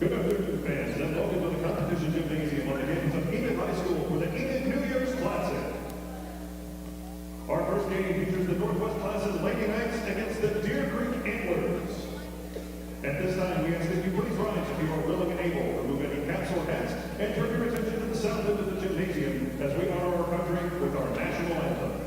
Good afternoon, fans, and welcome to the competition gymnasium on the campus of Enid High School for the Enid New Year's Classic. Our first game features the Northwest Class's Lady Knights against the Deer Creek Anglers. At this time, we ask that you please rise if you are willing and able, remove any caps or hats, and turn your attention to the south end of the gymnasium as we honor our country with our national anthem.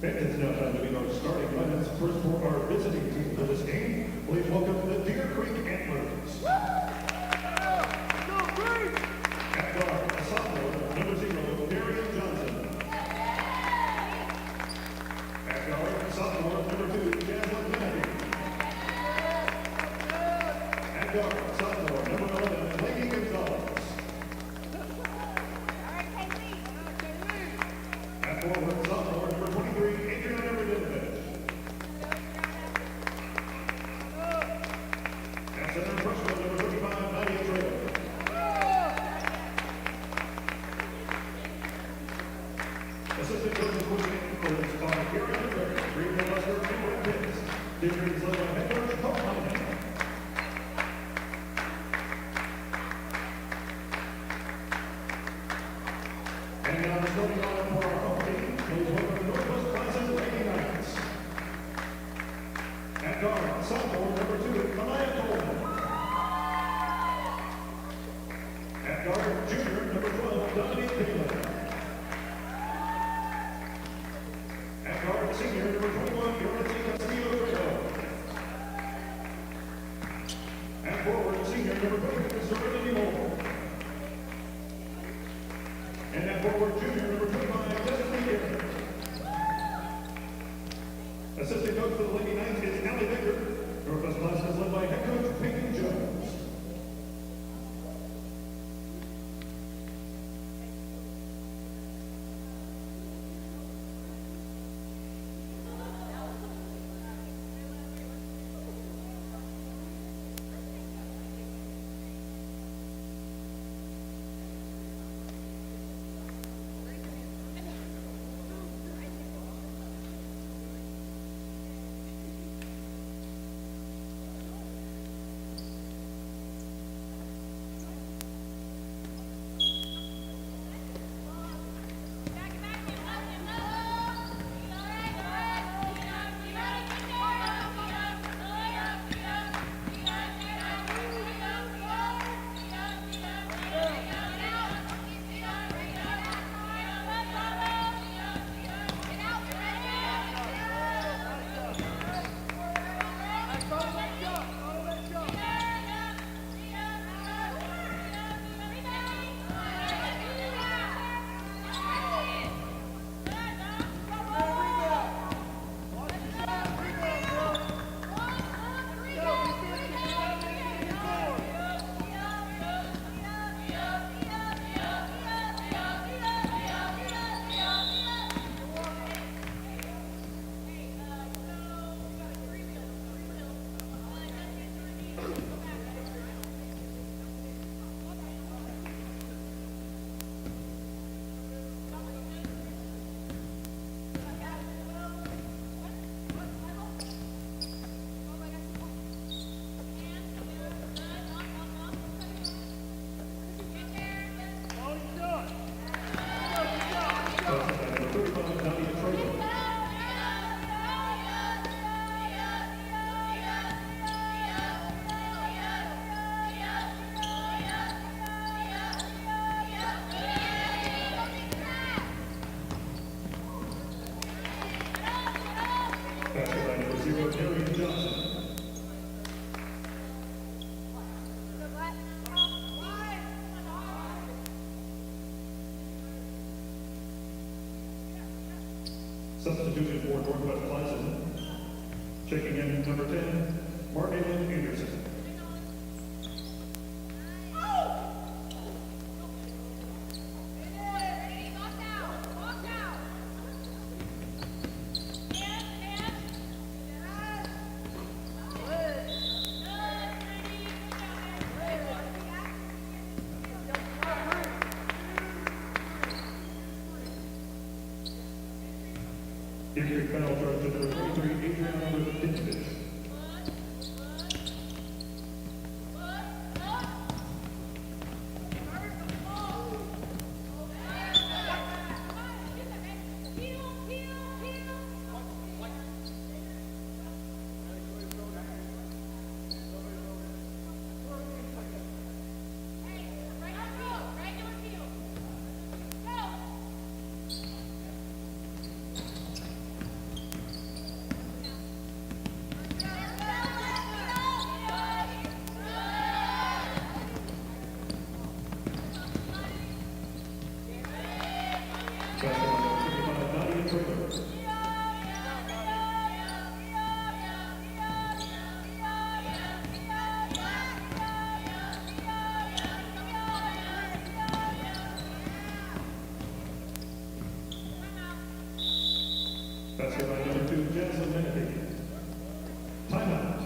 And it's now time to meet our starting lineups. First for our visiting team for this game, please welcome the Deer Creek Antlers. At guard, a sophomore, number 0, Darian Johnson. At guard, sophomore, number 2, Jasmine Kennedy. At guard, sophomore, number 11, Lady Gonzalez. At forward, sophomore, number 23, Adriana Redovich. At center, freshman, number 35, Nadia Trejo. Assistant coaches coordinating are Gary Underberry, Green Lester, and Brett Pitts. District is led by head coach Paul Hyman. And now the starting lineup for our home team, please welcome the Northwest Classic Lady Knights. At guard, sophomore, number 2, Kamaya Coleman. At guard, junior, number 12, Dominique Bailey. At guard, senior, number 21, Yorenzi Castillo-Trejo. At forward, senior, number 22, Serenity Moore. And at forward, junior, number 25, Destiny Garrett. Assistant coach for the Lady Knights is Allie Becker. Northwest class is led by head coach Peyton Jones. Substitution for Northwest Classic. Checking in number 10, Martin Anderson. District foul charge to number 23, Adriana Redovich. Basket by number 2, Jensen Menifee. Timeout.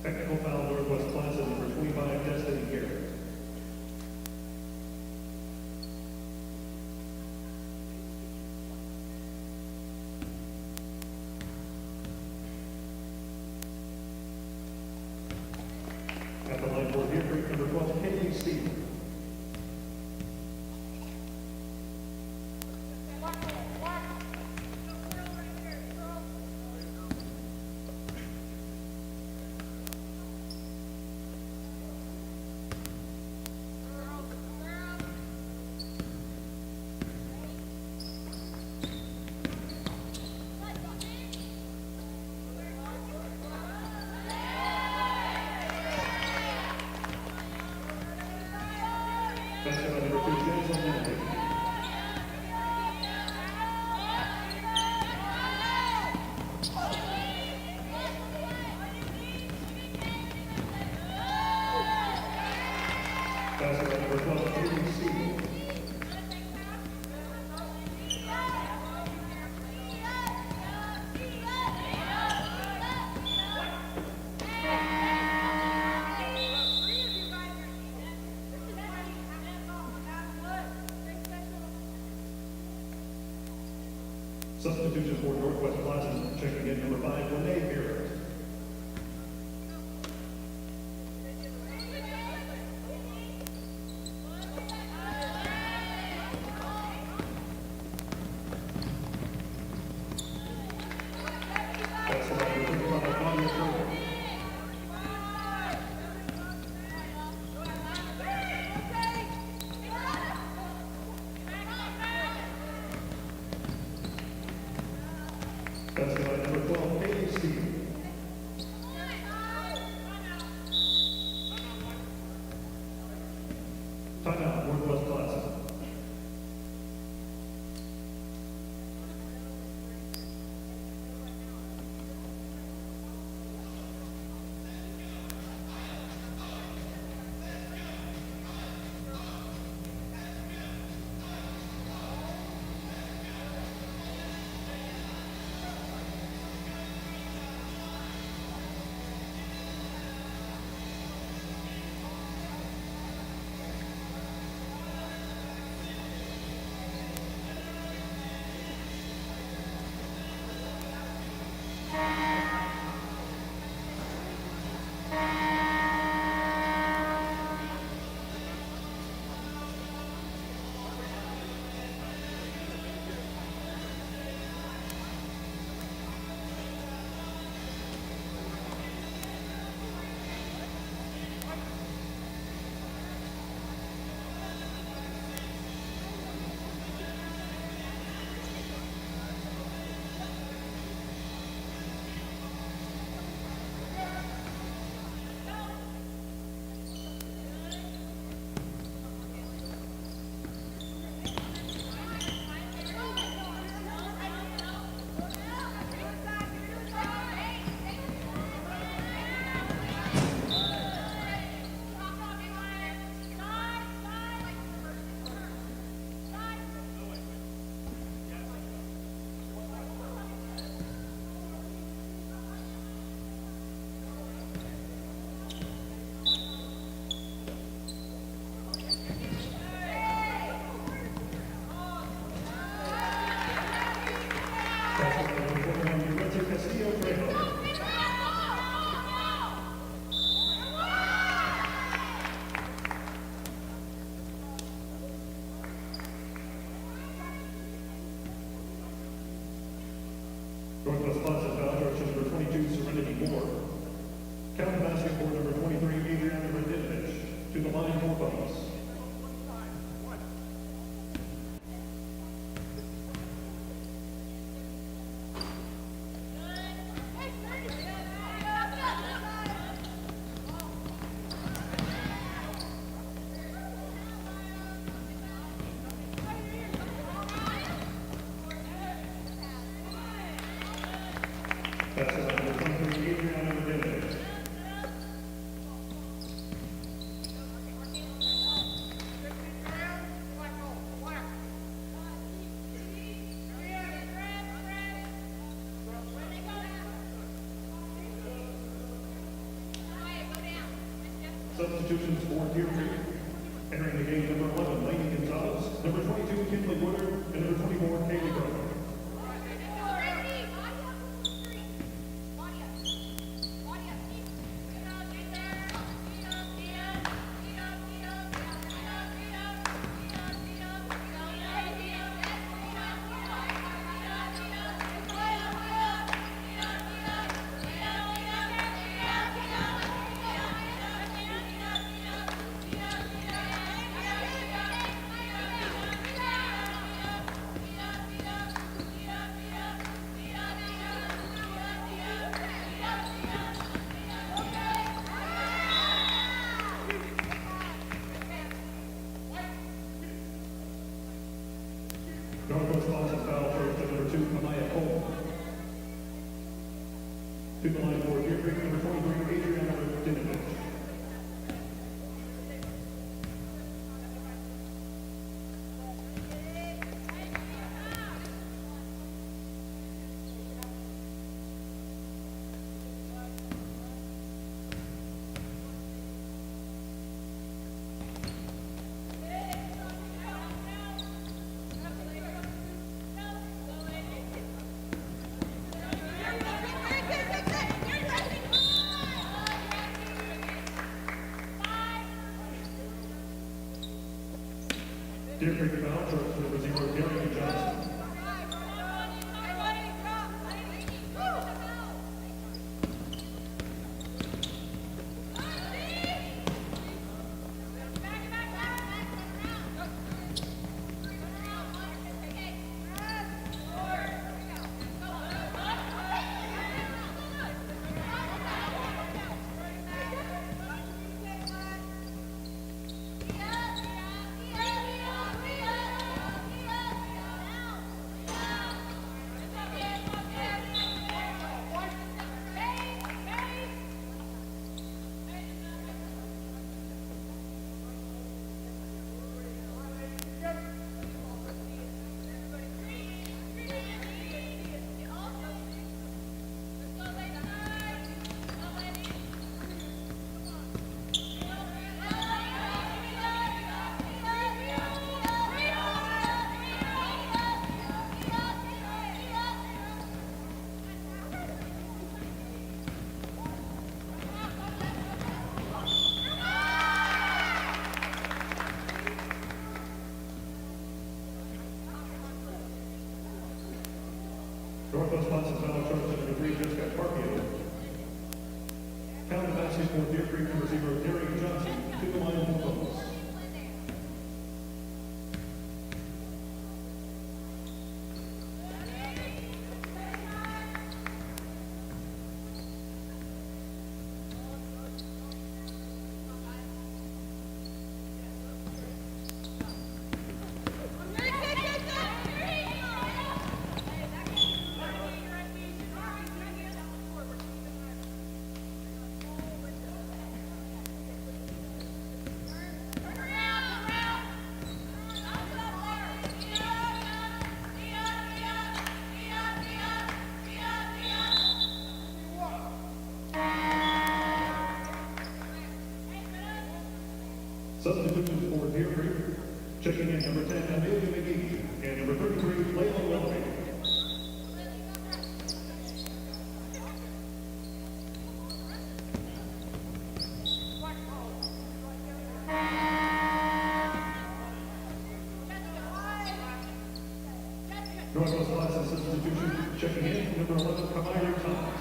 Technical foul, Northwest Plaza, number 25, Destiny Garrett. At the line for here, number 12, Haley Stevens. Basket by number 2, Jensen Menifee. Basket by number 12, Haley Stevens. Substitution for Northwest Plaza, checking in number 5, Renee Garrett. That's the number 35, Nadia Schroeder. That's the number 12, Haley Stevens. the line for votes. That's the number 23, Adriana Enid. Substitutions for Deer Creek. Entering the game, number 11, Lady Gonzalez. Number 22, Kinley Woodard. And number 24, Kaylee Brown. Northwest Boston foul charge to number 2, Amaya Cole. To the line for Deer Creek, number 23, Adriana Enid. Deer Creek foul charge to number 0, Gary Johnson. Northwest Boston foul charge to number 3, Jessica Parkfield. Counter basket for Deer Creek, number 0, Gary Johnson. To the line for votes. Substitutions for Deer Creek. Checking in number 10, Amelia McGee. And number 33, Layla Welby. Northwest Boston substitution. Checking in number 11, Kamaya Thomas.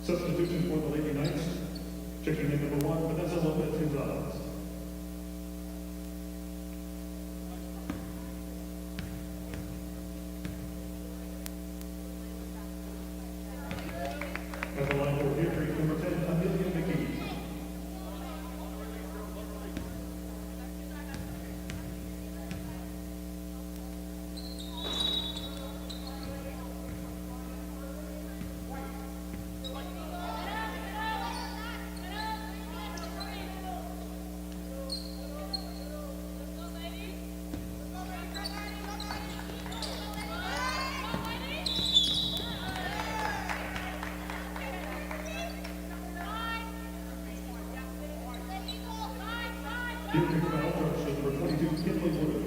Substitution for the Lady Knights. Checking in number 1, Vanessa Lopez-Gonzalez. At the line for victory, number 10, Amelia McKee. Different foul charge number 22, Kinley Wood.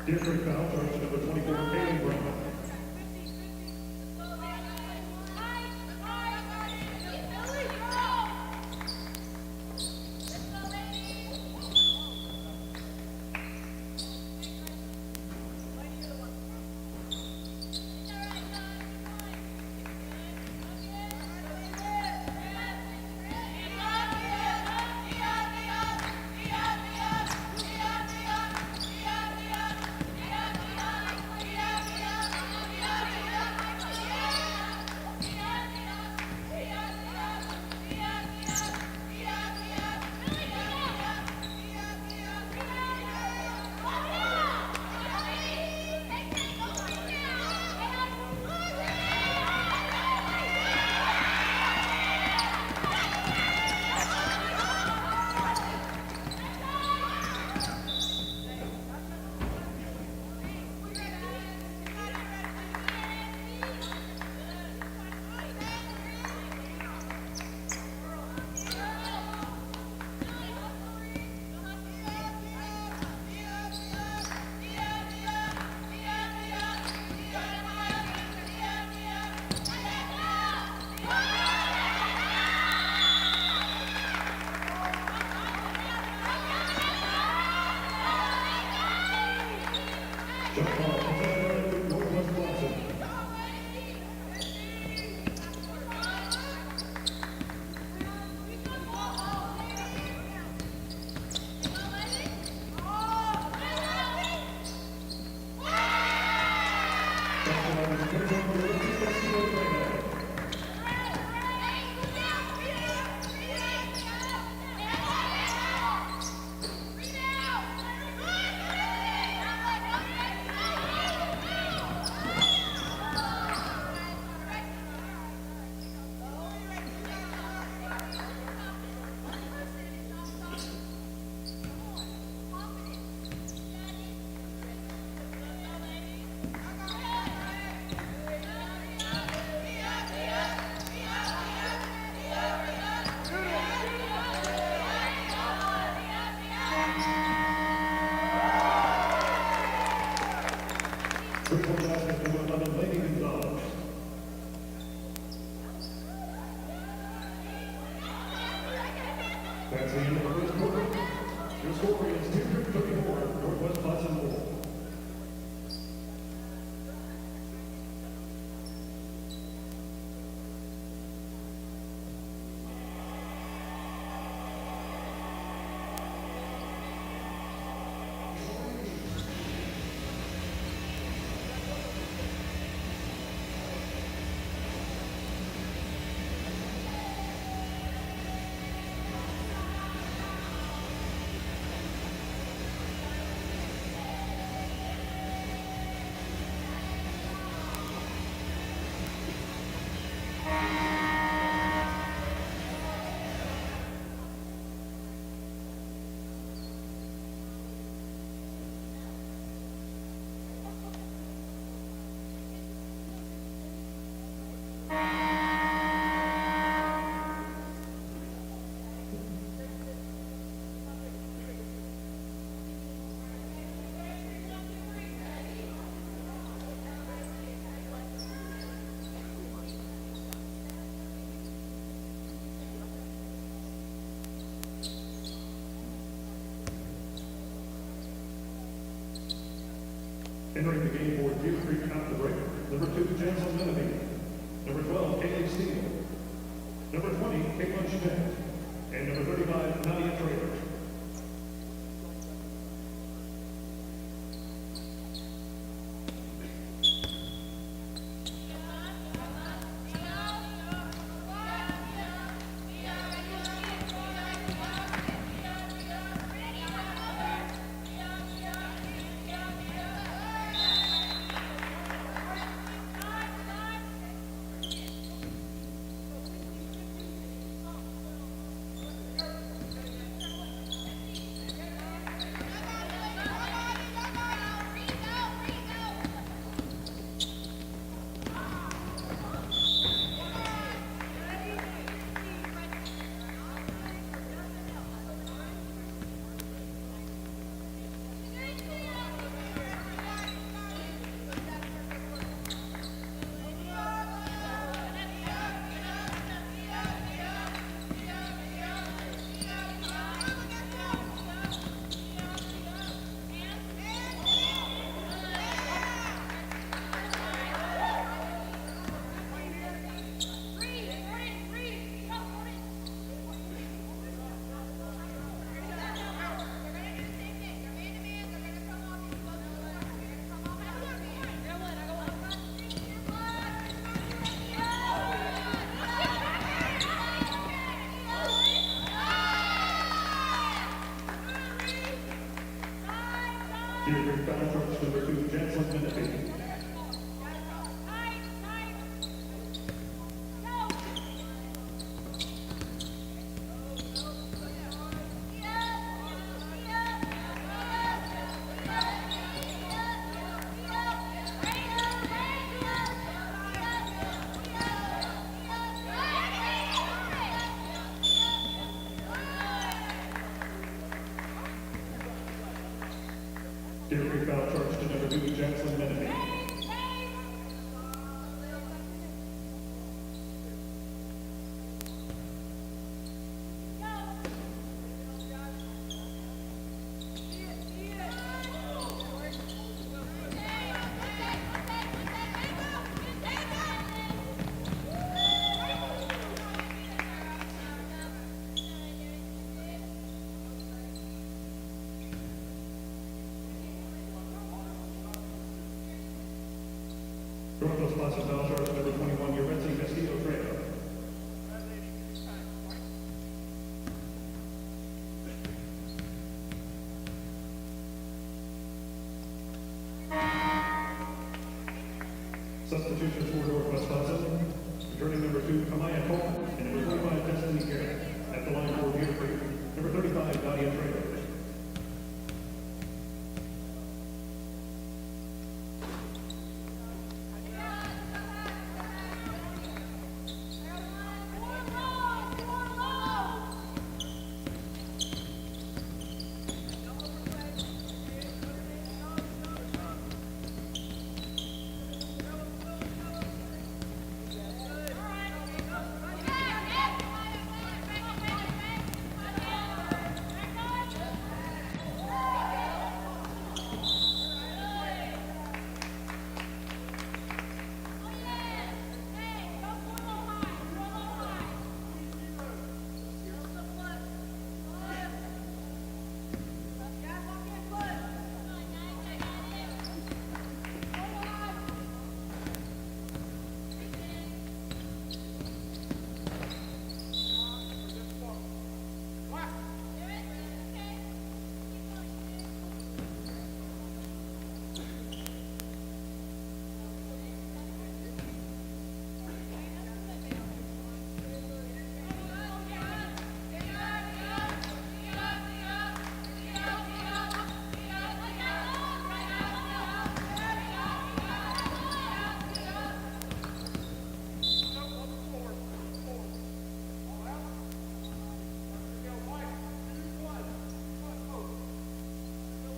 Different foul charge number 24, Kaylee Brown. That's the end of the first quarter. Your score is 234, Northwest Plaza 4. Entering the game for Deer Creek after the break, number 2, Jansen Menemy. Number 12, Kaylee Steele. Number 20, Caitlin Schmidt. And number 35, Nadia Trader. Deer Creek foul charge number 2, Jansen Menemy. Deer Creek foul charge to number 2, Jansen Menemy. Toronto's classes foul charge number 21, Yoretzi Castillo Trejo. Substitutions for Northwest Hudson. Returning number 2, Kamaya Coleman, and number 25, Destiny Garrett. At the line for Deer Creek, number 35, Nadia Trader.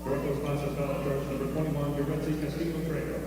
Toronto's classes foul charge number 21, Yoretzi Castillo Trejo.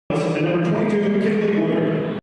And number 22, Kinley Wood.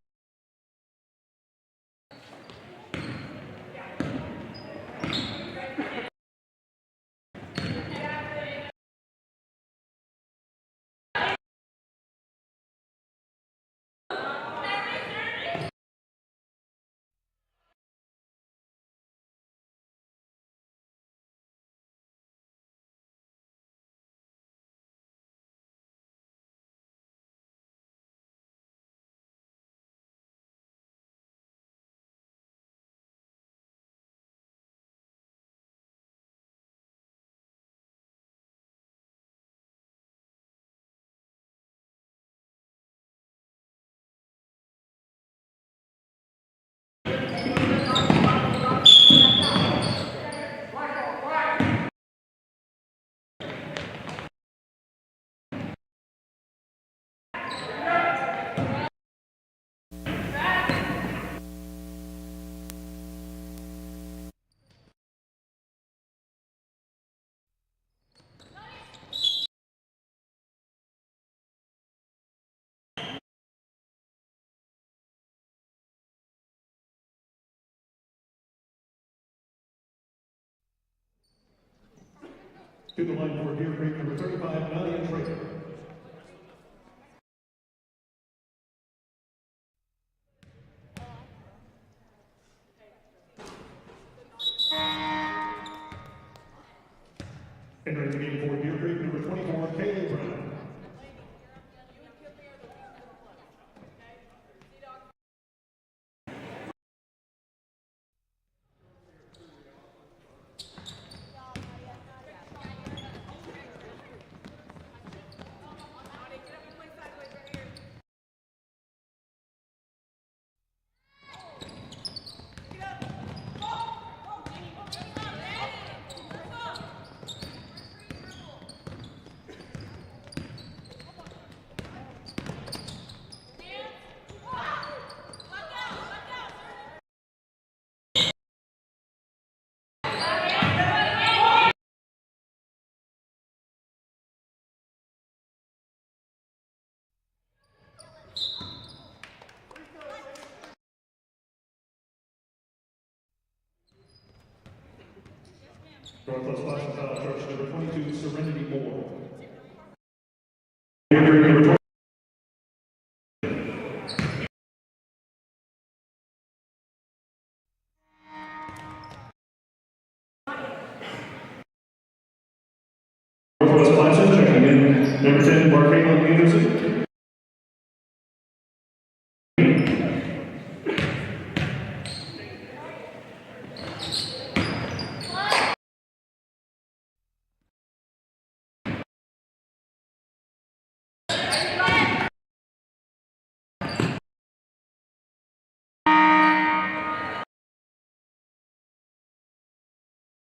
To the line for Deer Creek, number 35, Nadia Trader. Entering the game for Deer Creek, number 24, Kaylee Brown. Northwest Class and Foul Charge number 22, Serenity Moore. Number 20. Northwest Class checking in. Number 10, Marquela Anderson.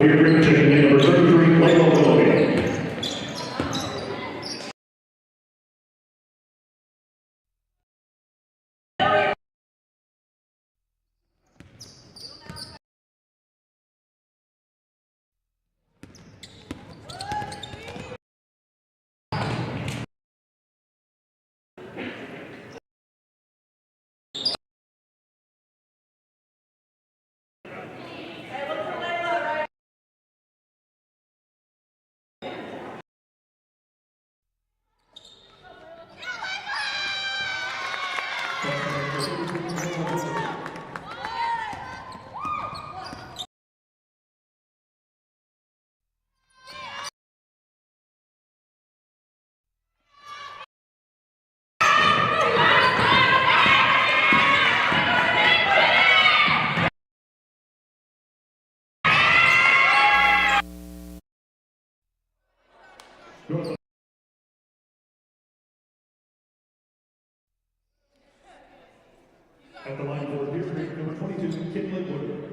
Checking in number 33, Layla Willoughby. At the line for Deer Creek, number 22, Kinley Wood.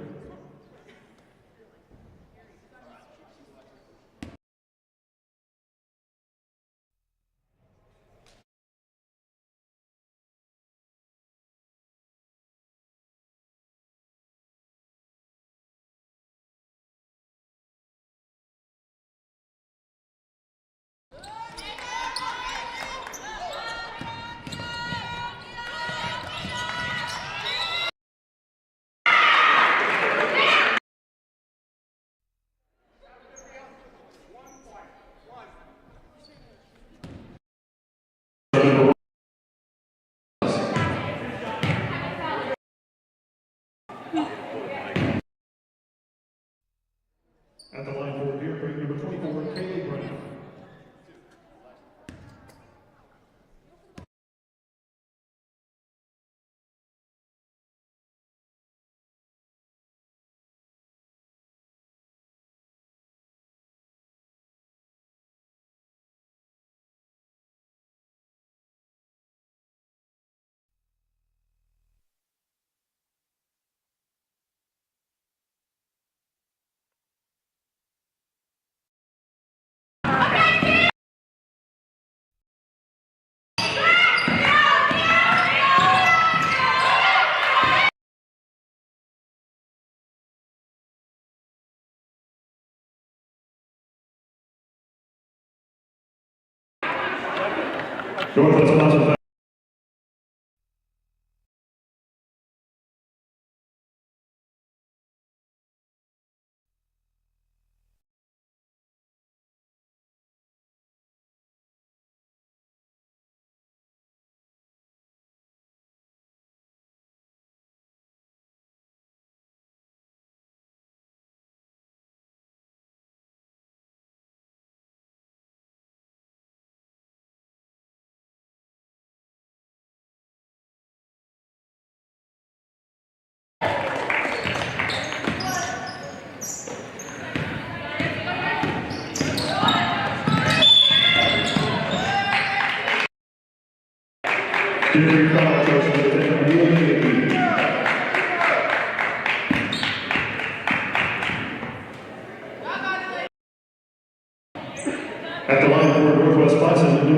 Northwest Plaza. Junior college coach to take on Enid. At the line for Northwest Plaza.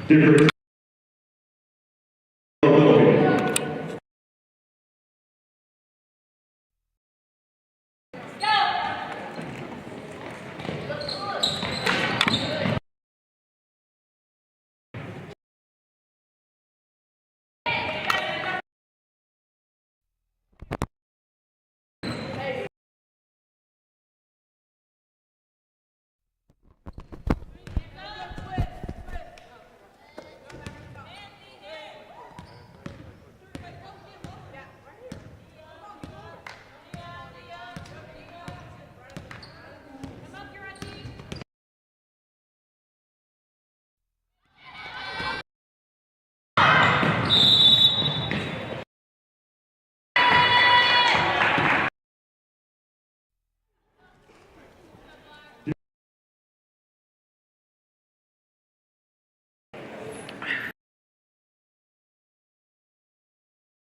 Different.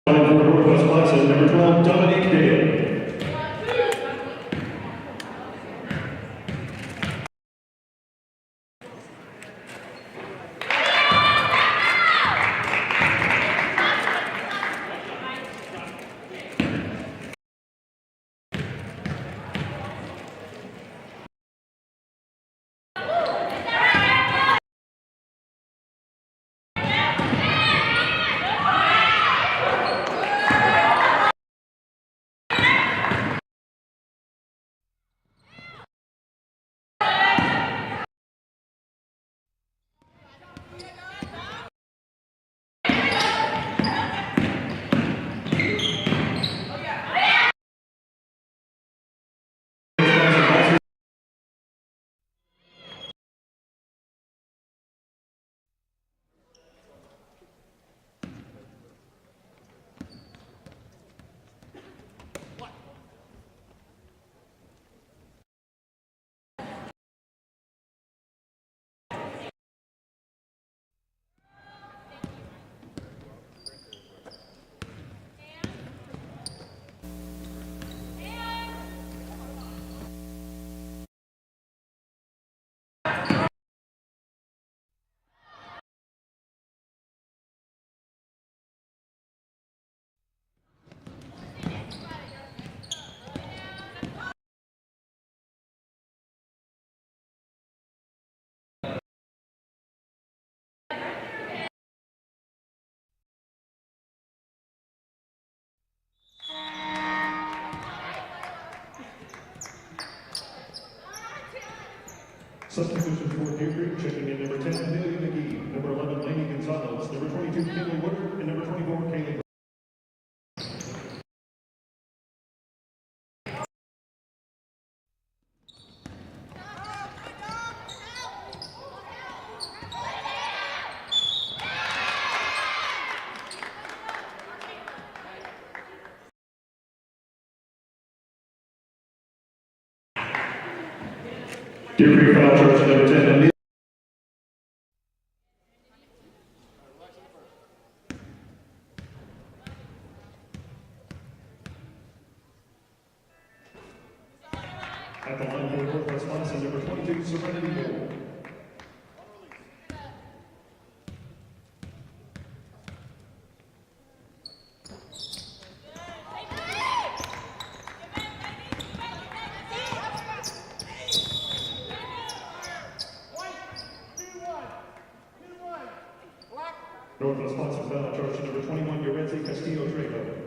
Northwest Classic, number 12, Dominic Dale. Substitution for Deer Creek, checking in number 10, Amelia McGee, number 11, Lainey Gonzalez, number 22, Kinley Woodard, and number 24, Kaylee. Deer Creek foul charge number 10, Amelia. At the line for the Northwest Classic, number 22, Serenity Moore. Northwest Classic foul charge number 21, Yoretzi Castillo Trejo.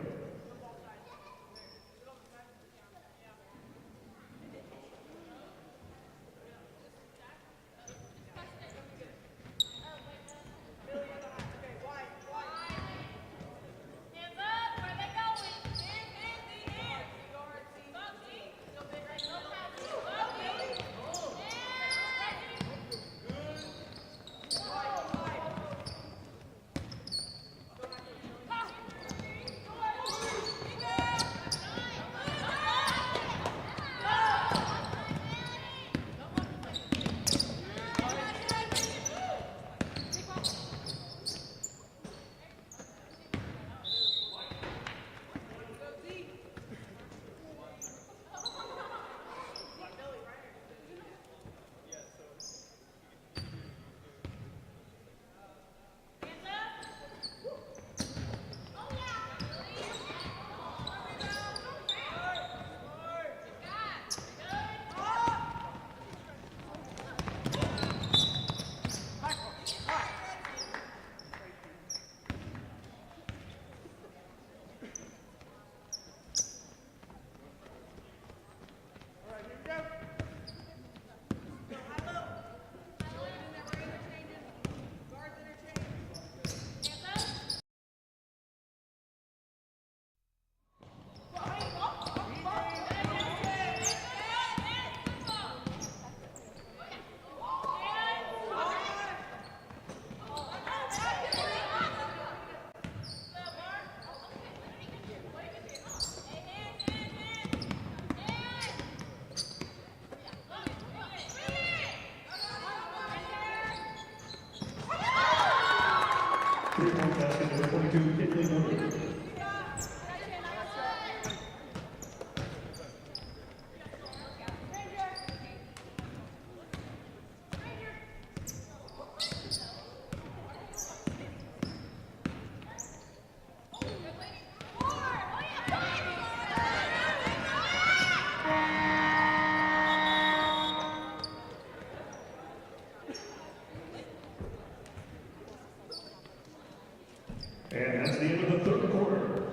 3-point basket number 22, Enid. And that's the end of the third quarter.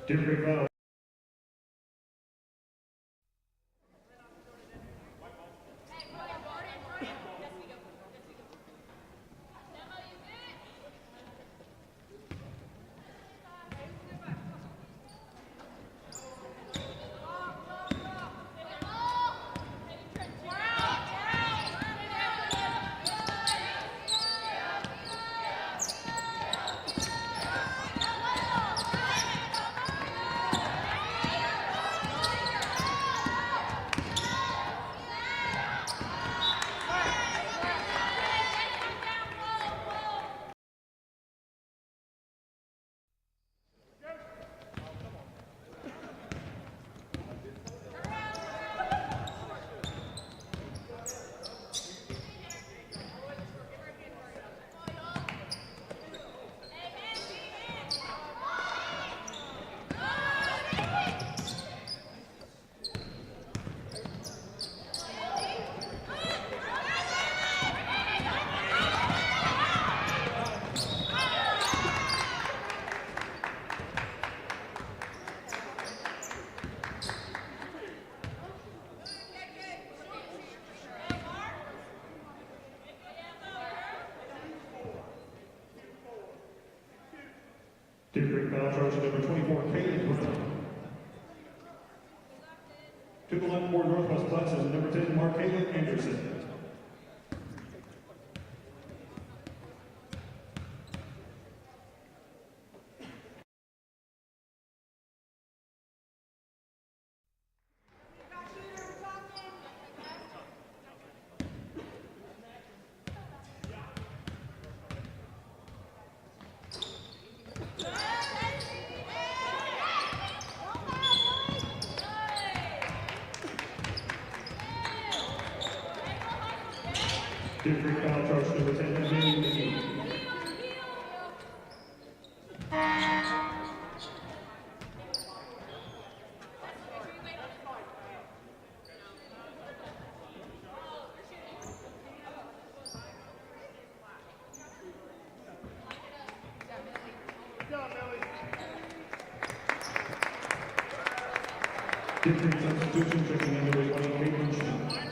Different foul. Different foul charge number 24, Caleb. To the left for Northwest Classes, number 10, Mark Caleb Anderson. Different foul charge number 10, Enid. Different substitution checking in number 20, Caitlin Schmidt.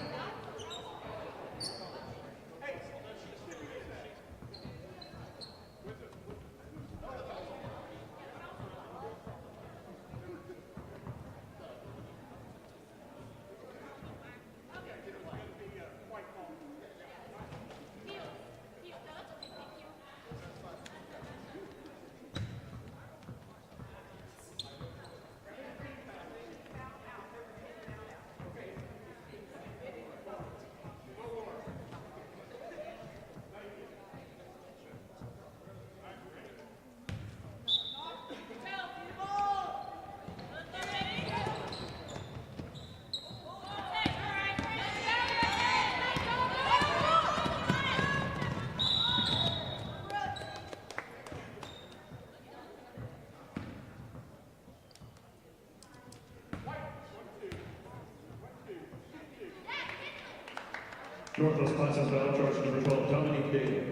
Northwest classes foul charge number 12, Dominique Day.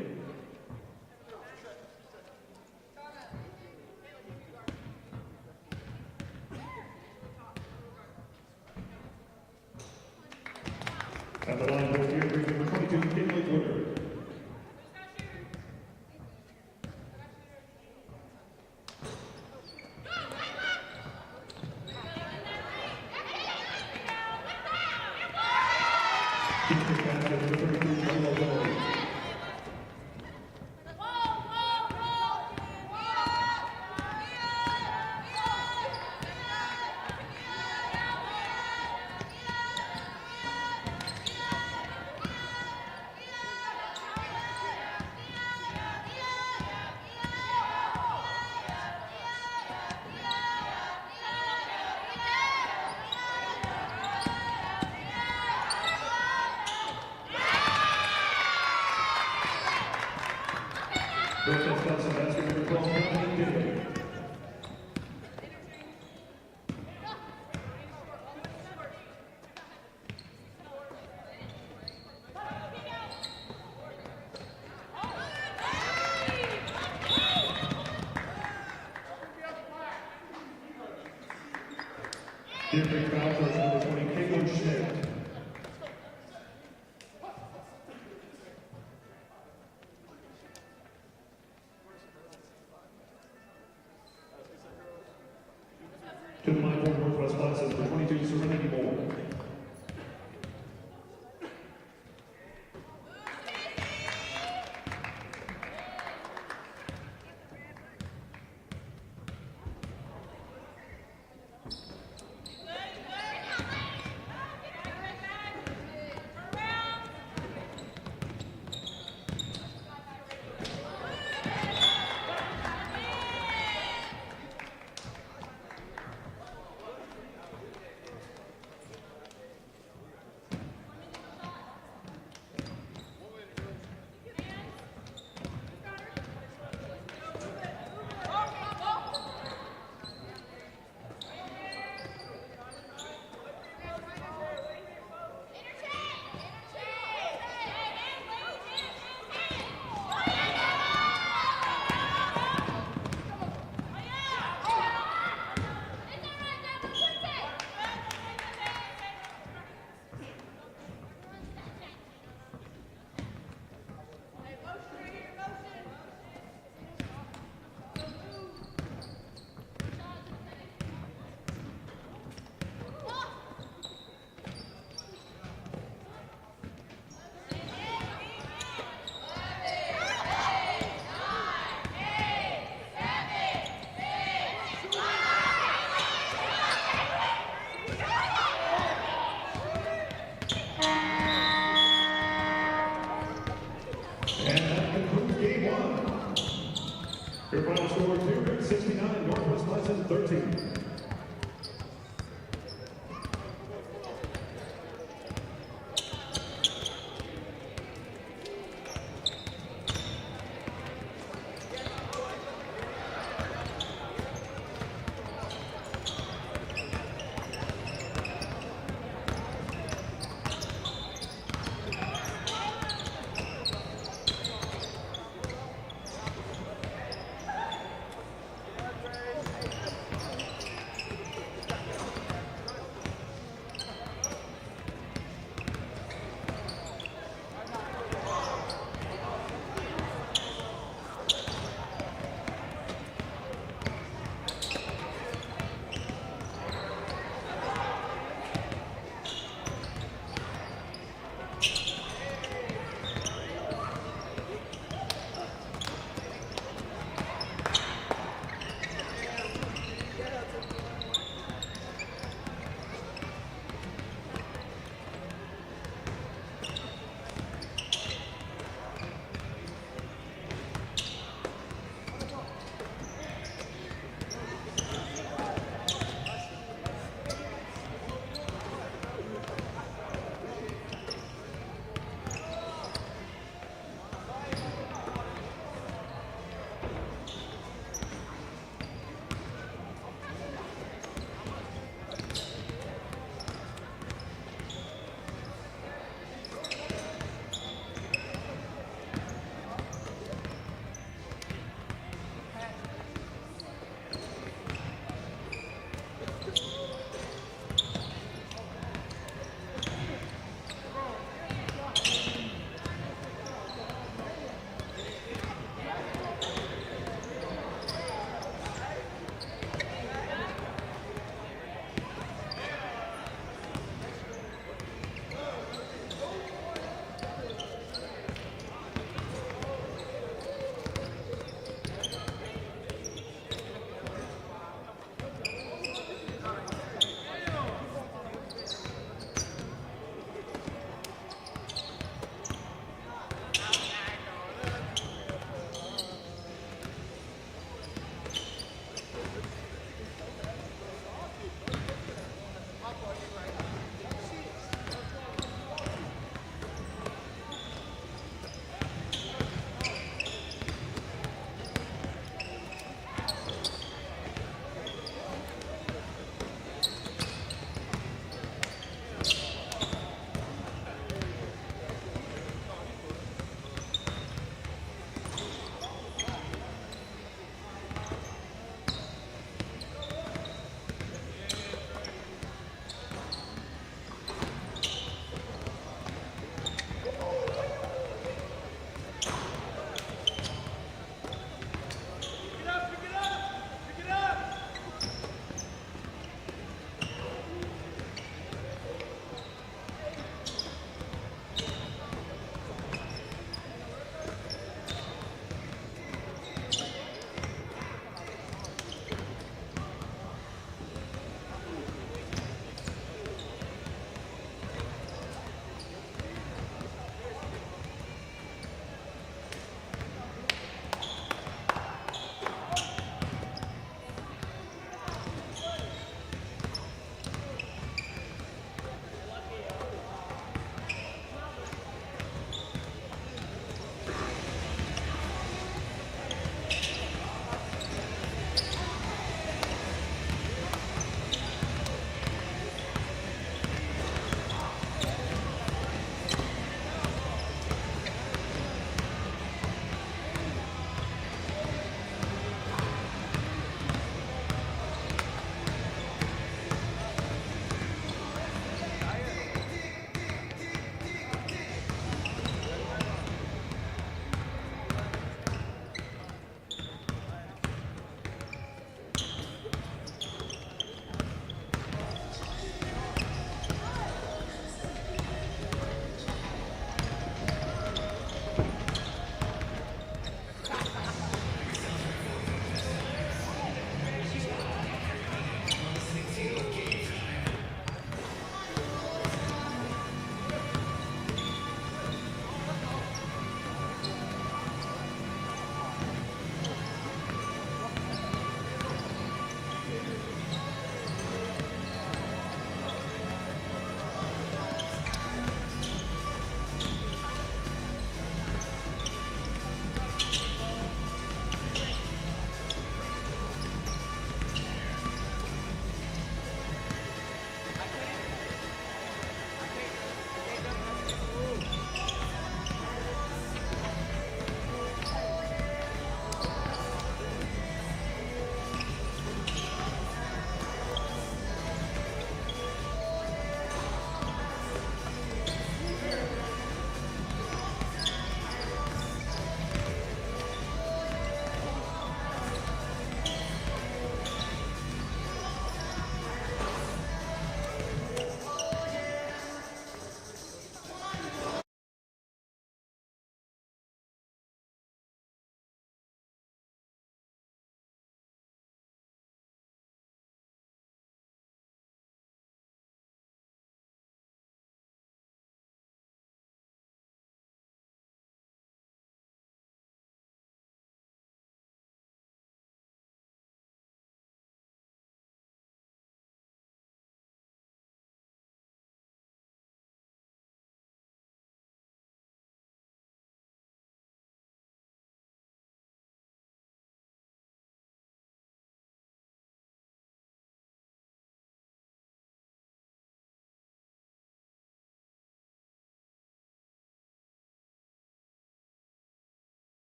At the line, both here, number 22, Caitlin Woodard. Northwest class of basket number 12, Dominique Day. Different foul charge number 20, Caitlin Schmidt. To the line for Northwest classes for 22, Serenity Moore.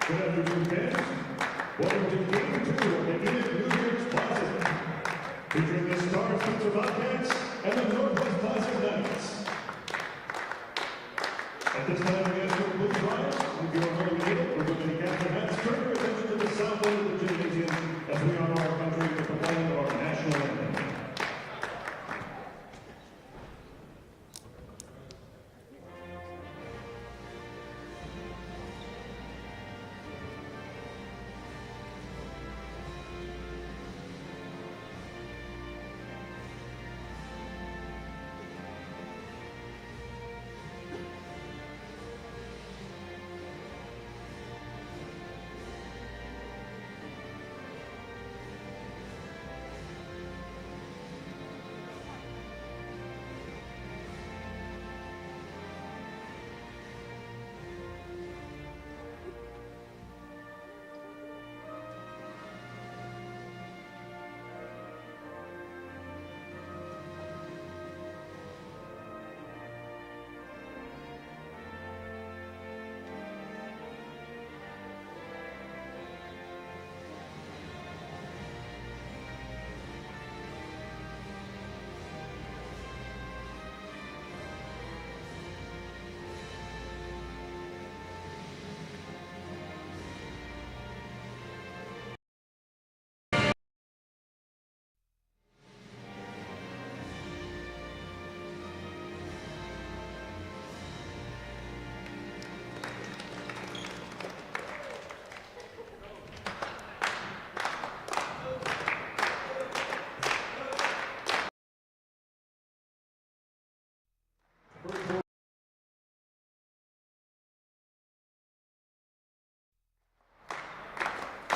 Good afternoon, fans. Welcome to Game 2 of the Enid New Year's Classic, featuring the Star Spencer Bobcats and the Northwest Classic Knights. At this time, we ask you to please rise. If you are wearing Enid or with any captain hats, turn your attention to the south end of the gymnasium as we honor our country with the playing of our national anthem.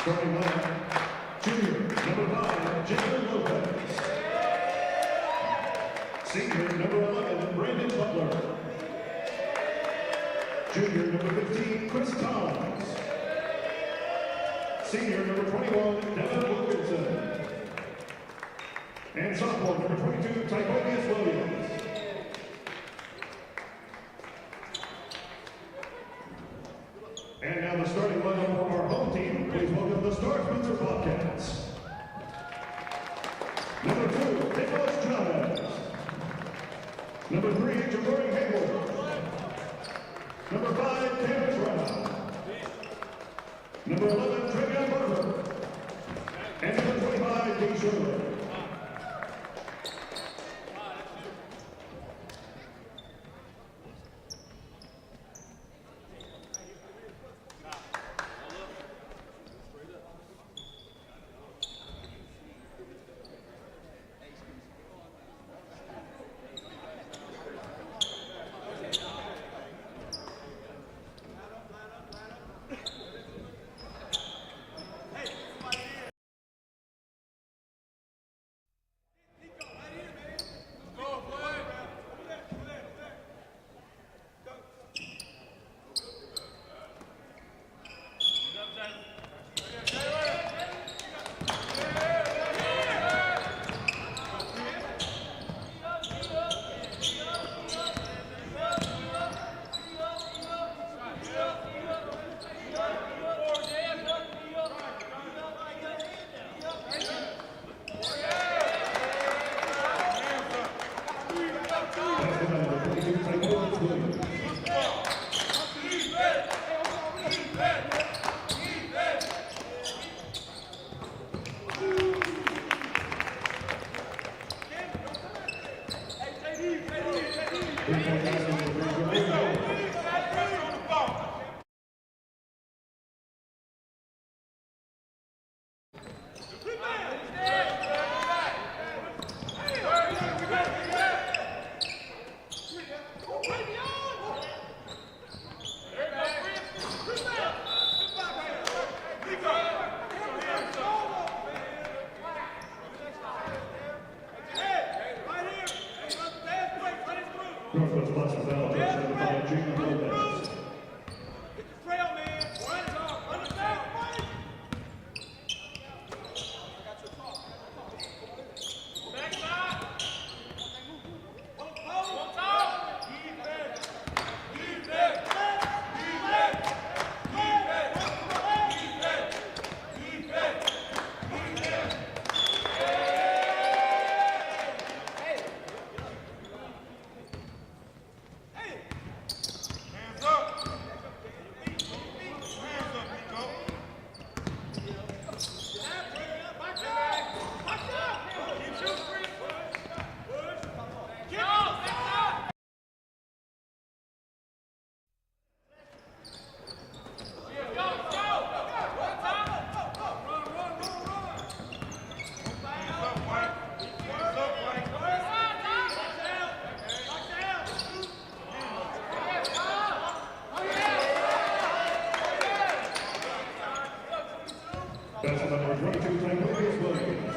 Starting lineup, junior, number 5, Jalen Lopez. Senior, number 11, Brandon Butler. Junior, number 15, Chris Collins. Senior, number 21, Devin Wilkinson. And sophomore, number 22, Tibonius Williams. And now the starting lineup for our home team. Please welcome the Star Spencer Bobcats. Number 2, Nicholas Chavez. Number 3, Jabari Hayward. Number 5, Candace Brown. Number 11, Trevion Barber. And number 25, Dee Shirley. 22, Tiberius Williams.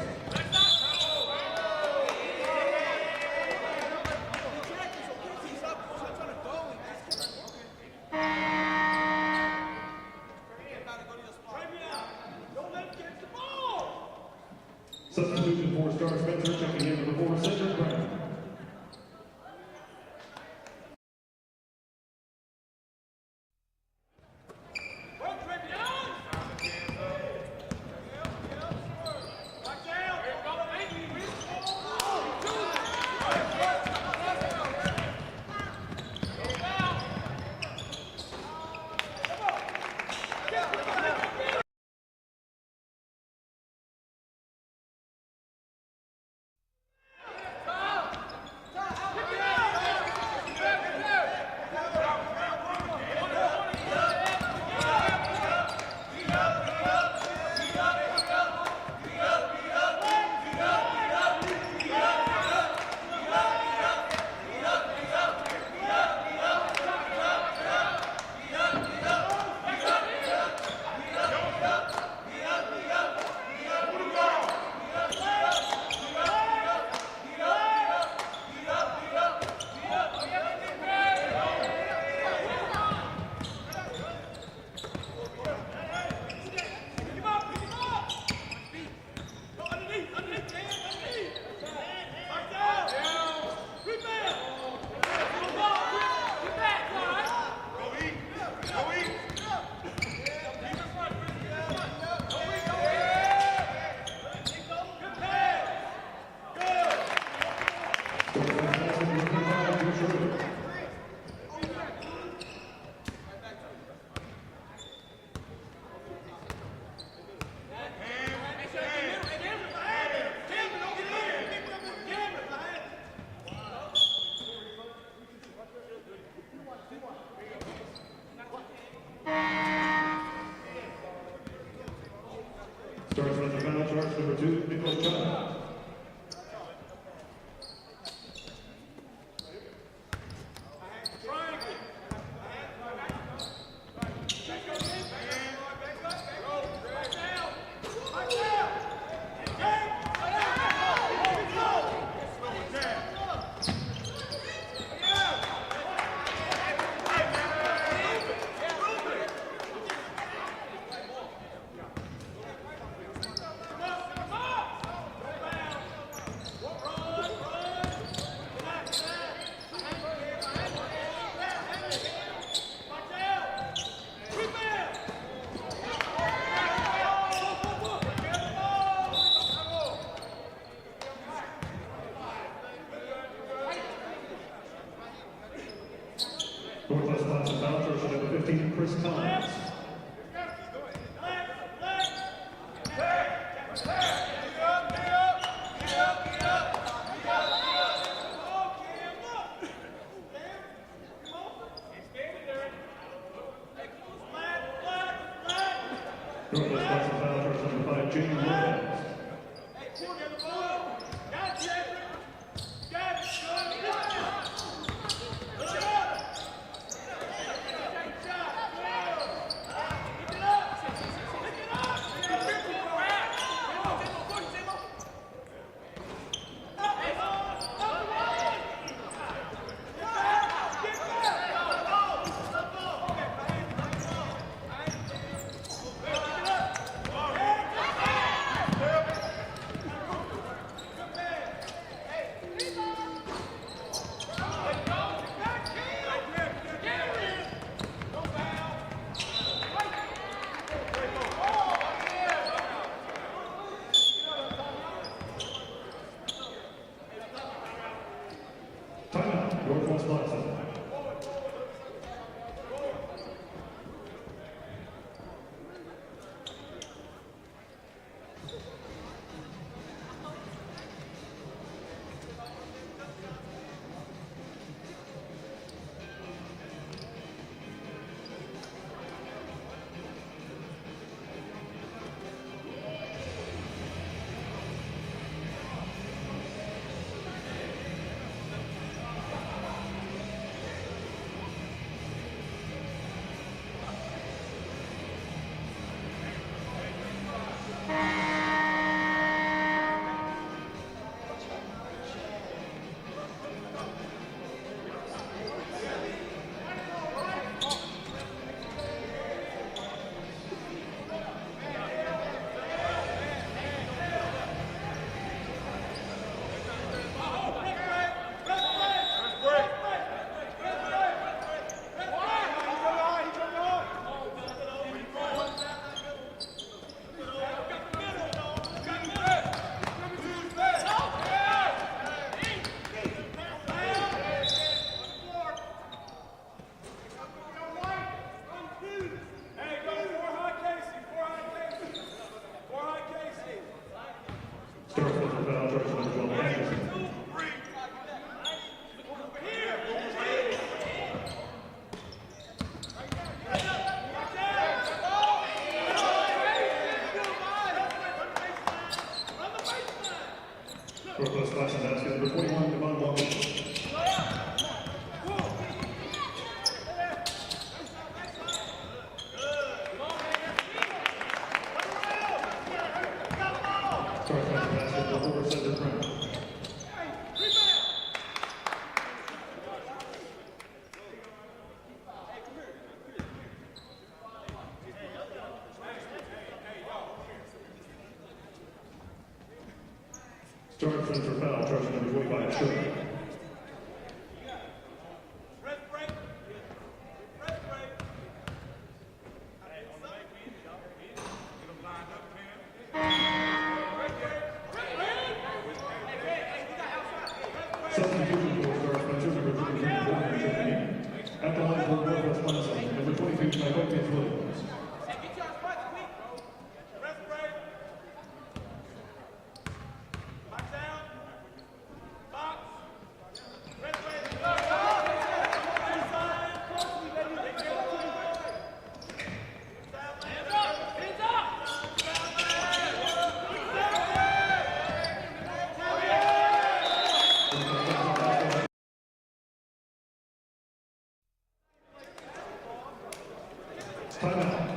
Substitution for Star Spencer, checking in for the 4 center Brown. Starts with the foul charge, number 2, Nicholas Child. Northwest class of foul charge, number 15, Chris Collins. Northwest class of foul charge, number 5, Jamie Williams. class in basket, number 21, Devon Walker. Starting for foul, charge number 25, Sugar. Substitution for Star Spencer, number 33, at the line for Northwest Lansing, number 22, Williams. Timeout.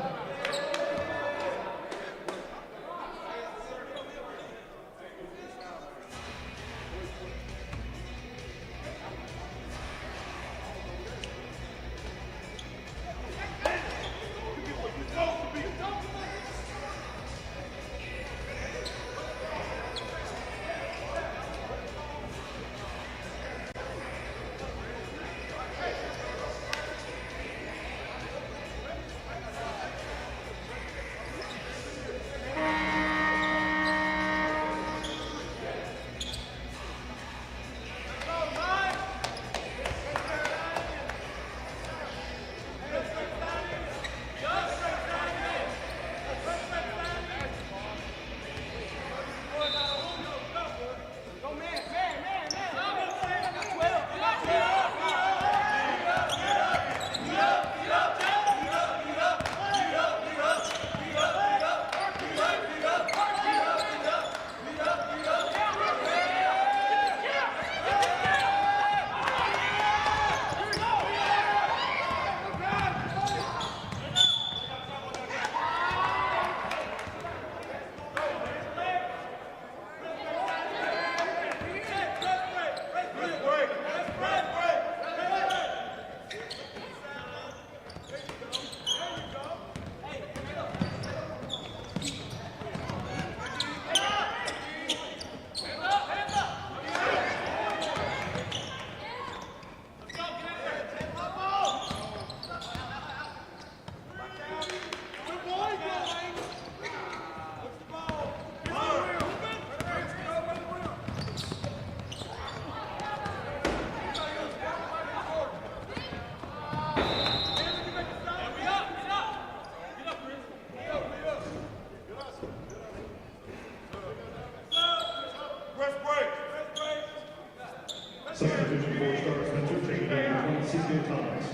Substitution for Star Spencer, taking down number 26, Thomas.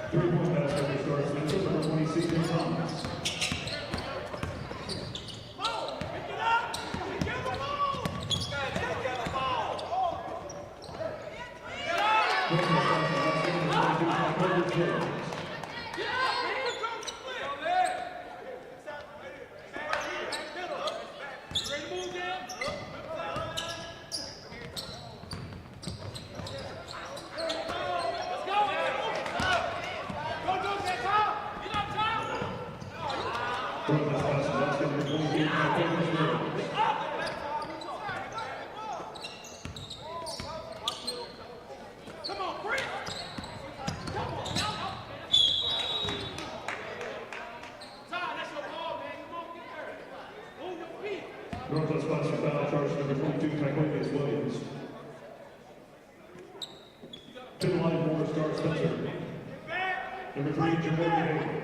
Three-point basket for Star Spencer, number 26, Thomas. Northwest Class foul charge number 22, Williams. Number 3, Jamori.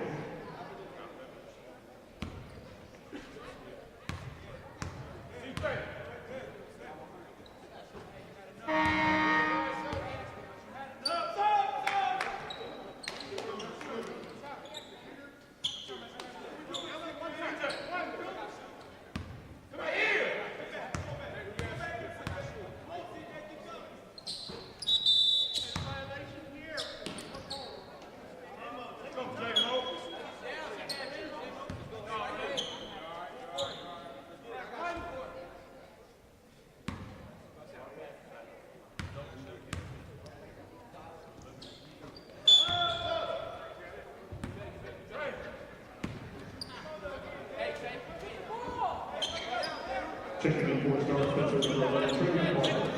Checking in for Star Spencer, number 11, Trevor Ball.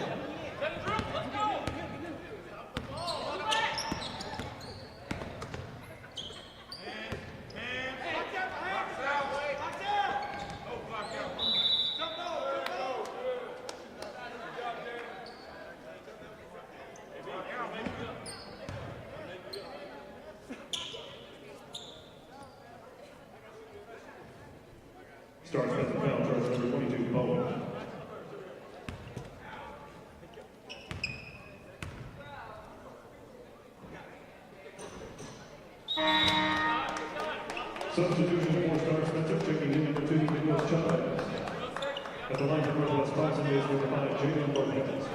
Star Spencer foul charge number 22, Bowen. Substitution for Star Spencer, checking in number 2, Nicholas Chavez. At the line for Northwest Wisconsin is number 5, Jalen Lopez.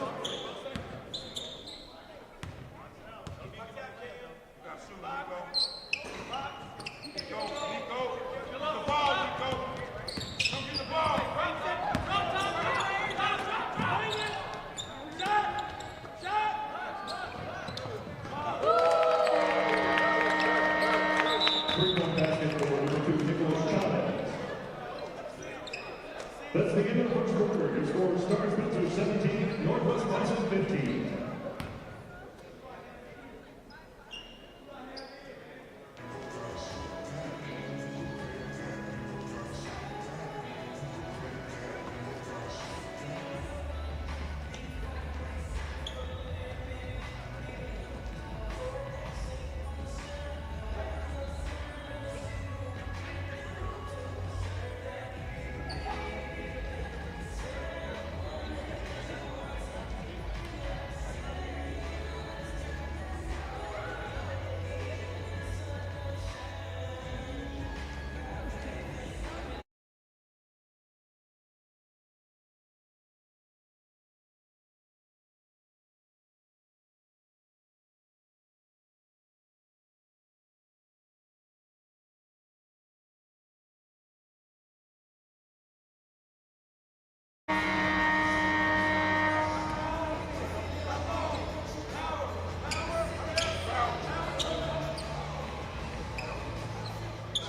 That's the end of the first quarter. Your score, Star Spencer 17, Northwest Wisconsin 15.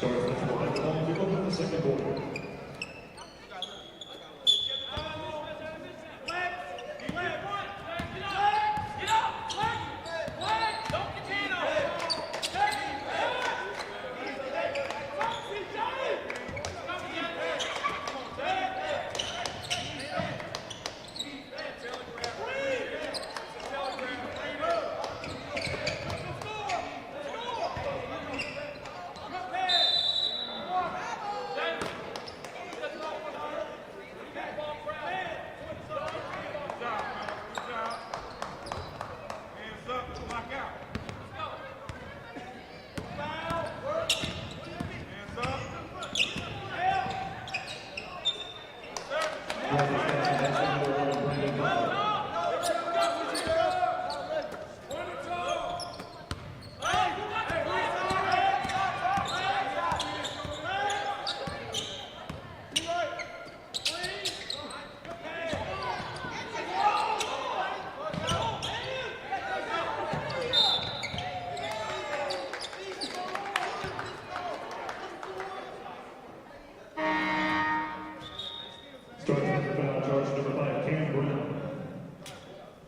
Star Spencer will have the ball to open the second quarter.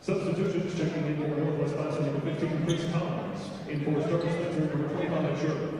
Substitutions checking in for Northwest Wisconsin number 15, Chris Collins. In for Star Spencer number 25, Sherman.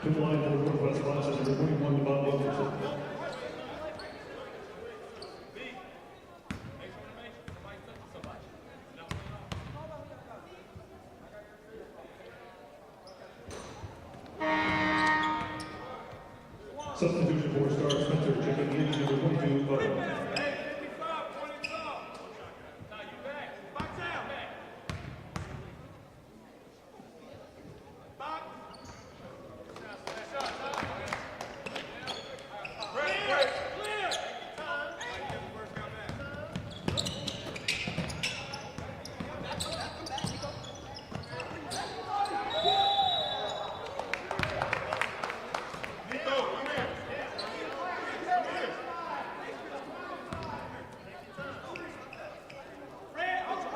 To the line for Northwest classes, number 21, Bob Wilkerson. Substitution for star Spencer, checking in, number 22, Bob.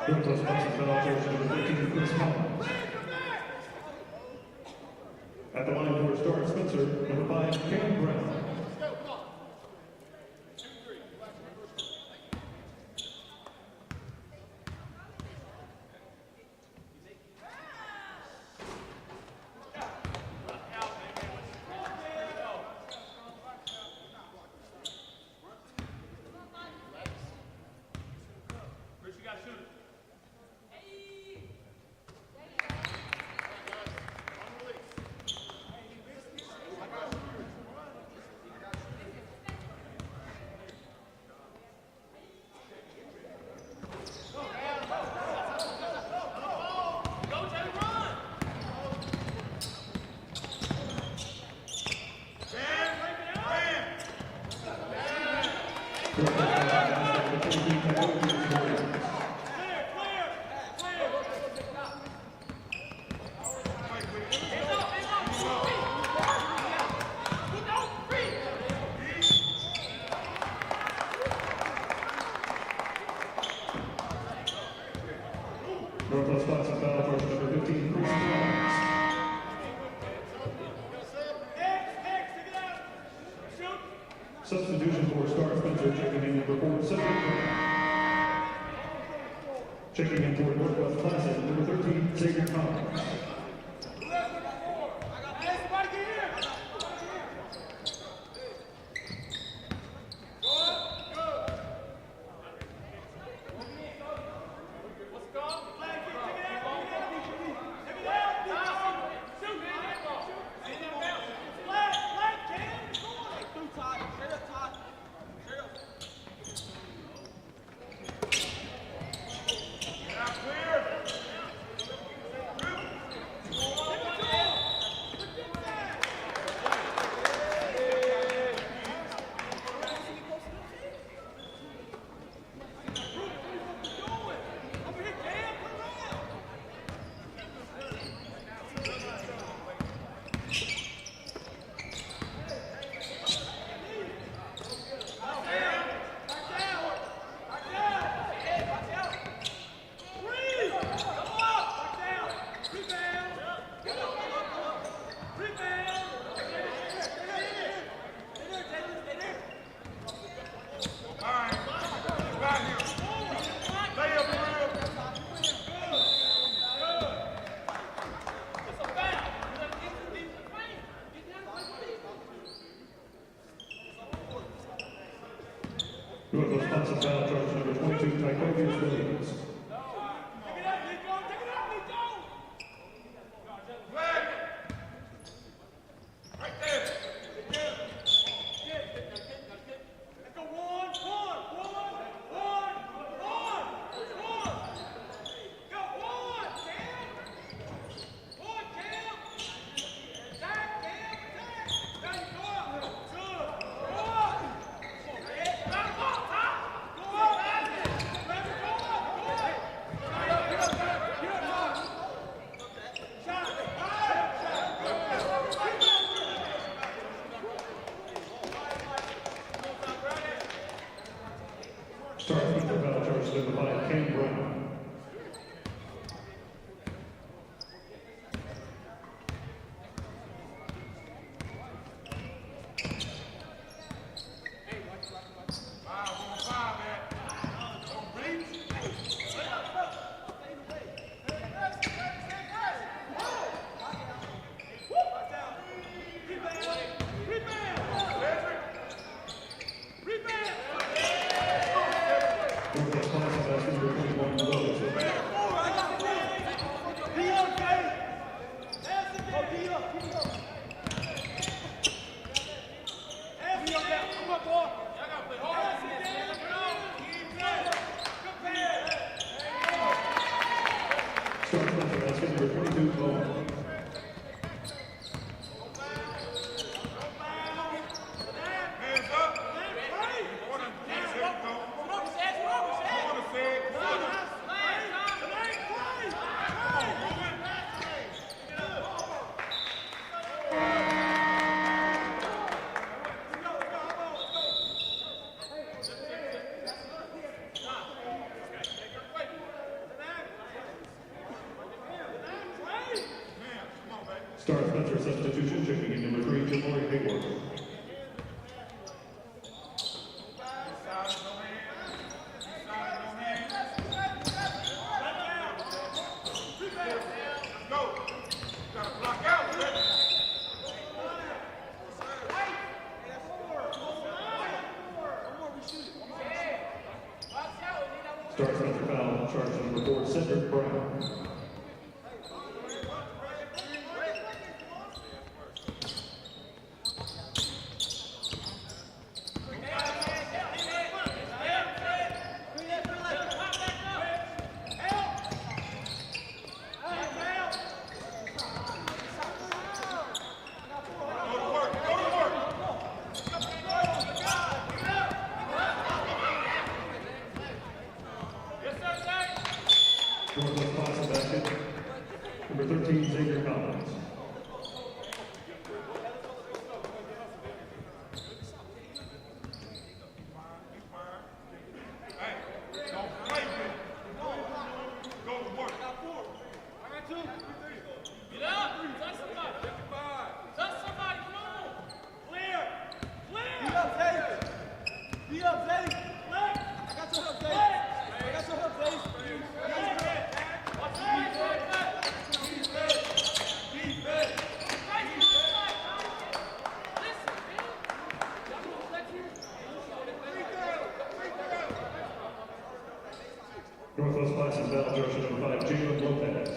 Northwest classes, foul charge number 13, Chris Collins. At the line for star Spencer, number 5, Cam Brown. Northwest classes, foul charge number 15, Chris Collins. Substitution for star Spencer, checking in number 4, Cedric Brown. Checking in for Northwest classes, number 13, Xavier Collins. Northwest classes, foul charge number 22, Tycovius Williams. Star Spencer substitution, checking in number 3, Jamori Hayward. Star Spencer foul, charge number 4, Cedric Brown. Northwest Class basket, number 13, Xavier Collins. Northwest Class foul, jersey number 5, Jalen Lopez.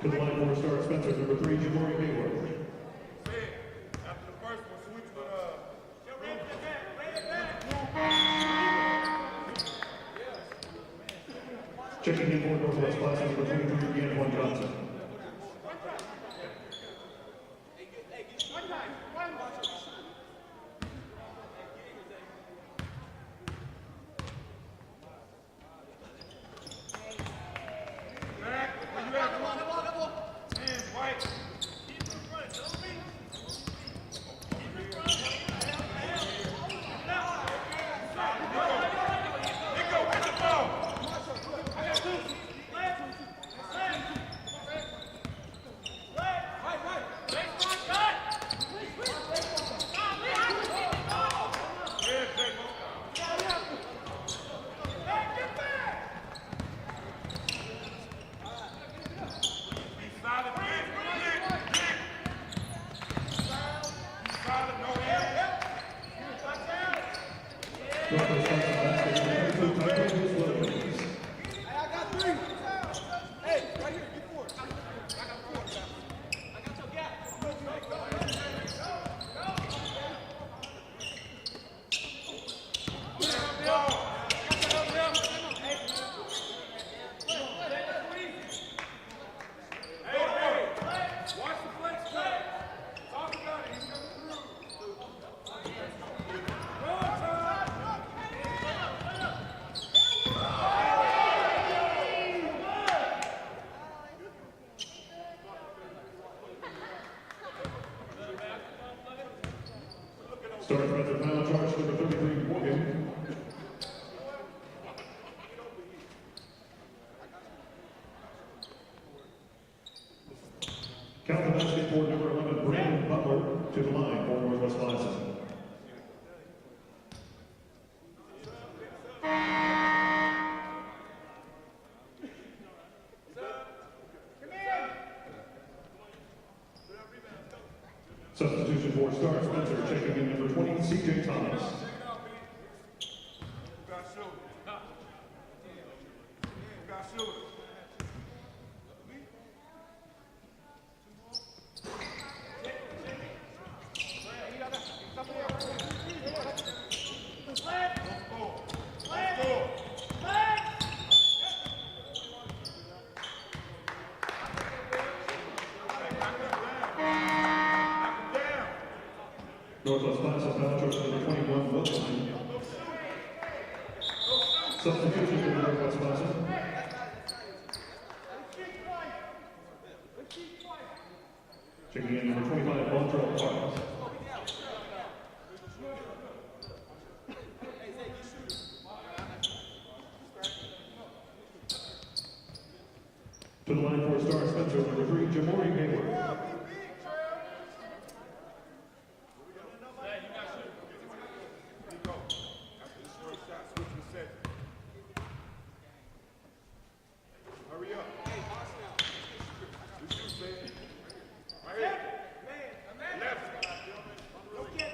To the line for Star Spencer, number 3, Jamori Hayward. After the first one, switch with Checking in for Northwest Class number 23, Antoine Johnson. Northwest Class basket, number 2, Tyrese Williams. I got 3. Hey, right here, get 4. I got 4. I got your gap. watch the flex cut. Talk about it. He's coming through. Star Spencer foul, charge number 33, Morgan. Count the basket for number 11, Brandon Butler, to the line for Northwest Class. Substitution for Star Spencer, checking in number 20, CJ Thomas. Northwest Class foul, charge number 21, Wilson. Substitution for Northwest Class. Checking in number 25, Montrell Parks. To the line for Star Spencer, number 3, Jamori Hayward. Hurry up. This is it. Right here. Left. Don't get it.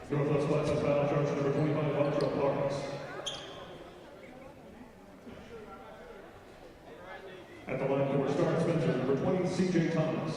Northwest Classic Battle Charge number 25, Ultra Parks. At the line for Star Spencer, number 20, CJ Thomas.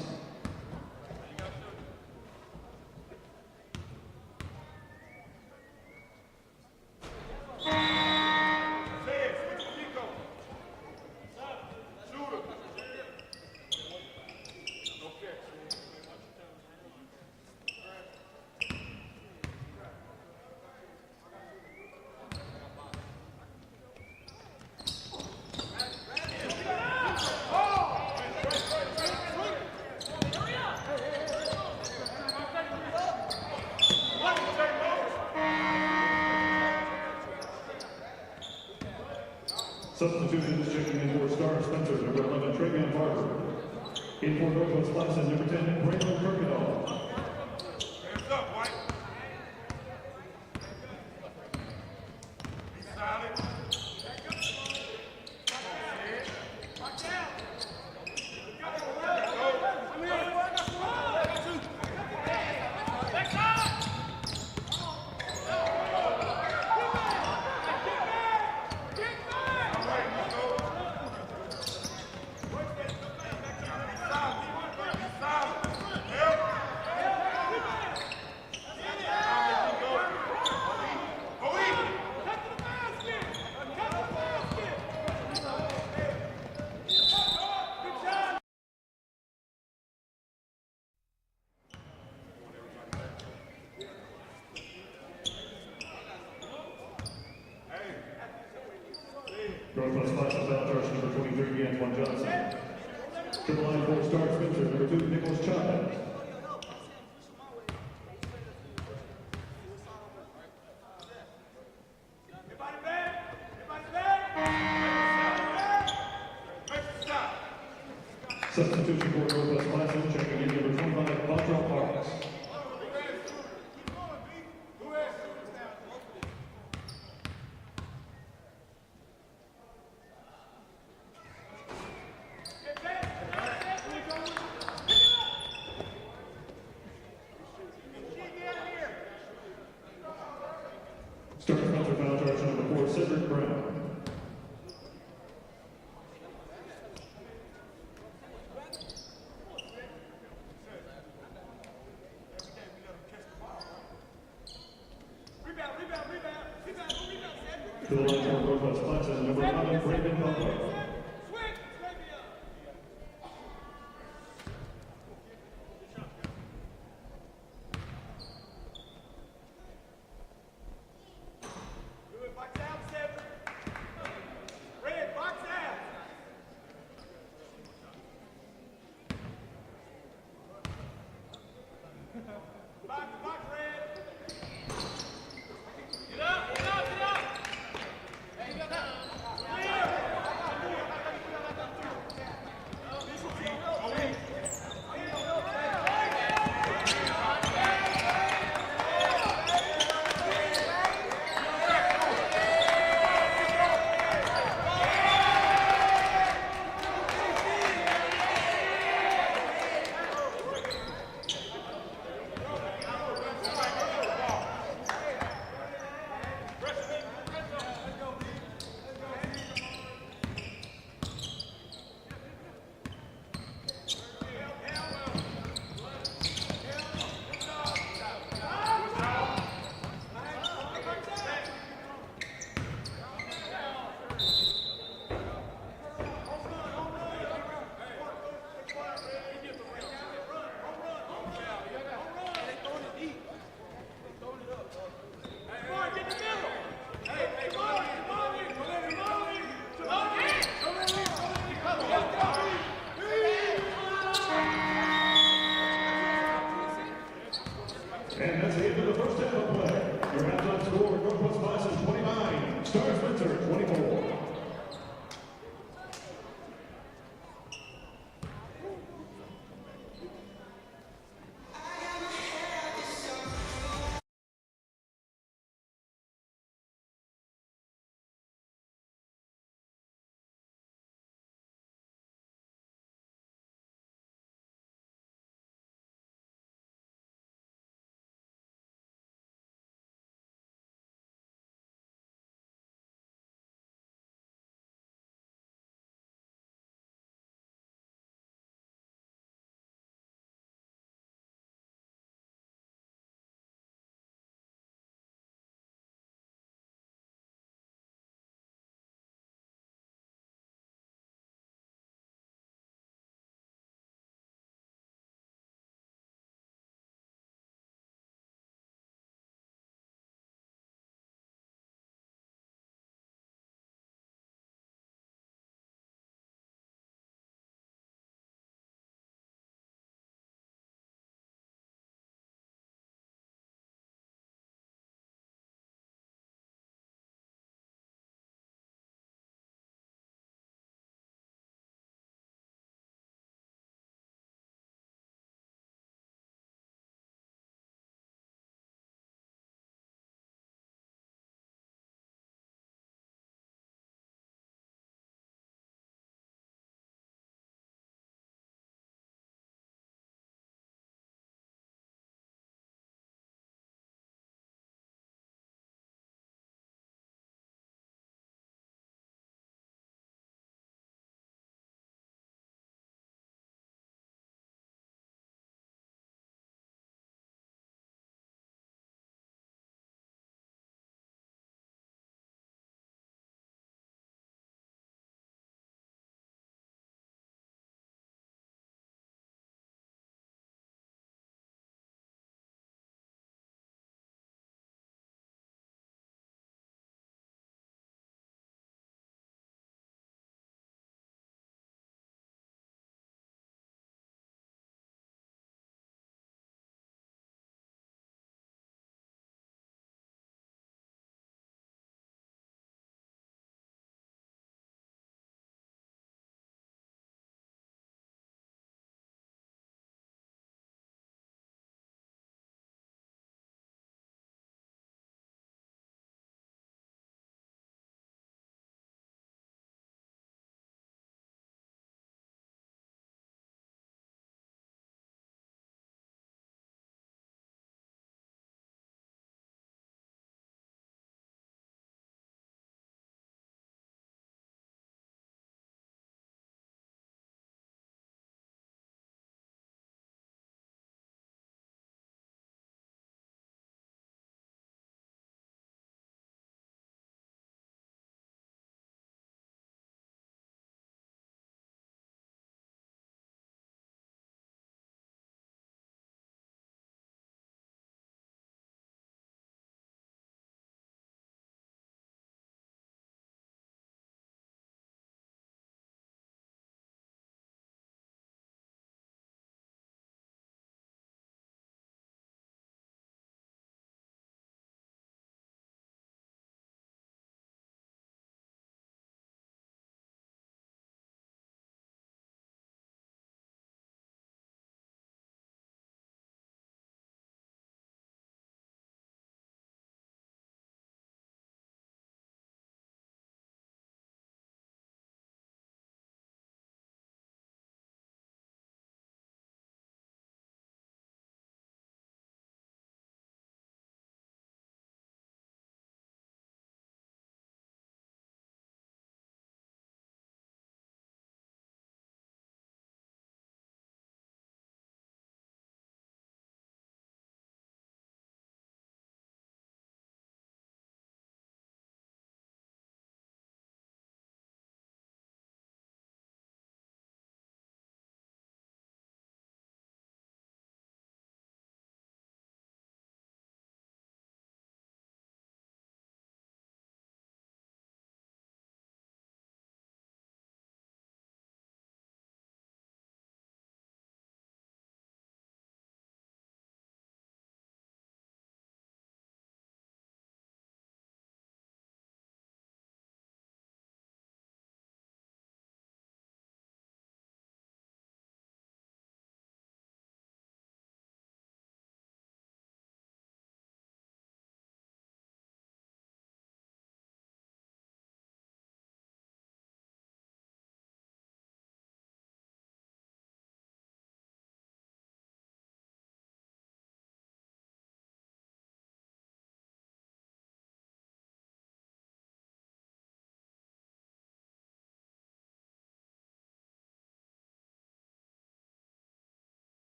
Substitutions checking in for Star Spencer, number 11, Travion Barber. In for Northwest Classic, number 10, Brandon Kirkendall. Hands up, White. Be solid. Watch out. I'm here. I got you. Backside. Northwest Classic Battle Charge number 23, Antoine Johnson. To the line for Star Spencer, number 2, Nicholas Chavez. Substitution for Northwest Classic, checking in number 25, Ultra Parks. Star Spencer Battle Charge number 4, Cedric Brown. To the line for Northwest Classic, number 9, Brandon Butler.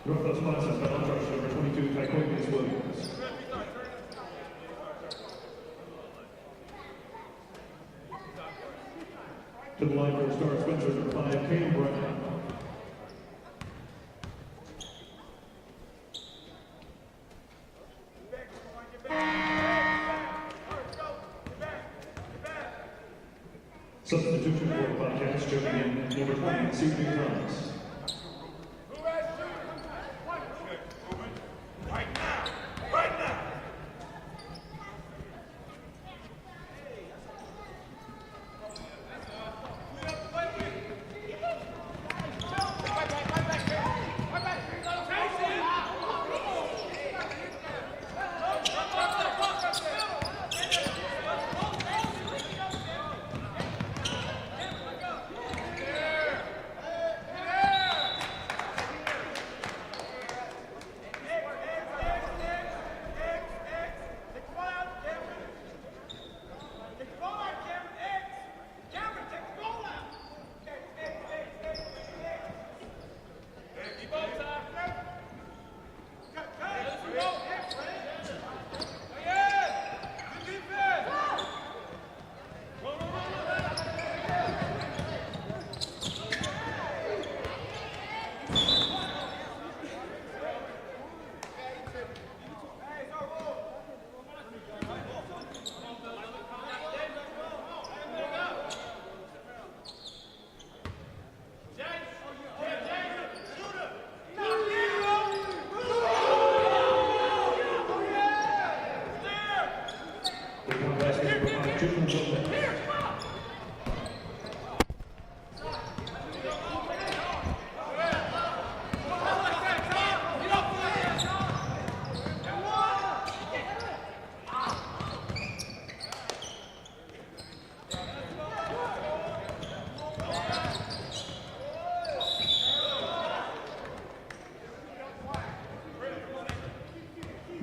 Northwest classes foul charge number 22, Tyquavius Williams. To the line for Star Spencer, number 5, Cam Brown. Substitution for the Bobcats, jumping in number 20, C.J. Thomas.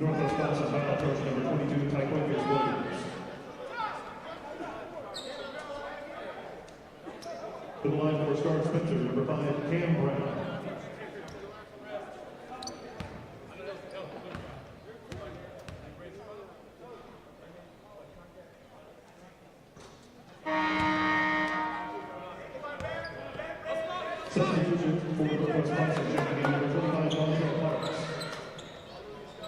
Northwest classes foul charge number 22, Tyquavius Williams. To the line for Star Spencer, number 5, Cam Brown. Substitution for the Northwest classes, jumping in number 25, Marshall Parks.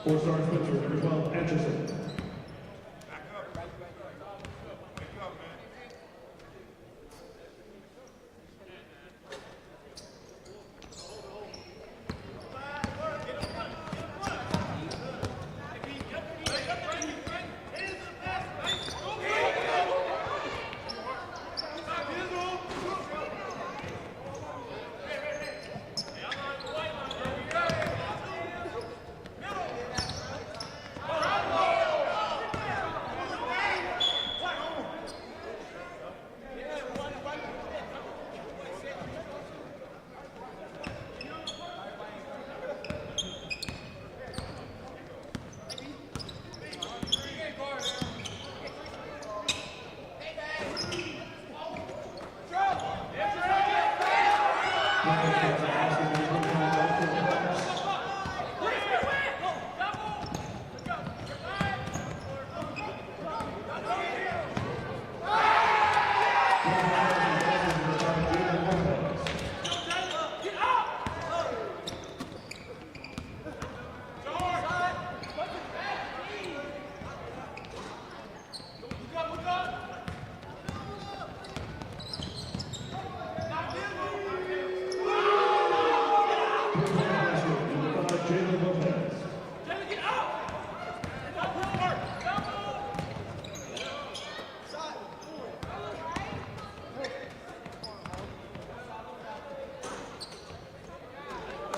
For Star Spencer, number 12, Atchison.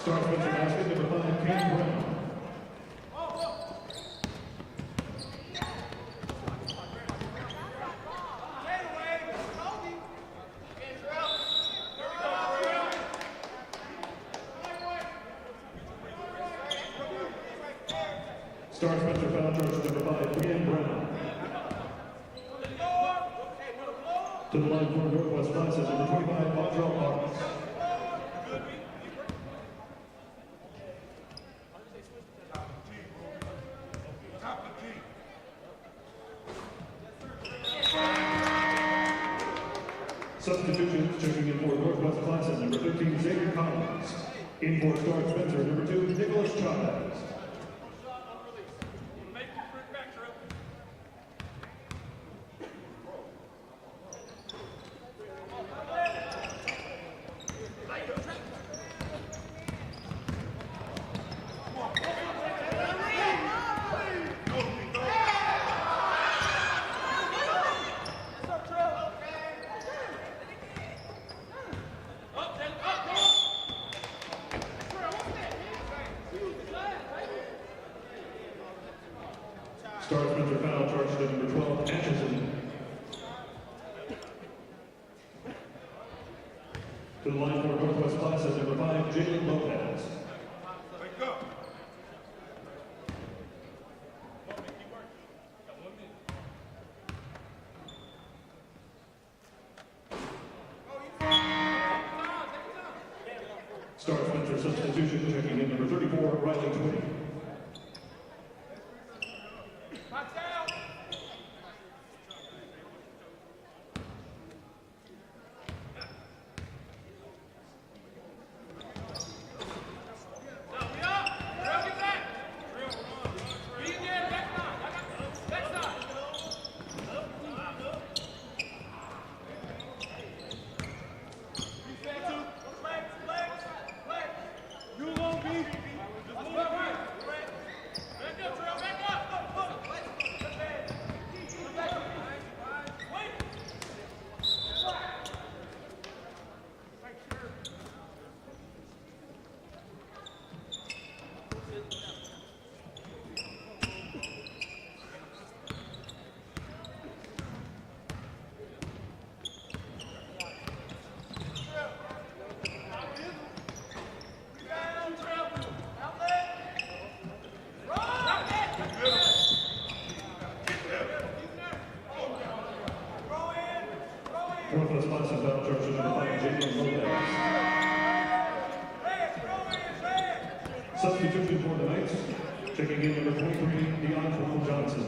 Star Spencer basket number 5, Cam Brown. Spencer foul charge number 5, Ian Brown. To the line for Northwest classes, number 25, Montreal Arts. Substitutions checking in for Northwest classes, number 13, Xavier Collins. In for Star Spencer, number 2, Nicholas Chavez. Star Spencer foul charge to number 12, Atchison. To the line for Northwest classes, number 5, Jalen Lopez. Wake up. Star Spencer substitution checking in number 34, Riley Twitty. Northwest classes foul charge to number 5, Jalen Lopez. Substitution for the Knights, checking in number 23, Deontre Johnson.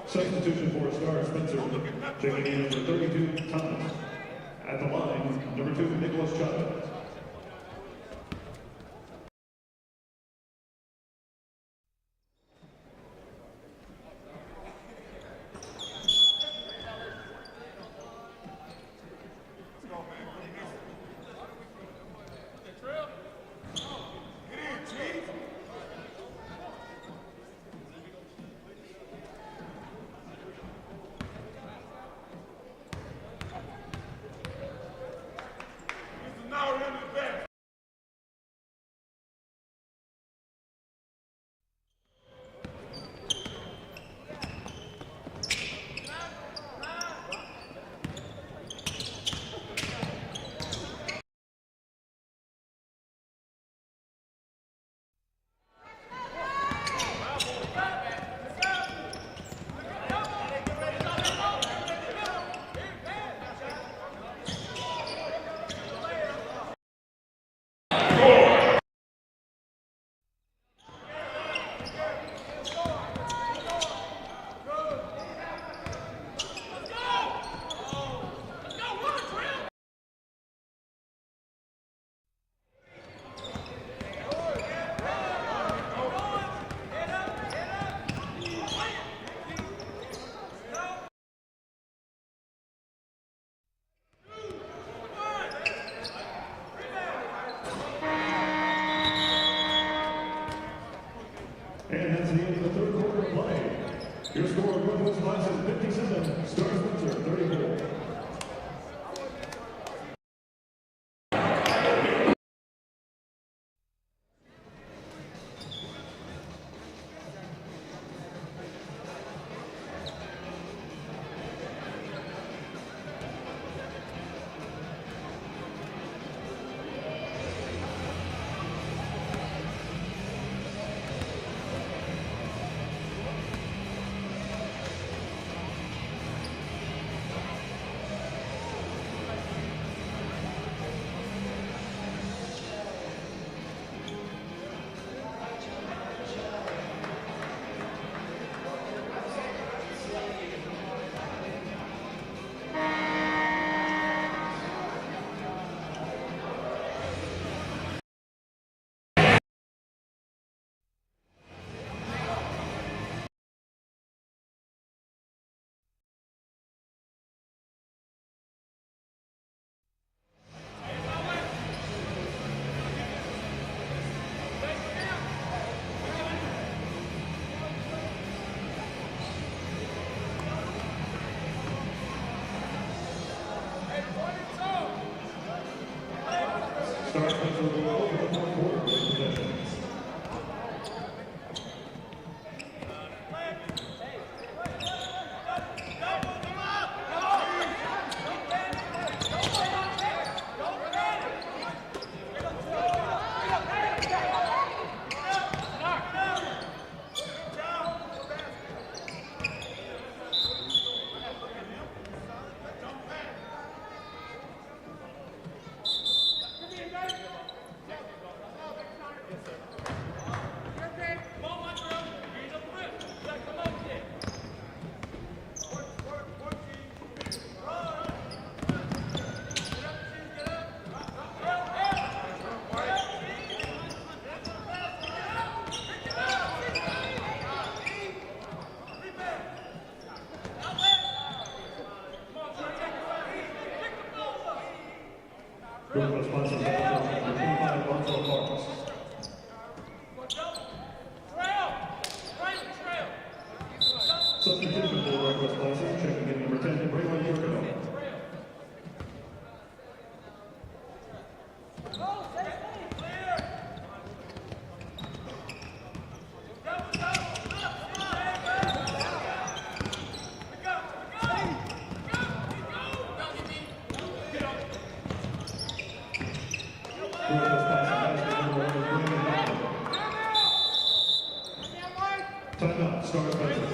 Substitution for Star Spencer, checking in number 32, Thomas. At the line, number 2, Nicholas Chavez. And that's the end of the third quarter of play. Your score of Northwest classes 57, Star Spencer 34. Star Spencer.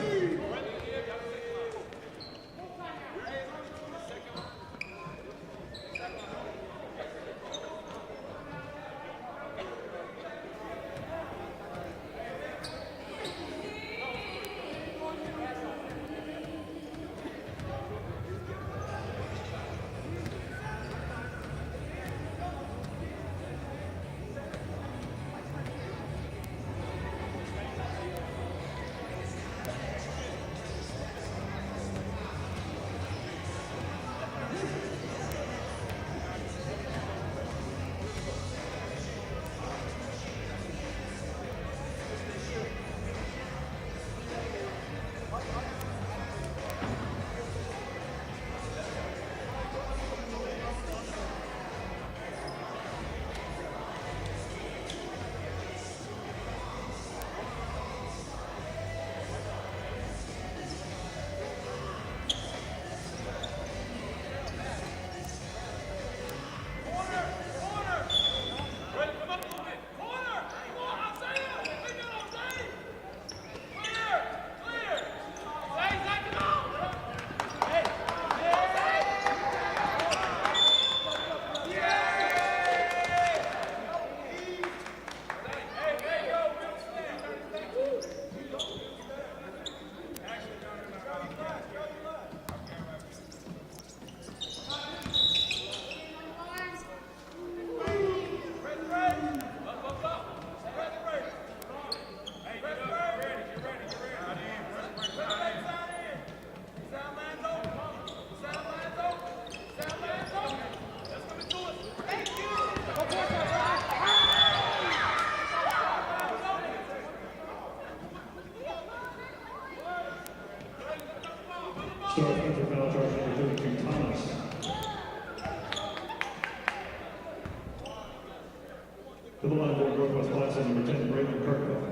Star Spencer foul charge number 32, Thomas. To the line for Northwest Classic number 10, Brayden Kirkville.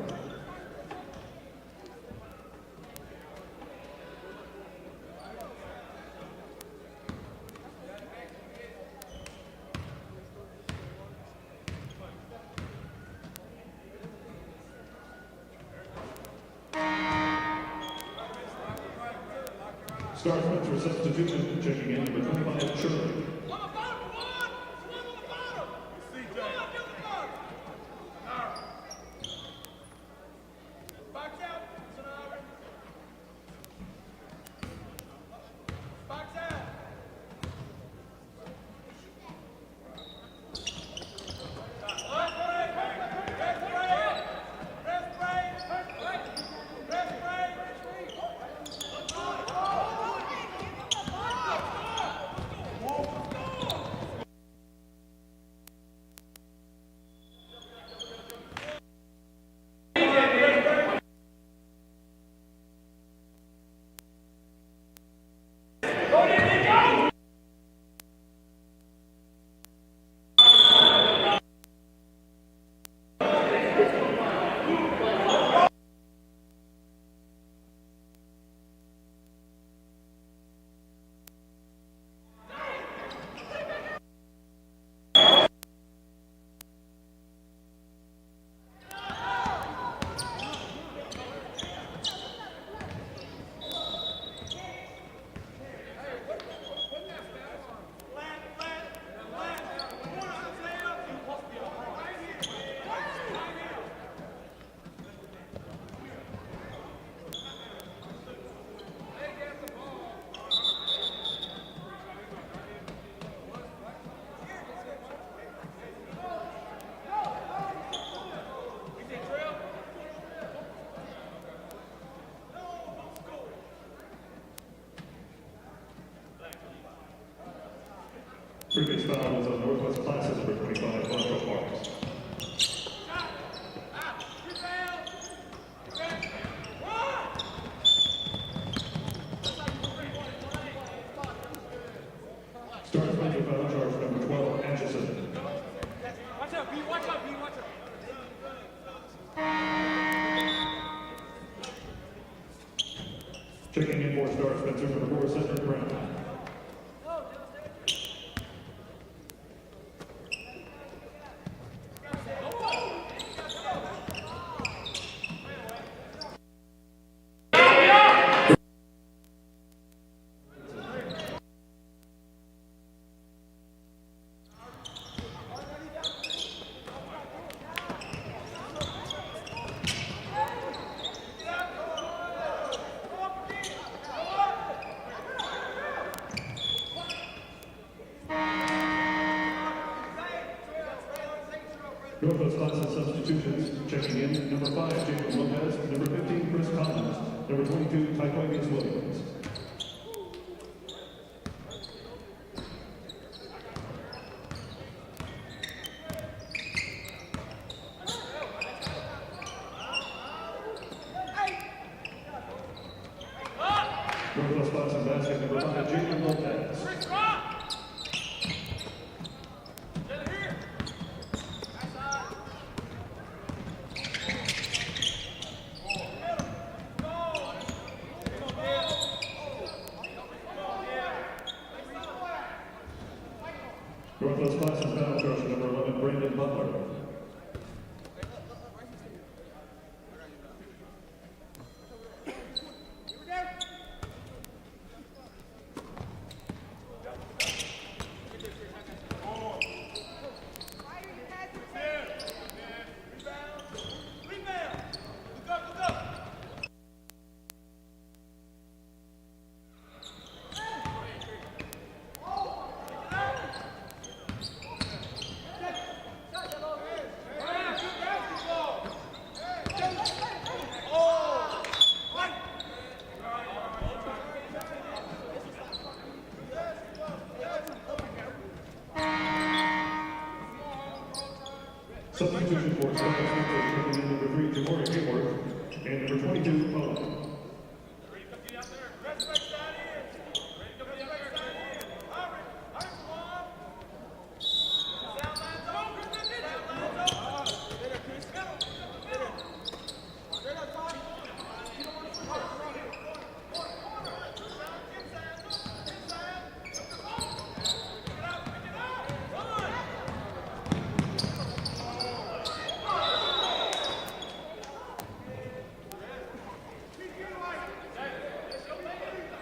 Star Spencer substitution, checking in number 25, Shirley. Previous foul was on Northwest Classic number 25, Boncho Parks. Star Spencer foul charge number 12, Atchison. Watch out, B, watch out, B, watch out. Checking in for Star Spencer number 4, Cedric Brown. Northwest Classic substitutions, checking in, number 5, Jacob Lopez, number 15, Chris Collins, number 22, Tyquanius Williams. Northwest Classic basket, number 5, Jacob Lopez. Northwest Classic foul crusher, number 11, Brandon Butler. Substitution for Scott Smith, checking in number 3, Jamori Hayworth, and number 22, Owen.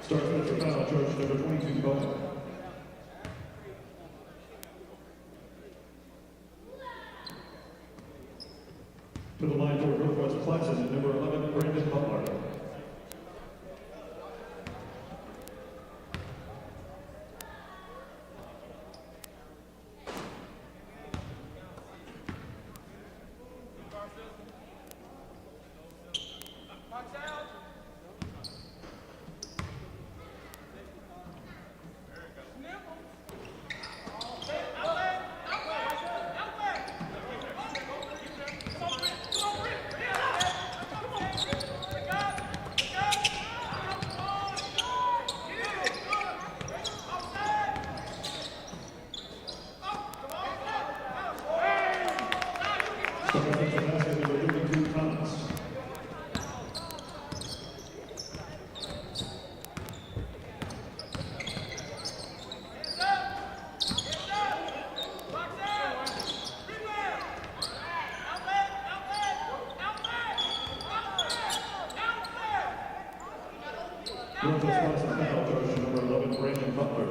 Starts with the foul charge, number 22, Bowen. To the line for Northwest Classic, number 11, Brandon Butler. Starting with the basket, number 32, Thomas. Northwest Classic foul charge, number 11, Brandon Butler.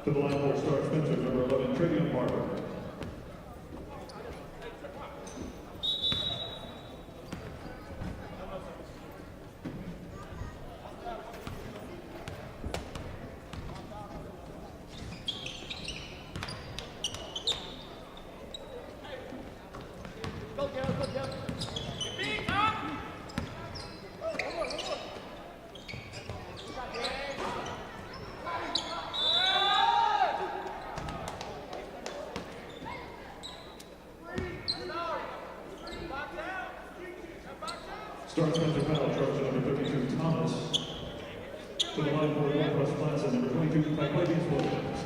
To the line for start Spencer, number 11, Travion Barber. Start Spencer foul charge number 32, Thomas. To the line for Northwest Class number 22, Williams.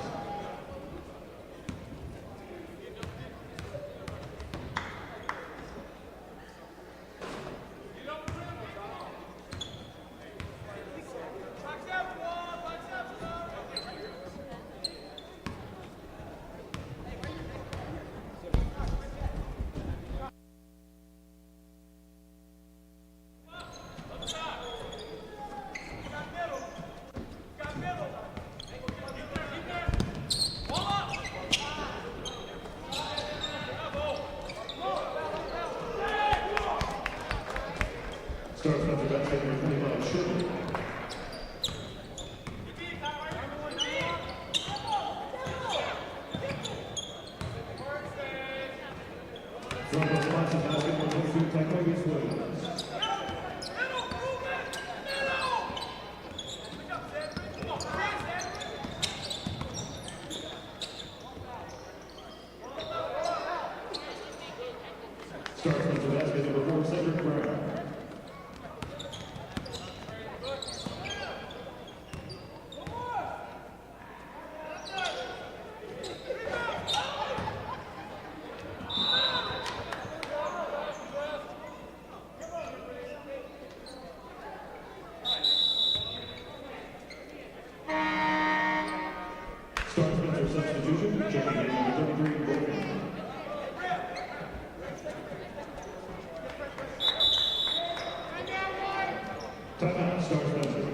Start Spencer basket number 25, Shirley. Northwest Class basket number 22, Williams. Start Spencer basket number 4, Cedric Brown. Start Spencer substitution, checking in number 33, Brogan. Timeout, Start Spencer.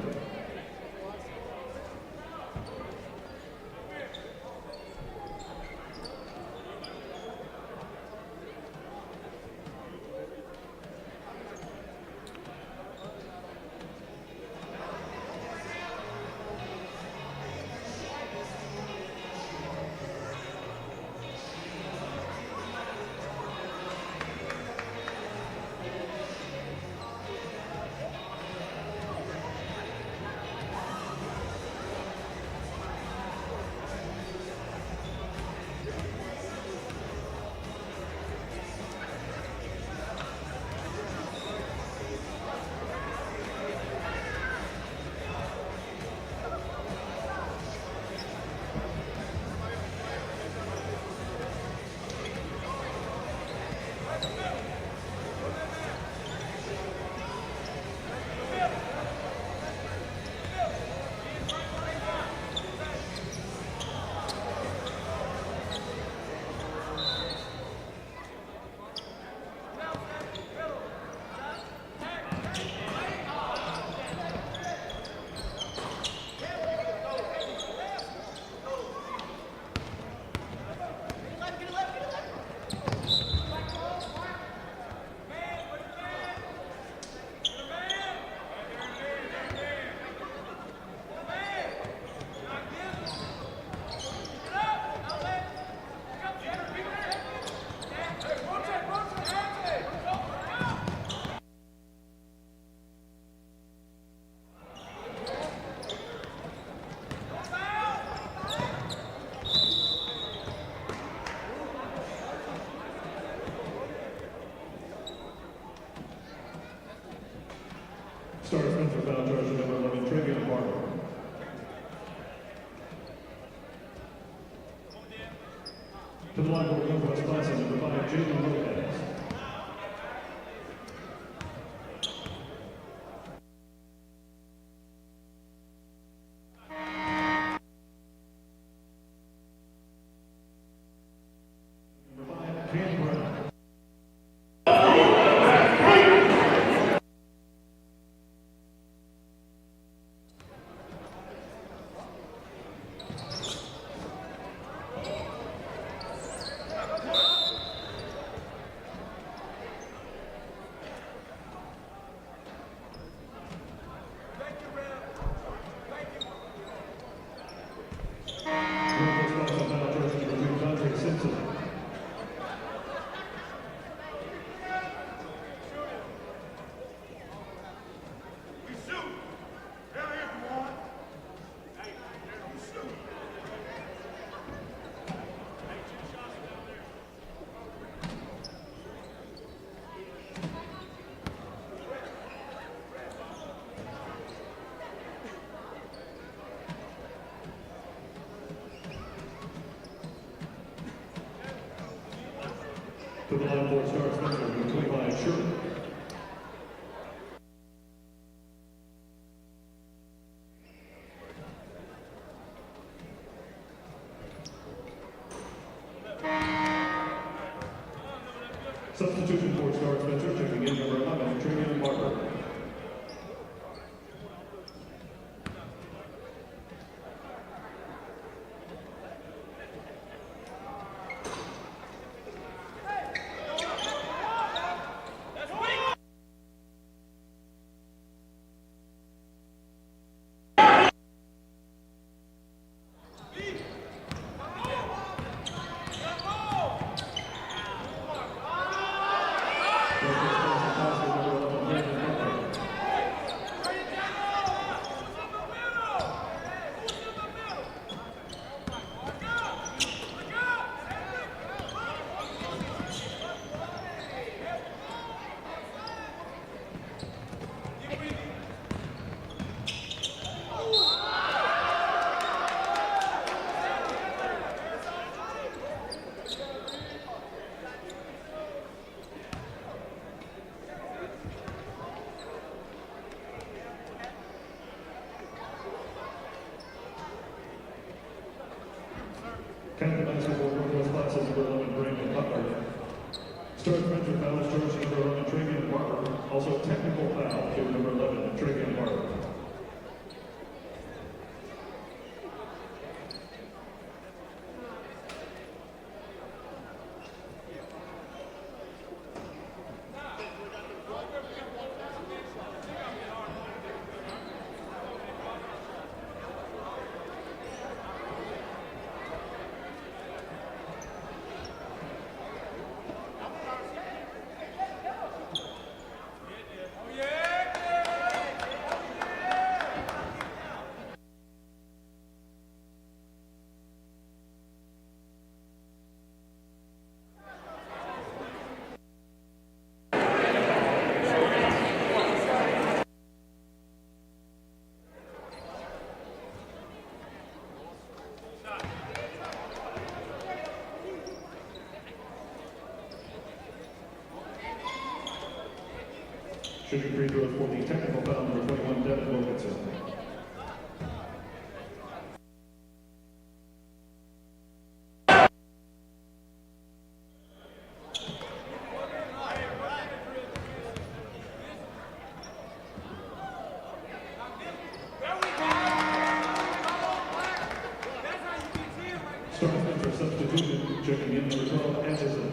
Start Spencer foul charge number 11, Travion Barber. To the line for Northwest Class number 5, Jalen Lopez. Canberra. To the line for Star Spencer, number 25, Sherman. Substitution for Star Spencer, checking in number 11, Travion Barber. Captain Basketball Northwest classes number 11, Brandon Butler. Star Spencer foul is charged number 11, Travion Barber. Also technical foul to number 11, Travion Barber. Shooting free throws for the technical foul number 21, Devin Wilkinson. Star Spencer substitution, checking in number 12, Anderson.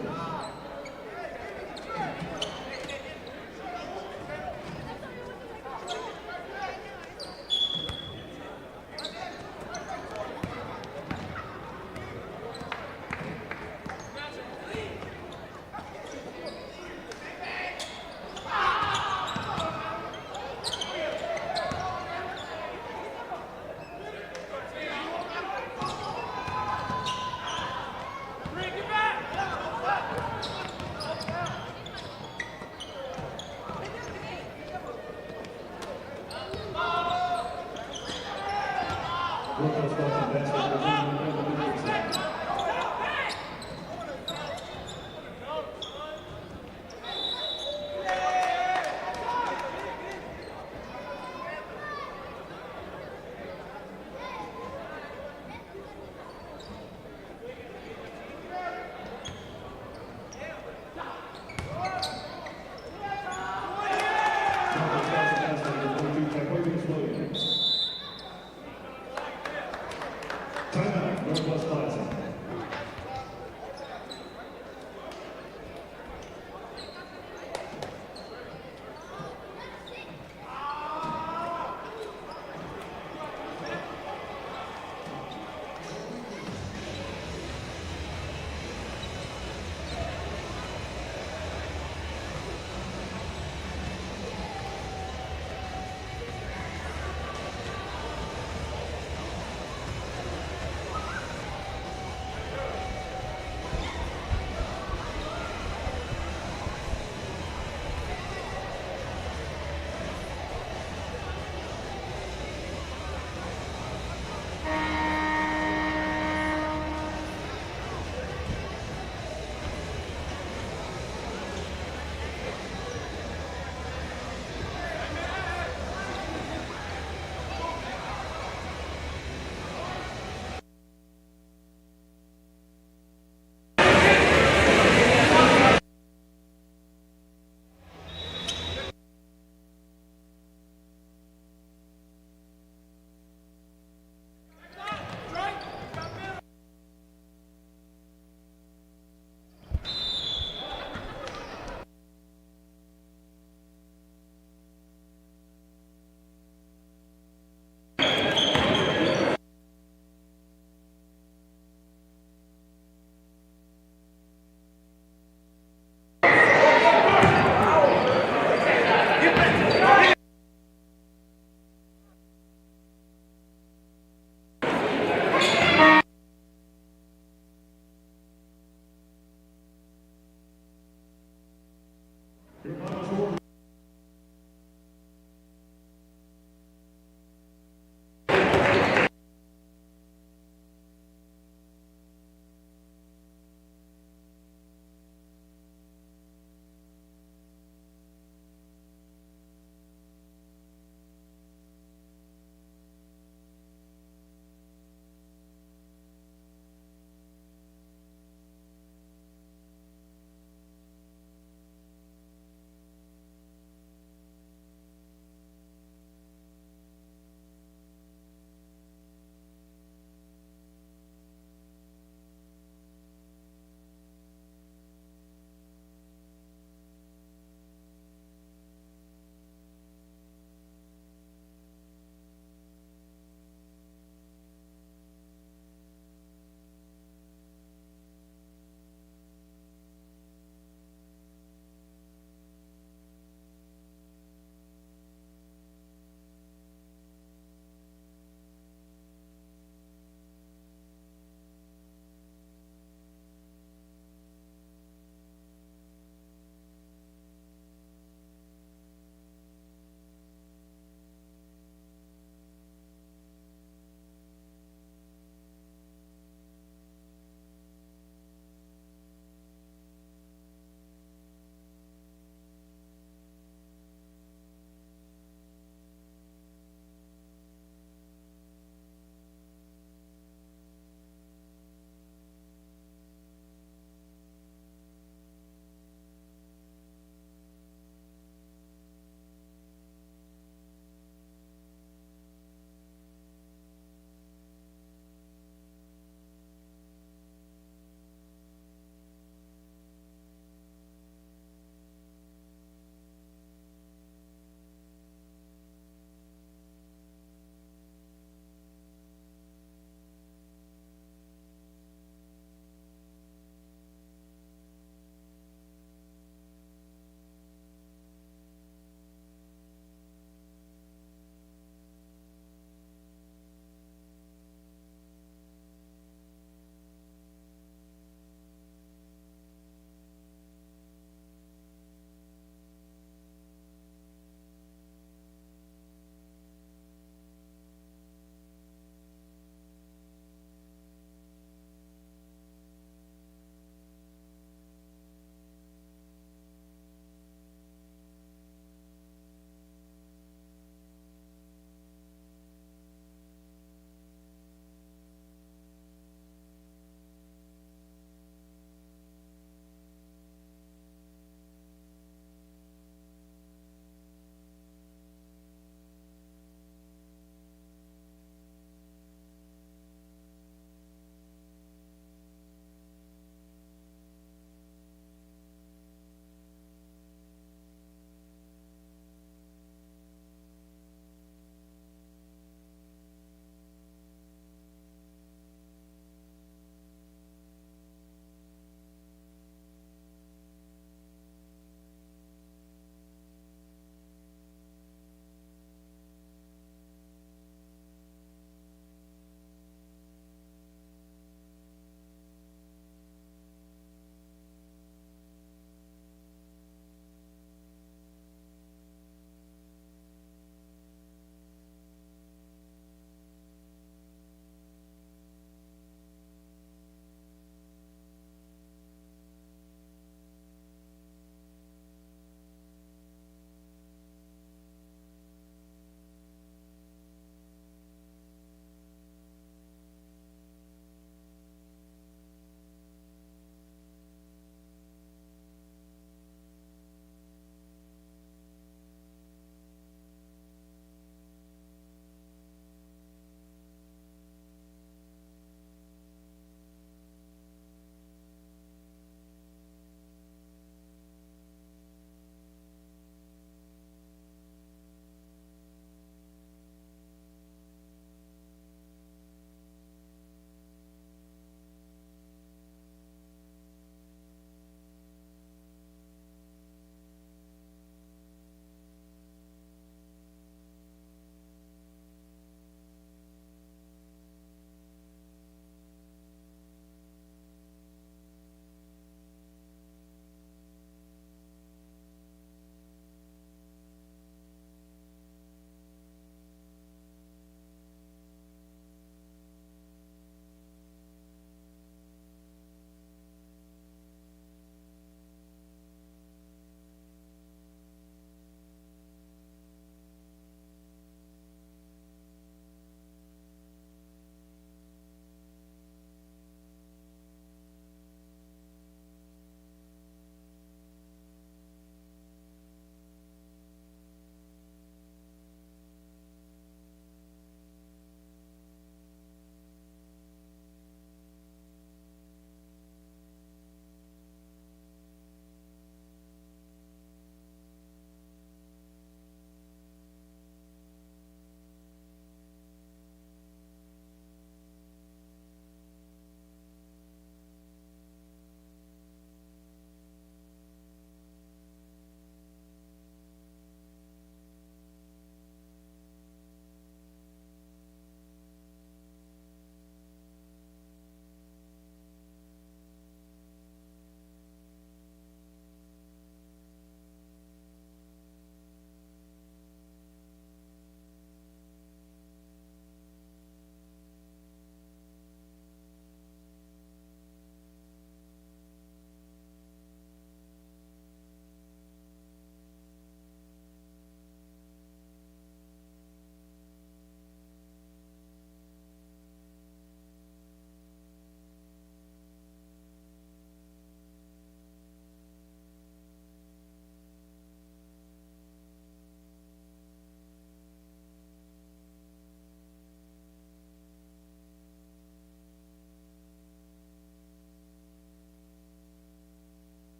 Bring it back!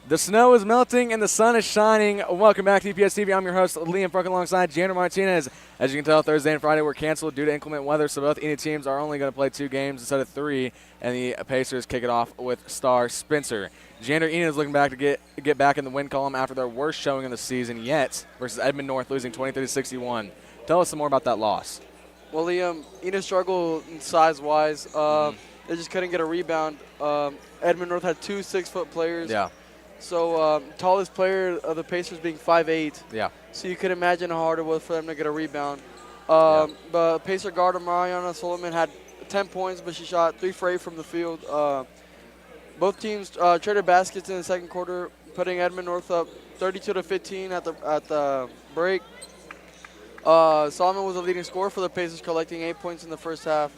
The snow is melting and the sun is shining. Welcome back to EPS TV. I'm your host, Liam Frank, alongside Jander Martinez. As you can tell, Thursday and Friday were canceled due to inclement weather, so both Enid teams are only going to play 2 games instead of 3, and the Pacers kick it off with star Spencer. Jander, Enid is looking back to get back in the win column after their worst showing of the season yet versus Edmond North, losing 23-61. Tell us some more about that loss. Well, Liam, Enid struggled size-wise. They just couldn't get a rebound. Edmond North had 2 6-foot players. Yeah. So tallest player of the Pacers being 5'8". Yeah. So you can imagine how hard it was for them to get a rebound. But Pacer guard Mariana Solomon had 10 points, but she shot 3 for 8 from the field. Both teams traded baskets in the second quarter, putting Edmond North up 32-15 at the break. Solomon was the leading scorer for the Pacers, collecting 8 points in the first half.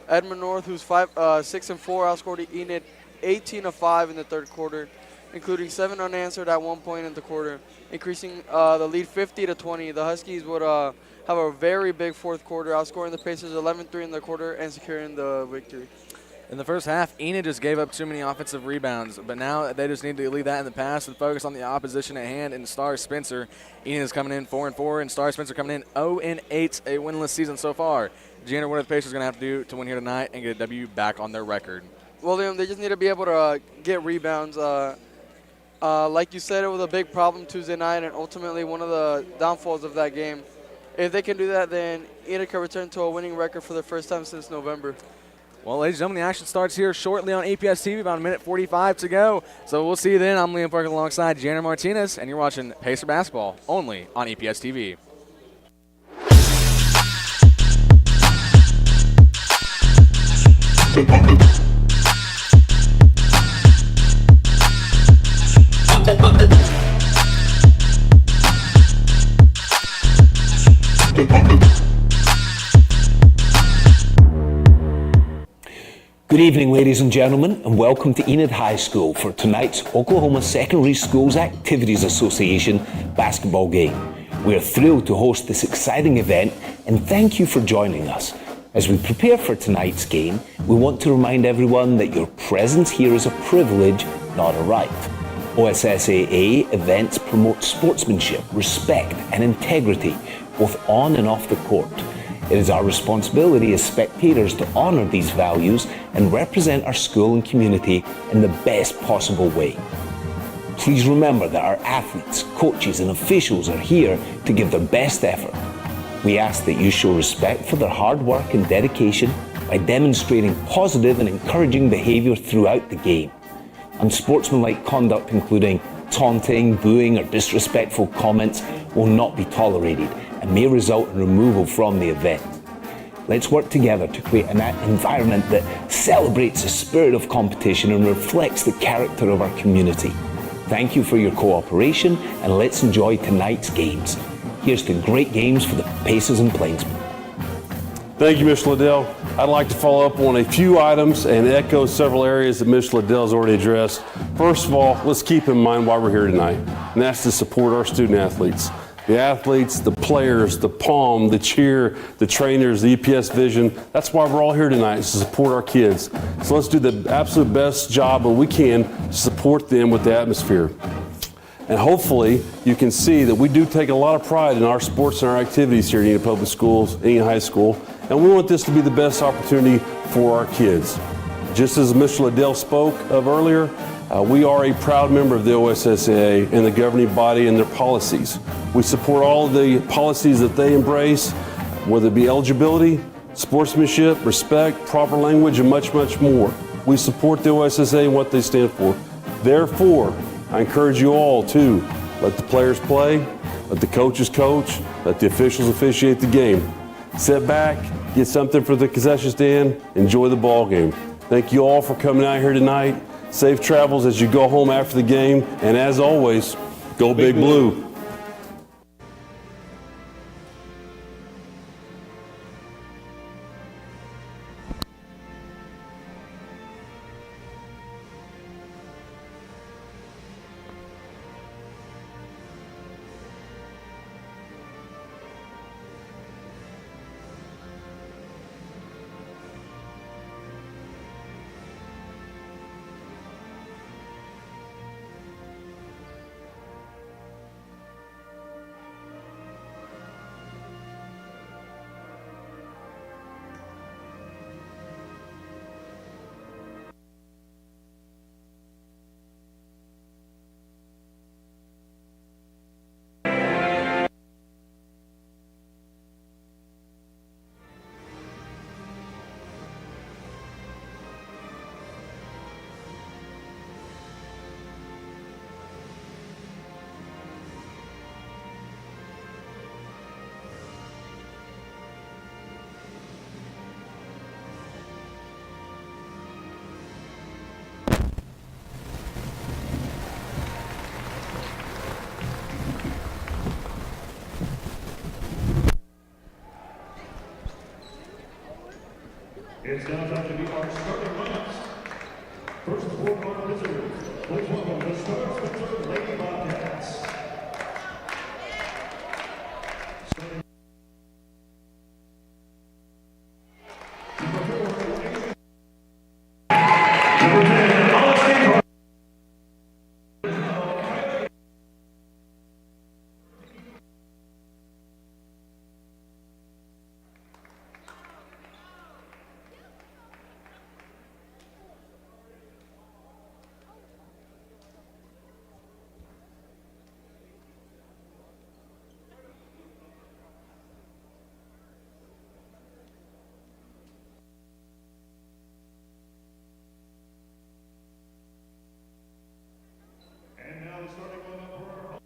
Edmond North, who's 6-4, outscored Enid 18-5 in the third quarter, including 7 unanswered at one point in the quarter, increasing the lead 50-20. The Huskies would have a very big fourth quarter, outscoring the Pacers 11-3 in the quarter and securing the victory. In the first half, Enid just gave up too many offensive rebounds, but now they just need to leave that in the past and focus on the opposition at hand. And Star Spencer, Enid is coming in 4-4, and Star Spencer coming in 0-8, a winless season so far. Jander, what are the Pacers going to have to do to win here tonight and get a W back on their record? Well, Liam, they just need to be able to get rebounds. Like you said, it was a big problem Tuesday night, and ultimately one of the downfalls of that game. If they can do that, then Enid can return to a winning record for the first time since November. Well, ladies and gentlemen, the action starts here shortly on EPS TV, about 1:45 to go. So we'll see you then. I'm Liam Parker alongside Jander Martinez, and you're watching Pacer Basketball only on EPS TV. Good evening, ladies and gentlemen, and welcome to Enid High School for tonight's Oklahoma Secondary Schools Activities Association basketball game. We are thrilled to host this exciting event, and thank you for joining us. As we prepare for tonight's game, we want to remind everyone that your presence here is a privilege, not a right. OSSAA events promote sportsmanship, respect, and integrity, both on and off the court. It is our responsibility as spectators to honor these values and represent our school and community in the best possible way. Please remember that our athletes, coaches, and officials are here to give their best effort. We ask that you show respect for their hard work and dedication by demonstrating positive and encouraging behavior throughout the game. Unsportsmanlike conduct, including taunting, booing, or disrespectful comments, will not be tolerated and may result in removal from the event. Let's work together to create an environment that celebrates the spirit of competition and reflects the character of our community. Thank you for your cooperation, and let's enjoy tonight's games. Here's to great games for the Pacers and Plainsmen. Thank you, Mr. Liddell. I'd like to follow up on a few items and echo several areas that Mr. Liddell has already addressed. First of all, let's keep in mind why we're here tonight, and that's to support our student athletes. The athletes, the players, the POM, the cheer, the trainers, the EPS vision. That's why we're all here tonight, is to support our kids. So let's do the absolute best job that we can to support them with the atmosphere. And hopefully you can see that we do take a lot of pride in our sports and our activities here at Enid Public Schools, Enid High School, and we want this to be the best opportunity for our kids. Just as Mr. Liddell spoke of earlier, we are a proud member of the OSSAA and the governing body and their policies. We support all of the policies that they embrace, whether it be eligibility, sportsmanship, respect, proper language, and much, much more. We support the OSSAA and what they stand for. Therefore, I encourage you all to let the players play, let the coaches coach, let the officials officiate the game. Sit back, get something for the concession stand, enjoy the ball game. Thank you all for coming out here tonight. Safe travels as you go home after the game, and as always, go Big Blue. It's now time to meet our starting lineups. First for our visitors, please welcome the Star Spencer Lady Bobcats. And now the starting lineup for our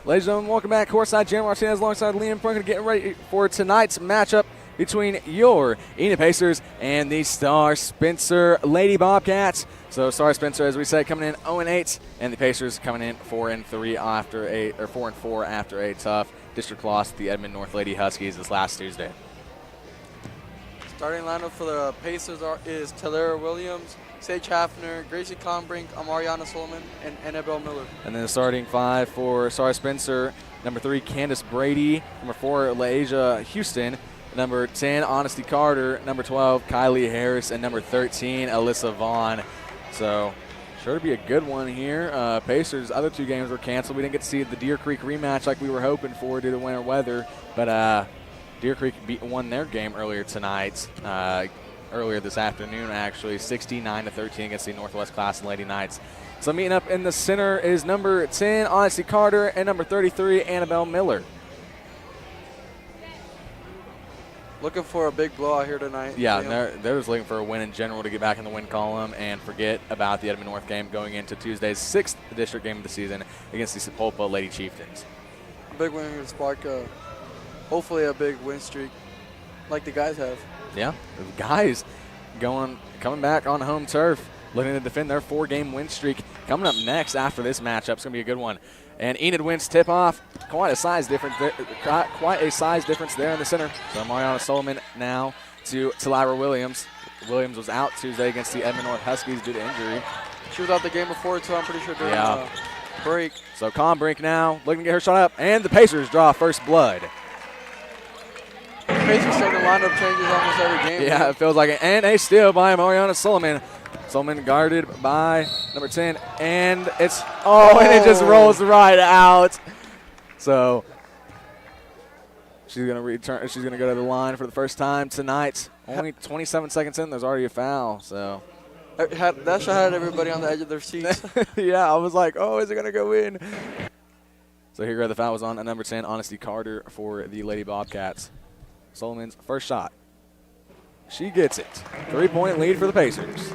Ladies and gentlemen, welcome back. Courtside, Jeremy Martinez alongside Liam Franklin getting ready for tonight's matchup between your Enid Pacers and the Star Spencer Lady Bobcats. So Star Spencer, as we said, coming in 0-8, and the Pacers coming in 4-3 after 4-4 after a tough district loss to the Edmond North Lady Huskies this last Tuesday. Starting lineup for the Pacers is Taylor Williams, Sage Hafner, Gracie Combrink, Amariana Solomon, and Annabelle Miller. And then the starting five for Star Spencer: number 3, Candace Brady; number 4, Laisha Houston; number 10, Honesty Carter; number 12, Kylie Harris; and number 13, Alyssa Vaughn. So sure to be a good one here. Pacers' other 2 games were canceled. We didn't get to see the Deer Creek rematch like we were hoping for due to winter weather, but Deer Creek won their game earlier tonight. Earlier this afternoon, actually, 69-13 against the Northwest Class Lady Knights. So meeting up in the center is number 10, Honesty Carter, and number 33, Annabelle Miller. Looking for a big blowout here tonight. Yeah, they're just looking for a win in general to get back in the win column and forget about the Edmond North game going into Tuesday's 6th district game of the season against the Sepulpa Lady Chieftains. A big win here to spark hopefully a big win streak like the guys have. Yeah, the guys coming back on home turf, looking to defend their 4-game win streak. Coming up next after this matchup, it's going to be a good one. And Enid wins tip-off. Quite a size difference there in the center. So Mariana Solomon now to Lyra Williams. Williams was out Tuesday against the Edmond North Huskies due to injury. She was out the game before, too, I'm pretty sure, during break. So Combrink now looking to get her shot up, and the Pacers draw first blood. Pacers starting lineup changes almost every game. Yeah, it feels like it. And a steal by Mariana Solomon. Solomon guarded by number 10, and it's and it just rolls right out. So she's gonna return. She's gonna go to the line for the first time tonight. Only 27 seconds in, there's already a foul. So that shot had everybody on the edge of their seats. Yeah, I was like, is it gonna go in? So here the foul was on number 10, Honesty Carter, for the Lady Bobcats. Solomon's first shot. She gets it. 3-point lead for the Pacers.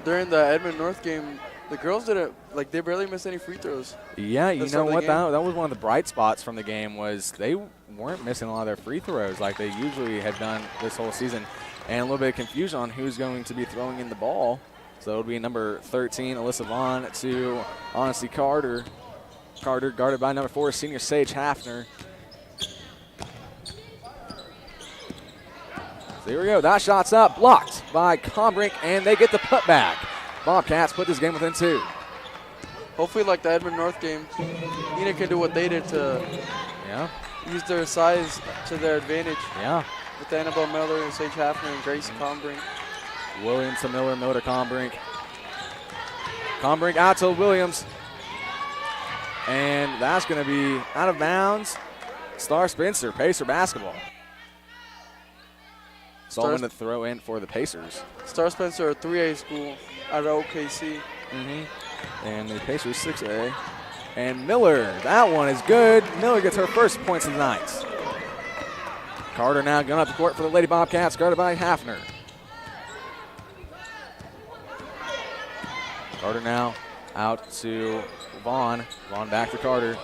During the Edmond North game, the girls they barely missed any free throws. Yeah, you know what? That was one of the bright spots from the game, was they weren't missing a lot of their free throws like they usually have done this whole season. And a little bit of confusion on who's going to be throwing in the ball. So it'll be number 13, Alyssa Vaughn, to Honesty Carter. Carter guarded by number 4, senior Sage Hafner. So here we go. That shot's up, blocked by Combrink, and they get the putback. Bobcats put this game within 2. Hopefully, like the Edmond North game, Enid can do what they did to use their size to their advantage. Yeah. With Annabelle Miller and Sage Hafner and Gracie Combrink. Williams to Miller, Miller to Combrink. Combrink out to Williams. And that's going to be out of bounds. Star Spencer, Pacer basketball. Solomon to throw in for the Pacers. Star Spencer, a 3A school out of OKC. And the Pacers 6A. And Miller, that one is good. Miller gets her first points of the night. Carter now going up the court for the Lady Bobcats, guarded by Hafner. Carter now out to Vaughn. Vaughn back to Carter.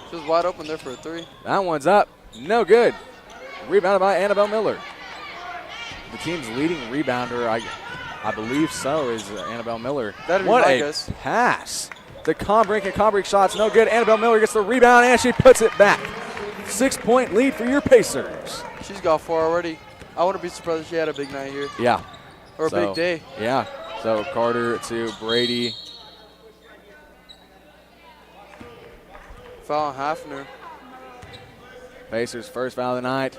She was wide open there for a 3. That one's up. No good. Rebounded by Annabelle Miller. The team's leading rebounder, I believe so, is Annabelle Miller. That'd be what my a guess. pass. The Combrink, and Combrink shots no good. Annabelle Miller gets the rebound, and she puts it back. 6-point lead for your Pacers. She's got 4 already. I wouldn't be surprised if she had a big night here. Yeah. Or a big day. Yeah. So Carter to Brady. Foul on Hafner. Pacers first foul of the night.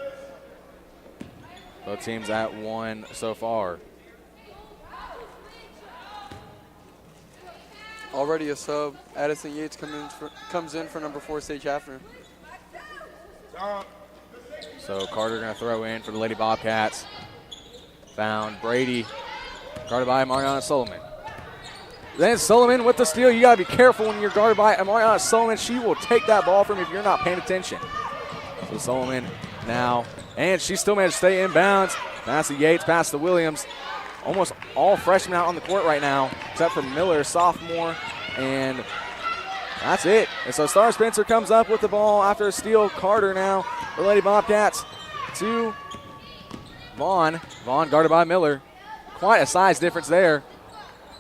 Both teams at 1 so far. Already a sub. Addison Yates comes in for number 4, Sage Hafner. So Carter going to throw in for the Lady Bobcats. Found Brady. Guarded by Mariana Solomon. Then Solomon with the steal. You got to be careful when you're guarded by Mariana Solomon. She will take that ball from you if you're not paying attention. So Solomon now. And she still managed to stay in bounds. Pass to Yates, pass to Williams. Almost all freshmen out on the court right now, except for Miller, sophomore. And that's it. And so Star Spencer comes up with the ball after a steal. Carter now for Lady Bobcats to Vaughn. Vaughn guarded by Miller. Quite a size difference there.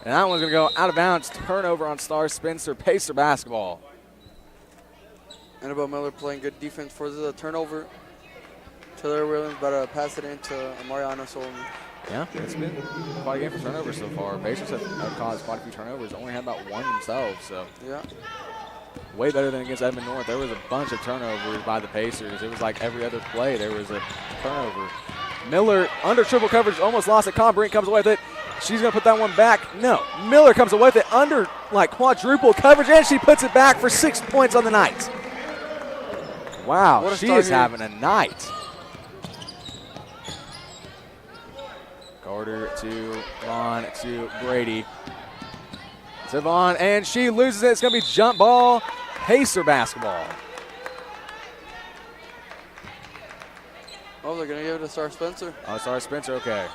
And that one's going to go out of bounds. Turnover on Star Spencer. Pacer basketball. Annabelle Miller playing good defense for the turnover. Taylor Williams about to pass it into Mariana Solomon. Yeah, it's been quite a game for turnovers so far. Pacers have caused quite a few turnovers. Only had about 1 themselves, so. Yeah. Way better than against Edmond North. There was a bunch of turnovers by the Pacers. It was like every other play there was a turnover. Miller under triple coverage, almost lost it. Combrink comes away with it. She's going to put that one back. No, Miller comes away with it under like quadruple coverage, and she puts it back for 6 points on the night. Wow, she is having a night. Carter to Vaughn to Brady. To Vaughn, and she loses it. It's going to be jump ball, Pacer basketball. Oh, they're going to give it to Star Spencer. Oh, Star Spencer, okay.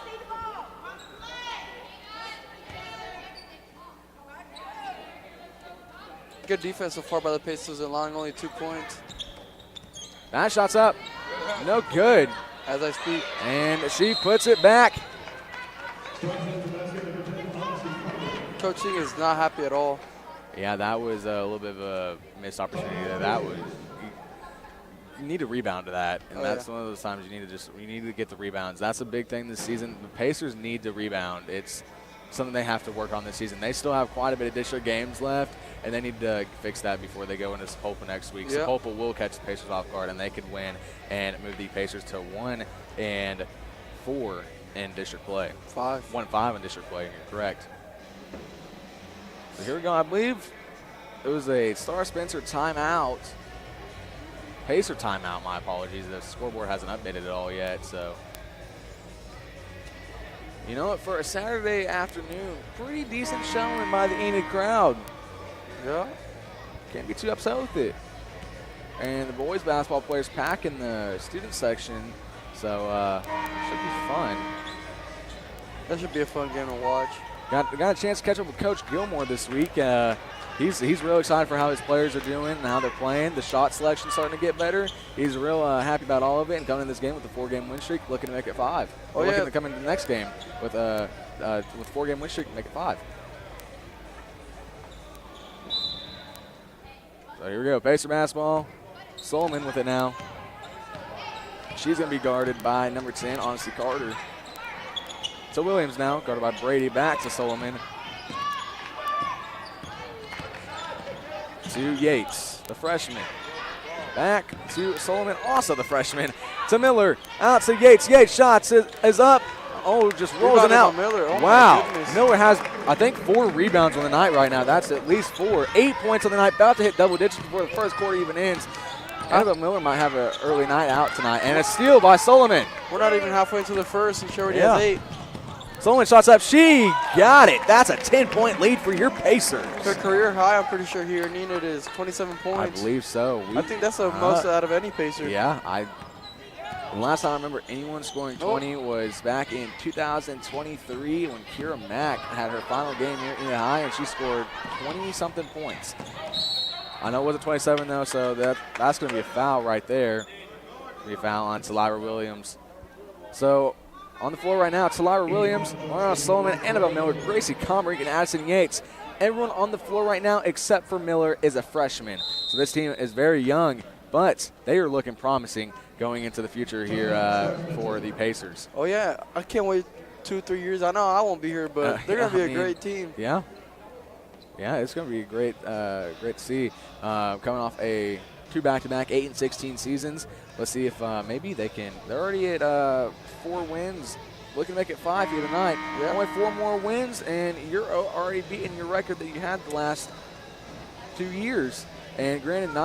Good defense so far by the Pacers, allowing only 2 points. That shot's up. No good. As I speak. And she puts it back. Coach Singh is not happy at all. Yeah, that was a little bit of a missed opportunity there. That was, you need to rebound to that, and that's one of those times you need to get the rebounds. That's a big thing this season. The Pacers need to rebound. It's something they have to work on this season. They still have quite a bit of additional games left, and they need to fix that before they go into Sapulpa next week. Yep. Sapulpa will catch the Pacers off guard, and they could win and move the Pacers to 1-4 in district play. 1-5 in district play, and you're correct. So here we go. I believe it was a Star Spencer timeout. Pacer timeout, my apologies. The scoreboard hasn't updated at all yet, so. You know what, for a Saturday afternoon, pretty decent showing by the Enid crowd. Yeah. Can't be too upset with it. And the boys basketball players pack in the student section, so should be fun. That should be a fun game to watch. Got a chance to catch up with Coach Gilmore this week. He's real excited for how his players are doing and how they're playing. The shot selection's starting to get better. He's real happy about all of it and coming in this game with a 4-game win streak, looking to make it 5. Looking to come into the next game with 4-game win streak and make it 5. So here we go, Pacer basketball. Solomon with it now. She's going to be guarded by number 10, Honesty Carter. So Williams now, guarded by Brady, back to Solomon. to Yates, the freshman. Back to Solomon, also the freshman. To Miller, out to Yates. Yates shots is up. Oh, just rolls it out. Miller. Oh, wow. my goodness. Miller has, I think, 4 rebounds on the night right now. That's at least 4. 8 points on the night. About to hit double digits before the first quarter even ends. Annabelle Miller might have an early night out tonight. And a steal by Solomon. We're not even halfway into the first, and she already has 8. Solomon shots up. She got it. That's a 10-point lead for your Pacers. Her career high, I'm pretty sure here in Enid is 27 points. I believe so. I think that's the most out of any Pacer. Yeah, the last time I remember anyone scoring 20 was back in 2023 when Kira Mack had her final game here in Enid High, and she scored 20-something points. I know it wasn't 27 though, so that's going to be a foul right there. Be a foul on Talira Williams. So on the floor right now, Talira Williams, Mariana Solomon, Annabelle Miller, Gracie Comrick, and Addison Yates. Everyone on the floor right now except for Miller is a freshman. So this team is very young, but they are looking promising going into the future here for the Pacers. Oh, yeah. I can't wait 2-3 years. I know I won't be here, but they're going to be a great team. Yeah. Yeah, it's going to be great to see. Coming off 2 back-to-back 8 and 16 seasons. Let's see if maybe they can. They're already at 4 wins. Looking to make it 5 here tonight. Yeah. Only 4 more wins, and you're already beating your record that you had the last 2 years. And granted,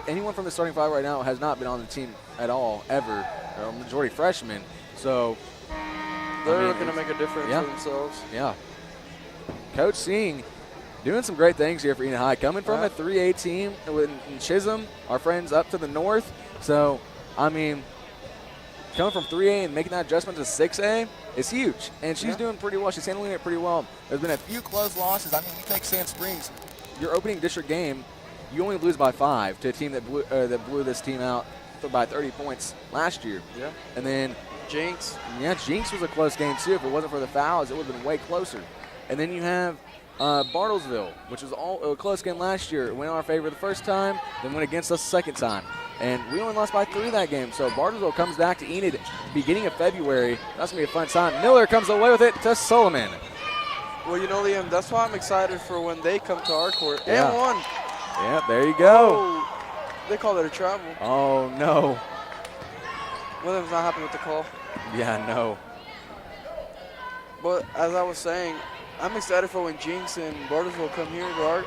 anyone from the starting 5 right now has not been on the team at all, ever. They're a majority freshmen. So they're going to make a difference for themselves. Yeah. Coach Singh doing some great things here for Enid High. Coming from a 3A team with Chisholm, our friends up to the north. So, I mean, coming from 3A and making that adjustment to 6A is huge. And she's doing pretty well. She's handling it pretty well. There's been a few close losses. I mean, you take Sand Springs, your opening district game, you only lose by 5 to a team that blew this team out by 30 points last year. Yeah. And then Jinx. Yeah, Jinx was a close game too. If it wasn't for the fouls, it would have been way closer. And then you have Bartlesville, which was a close game last year. It went in our favor the first time, then went against us the second time. And we only lost by 3 that game. So Bartlesville comes back to Enid beginning of February. That's going to be a fun time. Miller comes away with it to Solomon. Well, you know, Liam, that's why I'm excited for when they come to our court. Yeah. And 1. Yeah, there you go. Oh, they call it a travel. Oh, no. William's not happy with the call. Yeah, no. But as I was saying, I'm excited for when Jinx and Bartlesville come here to our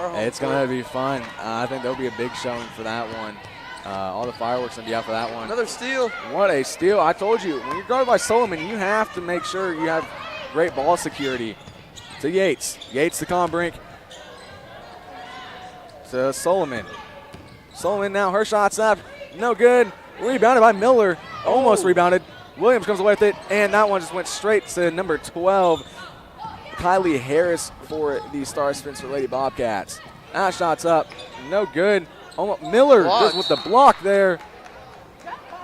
home. It's going to be fun. I think there'll be a big showing for that one. All the fireworks going to be out for that one. Another steal. What a steal. I told you, when you're guarded by Solomon, you have to make sure you have great ball security. To Yates. Yates to Combrink. To Solomon. Solomon now, her shot's up. No good. Rebounded by Miller. Almost rebounded. Williams comes away with it, and that one just went straight to number 12, Kylie Harris for the Star Spencer Lady Bobcats. That shot's up. No good. Miller just with the block there.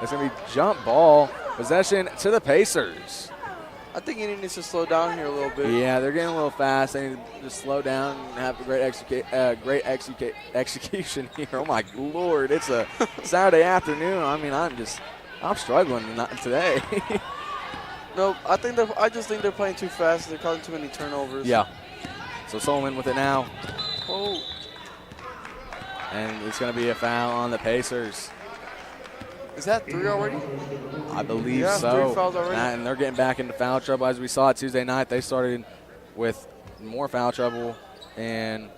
It's going to be jump ball. Possession to the Pacers. I think he needs to slow down here a little bit. Yeah, they're getting a little fast. They need to just slow down and have a great execution here. Oh, my Lord. It's a Saturday afternoon. I mean, I'm struggling today. No, I just think they're playing too fast. They're causing too many turnovers. Yeah. So Solomon with it now. Oh. And it's going to be a foul on the Pacers. Is that 3 already? I believe yeah, so. 3 fouls already. And they're getting back into foul trouble. As we saw Tuesday night, they started with more foul trouble. And,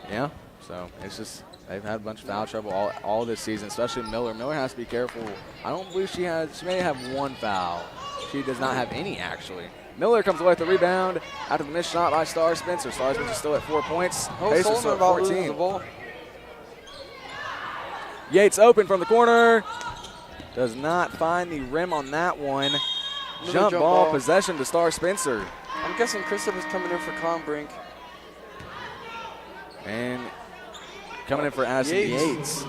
yeah, so it's just they've had a bunch of foul trouble all this season, especially Miller. Miller has to be careful. I don't believe she may have 1 foul. She does not have any, actually. Miller comes away with the rebound after the missed shot by Star Spencer. Star Spencer still at 4 points. Pacers still at 14. The ball. Yates open from the corner. Does not find the rim on that one. Jump ball, possession to Star Spencer. I'm guessing Christoph is coming in for Combrink. And coming in for Addison Yates.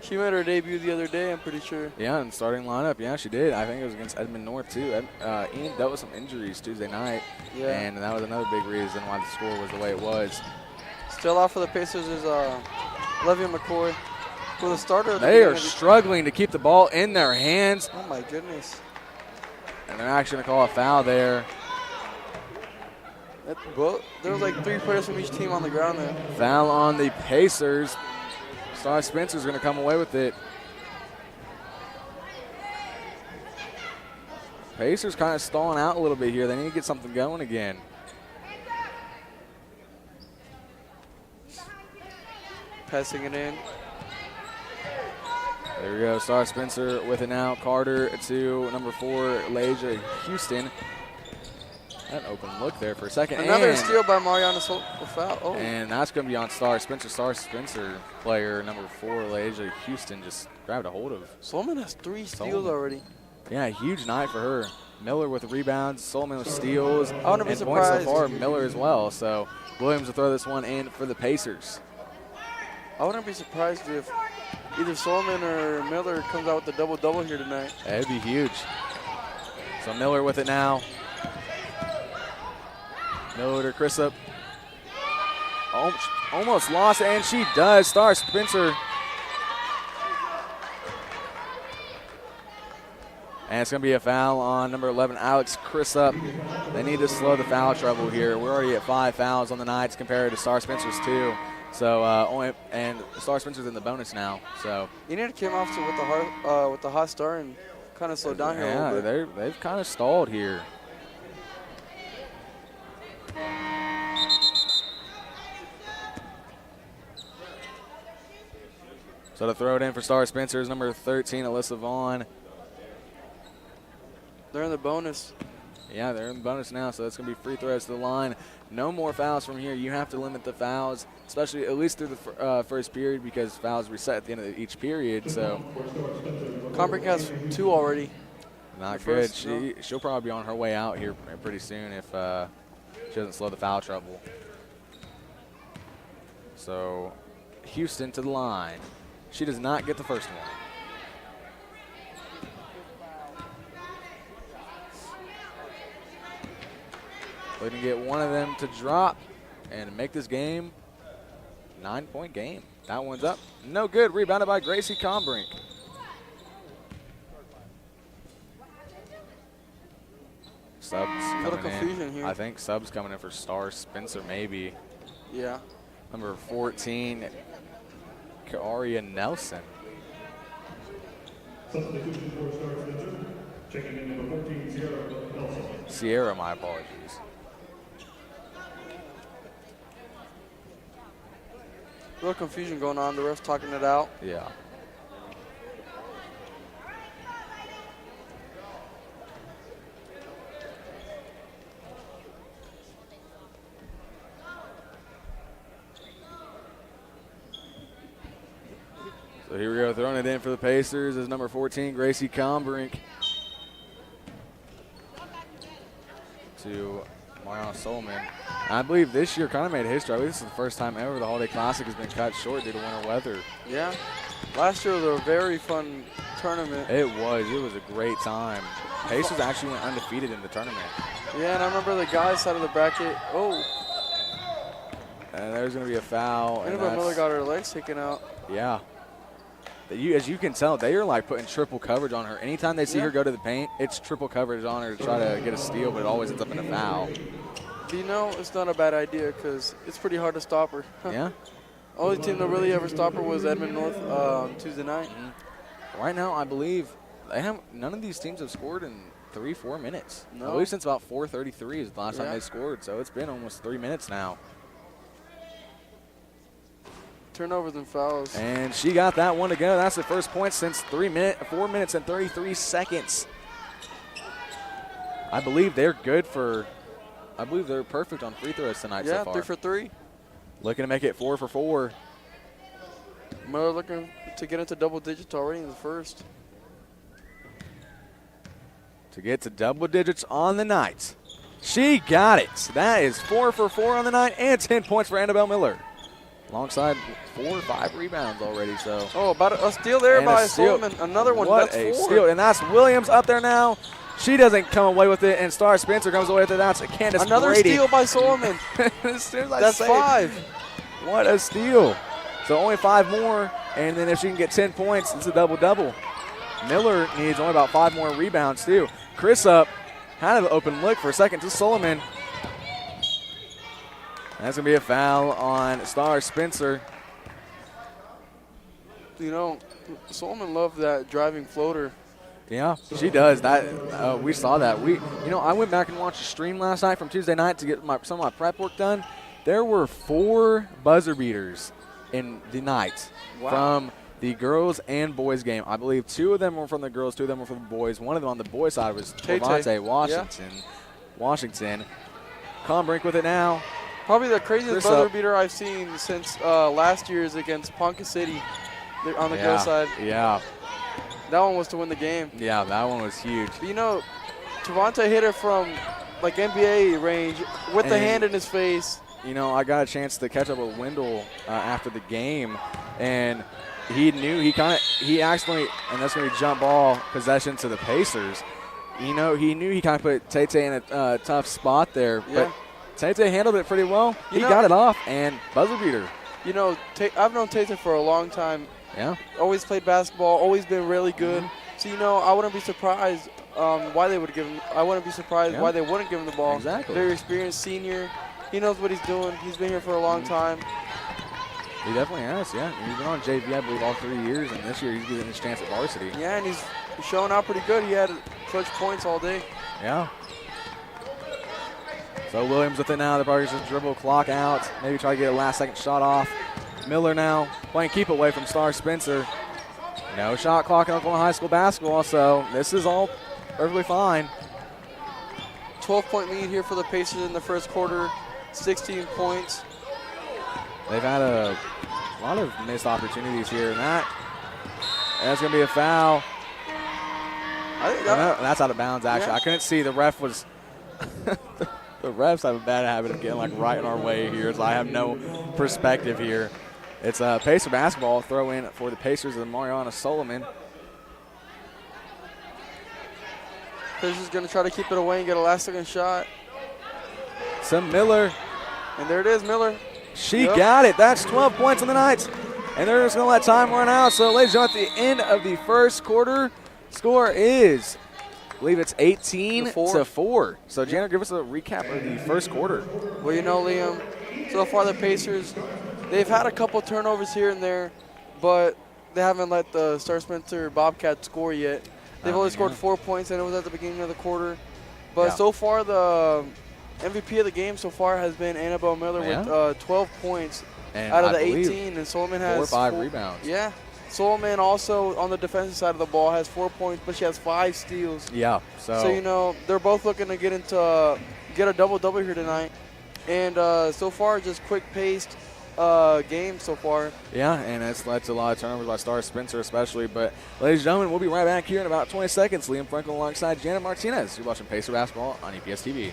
She made her debut the other day, I'm pretty sure. Yeah, in the starting lineup. Yeah, she did. I think it was against Edmond North, too. Enid dealt with some injuries Tuesday night. Yeah. And that was another big reason why the score was the way it was. Still out for the Pacers is Levia McCoy. For the starter, they are struggling to keep the ball in their hands. Oh, my goodness. And they're actually going to call a foul there. There was like 3 players from each team on the ground there. Foul on the Pacers. Star Spencer's going to come away with it. Pacers kind of stalling out a little bit here. They need to get something going again. Passing it in. There we go. Star Spencer with it now. Carter to number 4, Leja Houston. That open look there for a second. Another steal by Mariana foul. Oh. And that's going to be on Star Spencer. Star Spencer player number 4, Leja Houston, just grabbed a hold of. Solomon has 3 steals already. Yeah, huge night for her. Miller with rebounds, Solomon with steals, I wouldn't be and points so surprised. far, Miller as well. So Williams will throw this one in for the Pacers. I wouldn't be surprised if either Solomon or Miller comes out with a double-double here tonight. That'd be huge. So Miller with it now. Miller to Chrisup. Almost lost it, and she does. Star Spencer. And it's going to be a foul on number 11, Alex Chrisup. They need to slow the foul trouble here. We're already at 5 fouls on the nights compared to Star Spencer's 2. So and Star Spencer's in the bonus now. So Enid came off with the hot start and kind of slowed down here a little bit. They've kind of stalled here. So to throw it in for Star Spencer is number 13, Alyssa Vaughn. They're in the bonus. Yeah, they're in the bonus now, so it's going to be free throws to the line. No more fouls from here. You have to limit the fouls, especially at least through the first period, because fouls reset at the end of each period. So Combrink has 2 already. not good. She'll probably be on her way out here pretty soon if she doesn't slow the foul trouble. So Houston to the line. She does not get the first one. Looking to get one of them to drop and make this game 9-point game. That one's up. No good. Rebounded by Gracie Combrink. Subs Little coming confusion in. here. I think subs coming in for Star Spencer maybe. Yeah. Number 14, Karia Nelson. Substitution for Star Spencer. Checking in number 14, Sierra Nelson. Sierra, my apologies. Real confusion going on. The ref's talking it out. Yeah. So here we go, throwing it in for the Pacers is number 14, Gracie Combrink. To Mariana Solomon. I believe this year kind of made history. I believe this is the first time ever the Holiday Classic has been cut short due to winter weather. Yeah. Last year was a very fun tournament. It was a great time. Pacers actually went undefeated in the tournament. Yeah, and I remember the guys side of the bracket. Oh. And there's going to be a foul. And Annabelle Miller got her legs taken out. Yeah. As you can tell, they are like putting triple coverage on her. Anytime they see her go to the paint, it's triple coverage on her to try to get a steal, but it always ends up in a foul. You know, it's not a bad idea because it's pretty hard to stop her. Yeah. Only team that really ever stopped her was Edmond North on Tuesday night. Right now, I believe none of these teams have scored in 3-4 minutes. No. I believe since about 4:33 is the last time they scored, so it's been almost 3 minutes now. Turnovers and fouls. And she got that one to go. That's the first point since 4 minutes and 33 seconds. I believe they're perfect on free throws tonight so far. Yeah, 3 for 3. Looking to make it 4 for 4. Miller looking to get into double digits already in the first. To get to double digits on the night. She got it. That is 4 for 4 on the night and 10 points for Annabelle Miller. Alongside 4 or 5 rebounds already. So. Oh, about a steal there And by a steal. Solomon. Another one. What That's a 4. steal. And that's Williams up there now. She doesn't come away with it, and Star Spencer comes away with it. That's Candace Another Brady. steal by Solomon. As soon as I That's say it, 5. What a steal. So only 5 more, and then if she can get 10 points, it's a double-double. Miller needs only about 5 more rebounds, too. Chrisup had an open look for a second to Solomon. That's going to be a foul on Star Spencer. You know, Solomon loved that driving floater. Yeah, she does. That we saw that. I went back and watched the stream last night from Tuesday night to get some of my prep work done. There were 4 buzzer beaters in the night from the girls and boys game. I believe 2 of them were from the girls, 2 of them were from the boys. One of them on the boys side was Devontae Washington. Colin Brink with it now. Probably the craziest buzzer beater I've seen since last year's against Ponca City on the girls side. Yeah. That one was to win the game. Yeah, that one was huge. But you know, Devontae hit it from like NBA range with the hand in his face. You know, I got a chance to catch up with Wendell after the game, and he knew he accidentally, and that's going to be jump ball possession to the Pacers. You know, he knew he kind of put Tay in a tough spot there, but Tay handled it pretty well. He got it off, and buzzer beater. You know, I've known Tay for a long time. Yeah. Always played basketball, always been really good. So, you know, I wouldn't be surprised why they would give him. I wouldn't be surprised why they wouldn't give him the ball. Exactly. Very experienced senior. He knows what he's doing. He's been here for a long time. He definitely has, yeah. He's been on JV, I believe, all 3 years, and this year he's getting his chance at varsity. Yeah, and he's showing out pretty good. He had clutch points all day. Yeah. So Williams with it now. They're probably just dribble clock out. Maybe try to get a last-second shot off. Miller now playing keep away from Star Spencer. No shot clock in Oklahoma High School basketball, so this is all perfectly fine. 12-point lead here for the Pacers in the first quarter. 16 points. They've had a lot of missed opportunities here, and that's going to be a foul. I think That's out of bounds, actually. Yeah. I couldn't see. The ref was the refs have a bad habit of getting like right in our way here, so I have no perspective here. It's a Pacer basketball throw in for the Pacers and Mariana Solomon. Pacers going to try to keep it away and get a last-second shot. Some Miller. And there it is, Miller. She got it. That's 12 points on the night. And they're just going to let time run out. So, ladies and gentlemen, at the end of the first quarter, score is, I believe it's 18 to 4. So, Jana, give us a recap of the first quarter. Well, you know, Liam, so far the Pacers, they've had a couple turnovers here and there, but they haven't let the Star Spencer Bobcats score yet. They've only scored 4 points, and it was at the beginning of the quarter. But so far, the MVP of the game so far has been Annabelle Miller with 12 points out of the 18, and Solomon has 4 or 5 rebounds. Yeah. Solomon also on the defensive side of the ball has 4 points, but she has 5 steals. Yeah. So you know, they're both looking to get a double-double here tonight. And so far, just quick-paced game so far. Yeah, and it's led to a lot of turnovers by Star Spencer especially. But, ladies and gentlemen, we'll be right back here in about 20 seconds. Liam Franklin alongside Janet Martinez. You're watching Pacer Basketball on EPS TV.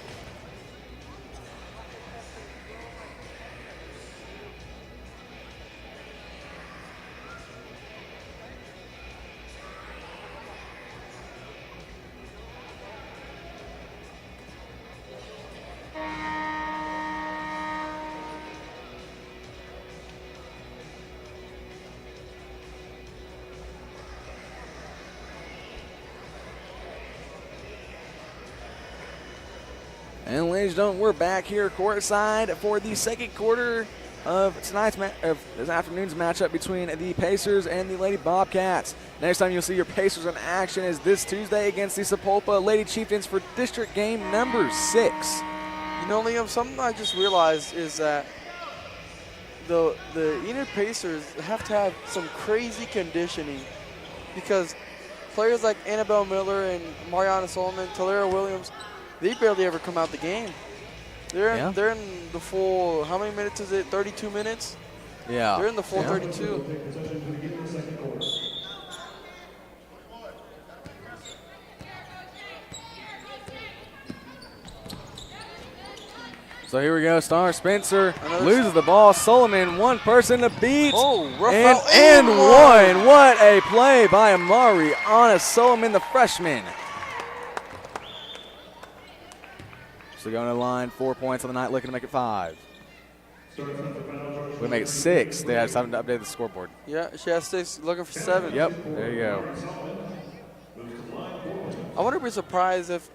And ladies and gentlemen, we're back here courtside for the second quarter of this afternoon's matchup between the Pacers and the Lady Bobcats. Next time you'll see your Pacers in action is this Tuesday against the Sapulpa Lady Chieftains for district game number 6. You know, Liam, something I just realized is that the Enid Pacers have to have some crazy conditioning because players like Annabelle Miller and Mariana Solomon, Talera Williams, they barely ever come out the game. They're in the full, how many minutes is it? 32 minutes? Yeah. They're in the full 32. So here we go. Star Spencer loses the ball. Solomon, one person to beat. Oh, rough and out. And one. What a play by Mariana Solomon, the freshman. So going to the line, 4 points on the night, looking to make it 5. We make it 6. They just haven't updated the scoreboard. Yeah, she has 6, looking for 7. Yep, there you go. I wouldn't be surprised if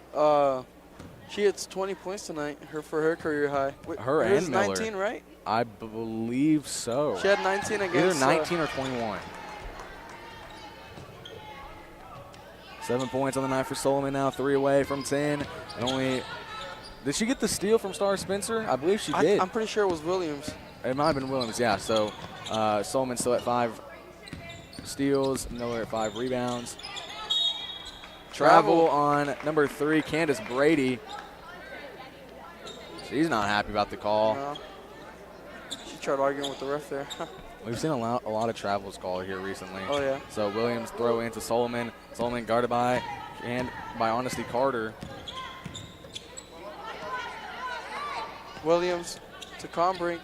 She hits 20 points tonight for her career high. Wait, Her hers and is Miller. 19, right? I believe so. She had 19 Either against 19 or 21. 7 points on the night for Solomon now, 3 away from 10. And only, did she get the steal from Star Spencer? I believe she did. I'm pretty sure it was Williams. It might have been Williams, yeah. So Solomon still at 5 steals, Miller at 5 rebounds. Travel on number 3, Candace Brady. She's not happy about the call. No. She tried arguing with the ref there. We've seen a lot of travels called here recently. Oh, yeah. So Williams throw into Solomon. Solomon guarded by Honesty Carter. Williams to Combrink.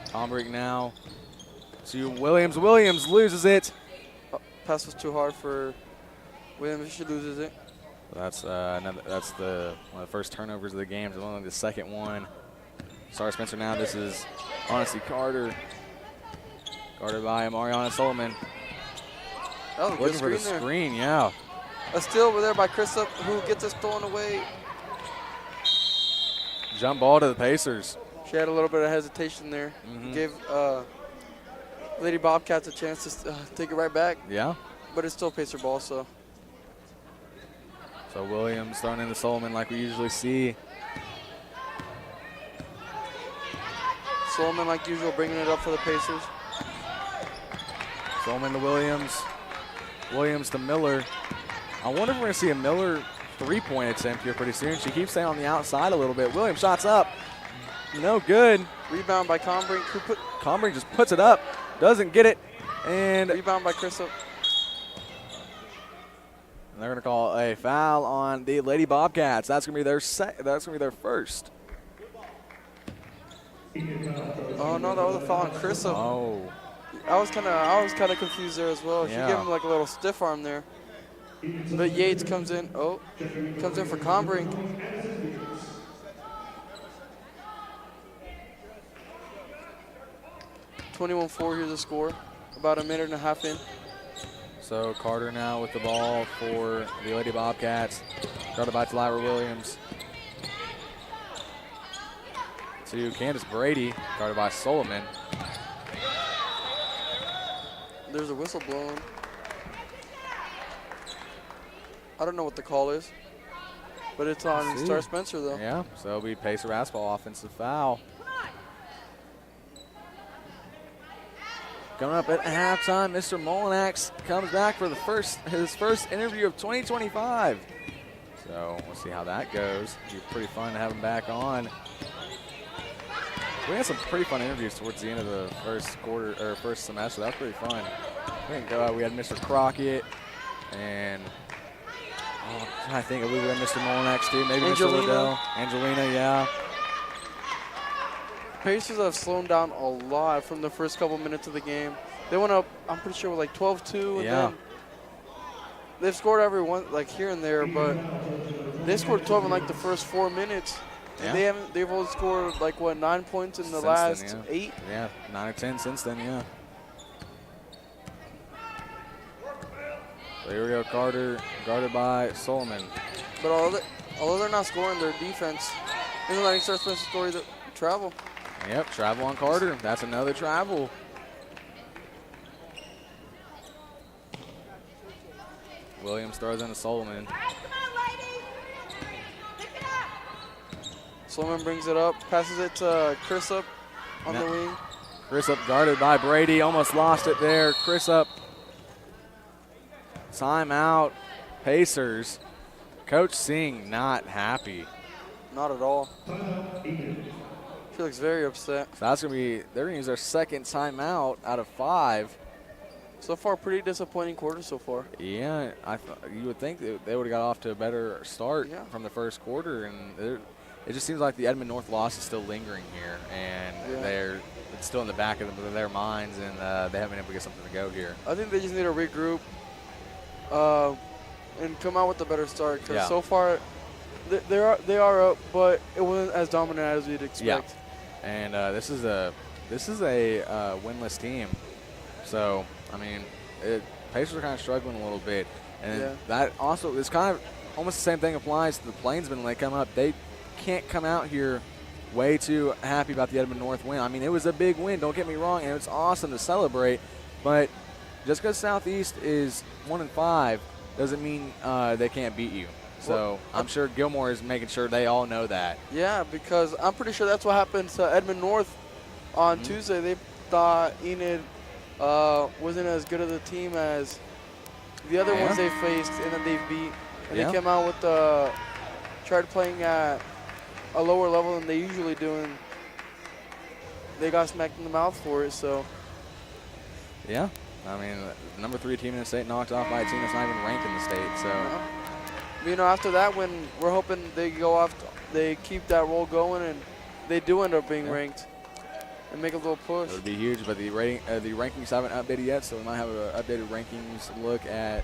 Combrink now to Williams. Williams loses it. Oh, pass was too hard for Williams. She loses it. That's one of the first turnovers of the game. It's only the second one. Star Spencer now. This is Honesty Carter. Guarded by Mariana Solomon. That was a good Looking for the screen there. screen, yeah. A steal over there by Chrisup, who gets it stolen away. Jump ball to the Pacers. She had a little bit of hesitation there. Gave Lady Bobcats a chance to take it right back, Yeah. but it's still Pacer ball, so. So Williams throwing into Solomon like we usually see. Solomon, like usual, bringing it up for the Pacers. Solomon to Williams. Williams to Miller. I wonder if we're going to see a Miller three-point attempt here pretty soon. She keeps staying on the outside a little bit. Williams shots up. No good. Rebound by Combrink. Combrink just puts it up. Doesn't get it. And Rebound by Chrisup. they're going to call a foul on the Lady Bobcats. That's going to be their first. Oh no, that was a foul on Chrisup. Oh. I was kind of confused there as well. Yeah. She gave him like a little stiff arm there. But Yates comes in. Oh, comes in for Combrink. (21-4). Here's the score. About a minute and a half in. So Carter now with the ball for the Lady Bobcats. Guarded by Lyra Williams. To Candace Brady, guarded by Solomon. There's a whistle blown. I don't know what the call is, but it's on Star Spencer though. Yeah, so it'll be Pacer basketball offensive foul. Coming up at halftime, Mr. Molinax comes back for his first interview of 2025. So we'll see how that goes. It'll be pretty fun to have him back on. We had some pretty fun interviews towards the end of the first semester. That was pretty fun. We had Mr. Crockett and I think we had Mr. Molinax too. Maybe Angelina. Mr. Liddell. Angelina, yeah. Pacers have slowed down a lot from the first couple minutes of the game. They went up, I'm pretty sure, with like 12-2, and then they've scored every one, like here and there, but they scored 12 in like the first 4 minutes. Yeah. And they've only scored like, what, 9 points in the Since last then, 8? Yeah, 9 or 10 since then, yeah. So here we go, Carter, guarded by Solomon. But although they're not scoring, their defense isn't letting Star Spencer score the travel. Yep, travel on Carter. That's another travel. Williams throws into Solomon. Solomon brings it up, passes it to Chrisup on the wing. Chrisup guarded by Brady. Almost lost it there. Chrisup. Timeout. Pacers. Coach Singh not happy. Not at all. She looks very upset. So that's they're gonna use their second timeout out of 5. So far, pretty disappointing quarter so far. Yeah, you would think that they would have got off to a better start from the first quarter, and it just seems like the Edmond North loss is still lingering here, and it's still in the back of their minds, and they haven't been able to get something to go here. I think they just need to regroup and come out with a better start, because so far they are up, but it wasn't as dominant as we'd expect. Yeah, and this is a winless team, so I mean, Pacers are kind of struggling a little bit, and that also is kind of almost the same thing applies to the Plainsmen when they come up. They can't come out here way too happy about the Edmond North win. I mean, it was a big win, don't get me wrong, and it's awesome to celebrate, but just because Southeast is 1-5 doesn't mean they can't beat you. So I'm sure Gilmore is making sure they all know that. Yeah, because I'm pretty sure that's what happened to Edmond North on Tuesday. They thought Enid wasn't as good of a team as the other ones they faced and that they've beat. And they came out with tried playing at a lower level than they usually do, and they got smacked in the mouth for it. So yeah, I mean, the number 3 team in the state knocked off by a team that's not even ranked in the state. So you know, after that, when we're hoping they go off, they keep that roll going, and they do end up being ranked and make a little push. It would be huge, but the rankings haven't updated yet, so we might have an updated rankings look at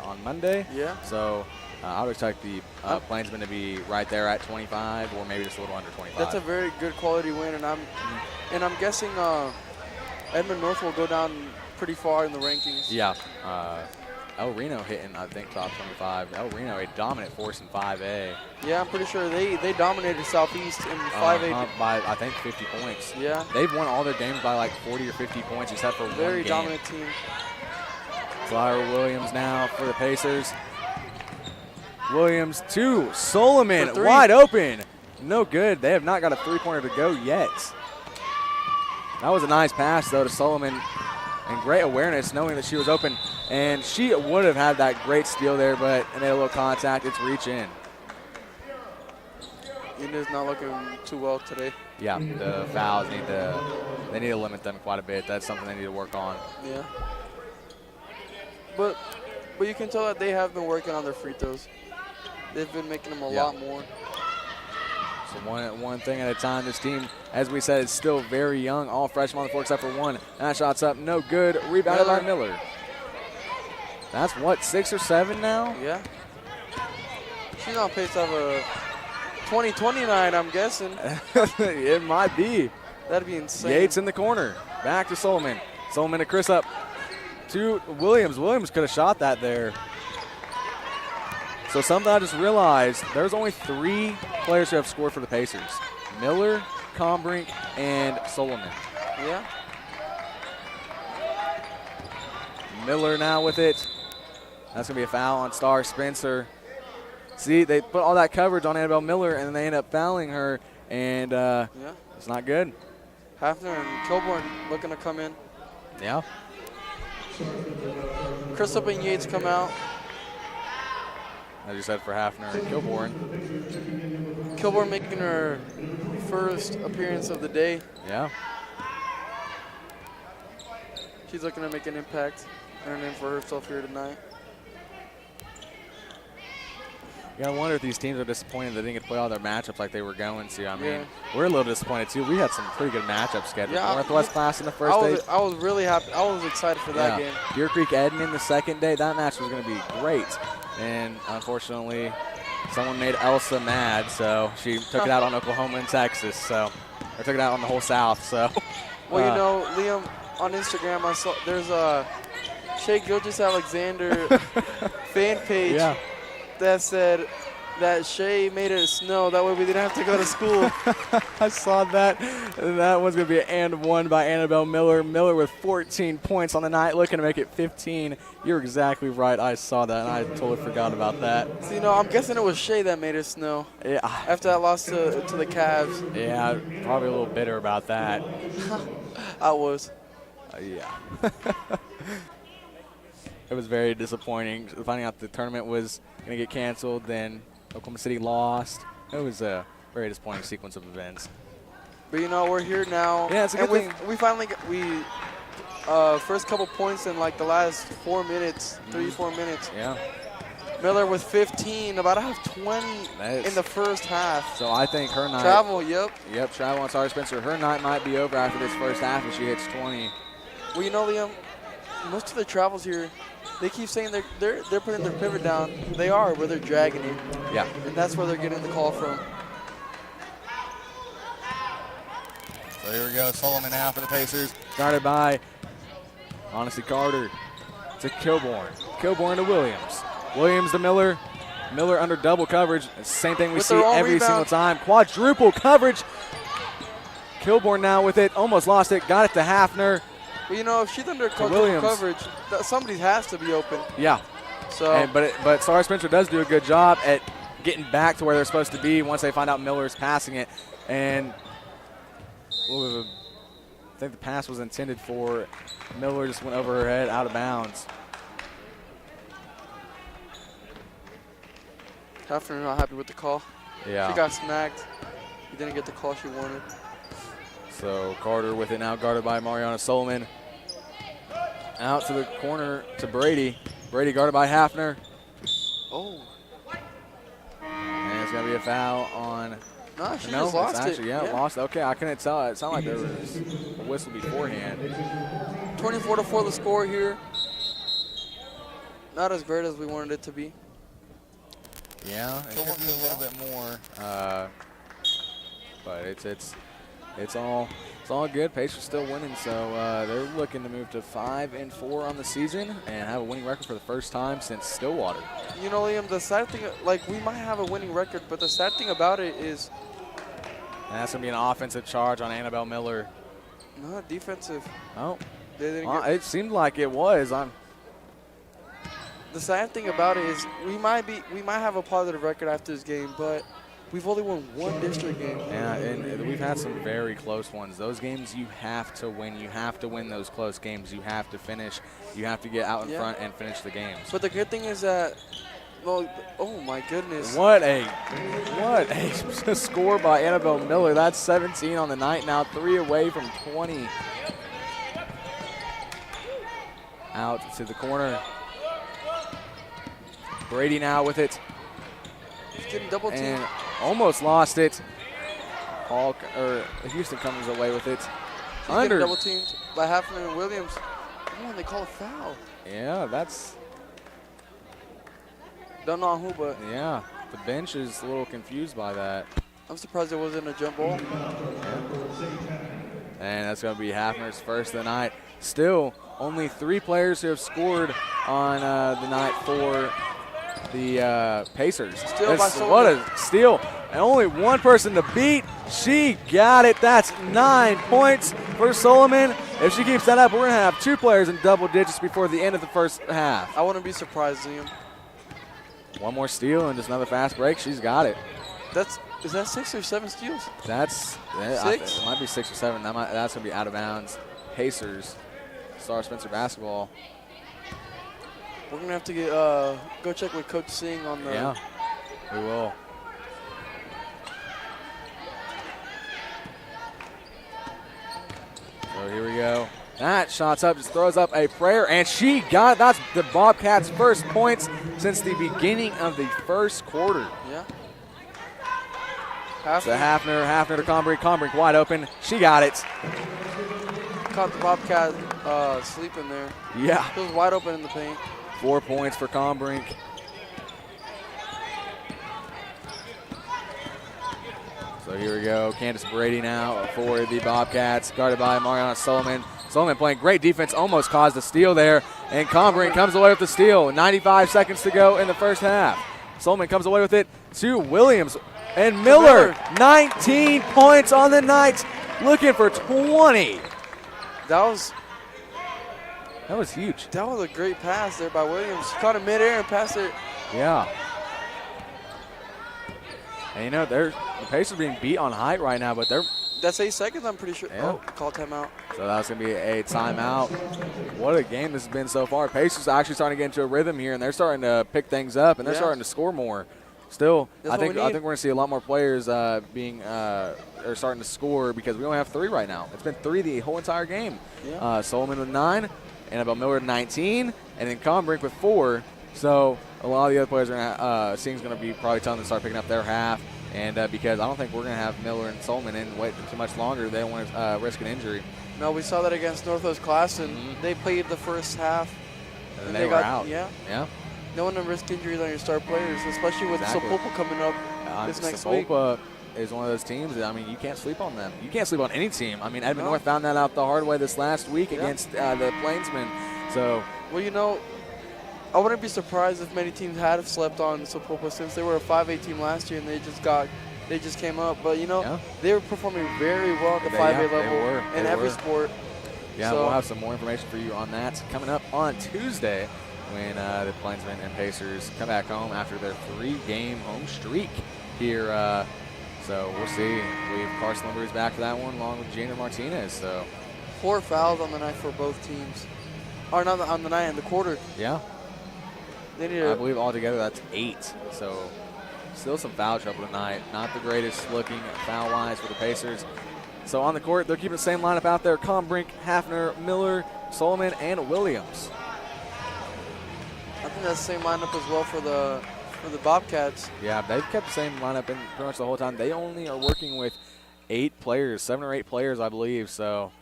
on Monday. Yeah. So I would expect the Plainsmen to be right there at 25, or maybe just a little under 25. That's a very good quality win, and I'm guessing Edmond North will go down pretty far in the rankings. Yeah. El Reno hitting, I think, top 25. El Reno, a dominant force in 5A. Yeah, I'm pretty sure they dominated Southeast in 5A. By, I think, 50 points. Yeah. They've won all their games by like 40 or 50 points, except for very one game. dominant team. Flyer Williams now for the Pacers. Williams to Solomon, wide open. No good. They have not got a three-pointer to go yet. That was a nice pass, though, to Solomon. And great awareness, knowing that she was open. And she would have had that great steal there, but made a little contact. It's reach in. Enid's not looking too well today. Yeah, the fouls need to limit them quite a bit. That's something they need to work on. Yeah. But you can tell that they have been working on their free throws. They've been making them a lot more. So one thing at a time. This team, as we said, is still very young. All freshmen on the floor except for one. That shot's up, no good. Rebounded by Miller. That's what, 6 or 7 now? Yeah. She's on pace of a 20-29, I'm guessing. It might be. That'd be insane. Yates in the corner. Back to Solomon. Solomon to Chris up to Williams. Williams could have shot that there. So something I just realized, there's only 3 players who have scored for the Pacers. Miller, Combrink, and Solomon. Yeah. Miller now with it. That's going to be a foul on Star Spencer. See, they put all that coverage on Annabelle Miller, and then they end up fouling her, and it's not good. Hafner and Kilborn looking to come in. Yeah. Christop and Yates come out. As you said, for Hafner and Kilborn. Kilborn making her first appearance of the day. Yeah. She's looking to make an impact, earn in for herself here tonight. Yeah, I wonder if these teams are disappointed they didn't get to play all their matchups like they were going to. I mean, we're a little disappointed too. We had some pretty good matchups scheduled. Yeah, Northwest class in the first day. I was really happy. I was excited for that game. Deer Creek Edmond the second day. That match was going to be great. And unfortunately, someone made Elsa mad, so she took it out on Oklahoma and Texas. So, or took it out on the whole South. So, well, you know, Liam, on Instagram, I saw there's a Shea Gilgis-Alexander fan page that said that Shea made it snow. That way we didn't have to go to school. I saw that. That one's going to be an and one by Annabelle Miller. Miller with 14 points on the night, looking to make it 15. You're exactly right. I saw that, and I totally forgot about that. So, you know, I'm guessing it was Shea that made it snow. Yeah. After that loss to the Cavs. Yeah, probably a little bitter about that. I was. Yeah. It was very disappointing finding out the tournament was going to get canceled, then Oklahoma City lost. It was a very disappointing sequence of events. But, you know, we're here now. Yeah, it's a good thing. We finally first couple points in like the last 4 minutes, 3-4 minutes. Yeah. Miller with 15, about to have 20 in the first half. So I think her night. Travel, yep. Yep, travel on Sarah Spencer. Her night might be over after this first half if she hits 20. Well, you know, Liam, most of the travels here, they keep saying they're putting their pivot down. They are, where they're dragging it. Yeah. And that's where they're getting the call from. So here we go, Solomon now for the Pacers. Guarded by Honesty Carter to Kilborn. Kilborn to Williams. Williams to Miller. Miller under double coverage. Same thing we With see their own every single rebound. time. Quadruple coverage. Kilborn now with it. Almost lost it. Got it to Hafner. But, you know, if she's under Williams. coverage, somebody has to be open. Yeah. So, But Star Spencer does do a good job at getting back to where they're supposed to be once they find out Miller's passing it. And I think the pass was intended for Miller, just went over her head, out of bounds. Hafner not happy with the call. Yeah. She got snagged. He didn't get the call she wanted. So Carter with it now, guarded by Mariana Solomon. Out to the corner to Brady. Brady guarded by Hafner. Oh. And it's going to be a foul on. No, she No, just lost it's actually, it. yeah, lost it. Okay, I couldn't tell. It sounded like there was a whistle beforehand. 24-4 the score here. Not as great as we wanted it to be. Yeah, it could be a little bit more. But it's all good. Pacers still winning, so they're looking to move to 5-4 on the season and have a winning record for the first time since Stillwater. You know, Liam, the sad thing, like, we might have a winning record, but the sad thing about it is And that's going to be an offensive charge on Annabelle Miller. not defensive. Oh, They didn't get, it seemed like it was. the sad thing about it is we might have a positive record after this game, but we've only won one district game. Yeah, and we've had some very close ones. Those games you have to win. You have to win those close games. You have to finish. You have to get out in front and finish the games. But the good thing is that, well, oh my goodness. What a score by Annabelle Miller. That's 17 on the night now, 3 away from 20. Out to the corner. Brady now with it. He's getting double teamed. And almost lost it. Houston comes away with it. He's getting double teamed by Hafner and Williams. Oh, and they call a foul. Yeah, that's. Don't know who, but Yeah, the bench is a little confused by that. I'm surprised it wasn't a jump ball. And that's going to be Hafner's first of the night. Still, only 3 players who have scored on the night for the Pacers. Steal by Solomon. What a steal. And only one person to beat. She got it. That's 9 points for Solomon. If she keeps that up, we're going to have 2 players in double digits before the end of the first half. I wouldn't be surprised, Liam. One more steal and just another fast break. She's got it. Is that 6 or 7 steals? That's 6? It might be 6 or 7. That's going to be out of bounds. Pacers, Star Spencer basketball. We're gonna have to get go check with Coach Singh on the. Yeah, we will. So here we go. That shot's up, just throws up a prayer, and she got it. That's the Bobcats' first points since the beginning of the first quarter. Yeah. So Hafner to Combrink wide open. She got it. Caught the Bobcat sleeping there. Yeah. He was wide open in the paint. 4 points for Combrink. So here we go. Candace Brady now for the Bobcats, guarded by Mariana Solomon. Solomon playing great defense, almost caused a steal there. And Combrink comes away with the steal. 95 seconds to go in the first half. Solomon comes away with it to Williams. And Miller, 19 points on the night, looking for 20. That was huge. That was a great pass there by Williams. She caught it midair and passed it. Yeah. And you know, the Pacers are being beat on height right now, but they're. That's 8 seconds, I'm pretty sure. Yeah. Oh, call timeout. So that's going to be a timeout. What a game this has been so far. Pacers are actually starting to get into a rhythm here, and they're starting to pick things up, and they're starting to score more. Still, I think we're going to see a lot more players starting to score because we only have 3 right now. It's been 3 the whole entire game. Yeah. Solomon with 9, Annabelle Miller with 19, and then Combrink with 4. So a lot of the other players are Singh's going to be probably telling them to start picking up their half. And because I don't think we're going to have Miller and Solomon in wait too much longer. They don't want to risk an injury. No, we saw that against Northwest Class, and they played the first half. And they were out. Yeah. Yeah. No one to risk injuries on your star players, especially with Sapulpa coming up this next week. Sapulpa is one of those teams that, I mean, you can't sleep on them. You can't sleep on any team. I mean, Edmond North found that out the hard way this last week against the Plainsmen. So, well, you know, I wouldn't be surprised if many teams had slept on Sapulpa since they were a 5A team last year and they just came up. But, you know, they were performing very well at the 5A level in every sport. Yeah, we'll have some more information for you on that coming up on Tuesday when the Plainsmen and Pacers come back home after their 3-game home streak here. So we'll see. We have Carson Limbury's back for that one along with Junior Martinez. So 4 fouls on the night for both teams. Or not on the night, in the quarter. Yeah. They need I believe altogether that's 8. So still some foul trouble tonight. Not the greatest looking foul-wise for the Pacers. So on the court, they're keeping the same lineup out there. Combrink, Hafner, Miller, Solomon, and Williams. I think that's the same lineup as well for the Bobcats. Yeah, they've kept the same lineup in pretty much the whole time. They only are working with 8 players, 7 or 8 players, I believe. So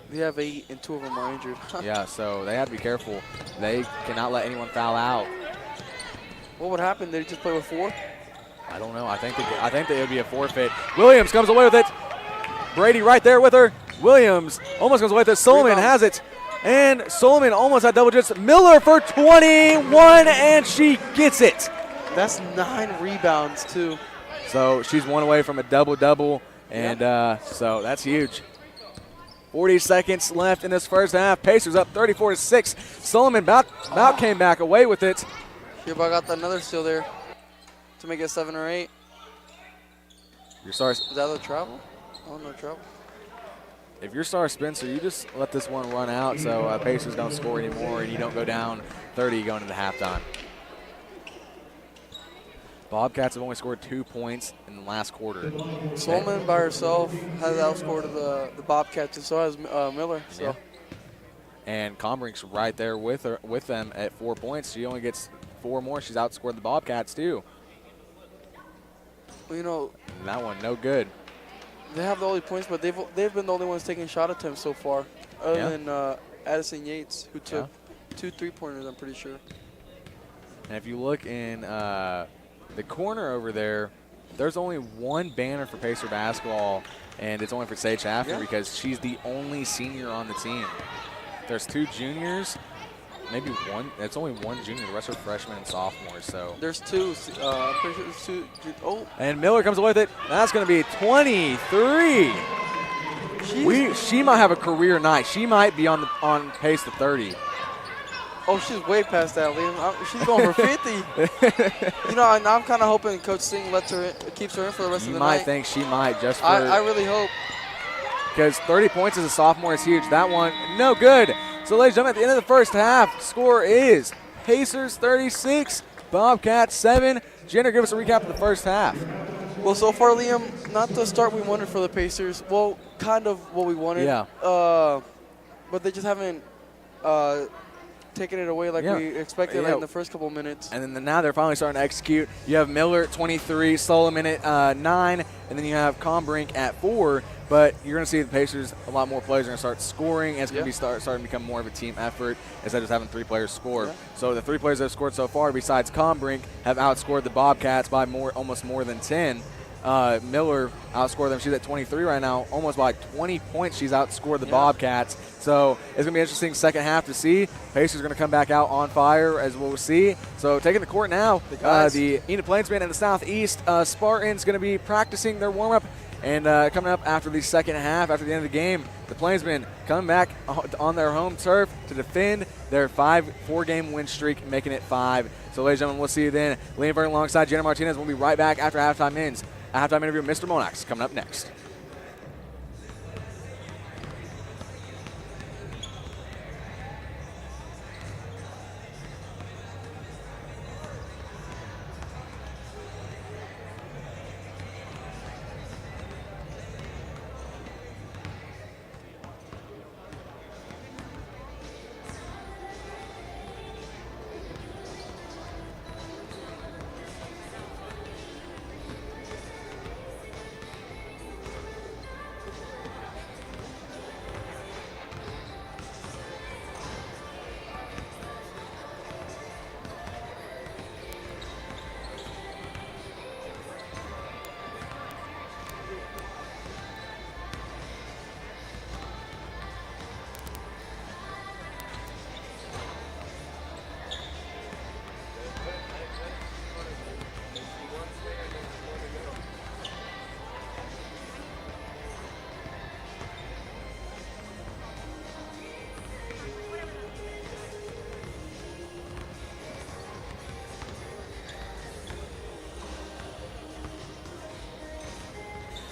they have 8 and 2 of them are injured. yeah, so they have to be careful. They cannot let anyone foul out. What would happen? Did he just play with 4? I don't know. I think it would be a forfeit. Williams comes away with it. Brady right there with her. Williams almost comes away with it. Solomon has it. And Solomon almost had double digits. Miller for 21, and she gets it. That's 9 rebounds, too. So she's 1 away from a double-double, and so that's huge. 40 seconds left in this first half. Pacers up 34-6. Solomon about came back away with it. Hereby got another steal there to make it 7 or 8. Your star. Is that the travel? Oh, no travel. If you're Star Spencer, you just let this one run out so Pacers don't score anymore and you don't go down 30 going into halftime. Bobcats have only scored 2 points in the last quarter. Solomon by herself has outscored the Bobcats, and so has Miller. So. Yeah. And Combrink's right there with them at 4 points. She only gets 4 more. She's outscored the Bobcats too. Well, you know, and that one no good. They have the only points, but they've been the only ones taking shot attempts so far, other than Addison Yates, who took 2 3-pointers, I'm pretty sure. And if you look in the corner over there, there's only 1 banner for Pacer basketball, and it's only for Sage Hafner because she's the only senior on the team. There's 2 juniors, maybe 1. It's only 1 junior. The rest are freshmen and sophomores. So there's 2. I'm pretty sure there's 2. Oh, and Miller comes away with it. That's going to be 23. She might have a career night. She might be on pace to 30. Oh, she's way past that, Liam. She's going for 50. You know, and I'm kind of hoping Coach Singh keeps her in for the rest of the night. You might think she might just for. I really hope. Because 30 points as a sophomore is huge. That one, no good. So, ladies and gentlemen, at the end of the first half, score is Pacers 36, Bobcats 7. Jenner, give us a recap of the first half. Well, so far, Liam, not the start we wanted for the Pacers. Well, kind of what we wanted. Yeah. But they just haven't taken it away like we expected in the first couple minutes. And then now they're finally starting to execute. You have Miller at 23, Solomon at 9, and then you have Combrink at 4. But you're going to see the Pacers, a lot more players are going to start scoring, and it's going to be starting to become more of a team effort instead of just having 3 players score. Yeah. So the 3 players that have scored so far, besides Combrink, have outscored the Bobcats by almost more than 10. Miller outscored them. She's at 23 right now, almost by 20 points. She's outscored the Bobcats. So it's going to be interesting second half to see. Pacers are going to come back out on fire, as we'll see. So taking the court now, the Enid Plainsmen and the Southeast Spartans going to be practicing their warm-up. And coming up after the second half, after the end of the game, the Plainsmen coming back on their home turf to defend their 4-game win streak, making it 5. So, ladies and gentlemen, we'll see you then. Liam Vernon alongside Jenna Martinez. We'll be right back after halftime ends. A halftime interview with Mr. Monax coming up next.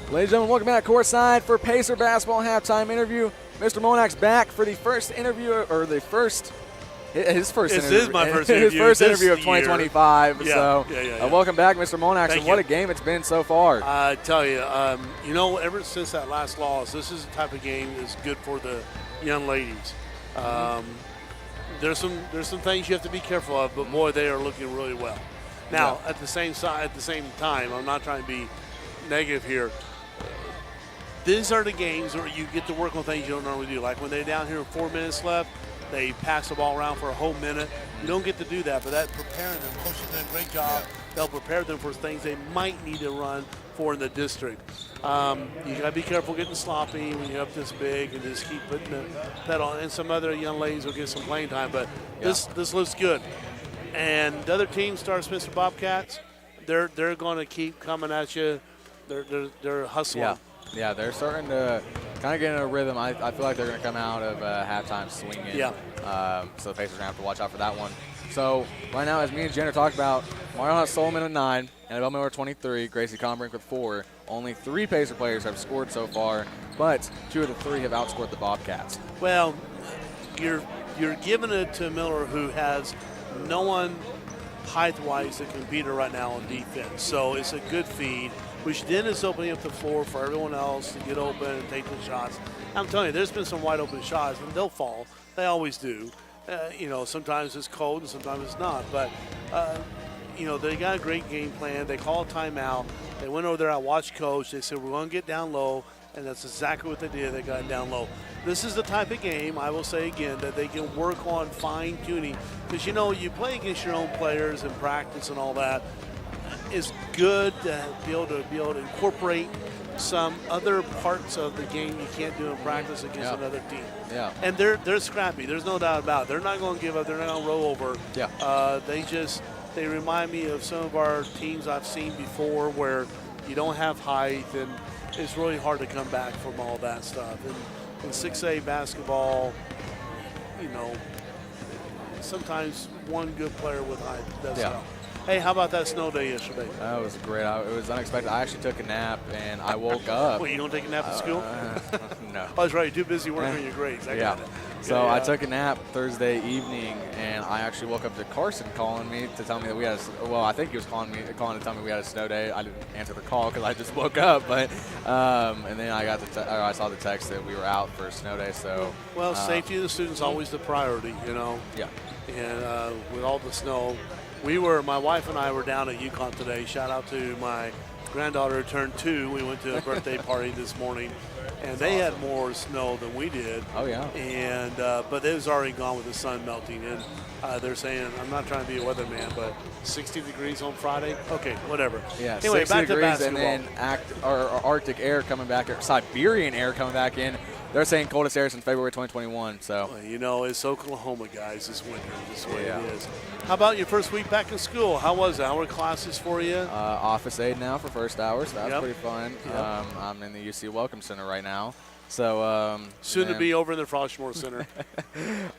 Ladies and gentlemen, welcome back courtside for Pacer basketball halftime interview. Mr. Monak's back for the first interview, or his first interview. This is my first his interview first this interview of year. 2025. Yeah, So, yeah. welcome back, Mr. Monax. Thank And what you. a game it's been so far. I tell you, ever since that last loss, this is the type of game that's good for the young ladies. There's some things you have to be careful of, but boy, they are looking really well. Now, at the same time, I'm not trying to be negative here. These are the games where you get to work on things you don't normally do. Like when they're down here with 4 minutes left, they pass the ball around for a whole minute. You don't get to do that, but that preparing them, Coach has done a great job. They'll prepare them for things they might need to run for in the district. You got to be careful getting sloppy when you're up this big and just keep putting that on. And some other young ladies will get some playing time, but this looks good. And the other team, Star Spencer Bobcats, they're going to keep coming at you. They're hustling. Yeah, they're starting to kind of get in a rhythm. I feel like they're going to come out of halftime swinging. Yeah. So the Pacers are going to have to watch out for that one. So right now, as me and Jenner talked about, Mariana Solomon with 9, Annabelle Miller 23, Gracie Combrink with 4. Only 3 Pacer players have scored so far, but 2 of the 3 have outscored the Bobcats. Well, you're giving it to Miller, who has no one height-wise that can beat her right now on defense. So it's a good feed, which then is opening up the floor for everyone else to get open and take the shots. I'm telling you, there's been some wide open shots, and they'll fall. They always do. Sometimes it's cold and sometimes it's not. But, they got a great game plan. They call a timeout. They went over there. I watched Coach. They said, we're going to get down low, and that's exactly what they did. They got down low. This is the type of game, I will say again, that they can work on fine-tuning. Because, you play against your own players in practice and all that. It's good to be able to incorporate some other parts of the game you can't do in practice against another team. Yeah. And they're scrappy. There's no doubt about it. They're not going to give up. They're not going to roll over. Yeah. They remind me of some of our teams I've seen before where you don't have height and it's really hard to come back from all that stuff. And in 6A basketball, sometimes one good player with height does help. Hey, how about that snow day yesterday? That was great. It was unexpected. I actually took a nap, and I woke up. Wait, you don't take a nap at school? No. Oh, that's right. You're too busy working on your grades. I got it. So I took a nap Thursday evening, and I actually woke up to Carson calling me to tell me that we had I think he was calling to tell me we had a snow day. I didn't answer the call because I just woke up, but and then I got I saw the text that we were out for a snow day. So safety of the students always the priority, Yeah. And with all the snow, my wife and I were down at UConn today. Shout out to my granddaughter who turned 2. We went to a birthday party this morning, and they had more snow than we did. Oh, yeah. And but it was already gone with the sun melting. And they're saying, I'm not trying to be a weatherman, but 60 degrees on Friday? Okay, whatever. Yeah, anyway, 60 back to degrees basketball. and then Arctic air coming back, or Siberian air coming back in. They're saying coldest air since February 2021. So it's Oklahoma, guys, this winter. This way it is. How about your first week back in school? How was it? How were classes for you? Office aide now for first hour, so that was pretty fun. Yep. I'm in the UC Welcome Center right now. So soon to be over in the Froshmore Center.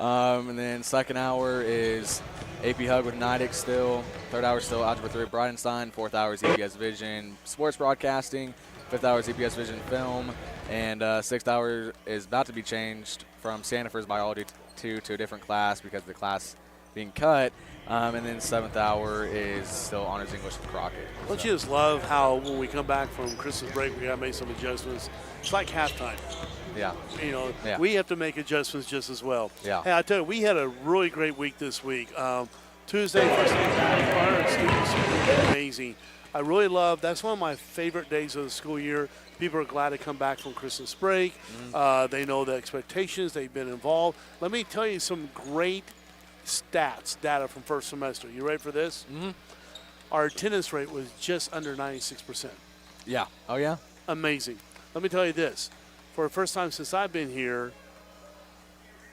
And then second hour is AP Hug with Nidec still. Third hour still Algebra 3 Bridenstine. Fourth hour is EPS Vision Sports Broadcasting. Fifth hour is EPS Vision Film. And sixth hour is about to be changed from Sandifer's Biology 2 to a different class because of the class being cut. And then seventh hour is still Honors English with Crockett. Don't you just love how when we come back from Christmas break, we got to make some adjustments? It's like halftime. Yeah. We have to make adjustments just as well. Yeah. Hey, I tell you, we had a really great week this week. Tuesday, first day back, our students were amazing. I really love, that's one of my favorite days of the school year. People are glad to come back from Christmas break. They know the expectations. They've been involved. Let me tell you some great data from first semester. You ready for this? Mm-hmm. Our attendance rate was just under 96%. Yeah. Oh, yeah? Amazing. Let me tell you this. For the first time since I've been here,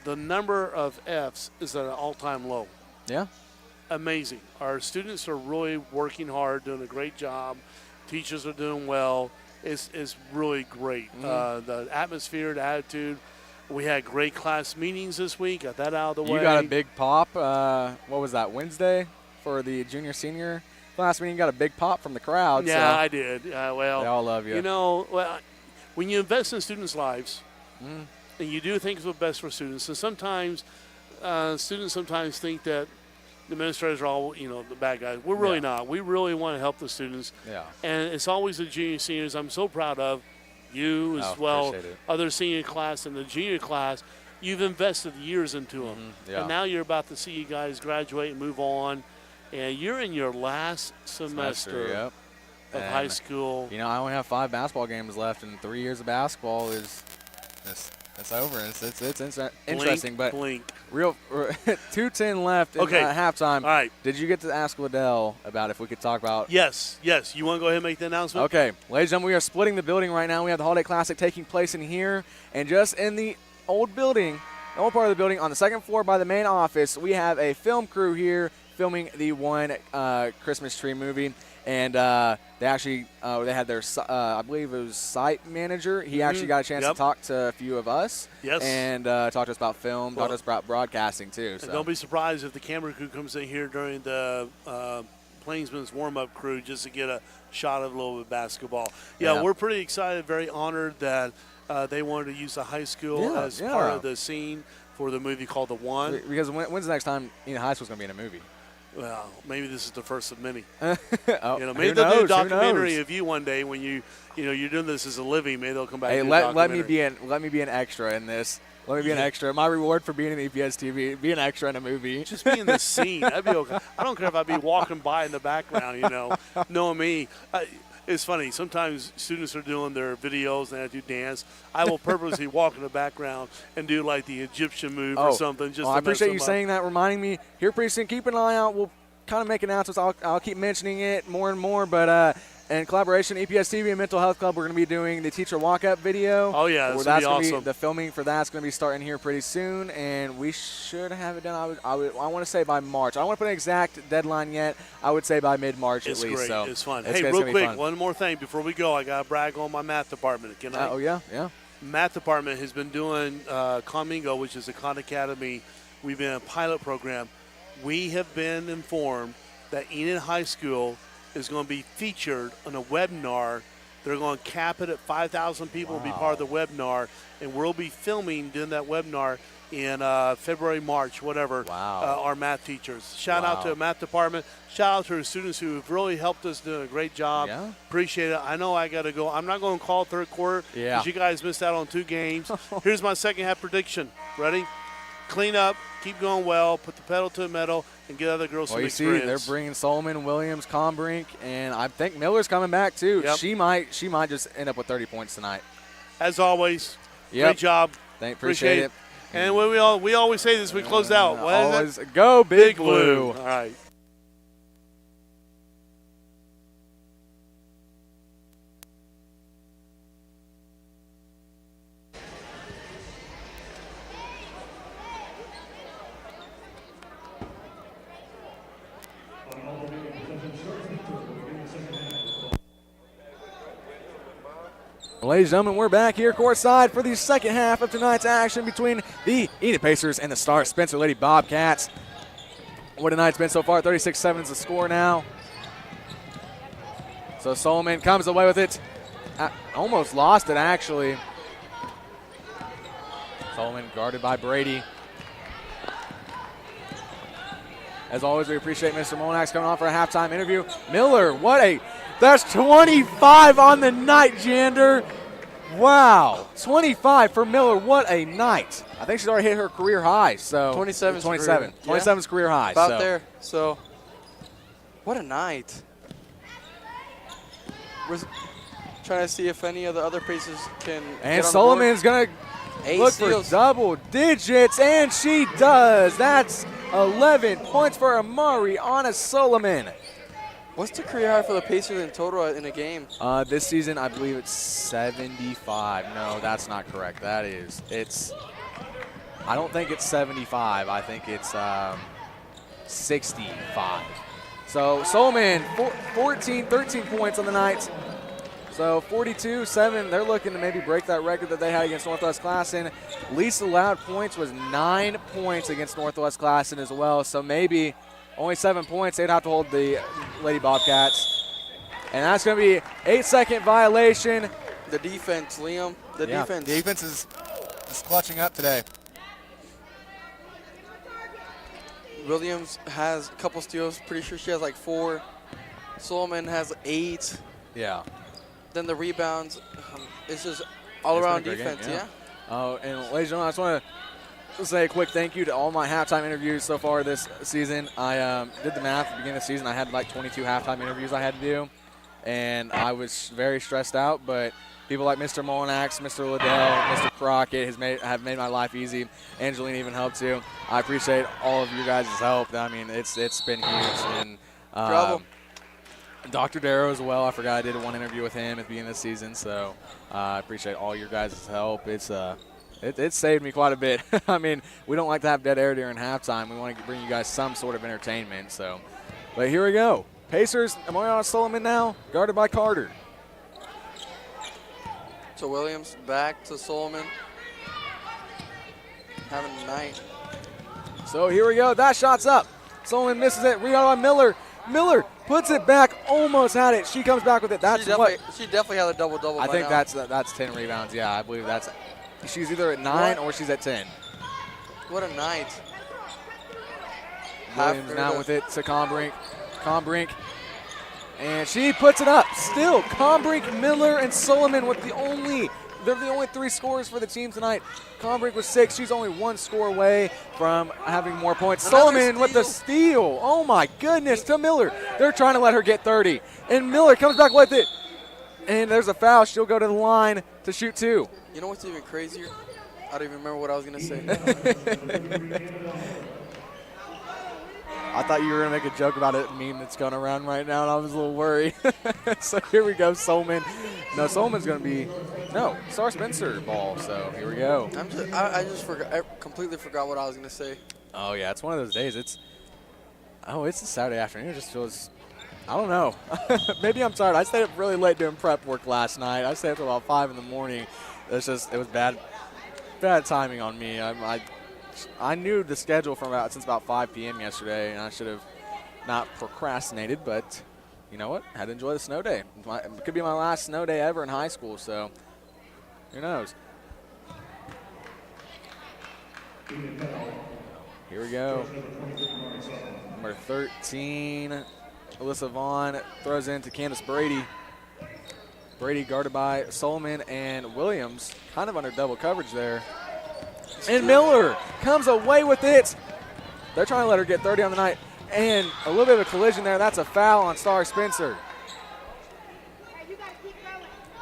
the number of Fs is at an all-time low. Yeah. Amazing. Our students are really working hard, doing a great job. Teachers are doing well. It's really great. The atmosphere, the attitude. We had great class meetings this week. Got that out of the way. You got a big pop. What was that, Wednesday for the junior-senior class meeting, you got a big pop from the crowd. Yeah, so I did. Well, they all love you. You know, when you invest in students' lives, and you do things what's best for students, and sometimes students sometimes think that the administrators are all, the bad guys. We're really not. We really want to help the students. Yeah. And it's always the junior seniors. I'm so proud of you as well, appreciate it. other senior class and the junior class. You've invested years into them. Yeah. And now you're about to see you guys graduate and move on. And you're in your last semester Yep. of high school. I only have 5 basketball games left, and 3 years of basketball is it's over. It's interesting, but Blink. real 2:10 left Okay. at halftime. All right. Did you get to ask Liddell about if we could talk about? Yes. You want to go ahead and make the announcement? Okay, ladies and gentlemen, we are splitting the building right now. We have the Holiday Classic taking place in here, and just in the old building, the old part of the building, on the second floor by the main office, we have a film crew here filming the one Christmas tree movie. And they actually they had their I believe it was site manager. He actually got a chance to talk to a few of us. Yes. And talk to us about film, talk to us about broadcasting too. So. And don't be surprised if the camera crew comes in here during the Plainsman's warm-up crew just to get a shot of a little bit of basketball. Yeah, we're pretty excited, very honored that they wanted to use the high school as part of the scene for the movie called The One. Because when's the next time high school's going to be in a movie? Well, maybe this is the first of many. Oh, maybe they'll do a documentary of you one day when you're doing this as a living. Maybe they'll come back. Hey, and do let me be an extra in this. Let me be an extra. My reward for being in EPS TV, be an extra in a movie. Just be in the scene. That'd be okay. I don't care if I'd be walking by in the background. Knowing me. It's funny. Sometimes students are doing their videos and they do dance. I will purposely walk in the background and do like the Egyptian move or something. Just I appreciate you saying that, reminding me. Here pretty soon, keep an eye out. We'll kind of make announcements. I'll keep mentioning it more and more. But in collaboration, EPS TV and Mental Health Club, we're going to be doing the teacher walk-up video. Oh, yeah. That's going to be awesome. The filming for that's going to be starting here pretty soon, and we should have it done. I want to say by March. I don't want to put an exact deadline yet. I would say by mid-March at least. It's great. So it's fun. Hey, real quick, one more thing before we go. I got to brag on my math department. Can I? Oh, yeah. Math department has been doing Comingo, which is a Khan Academy. We've been in a pilot program. We have been informed that Enid High School is going to be featured on a webinar. They're going to cap it at 5,000 people and be part of the webinar, and we'll be filming during that webinar in February, March, whatever, our math teachers. Shout out to the math department. Shout out to the students who have really helped us do a great job. Yeah. Appreciate it. I know I got to go. I'm not going to call third quarter because you guys missed out on 2 games. Here's my second half prediction. Ready? Clean up, keep going well, put the pedal to the metal, and get other girls some experience. See, they're bringing Solomon, Williams, Combrink, and I think Miller's coming back too. Yep. She might just end up with 30 points tonight. As always, great job. Appreciate it. And we always say this, we close out. What is it? Go Big Blue. All right. Ladies and gentlemen, we're back here courtside for the second half of tonight's action between the Enid Pacers and the Star Spencer Lady Bobcats. What tonight's been so far, 36-7 is the score now. So Solomon comes away with it. Almost lost it, actually. Solomon guarded by Brady. As always, we appreciate Mr. Monax coming on for a halftime interview. Miller, that's 25 on the night, Jander. Wow, 25 for Miller. What a night. I think she's already hit her career high. So 27. 27's career high. About there. So what a night. We're trying to see if any of the other Pacers can And Solomon's going to look for double digits, and she does. That's 11 points for Amari Anna Solomon. What's the career high for the Pacers in total in a game? This season, I believe it's 75. No, that's not correct. I don't think it's 75. I think it's 65. So Solomon, 13 points on the night. So 42-7, they're looking to maybe break that record that they had against Northwest Classen. Least allowed points was 9 points against Northwest Classen as well. So maybe only 7 points. They'd have to hold the Lady Bobcats. And that's going to be 8-second violation. The defense, Liam. The defense. The defense is clutching up today. Williams has a couple steals. Pretty sure she has like 4. Solomon has 8. Yeah. Then the rebounds. It's just all-around defense, yeah. Oh, and ladies and gentlemen, I just want to say a quick thank you to all my halftime interviews so far this season. I did the math at the beginning of the season. I had like 22 halftime interviews I had to do, and I was very stressed out, but people like Mr. Molinax, Mr. Liddell, Mr. Crockett have made my life easy. Angelina even helped too. I appreciate all of you guys' help. I mean, it's been huge. And Dr. Darrow as well. I forgot I did one interview with him at the beginning of the season, so I appreciate all your guys' help. It saved me quite a bit. I mean, we don't like to have dead air during halftime. We want to bring you guys some sort of entertainment. So, but here we go. Pacers, Mariana Solomon now, guarded by Carter. So Williams back to Solomon. Having a night. So here we go. That shot's up. Solomon misses it. Rebound by Miller. Miller puts it back. Almost had it. She comes back with it. That's she definitely had a double-double. I think that's 10 rebounds. Yeah, I believe that's. She's either at 9 or she's at 10. What a night. Williams now with it to Combrink. Combrink. And she puts it up. Still, Combrink, Miller, and Solomon with they're the only 3 scorers for the team tonight. Combrink with 6. She's only 1 score away from having more points. Solomon with the steal. Oh, my goodness, to Miller. They're trying to let her get 30. And Miller comes back with it. And there's a foul. She'll go to the line to shoot 2. You know what's even crazier? I don't even remember what I was going to say. I thought you were going to make a joke about it meme that's going around right now, and I was a little worried. So here we go, Solomon. No, Solomon's going to be Star Spencer ball. So here we go. I just forgot. I completely forgot what I was going to say. Oh yeah, it's one of those days. It's a Saturday afternoon. It just feels. I don't know. Maybe I'm tired. I stayed up really late doing prep work last night. I stayed up till about 5 in the morning. It was bad timing on me. I knew the schedule since about 5 p.m. yesterday, and I should have not procrastinated, but you know what? Had to enjoy the snow day. It could be my last snow day ever in high school, so who knows? Here we go. Number 13, Alyssa Vaughn throws into Candace Brady. Brady guarded by Solomon and Williams, kind of under double coverage there. And Miller comes away with it. They're trying to let her get 30 on the night. And a little bit of a collision there. That's a foul on Star Spencer.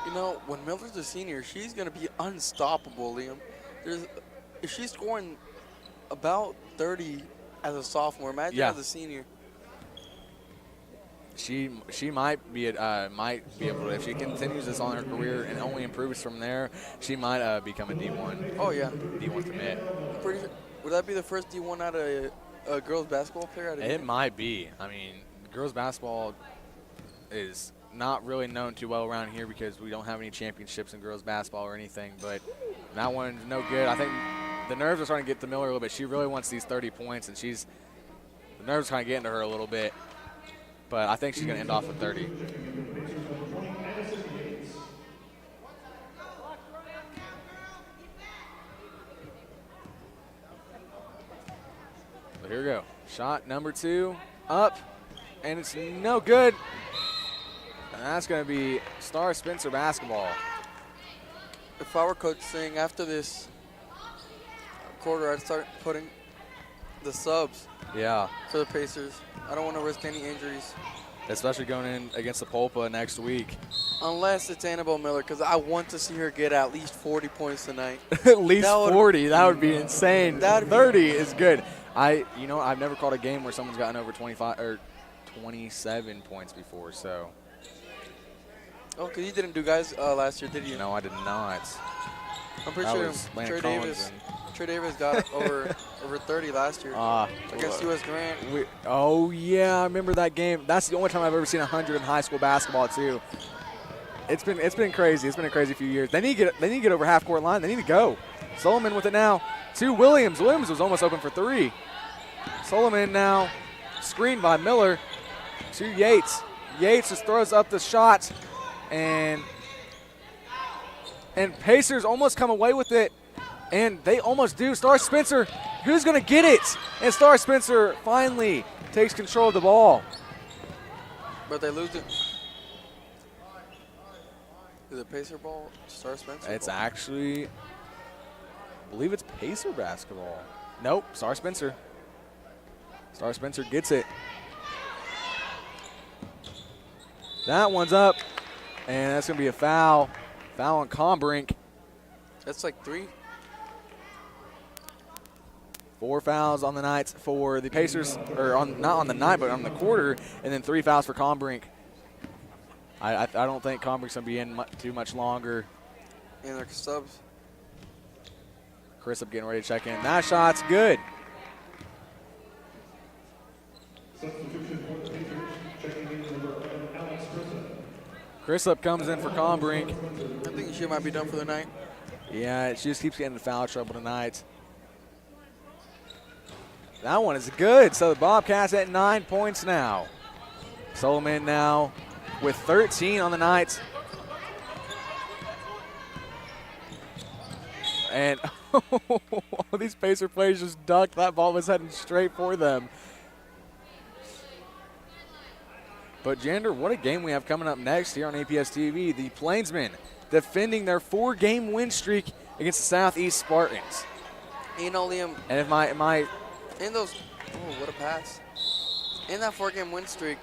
You know, when Miller's a senior, she's going to be unstoppable, Liam. If she's scoring about 30 as a sophomore, imagine as a senior. She might be able to, if she continues this on her career and only improves from there, she might become a D1. Oh yeah, D1 commit. I'm pretty sure. Would that be the first D1 out of a girls basketball player? It might be. I mean, girls basketball is not really known too well around here because we don't have any championships in girls basketball or anything. But that one's no good. I think the nerves are starting to get to Miller a little bit. She really wants these 30 points, and the nerves are kind of getting to her a little bit. But I think she's going to end off with 30. So here we go. Shot number 2, up, and it's no good. And that's going to be Star Spencer basketball. If I were coaching after this quarter, I'd start putting the subs for the Pacers. I don't want to risk any injuries. Especially going in against the Polpa next week. Unless it's Annabelle Miller, because I want to see her get at least 40 points tonight. At least 40. That would be insane. 30 is good. I've never called a game where someone's gotten over 25 or 27 points before. So. Oh, because you didn't do guys last year, did you? No, I did not. I'm pretty sure Trey Davis got over 30 last year against U.S. Grant. Yeah, I remember that game. That's the only time I've ever seen 100 in high school basketball too. It's been crazy. It's been a crazy few years. They need to get over half court line. They need to go. Solomon with it now to Williams. Williams was almost open for 3. Solomon now screened by Miller. to Yates. Yates just throws up the shot, and Pacers almost come away with it, and they almost do. Star Spencer, who's going to get it? And Star Spencer finally takes control of the ball. But they lose it. Is it Pacer ball? Star Spencer It's ball? actually, I believe it's Pacer basketball. Nope, Star Spencer. Star Spencer gets it. That one's up, and that's going to be a foul. Foul on Combrink. That's like 3. 4 fouls on the night for the Pacers, or not on the night, but on the quarter, and then 3 fouls for Combrink. I don't think Combrink's going to be in too much longer. And their subs. Chris up getting ready to check in. That shot's good. Substitution for the Pacers, checking in number 11, Alex Chrislip comes in for Combrink. I think she might be done for the night. Yeah, she just keeps getting in foul trouble tonight. That one is good. So the Bobcats at 9 points now. Solomon now with 13 on the night. And these Pacer players just ducked. That ball was heading straight for them. But, Jander, what a game we have coming up next here on APS TV. The Plainsmen defending their 4-game win streak against the Southeast Spartans. You know, Liam. And if my In those, oh, what a pass. In that 4-game win streak,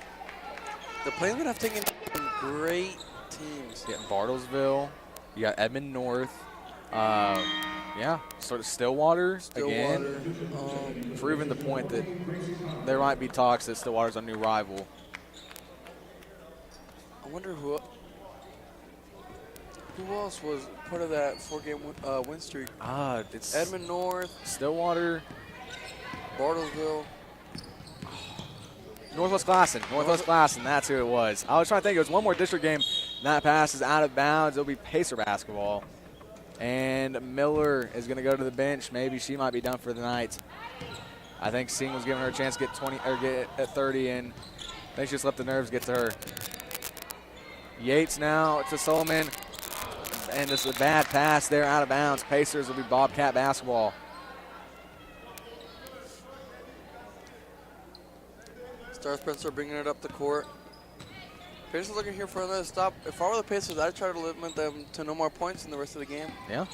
the Plainsmen have taken great teams. you got Bartlesville, you got Edmond North, yeah, sort of Stillwater again, proving the point that there might be talks that Stillwater's a new rival. I wonder who else was part of that 4-game win streak. It's Edmond North, Stillwater, Bartlesville. Northwest Classen, that's who it was. I was trying to think, it was one more district game. That pass is out of bounds. It'll be Pacer basketball. And Miller is going to go to the bench. Maybe she might be done for the night. I think Singh was giving her a chance to get 20 or get at 30, and I think she just let the nerves get to her. Yates now to Solomon, and this is a bad pass there, out of bounds. Pacers will be Bobcat basketball. Star Spencer bringing it up the court. Pacers looking here for another stop. If I were the Pacers, I'd try to limit them to no more points in the rest of the game. Yeah.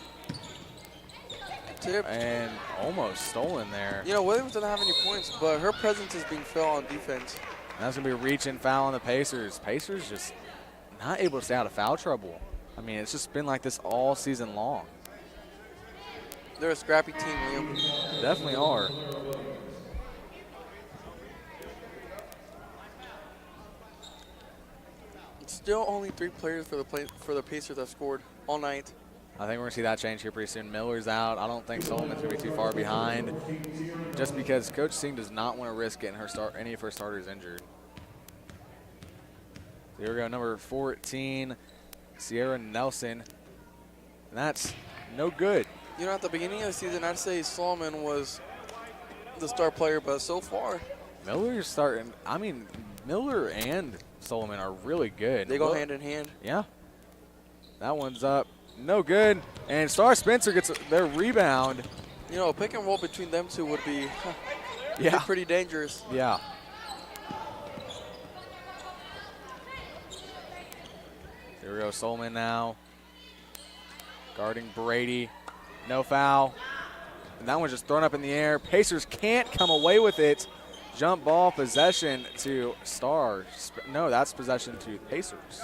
Tip. And almost stolen there. You know, Williams doesn't have any points, but her presence is being felt on defense. That's going to be a reach and foul on the Pacers. Pacers just not able to stay out of foul trouble. I mean, it's just been like this all season long. They're a scrappy team, Liam. Definitely are. Still only 3 players for the Pacers that scored all night. I think we're going to see that change here pretty soon. Miller's out. I don't think Solomon's going to be too far behind, just because Coach Singh does not want to risk getting any of her starters injured. Here we go, number 14, Sierra Nelson. And that's no good. You know, at the beginning of the season, I'd say Solomon was the star player, but so far, Miller's starting. I mean, Miller and Solomon are really good. they go hand in hand. Yeah. That one's up. No good. And Star Spencer gets their rebound. You know, a pick and roll between them two would be pretty dangerous. Yeah. Here we go, Solomon now. Guarding Brady. No foul. And that one's just thrown up in the air. Pacers can't come away with it. Jump ball possession to Star. No, that's possession to Pacers.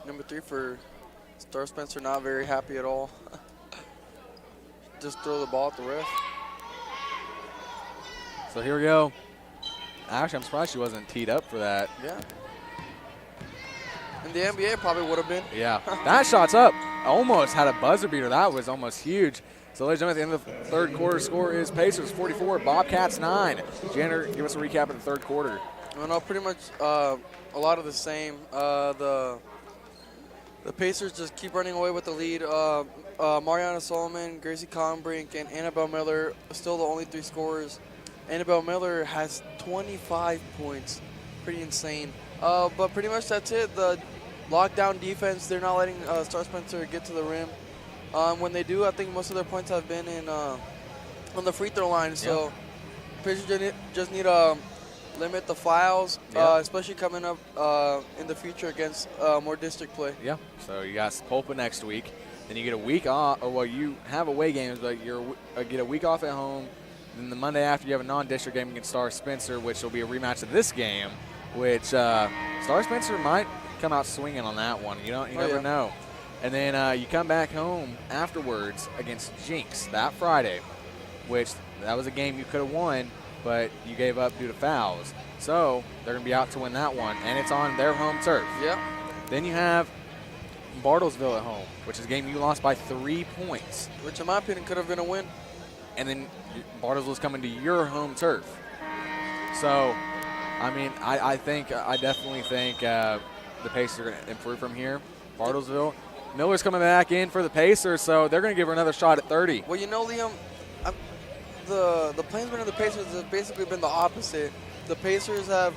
Number 3 for Star Spencer, not very happy at all. Just throw the ball at the ref. So here we go. Actually, I'm surprised she wasn't teed up for that. Yeah. In the NBA, probably would have been. Yeah. That shot's up. Almost had a buzzer beater. That was almost huge. So, ladies and gentlemen, at the end of the third quarter, score is Pacers 44, Bobcats 9. Janner, give us a recap of the third quarter. Well, no, pretty much a lot of the same. The Pacers just keep running away with the lead. Mariana Solomon, Gracie Combrink, and Annabelle Miller still the only 3 scorers. Annabelle Miller has 25 points. Pretty insane. But pretty much that's it. The lockdown defense, they're not letting Star Spencer get to the rim. When they do, I think most of their points have been in on the free throw line. So Pacers just need to limit the fouls, especially coming up in the future against more district play. Yeah. So you got Pulpa next week. Then you get a week off, or well, you have away games, but you get a week off at home. Then the Monday after, you have a non-district game against Star Spencer, which will be a rematch of this game, which Star Spencer might come out swinging on that one. You never know. And then you come back home afterwards against Jinx that Friday, which that was a game you could have won, but you gave up due to fouls. So they're going to be out to win that one, and it's on their home turf. Yep. Then you have Bartlesville at home, which is a game you lost by 3 points. Which, in my opinion, could have been a win. And then Bartlesville's coming to your home turf. So, I mean, I definitely think the Pacers are going to improve from here. Bartlesville. Miller's coming back in for the Pacers, so they're going to give her another shot at 30. Well, Liam, the Plainsmen and the Pacers have basically been the opposite. The Pacers have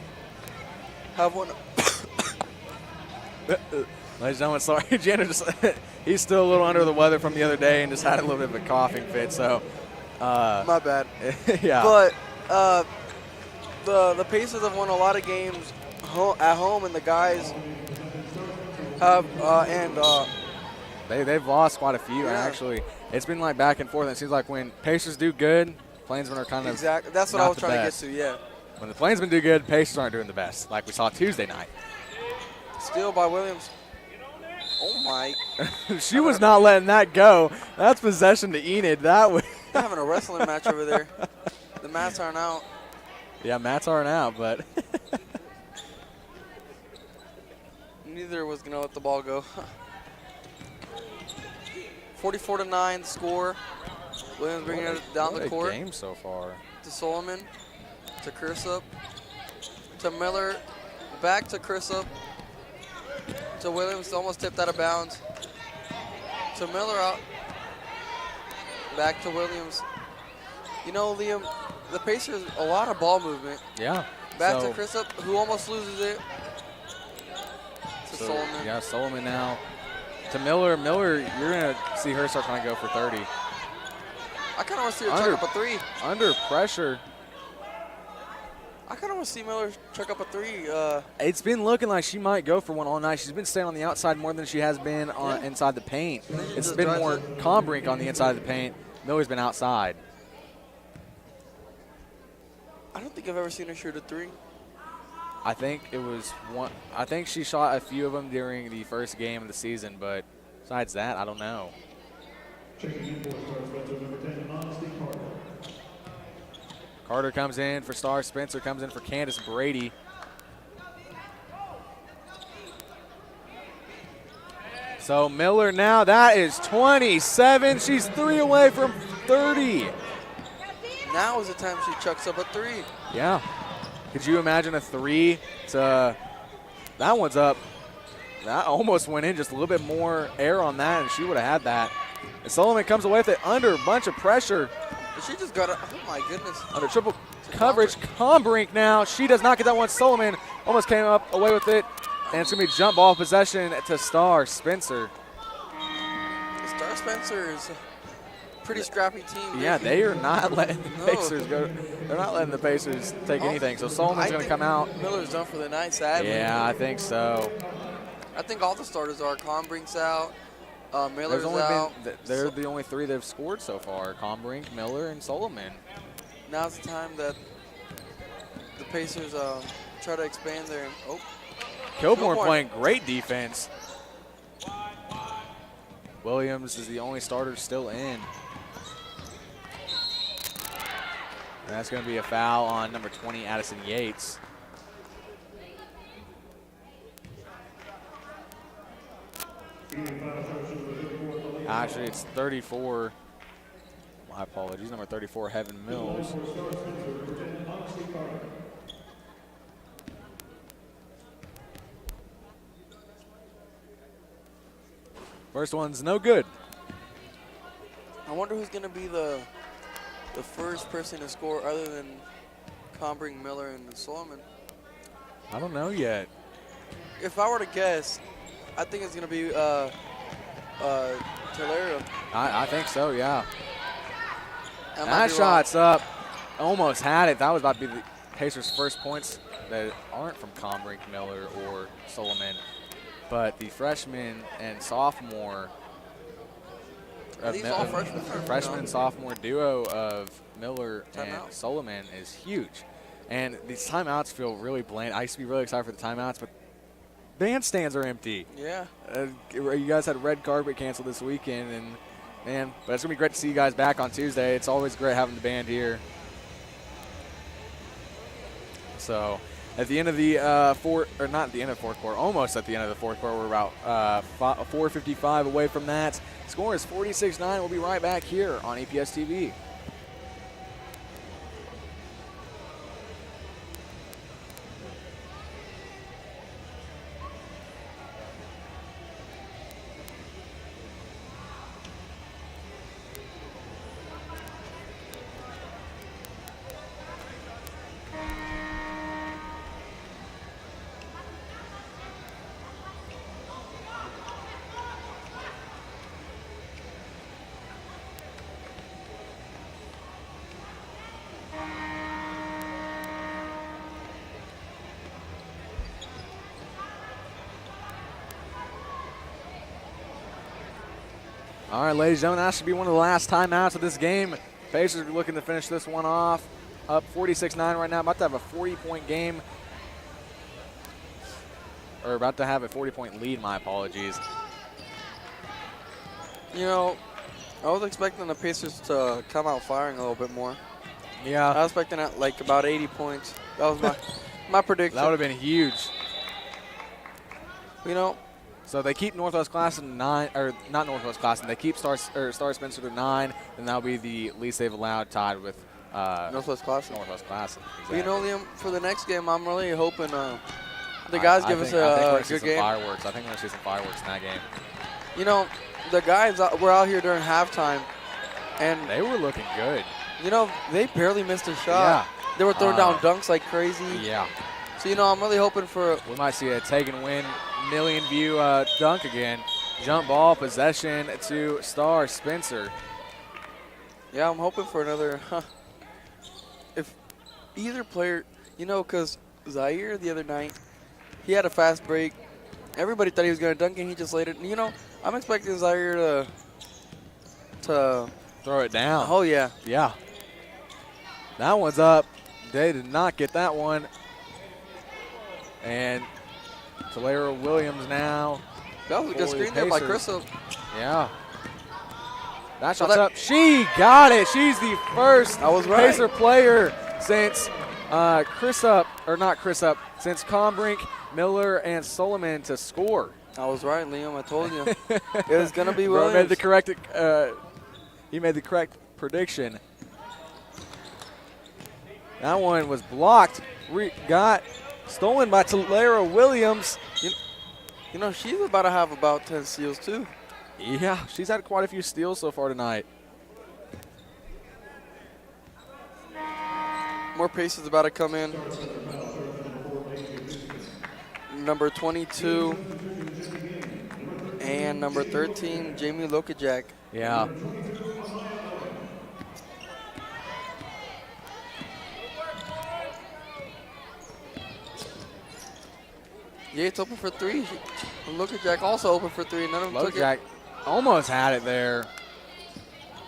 won. Ladies and gentlemen, sorry, Jenner he's still a little under the weather from the other day and just had a little bit of a coughing fit, so. My bad. Yeah. But the Pacers have won a lot of games at home, and the guys have they've lost quite a few, actually. It's been like back and forth, and it seems like when Pacers do good, Plainsmen are kind of exactly. That's what I was trying to get to. Yeah. When the Plainsmen do good, Pacers aren't doing the best, like we saw Tuesday night. Steal by Williams. Oh my! She was not letting that go. That's possession to Enid. That was They're having a wrestling match over there. The mats aren't out. Yeah, mats aren't out, but neither was gonna let the ball go. 44-9 score. Williams bringing it down the court. Game so far. To Solomon, to Kirsup, to Miller, back to Kirsup, to Williams, almost tipped out of bounds. To Miller out. Back to Williams. Liam, the Pacers, a lot of ball movement. Yeah. Back to Kirsup, who almost loses it. To Solomon. Yeah, Solomon now. To Miller. Miller, you're going to see her start trying to go for 30. I kind of want to see her chuck up a three. Under pressure. I kind of want to see Miller chuck up a three. It's been looking like she might go for one all night. She's been staying on the outside more than she has been inside the paint. It's been more Combrink on the inside of the paint. Miller's been outside. I don't think I've ever seen her shoot a three. I think it was one. I think she shot a few of them during the first game of the season, but besides that, I don't know. Carter comes in for Star. Spencer comes in for Candace Brady. So Miller now, that is 27. She's 3 away from 30. Now is the time she chucks up a three. Yeah. Could you imagine a three to, that one's up. That almost went in, just a little bit more air on that, and she would have had that. And Solomon comes away with it under a bunch of pressure. She just got it. Oh, my goodness. Under triple coverage. Combrink now. She does not get that one. Solomon almost came up away with it. And it's going to be jump ball possession to Star Spencer. Star Spencer is a pretty scrappy team. Yeah, they are not letting the Pacers go. They're not letting the Pacers take anything. So Solomon's going to come out. Miller's done for the night, sadly. Yeah, I think so. I think all the starters are. Combrink's out. Miller's only out. They're the only three that have scored so far. Combrink, Miller, and Solomon. Now's the time that the Pacers try to expand their. Oh. Kilborn playing great defense. Williams is the only starter still in. And that's going to be a foul on number 20, Addison Yates. Actually, it's 34. My apologies. Number 34, Heaven Mills. First one's no good. I wonder who's going to be the first person to score other than Combring, Miller, and Solomon? I don't know yet. If I were to guess, I think it's going to be Tolero. I think so, yeah. That might That be shot's up. Almost had it. That was about to be the Pacers' first points that aren't from Combrink, Miller, or Solomon. But the freshman and sophomore These all freshmen? freshman and sophomore duo of Miller and Timeout. Solomon is huge. And these timeouts feel really bland. I used to be really excited for the timeouts, but bandstands are empty. Yeah. You guys had red carpet canceled this weekend, and man, but it's gonna be great to see you guys back on Tuesday. It's always great having the band here. So, at the end of the not at the end of the fourth quarter, almost at the end of the fourth quarter, we're about 4:55 away from that. Score is 46-9. We'll be right back here on EPS TV. All right, ladies and gentlemen, that should be one of the last timeouts of this game. Pacers are looking to finish this one off. Up 46-9 right now, about to have a 40-point game. Or about to have a 40-point lead, my apologies. You know, I was expecting the Pacers to come out firing a little bit more. Yeah. I was expecting at like about 80 points. That was my prediction. That would have been huge. You know, so they keep Northwest Classen 9, or not Northwest Classen. They keep Star Spencer to 9, and that'll be the least they've allowed, tied with Northwest Classen. Northwest Classen. Exactly. But you know, Liam, for the next game, I'm really hoping the guys give us a good game. Fireworks. I think we're going to see some fireworks in that game. You know, the guys were out here during halftime, and they were looking good. You know, they barely missed a shot. Yeah. They were throwing down dunks like crazy. Yeah. So, you know, I'm really hoping for... We might see a take and win million view dunk again. Jump ball, possession to Star Spencer. Yeah, I'm hoping for another... If either player... You know, because Zaire the other night, he had a fast break. Everybody thought he was going to dunk, and he just laid it. You know, I'm expecting Zaire to throw it down. Oh, yeah. Yeah. That one's up. They did not get that one. And Tolero Williams now. That was a good screen there by Crystal. Yeah. That shot's up. She got it. She's the first Pacer player since since Combrink, Miller, and Solomon to score. I was right, Liam. I told you. It was going to be Bro Williams. He made the correct prediction. That one was blocked. Got stolen by Tolero Williams. You know, she's about to have about 10 steals, too. Yeah, she's had quite a few steals so far tonight. More Pacers about to come in. Number 22 and number 13, Jamie Lokajak. Yeah. Yeah, it's open for three. Lokajak also open for three. None of them took Lokajak it. almost had it there.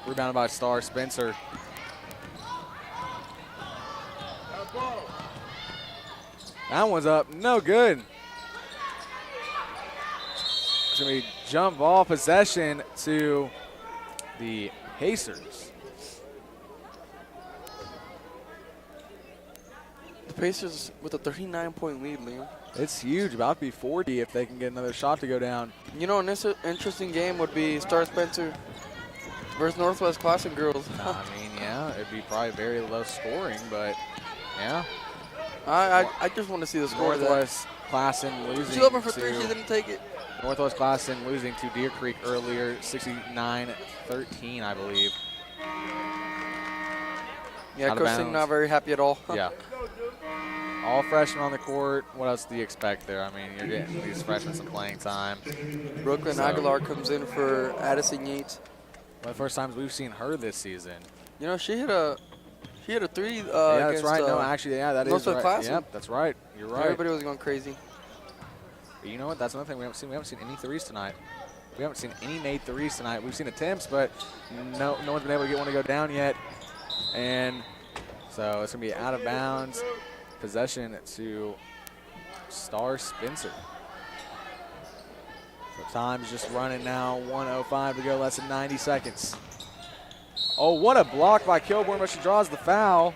Rebounded by Star Spencer. That one's up. No good. It's going to be jump ball possession to the Pacers. The Pacers with a 39-point lead, Liam. It's huge. About to be 40 if they can get another shot to go down. You know, an interesting game would be Star Spencer versus Northwest Classen girls. I mean, yeah, it'd be probably very low scoring, but yeah. I just want to see the score. Northwest Classen losing. She opened for three. She didn't take it. Northwest Classen losing to Deer Creek earlier, 69-13, I believe. Yeah, Coach Singh not very happy at all. Yeah. All freshmen on the court. What else do you expect there? I mean, you're getting these freshmen some playing time. Brooklyn Aguilar comes in for Addison Yates. One of the first times we've seen her this season. You know, she hit a three. Yeah, that's against, right. No, actually, yeah, that is Northwood right. Classic. Yep, that's right. You're right. Everybody was going crazy. But you know what? That's another thing we haven't seen. We haven't seen any threes tonight. We haven't seen any made threes tonight. We've seen attempts, but no one's been able to get one to go down yet. And so it's going to be out of bounds. Possession to Star Spencer. So time's just running now. 1:05 to go, less than 90 seconds. Oh, what a block by Kilborn, but she draws the foul.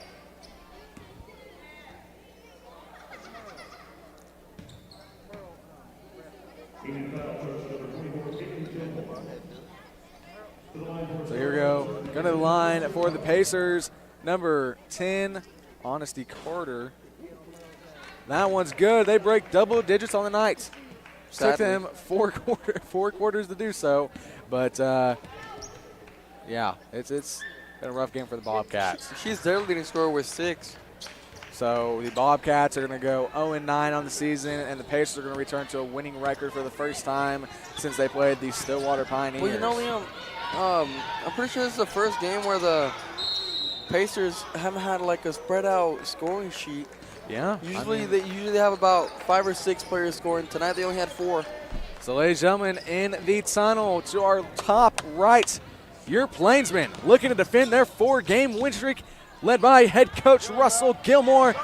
So here we go. Going to the line for the Pacers. Number 10, Honesty Carter. That one's good. They break double digits on the night. Took them four quarters to do so. But, yeah, it's been a rough game for the Bobcats. She's their leading scorer with 6. So the Bobcats are going to go 0-9 on the season, and the Pacers are going to return to a winning record for the first time since they played the Stillwater Pioneers. Well, you know, Liam, I'm pretty sure this is the first game where the Pacers haven't had like a spread out scoring sheet. Yeah. Usually they have about 5 or 6 players scoring. Tonight they only had 4. So ladies and gentlemen, in the tunnel to our top right, your Plainsmen looking to defend their 4-game win streak, led by head coach Russell Gilmore,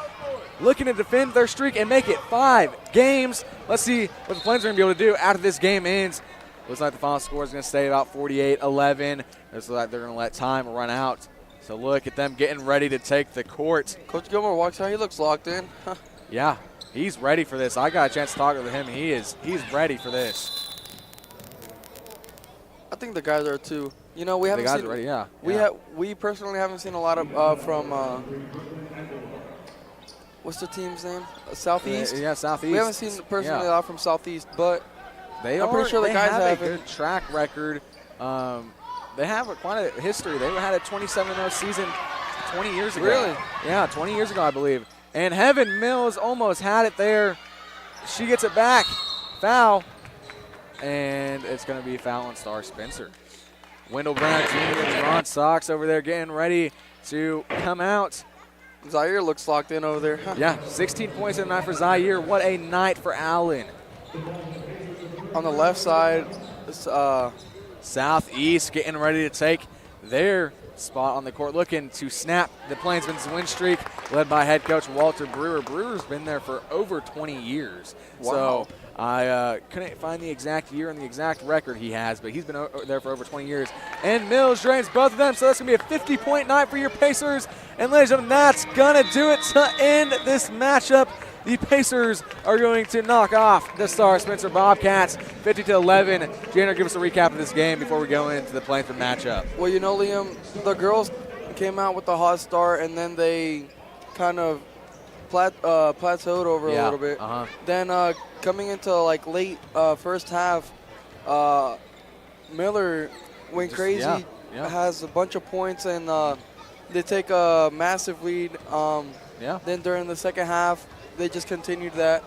looking to defend their streak and make it 5 games. Let's see what the Plainsmen are going to be able to do after this game ends. Looks like the final score is going to stay about 48-11. Looks like they're going to let time run out. So look at them getting ready to take the court. Coach Gilmore walks out. He looks locked in. Yeah, he's ready for this. I got a chance to talk to him. He's ready for this. I think the guys are too. You know, we haven't seen. Ready, yeah. We personally haven't seen a lot of from. What's the team's name? Southeast. Yeah, Southeast. We haven't seen personally a lot from Southeast, but I'm pretty sure the guys have a good track record. They have quite a history. They had a 27-0 season 20 years ago. Really? Yeah, 20 years ago, I believe. And Heaven Mills almost had it there. She gets it back. Foul. And it's going to be a foul on Star Spencer. Wendell Brown Jr. and Ron Sox over there getting ready to come out. Zaire looks locked in over there. Yeah, 16 points in the night for Zaire. What a night for Allen. On the left side, Southeast getting ready to take their spot on the court, looking to snap the Plainsmen's win streak, led by head coach Walter Brewer. Brewer's been there for over 20 years. Wow. So I couldn't find the exact year and the exact record he has, but he's been there for over 20 years. And Mills drains both of them, so that's going to be a 50-point night for your Pacers. And ladies and gentlemen, that's going to do it to end this matchup. The Pacers are going to knock off the Star Spencer Bobcats 50-11. Janitor, give us a recap of this game before we go into the Plainsman matchup. Well, you know, Liam, the girls came out with a hot start, and then they kind of plateaued over a little bit. Then coming into like late first half, Miller went crazy, has a bunch of points, and they take a massive lead. Then during the second half, they just continued that.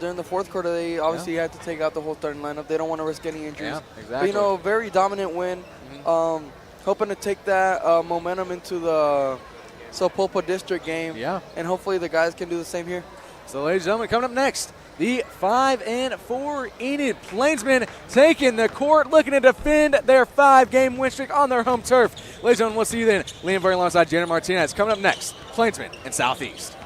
During the fourth quarter, they obviously had to take out the whole starting lineup. They don't want to risk any injuries. Yeah, exactly. But, you know, very dominant win. Hoping to take that momentum into the Sapulpa District game. Yeah. And hopefully the guys can do the same here. So, ladies and gentlemen, coming up next, the 5-4 Enid Plainsmen taking the court, looking to defend their 5-game win streak on their home turf. Ladies and gentlemen, we'll see you then. Liam Berry alongside Janet Martinez. Coming up next, Plainsmen and Southeast.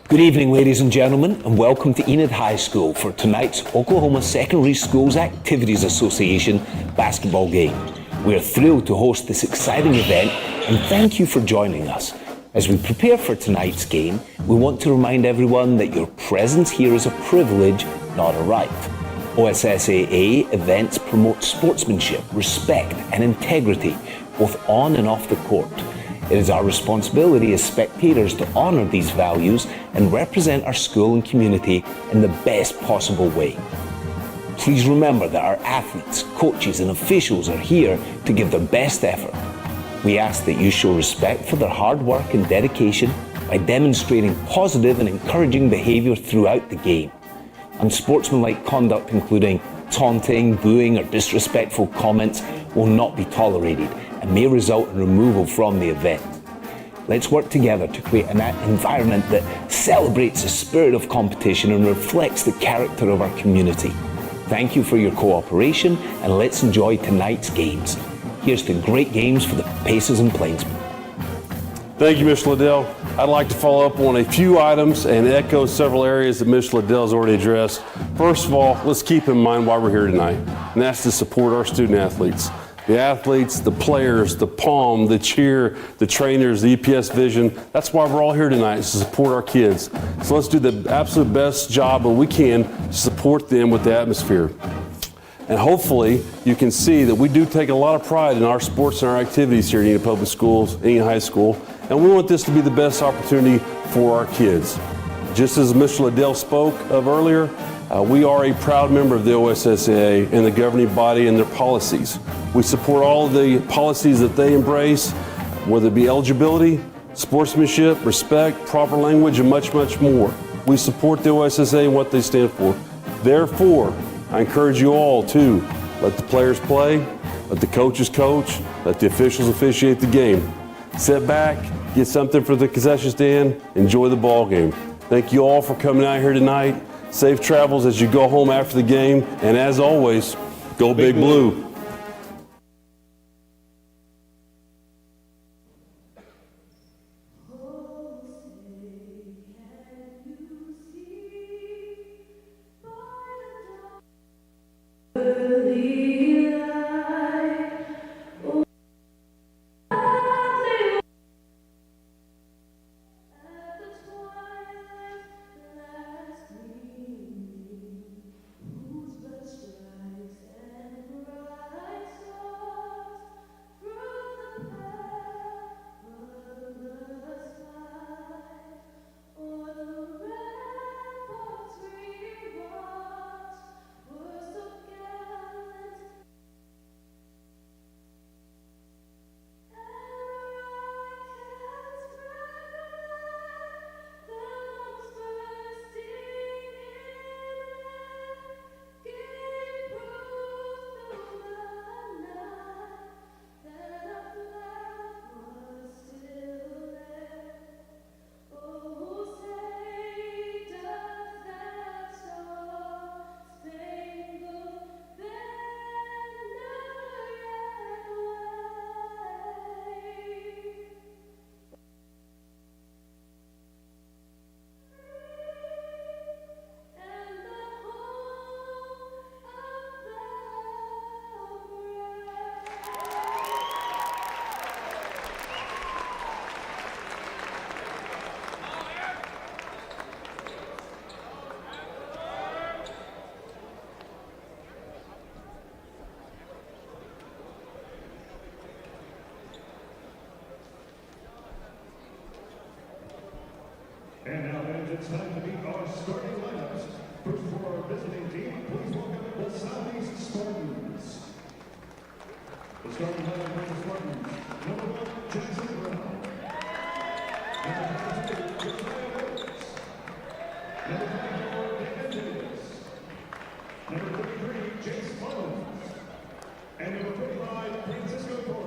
Good evening, ladies and gentlemen, and welcome to Enid High School for tonight's Oklahoma Secondary Schools Activities Association basketball game. We're thrilled to host this exciting event, and thank you for joining us. As we prepare for tonight's game, we want to remind everyone that your presence here is a privilege, not a right. OSSAA events promote sportsmanship, respect, and integrity, both on and off the court. It is our responsibility as spectators to honour these values and represent our school and community in the best possible way. Please remember that our athletes, coaches and officials are here to give their best effort. We ask that you show respect for their hard work and dedication by demonstrating positive and encouraging behaviour throughout the game. Unsportsmanlike conduct including taunting, booing or disrespectful comments will not be tolerated and may result in removal from the event. Let's work together to create an environment that celebrates the spirit of competition and reflects the character of our community. Thank you for your cooperation, and let's enjoy tonight's games. Here's to great games for the Pacers and Plainsmen. Thank you, Mr. Liddell. I'd like to follow up on a few items and echo several areas that Mr. Liddell has already addressed. First of all, let's keep in mind why we're here tonight, and that's to support our student athletes. The athletes, the players, the POM, the cheer, the trainers, the EPS vision. That's why we're all here tonight, is to support our kids. So let's do the absolute best job that we can to support them with the atmosphere. And hopefully you can see that we do take a lot of pride in our sports and our activities here at Enid Public Schools, Enid High School, and we want this to be the best opportunity for our kids. Just as Mr. Liddell spoke of earlier, we are a proud member of the OSSAA and the governing body and their policies. We support all of the policies that they embrace, whether it be eligibility, sportsmanship, respect, proper language, and much, much more. We support the OSSAA and what they stand for. Therefore, I encourage you all to let the players play, let the coaches coach, let the officials officiate the game. Sit back, get something for the concession stand, enjoy the ball game. Thank you all for coming out here tonight. Safe travels as you go home after the game, and as always, go Big Blue. it's time to meet our starting lineups. First for our visiting team, please welcome the Southeast Spartans. The starting lineup for the Spartans. Number 1, Jackson Brown. Number 22, Josiah Woods. Number 24, David Davis. Number 33, Chase Mullins. And number 45, Francisco Torres.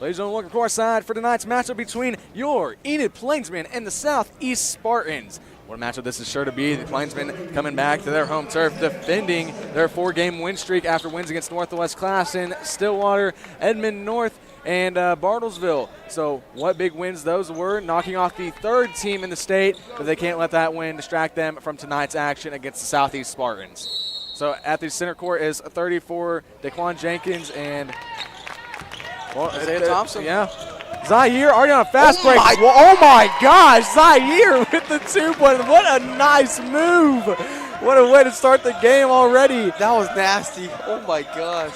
Ladies and gentlemen, welcome courtside for tonight's matchup between your Enid Plainsmen and the Southeast Spartans. What a matchup this is sure to be. The Plainsmen coming back to their home turf, defending their 4-game win streak after wins against Northwest Classen, Stillwater, Edmond North, and Bartlesville. So what big wins those were, knocking off the 3rd team in the state, but they can't let that win distract them from tonight's action against the Southeast Spartans. So at the center court is 34, Daquan Jenkins, and Isaiah Thompson. Yeah. Zaire already on a fast break. Oh my gosh, Zaire with the 2-point. What a nice move. What a way to start the game already. That was nasty. Oh my gosh.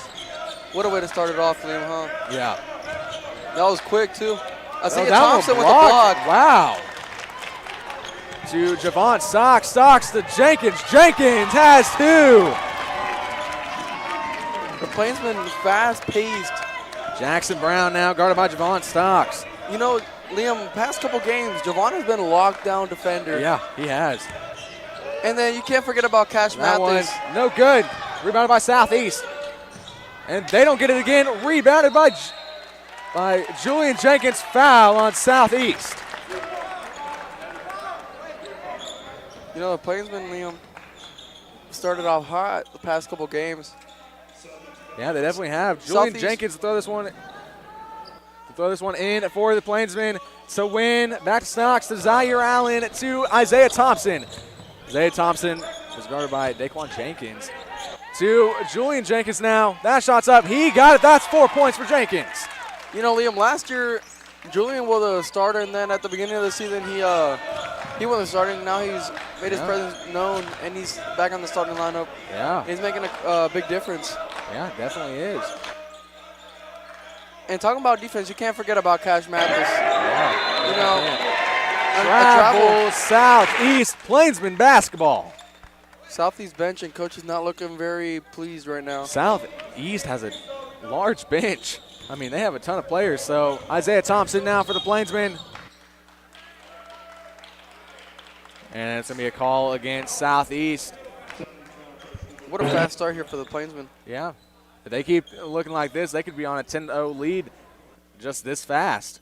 What a way to start it off, Liam, huh? Yeah. That was quick, too. Isaiah that Thompson one with the block. Wow. To Javon Stocks. Stocks to Jenkins. Jenkins has 2. The Plainsman fast-paced. Jackson Brown now guarded by Javon Stocks. You know, Liam, past couple games, Javon has been a lockdown defender. Yeah, he has. And then you can't forget about Cash That Mathis. one, no good. Rebounded by Southeast. And they don't get it again. Rebounded by Julian Jenkins. Foul on Southeast. You know, the Plainsman, Liam, started off hot the past couple games. Yeah, they definitely have. Julian Southeast. Jenkins to throw this one in for the Plainsmen to win. Back to Stocks to Zaire Allen to Isaiah Thompson. Isaiah Thompson was guarded by Daquan Jenkins. To Julian Jenkins now. That shot's up. He got it. That's 4 points for Jenkins. You know, Liam, last year, Julian was a starter, and then at the beginning of the season, he wasn't starting. Now he's made his presence known, and he's back on the starting lineup. Yeah. He's making a big difference. Yeah, definitely is. And talking about defense, you can't forget about Cash Mathis. Yeah. You know, Travel Southeast Plainsman basketball. Southeast bench and coach is not looking very pleased right now. Southeast has a large bench. I mean, they have a ton of players. So Isaiah Thompson now for the Plainsmen. And it's going to be a call against Southeast. What a fast start here for the Plainsmen. Yeah. If they keep looking like this, they could be on a 10-0 lead just this fast.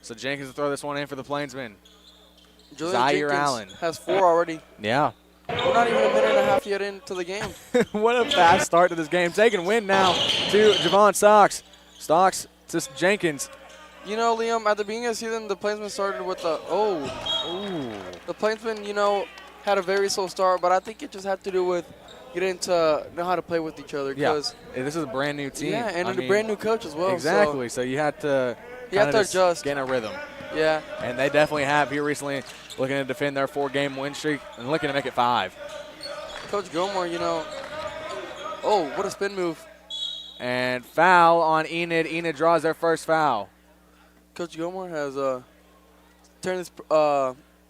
So Jenkins will throw this one in for the Plainsmen. Julian Zaire Jenkins Allen has 4 already. Yeah. We're not even a minute and a half yet into the game. What a fast start to this game. Taking win now to Javon Stocks. Stocks to Jenkins. You know, Liam, at the beginning of the season, the Plainsmen started with the The Plainsmen, you know, had a very slow start, but I think it just had to do with getting to know how to play with each other. Yeah, this is a brand new team. Yeah, and a brand new coach as well. Exactly. So you have to adjust. Get in a rhythm. Yeah. And they definitely have here recently, looking to defend their 4-game win streak and looking to make it 5. Coach Gilmore, you know, oh, what a spin move. And foul on Enid. Enid draws their first foul. Coach Gilmore has turned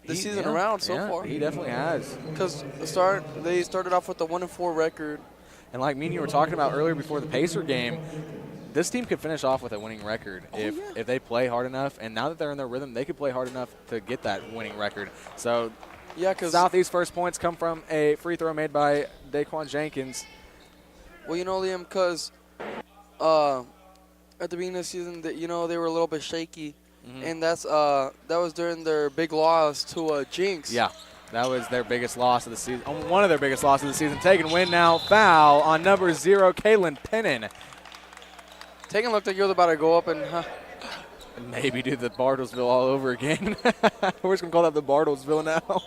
this season around so far. He definitely has. Because they started off with a 1-4 record. And like me and you were talking about earlier before the Pacer game, this team could finish off with a winning record if they play hard enough. And now that they're in their rhythm, they could play hard enough to get that winning record. So yeah, because Southeast first points come from a free throw made by Daquan Jenkins. Well, you know, Liam, because at the beginning of the season, they were a little bit shaky. And that was during their big loss to Jinx. Yeah. That was their biggest loss of the season. One of their biggest losses of the season. Taking win now. Foul on number 0, Kaylin Pennon. Taking looked like he was about to go up and maybe do the Bartlesville all over again. We're just going to call that the Bartlesville now.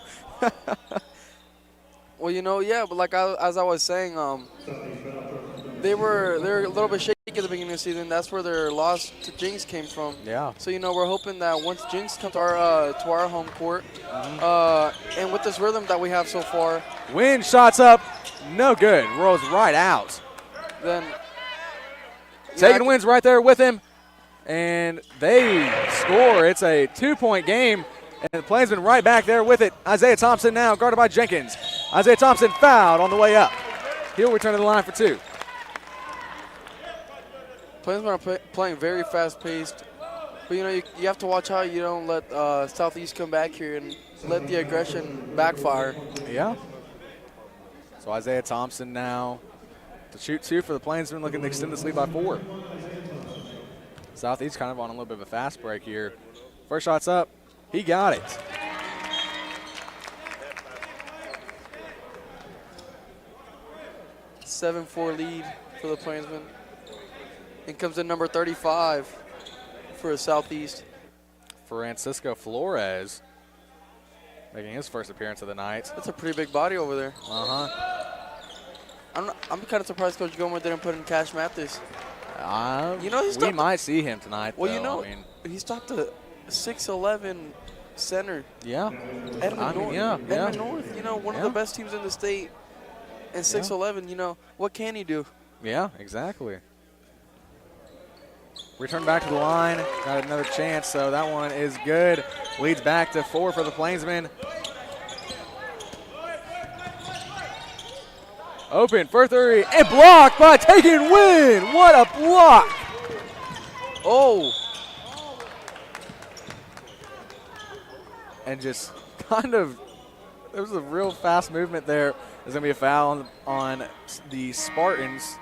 Well, yeah, but like as I was saying, they're a little bit shaky at the beginning of the season. That's where their loss to Jinx came from. Yeah. So we're hoping that once Jinx comes to our home court, and with this rhythm that we have so far, Win shots up, no good. Rolls right out. Then Taking Win's right there with him, and they score. It's a 2-point game, and the Plainsman right back there with it. Isaiah Thompson now guarded by Jenkins. Isaiah Thompson fouled on the way up. He'll return to the line for 2. Plainsmen are playing very fast-paced, but you have to watch out you don't let Southeast come back here and let the aggression backfire. Yeah. So Isaiah Thompson now to shoot 2 for the Plainsmen, looking to extend this lead by 4. Southeast kind of on a little bit of a fast break here. First shot's up. He got it. A 7-4 lead for the Plainsmen. And comes in number 35 for Southeast. Francisco Flores making his first appearance of the night. That's a pretty big body over there. Uh-huh. I'm kind of surprised Coach Gilmore didn't put in Cash Mathis. We might see him tonight. Well, though. he stopped a 6'11" center. Yeah. Edmond North. Yeah. Edmond North, one of the best teams in the state. And 6'11", what can he do? Yeah, exactly. Return back to the line. Got another chance, so that one is good. Leads back to 4 for the Plainsmen. Open for 3 and blocked by Taking Win. What a block! Oh. And just kind of, there was a real fast movement there. There's going to be a foul on the Spartans.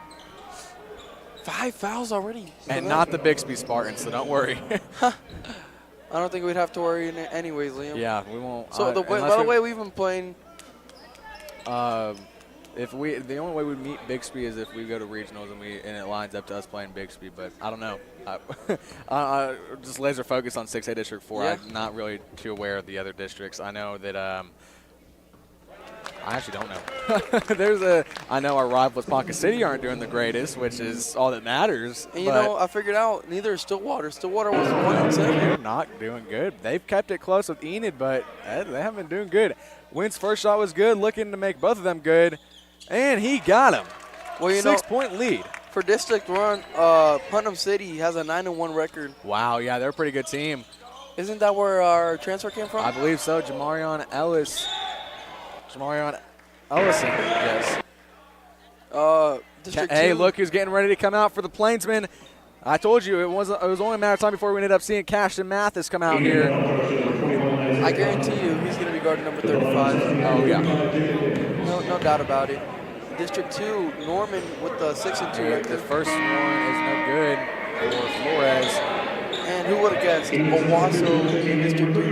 5 fouls already. And not the Bixby Spartans, so don't worry. I don't think we'd have to worry anyways, Liam. Yeah, we won't. So by the way we've been playing. The only way we meet Bixby is if we go to regionals and it lines up to us playing Bixby. But I don't know. I just laser focused on 6A District 4. Yeah. I'm not really too aware of the other districts. I know that. I actually don't know. I know our rivals Ponca City aren't doing the greatest, which is all that matters. And I figured out neither is Stillwater. Stillwater was 1-7. They're not doing good. They've kept it close with Enid, but they haven't been doing good. Wynn's first shot was good, looking to make both of them good, and he got him. Well, 6-point lead. For District 1, Putnam City has a 9-1 record. Wow, yeah, they're a pretty good team. Isn't that where our transfer came from? I believe so. Jamarion Ellison, yes. Hey, 2. look who's getting ready to come out for the Plainsmen. I told you it was only a matter of time before we ended up seeing Cashton Mathis come out here. I guarantee you he's going to be guarding number 35. Oh, yeah. No doubt about it. District 2, Norman with the 6-2 record. The first one is no good for Flores. And who would have guessed? Owasso in District 2. A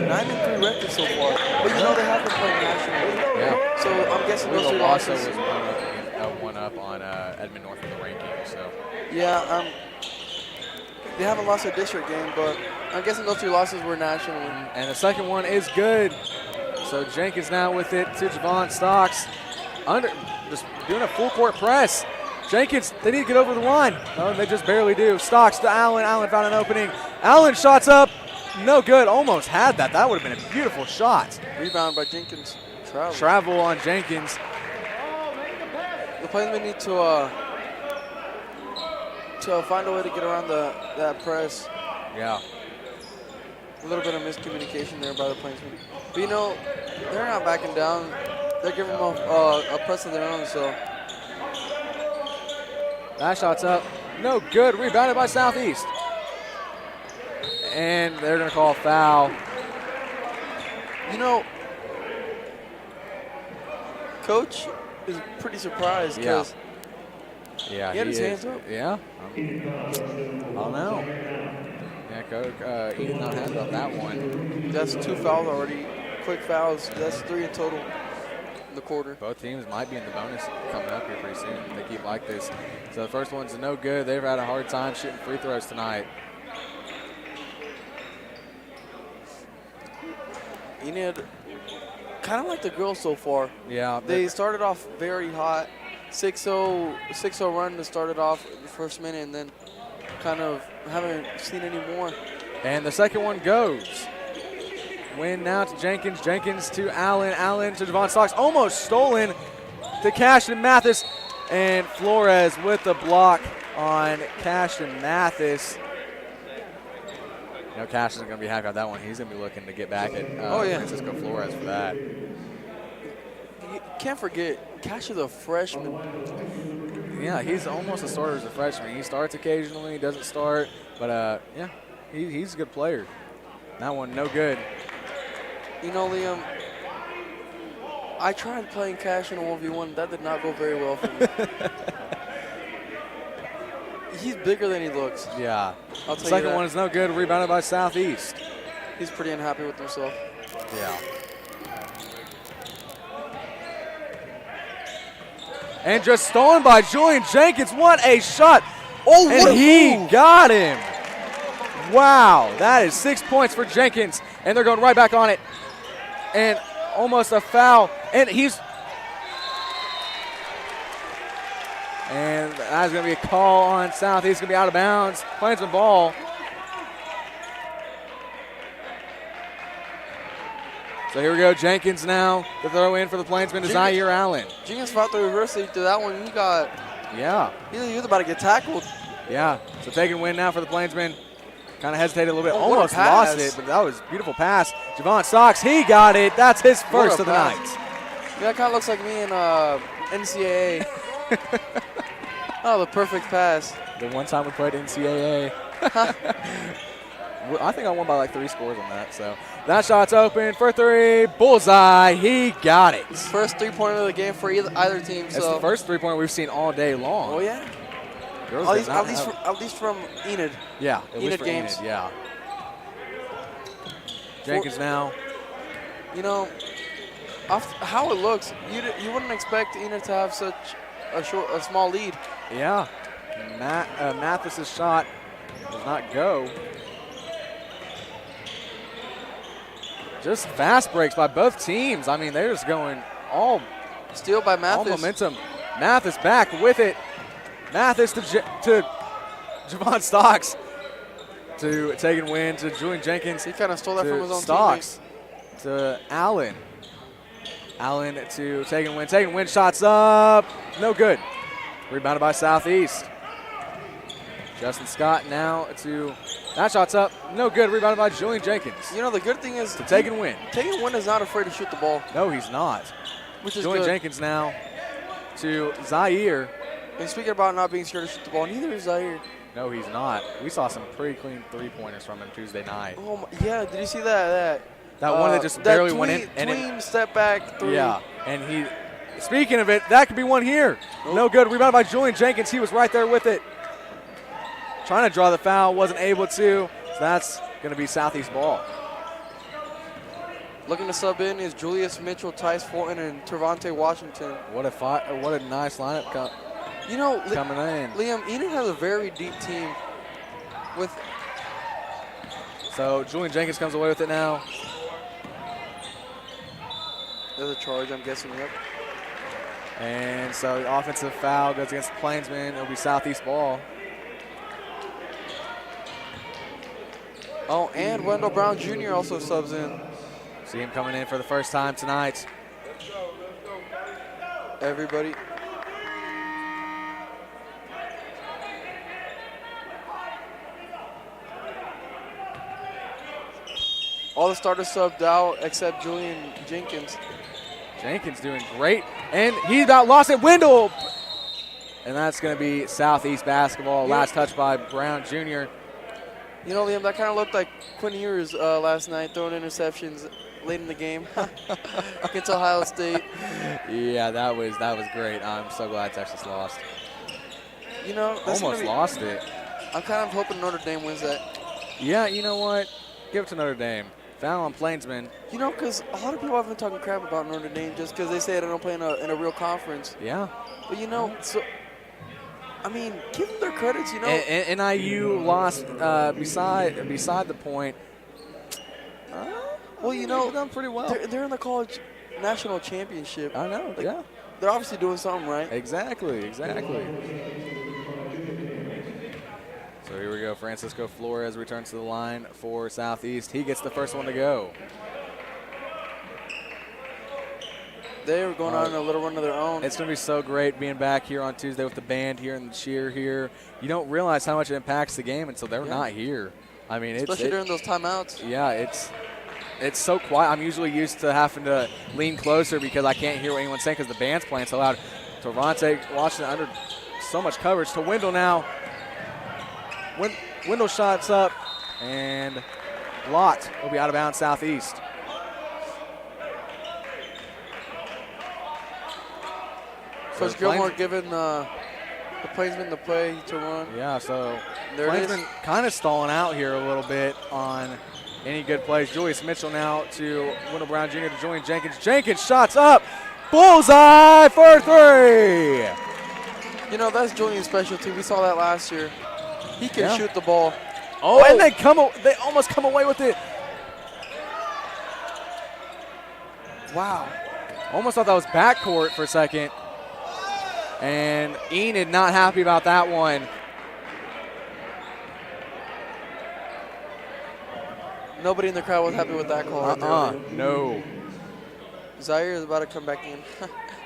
9-3 record so far. But they have been playing nationally. Yeah. So I'm guessing those 3 Owasso losses. was one up on Edmond North in the ranking. So. Yeah, they haven't lost a district game, but I'm guessing those 3 losses were national. And the second one is good. So Jenkins now with it to Javon Stocks. Just doing a full court press. Jenkins, they need to get over the line. No, they just barely do. Stocks to Allen. Allen found an opening. Allen shots up. No good. Almost had that. That would have been a beautiful shot. Rebound by Jenkins. Travel on Jenkins. The Plainsmen need to find a way to get around that press. Yeah. A little bit of miscommunication there by the Plainsmen. But, you know, they're not backing down. They're giving them a press of their own, so. That shot's up. No good. Rebounded by Southeast. And they're going to call a foul. You know, Coach is pretty surprised because Yeah, he had his hands up. Yeah. I don't know. Yeah, Coach, he did not have about that one. That's 2 fouls already. Quick fouls. That's 3 in total in the quarter. Both teams might be in the bonus coming up here pretty soon if they keep like this. So the first one's no good. They've had a hard time shooting free throws tonight. Enid, kind of like the girls so far. Yeah. They started off very hot. 6-0 run to start it off the first minute, and then kind of haven't seen any more. And the second one goes. Win now to Jenkins. Jenkins to Allen. Allen to Javon Stocks. Almost stolen to Cashton Mathis. And Flores with the block on Cashton Mathis. You know, Cashton's going to be happy about that one. He's going to be looking to get back at Francisco Flores for that. You can't forget, Cash is a freshman. Yeah, he's almost a starter as a freshman. He starts occasionally, doesn't start. But, yeah, he's a good player. That one, no good. You know, Liam, I tried playing Cash in a 1v1. That did not go very well for me. He's bigger than he looks. Yeah. I'll tell Second you that. one is no good. Rebounded by Southeast. He's pretty unhappy with himself. Yeah. And just stolen by Julian Jenkins. What a shot. Oh, what and a he move. got him. Wow. That is 6 points for Jenkins. And they're going right back on it. And almost a foul. And that's going to be a call on Southeast. Going to be out of bounds. Plainsman ball. So here we go. Jenkins now to throw in for the Plainsman to Zaire Allen. Jenkins fought the reverse lead to that one. He got. Yeah. He was about to get tackled. Yeah. So taking win now for the Plainsman. Kind of hesitated a little bit. Oh, what a Almost lost pass. it, but that was a beautiful pass. Javon Stocks, he got it. That's his first of the pass. night. Yeah, that kind of looks like me in NCAA. Oh, the perfect pass. The one time we played NCAA. I think I won by like 3 scores on that. So that shot's open for 3. Bullseye. He got it. First 3-pointer of the game for either team. That's So. the first 3-pointer we've seen all day long. Oh, yeah. Girls At did least, not at, least have- from, at least from Enid. Yeah, at least Enid for games. Enid, yeah. Jenkins now. You know, how it looks, you wouldn't expect Enid to have such a small lead. Yeah. Mathis's shot does not go. Just fast breaks by both teams. I mean, they're just going all Steal by Mathis. All momentum. Mathis back with it. Mathis to Javon Stocks to taking win to Julian Jenkins. He kind of stole that from his own Stocks to Allen. Allen to taking win. Taking win. Shots up. No good. Rebounded by Southeast. Justin Scott now to that shot's up. No good. Rebounded by Julian Jenkins. You know, the good thing is To taking win. Taking win is not afraid to shoot the ball, No, he's not. which is Julian good. Jenkins now to Zaire. And speaking about not being scared to shoot the ball, neither is Zaire. No, he's not. We saw some pretty clean 3-pointers from him Tuesday night. Oh my, yeah, did you see that? That one that just barely went in. And tween step back 3. yeah, and he, speaking of it, that could be one here. No good. Rebounded by Julian Jenkins. He was right there with it. Trying to draw the foul, wasn't able to. So that's going to be Southeast ball. Looking to sub in is Julius Mitchell, Tice Fulton, and Trevante Washington. What a nice lineup You know, coming in. Liam, Enid has a very deep team. With So Julian Jenkins comes away with it now. there's a charge, I'm guessing. Yep. And so the offensive foul goes against the Plainsmen. It'll be Southeast ball. Oh, and Wendell Brown Jr. also subs in. See him coming in for the first time tonight. Everybody. All the starters subbed out except Julian Jenkins. Jenkins doing great, and he about lost it. Wendell, and that's going to be Southeast basketball. Last touch by Brown Jr. You know, Liam, that kind of looked like Quinn Ewers last night throwing interceptions late in the game against Ohio State. Yeah, that was great. I'm so glad Texas lost. You know, that's Almost lost it. I'm kind of hoping Notre Dame wins that. Yeah, you know what? Give it to Notre Dame. Foul on Plainsman. You know, because a lot of people have been talking crap about Notre Dame just because they say they don't play in a real conference. Yeah. But, you know, so, I mean, give them their credits, you know. And NIU lost beside the point. Well, you know, they've done pretty well. They're in the college national championship. I know, yeah. They're obviously doing something right. Exactly. So here we go. Francisco Flores returns to the line for Southeast. He gets the first one to go. They were going on a little run of their own. It's going to be so great being back here on Tuesday with the band here and the cheer here. You don't realize how much it impacts the game until they're not here. I mean, especially during those timeouts. Yeah, it's so quiet. I'm usually used to having to lean closer because I can't hear what anyone's saying because the band's playing so loud. Torvante watching under so much coverage to Wendell now. Wendell shots up, and Lott will be out of bounds Southeast. Coach Gilmore giving the Plainsman the play to run. Yeah, so there Plainsman kind of stalling out here a little bit on any good plays. Julius Mitchell now to Wendell Brown Jr. to Julian Jenkins. Jenkins shots up. Bullseye for three. You know, that's Julian's specialty. We saw that last year. He can shoot the ball. Oh, and they almost come away with it. Wow. Almost thought that was backcourt for a second. And Enid not happy about that one. Nobody in the crowd was happy with that call. No. Zaire is about to come back in.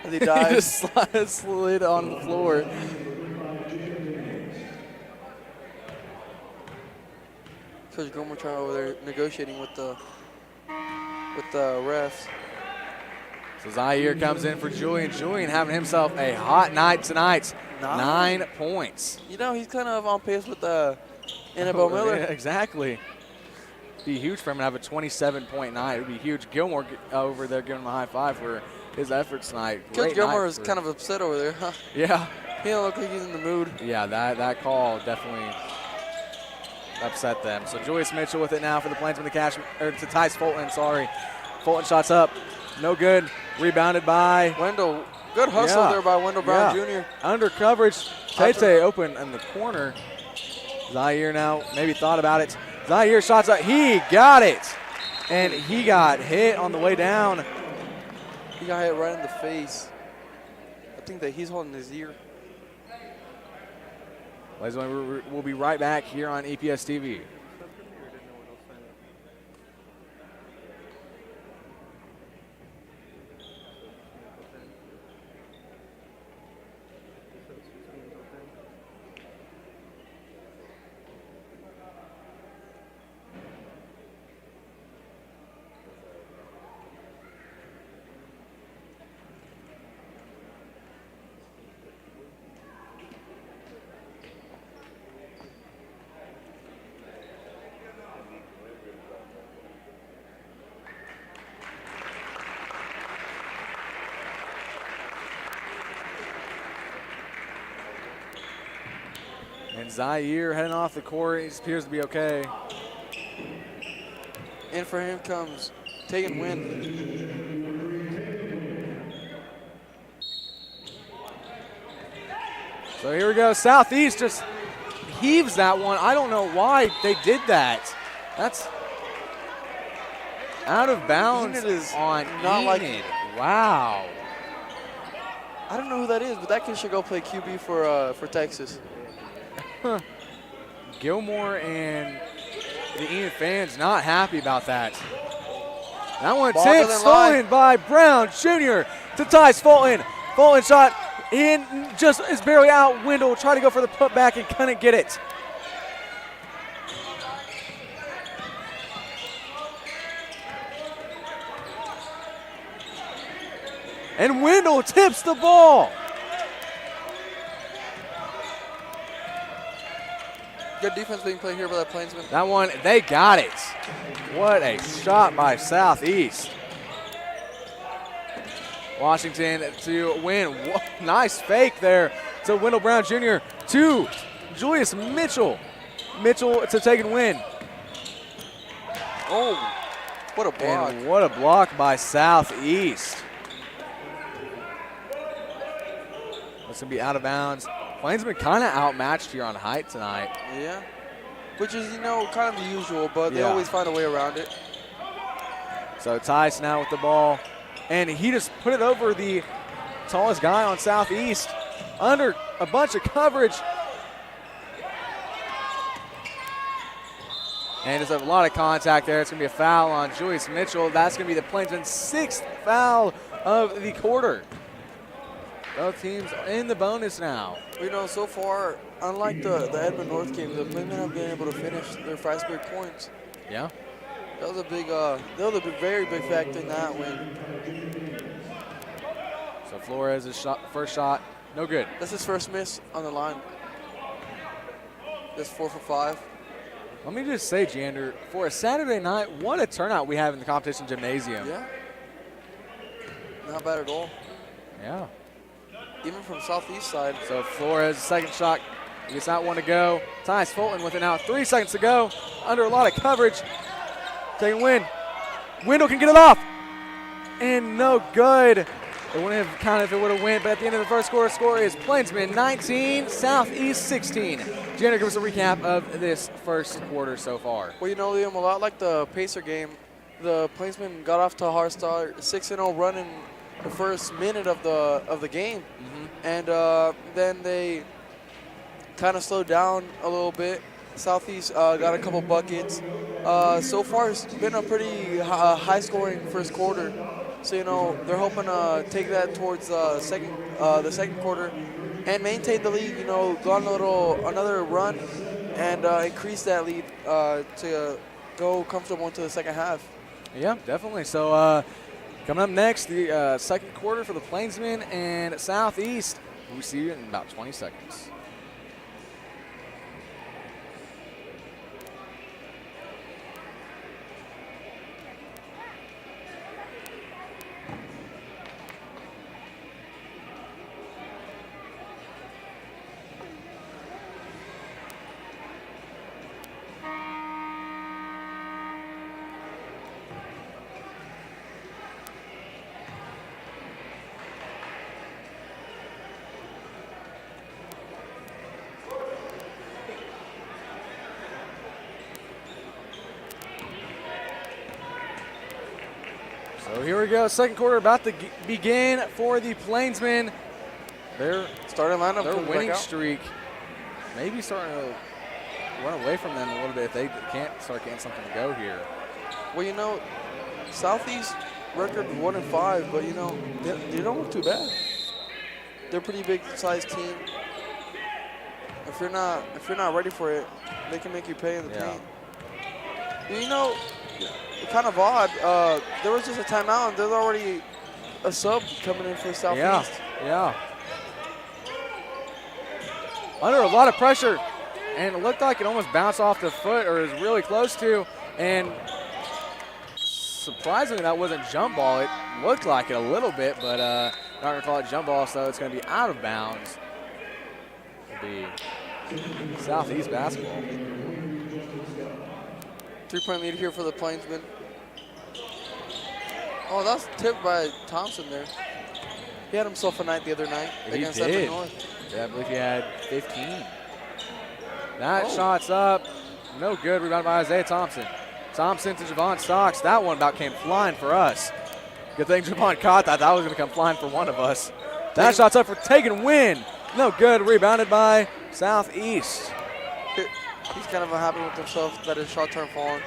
As he He dives. just slid on the floor. Coach Gilmore trying over there negotiating with the refs. So Zaire comes in for Julian. Julian having himself a hot night tonight. 9 points. You know, he's kind of on pace with Annabelle Miller. Yeah, exactly. Be huge for him to have a 27-point night. It would be huge. Gilmore over there giving him a high five for his efforts tonight. Coach Gilmore is kind of upset over there, huh? Yeah. He don't look like he's in the mood. Yeah, that call definitely upset them. So Julius Mitchell with it now for the Plainsman to Tice Fulton, sorry. Fulton shots up. No good. Rebounded by Wendell. Good hustle there by Wendell Brown Jr. Under coverage. Tate open in the corner. Zaire now maybe thought about it. Zaire shots up. He got it. And he got hit on the way down. He got hit right in the face. I think that he's holding his ear. Ladies and gentlemen, we'll be right back here on EPS TV. And Zaire heading off the court. He appears to be okay. And for him comes Tegan Wynn. So here we go. Southeast just heaves that one. I don't know why they did that. That's out of bounds Enid is on not like- Enid. Wow. I don't know who that is, but that kid should go play QB for Texas. Gilmore and the Enid fans not happy about that. That one Ball tipped, doesn't stolen by Brown Jr. to Tice Fulton. Fulton shot in, just is barely out. Wendell tried to go for the putback and couldn't get it. And Wendell tips the ball. Good defense being played here by the Plainsmen. That one, they got it. What a shot by Southeast. Washington to win. Nice fake there to Wendell Brown Jr. to Julius Mitchell. Mitchell to take and win. Oh, what a block. And what a block by Southeast. That's going to be out of bounds. Plainsman kind of outmatched here on height tonight. Yeah, which is, kind of the usual, but they always find a way around it. So Tice now with the ball, and he just put it over the tallest guy on Southeast under a bunch of coverage. And there's a lot of contact there. It's going to be a foul on Julius Mitchell. That's going to be the Plainsman's 6th foul of the quarter. Both teams in the bonus now. So far, unlike the Edmond North game, the Plainsmen have been able to finish their fast break points. Yeah. That was a very big factor in that win. So Flores' first shot, no good. That's his first miss on the line. That's 4 for 5. Let me just say, Jander, for a Saturday night, what a turnout we have in the competition gymnasium. Yeah. Not bad at all. Yeah. Even from Southeast side. So Flores, second shot, he gets that one to go. Tyus Fulton with it now. 3 seconds to go. Under a lot of coverage. Taking win. Wendell can get it off. And no good. It wouldn't have counted if it would have went, but at the end of the first quarter, score is Plainsman 19, Southeast 16. Jander, give us a recap of this first quarter so far. Well, Liam, a lot like the Pacer game, the Plainsmen got off to a hard start, 6-0 run in the first minute of the game, and then they kind of slowed down a little bit. Southeast got a couple buckets. So far, it's been a pretty high-scoring first quarter. So they're hoping to take that towards the second quarter and maintain the lead. Go on another run and increase that lead to go comfortable into the second half. Yeah, definitely. So coming up next, the second quarter for the Plainsmen and Southeast. We'll see you in about 20 seconds. So here we go. Second quarter about to begin for the Plainsmen. Their starting lineup, their winning streak maybe starting to run away from them a little bit if they can't start getting something to go here. Well, Southeast record 1-5, but they don't look too bad. They're a pretty big sized team. If you're not ready for it, they can make you pay in the paint. Kind of odd. There was just a timeout, and there's already a sub coming in for Southeast. Yeah. Under a lot of pressure, and it looked like it almost bounced off the foot, or is really close to. And surprisingly, that wasn't jump ball. It looked like it a little bit, but not gonna call it jump ball, so it's gonna be out of bounds. It'll be Southeast basketball. 3-point lead here for the Plainsmen. Oh, that's tipped by Thompson there. He had himself a night the other night against Edmond North. Yeah, I believe he had 15. That shot's up. No good. Rebound by Isaiah Thompson. Thompson to Javon Stocks. That one about came flying for us. Good thing Javon caught that. That was going to come flying for one of us. That shot's up for taking win. No good. Rebounded by Southeast. He's kind of unhappy with himself that his shot turned falling.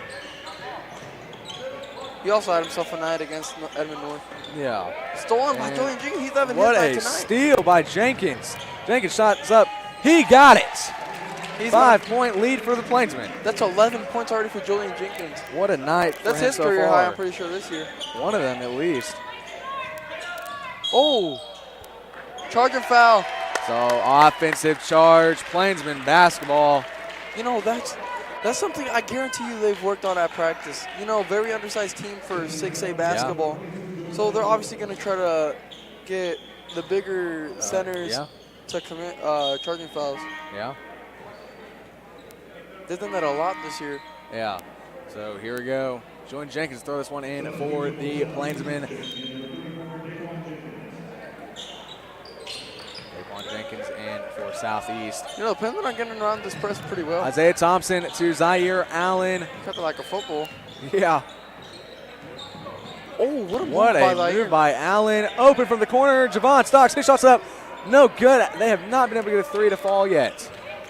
He also had himself a night against Edmond North. Yeah. Stolen by Julian Jenkins. He's having what his a night tonight. steal by Jenkins. Jenkins shot's up. He got it. 5-point lead for the Plainsmen. That's 11 points already for Julian Jenkins. What a night for That's him his so career far. high, I'm pretty sure, this year. One of them at least. Oh, charging foul. So offensive charge, Plainsman basketball. You know, that's something I guarantee you they've worked on at practice. You know, very undersized team for 6A basketball. So they're obviously going to try to get the bigger centers to commit charging fouls. Yeah. They've done that a lot this year. Yeah. So here we go. Julian Jenkins throw this one in for the Plainsmen. Jenkins in for Southeast. You know, Plainsmen are getting around this press pretty well. Isaiah Thompson to Zaire Allen. Kind of like a football. Yeah. Oh, what a move What by a Zaire. move by Allen. Open from the corner. Javon Stocks. His shots up. No good. They have not been able to get a three to fall yet.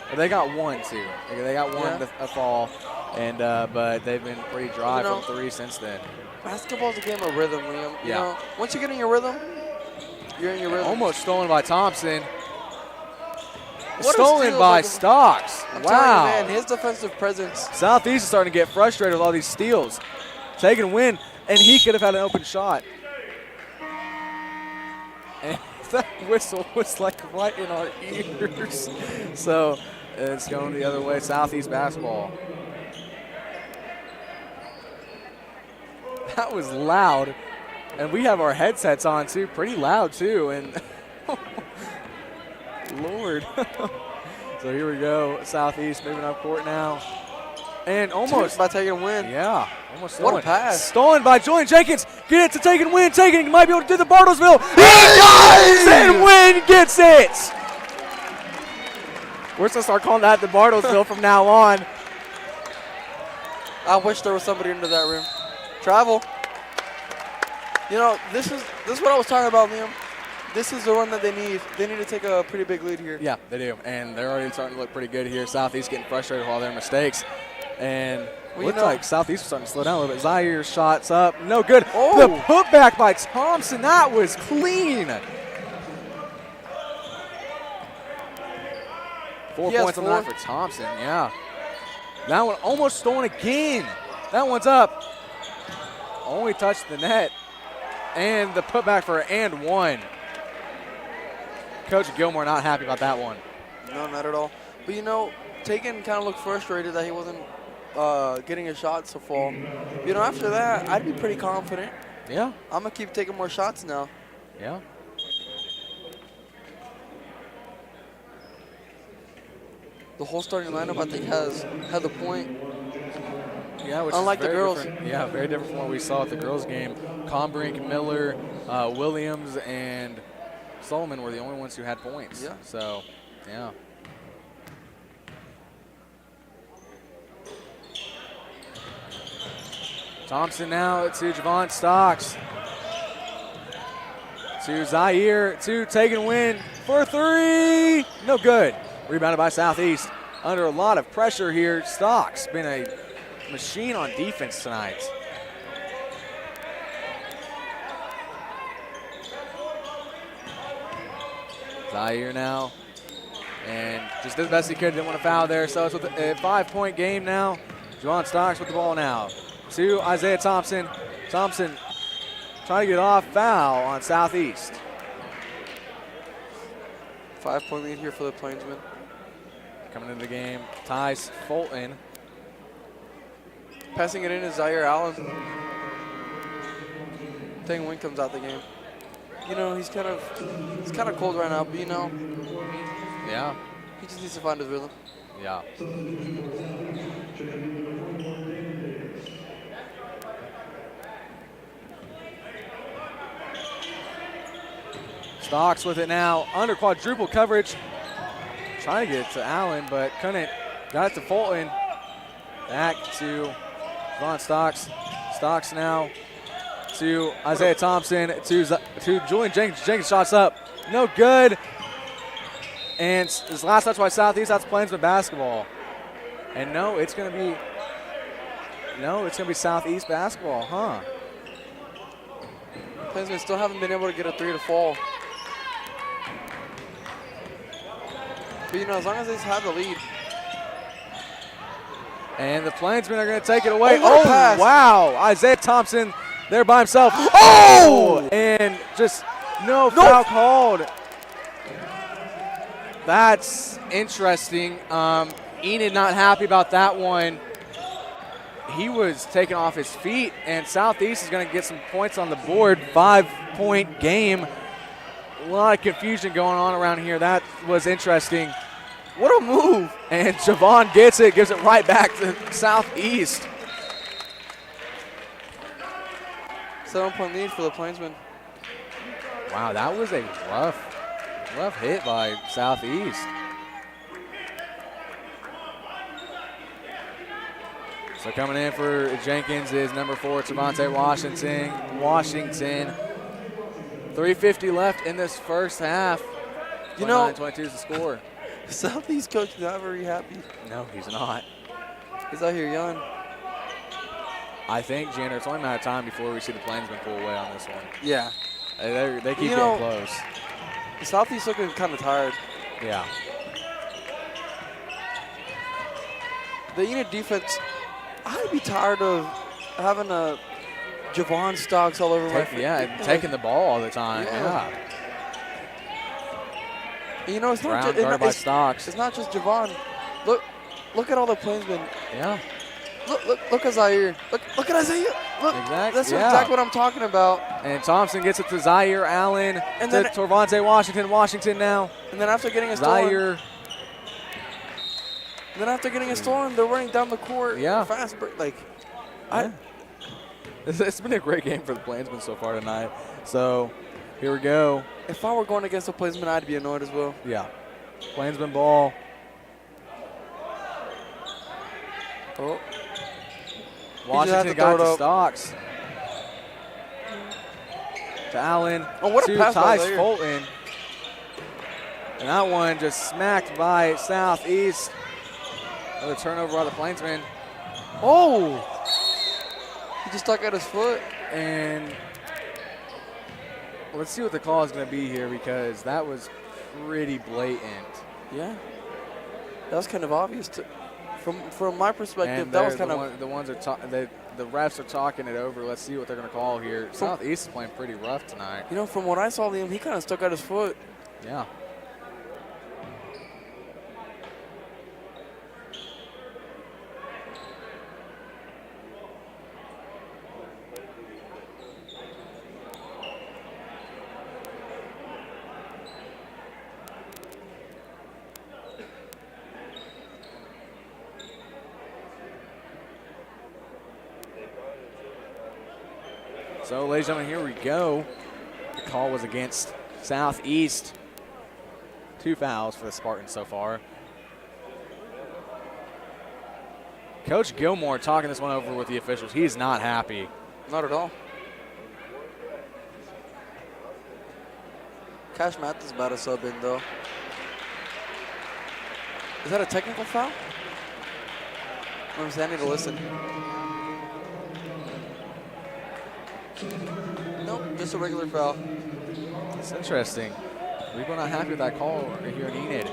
But they got one, too. They got one to fall. And but they've been pretty dry from three since then. Basketball's a game of rhythm, Liam. You Yeah. know, once you get in your rhythm, you're in your rhythm. Almost stolen by Thompson. What a Stolen steal by by the- Stocks. I'm Wow. telling you, man, his defensive presence. Southeast is starting to get frustrated with all these steals. Taking a win, and he could have had an open shot. And that whistle was like right in our ears. So it's going the other way. Southeast basketball. That was loud. And we have our headsets on too, pretty loud too. And Lord. So here we go. Southeast moving up court now. And almost by taking a win. Yeah, almost What stolen. a pass. Stolen by Julian Jenkins. Get it to take and win. Taking might be able to do the Bartlesville. He does! And Win gets it. We're supposed to start calling that the Bartlesville from now on. I wish there was somebody into that rim. Travel. You know, this is what I was talking about, Liam. This is the run that they need. They need to take a pretty big lead here. Yeah, they do. And they're already starting to look pretty good here. Southeast getting frustrated with all their mistakes. And looks like Southeast is starting to slow down a little bit. Zaire shots up. No good. Oh. The putback by Thompson. That was clean. 4 points on that for Thompson. Yeah. That one almost stolen again. That one's up. Only touched the net. And the putback for and one. Coach Gilmore not happy about that one. No, not at all. But, you know, Taken kind of looked frustrated that he wasn't getting his shots to fall. You know, after that, I'd be pretty confident. Yeah. I'm going to keep taking more shots now. Yeah. The whole starting lineup, I think, has had the point. Yeah, which unlike is the very girls. different. Yeah, very different from what we saw at the girls' game. Combrink, Miller, Williams, and Solomon were the only ones who had points. Yeah. So, yeah. Thompson now to Javon Stocks. To Zaire, to take and win for three. No good. Rebounded by Southeast. Under a lot of pressure here. Stocks been a machine on defense tonight. Zaire now. And just did the best he could. Didn't want to foul there. So it's with a 5-point game now. Javon Stocks with the ball now. To Isaiah Thompson. Thompson trying to get off foul on Southeast. 5-point lead here for the Plainsmen. Coming into the game, Tyce Fulton. Passing it in is Zaire Allen. Taking win comes out the game. You know, he's kind of cold right now, but you know, Yeah. he just needs to find his rhythm. Yeah. Stocks with it now. Under quadruple coverage. Trying to get it to Allen, but couldn't. Got it to Fulton. Back to Javon Stocks. Stocks now to Isaiah Thompson. To Julian Jenkins. Jenkins shots up. No good. And his last touch by Southeast. That's Plainsman basketball. And no, it's going to be Southeast basketball, huh? Plainsmen still haven't been able to get a three to fall. But you know, as long as they have the lead. And the Plainsmen are going to take it away. Oh, what a pass. Wow. Isaiah Thompson there by himself. Oh! And just No, foul called. That's interesting. Enid not happy about that one. He was taken off his feet, and Southeast is going to get some points on the board. 5-point game. A lot of confusion going on around here. That was interesting. What a move. And Javon gets it, gives it right back to Southeast. 7-point lead for the Plainsmen. Wow, that was a rough hit by Southeast. So coming in for Jenkins is number 4, Tavante Washington. 3:50 left in this first half. You know, 29-22 is the score. Southeast coach is not very happy. No, he's not. He's out here yelling. I think, Jander, it's only a matter of time before we see the Plainsmen pull away on this one. Yeah. They keep getting close. Southeast looking kind of tired. Yeah. The Enid defense, I'd be tired of having a Javon Stocks all over my feet. Yeah, taking the ball all the time. Yeah. You know, it's not Guarded by Stocks. It's not just Javon. Look at all the Plainsmen. Yeah. Look at Zaire. Look at Isaiah. Look, exactly. That's exactly what I'm talking about. And Thompson gets it to Zaire Allen, and then Torvante Washington. Washington now. And then after getting a Zaire. Then after getting a stolen, they're running down the court. Yeah. Fast break. Like, yeah. It's been a great game for the Plainsmen so far tonight. So here we go. If I were going against the Plainsmen, I'd be annoyed as well. Yeah. Plainsmen ball. Oh. Washington got to Stocks. To Allen. Oh, what a pass by Tice Zaire. Fulton. And that one just smacked by Southeast. Another turnover by the Plainsmen. Oh! He just stuck at his foot. And let's see what the call is going to be here, because that was pretty blatant. Yeah. That was kind of obvious. From my perspective, And that was kind of. The refs are talking it over. Let's see what they're going to call here. Southeast is playing pretty rough tonight. You know, from what I saw, Liam, he kind of stuck out his foot. Yeah. So, ladies and gentlemen, here we go. The call was against Southeast. 2 fouls for the Spartans so far. Coach Gilmore talking this one over with the officials. He's not happy. Not at all. Cash Math is about to sub in, though. Is that a technical foul? I'm saying I need to listen. Nope, just a regular foul. It's interesting. We're not happy with that call here in Enid.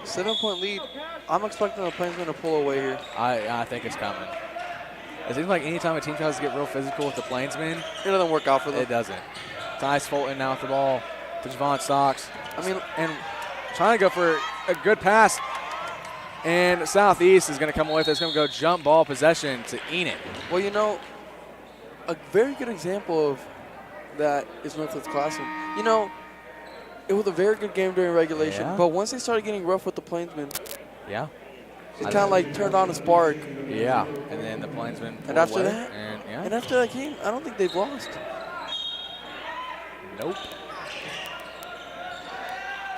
7-point lead. I'm expecting the Plainsmen to pull away here. I think it's coming. It seems like anytime a team tries to get real physical with the Plainsmen, it doesn't work out for them. It doesn't. Tice Fulton now with the ball to Javon Stocks. And trying to go for a good pass. And Southeast is going to come away with it. It's going to go jump ball possession to Enid. Well, you know, a very good example of that is Northwoods Classroom. You know, it was a very good game during regulation, but once they started getting rough with the Plainsmen, it kind of like turned on a spark. Yeah, and then the Plainsmen. And after away, that, and after that game, I don't think they've lost. Nope.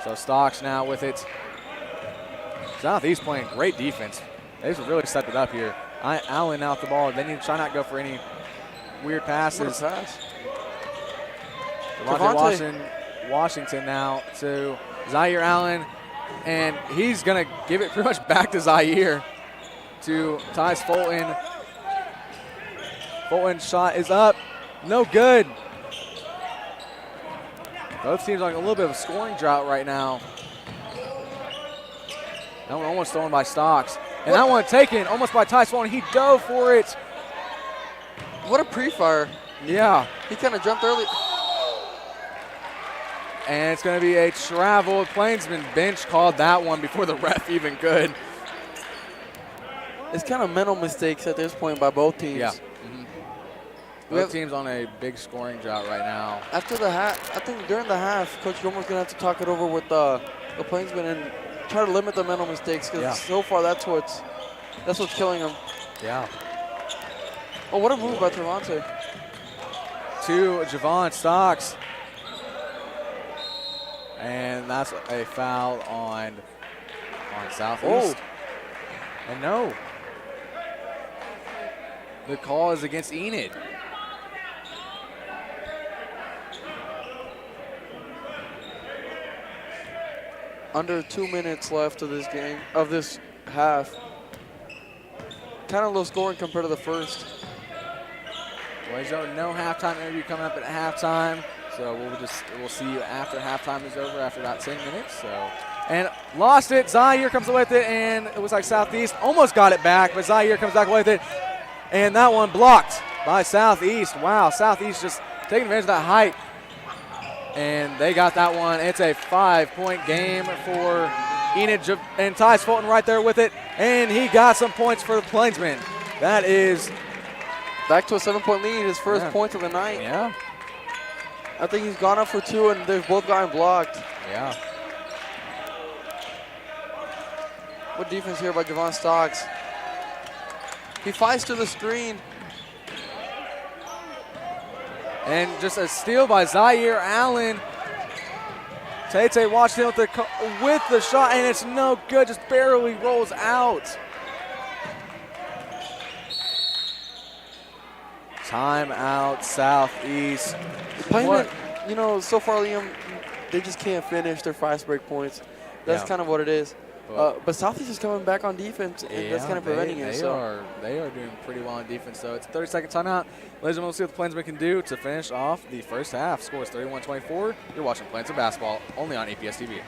So Stocks now with it. Southeast playing great defense. They've really stepped it up here. Allen out the ball. They need to try not to go for any weird passes. What a pass. Washington now to Zaire Allen, and he's going to give it pretty much back to Zaire to Tice Fulton. Fulton's shot is up. No good. Both teams on a little bit of a scoring drought right now. That one almost stolen by Stocks. And that one taken almost by Tice Fulton. He dove for it. What a pre-fire. Yeah. He kind of jumped early. And it's going to be a travel. Plainsman bench called that one before the ref even could. It's kind of mental mistakes at this point by both teams. Yeah. Both teams on a big scoring drought right now. After the half, I think during the half, Coach Gilmore's going to have to talk it over with the Plainsman and try to limit the mental mistakes because so far that's what's killing them. Yeah. Oh, what a move by Trevante. To Javon Stocks. And that's a foul on Southeast. And no. The call is against Enid. Under 2 minutes left of this game, of this half. Kind of low scoring compared to the first. Boys, no halftime interview coming up at halftime. So we'll see you after halftime is over after about 10 minutes. So, and lost it. Zaire comes away with it, and it was like Southeast almost got it back, but Zaire comes back away with it. And that one blocked by Southeast. Wow, Southeast just taking advantage of that height. And they got that one. It's a 5-point game for Enid. And Ty's Fulton right there with it. And he got some points for the Plainsmen. That is back to a 7-point lead, his first point of the night. Yeah. I think he's gone up for 2, and they've both gotten blocked. Yeah. What defense here by Javon Stocks. He fights to the screen. And just a steal by Zaire Allen. Tate Washington with the shot, and it's no good, just barely rolls out. Timeout, Southeast. Plainsman, you know, so far, Liam, they just can't finish their fast break points. That's kind of what it is. But Southeast is coming back on defense, and that's kind of preventing it. They are doing pretty well on defense, so it's a 30-second timeout. Ladies and gentlemen, we'll see what the Plainsmen can do to finish off the first half. Score is 31-24. You're watching Plainsmen basketball only on EPS TV.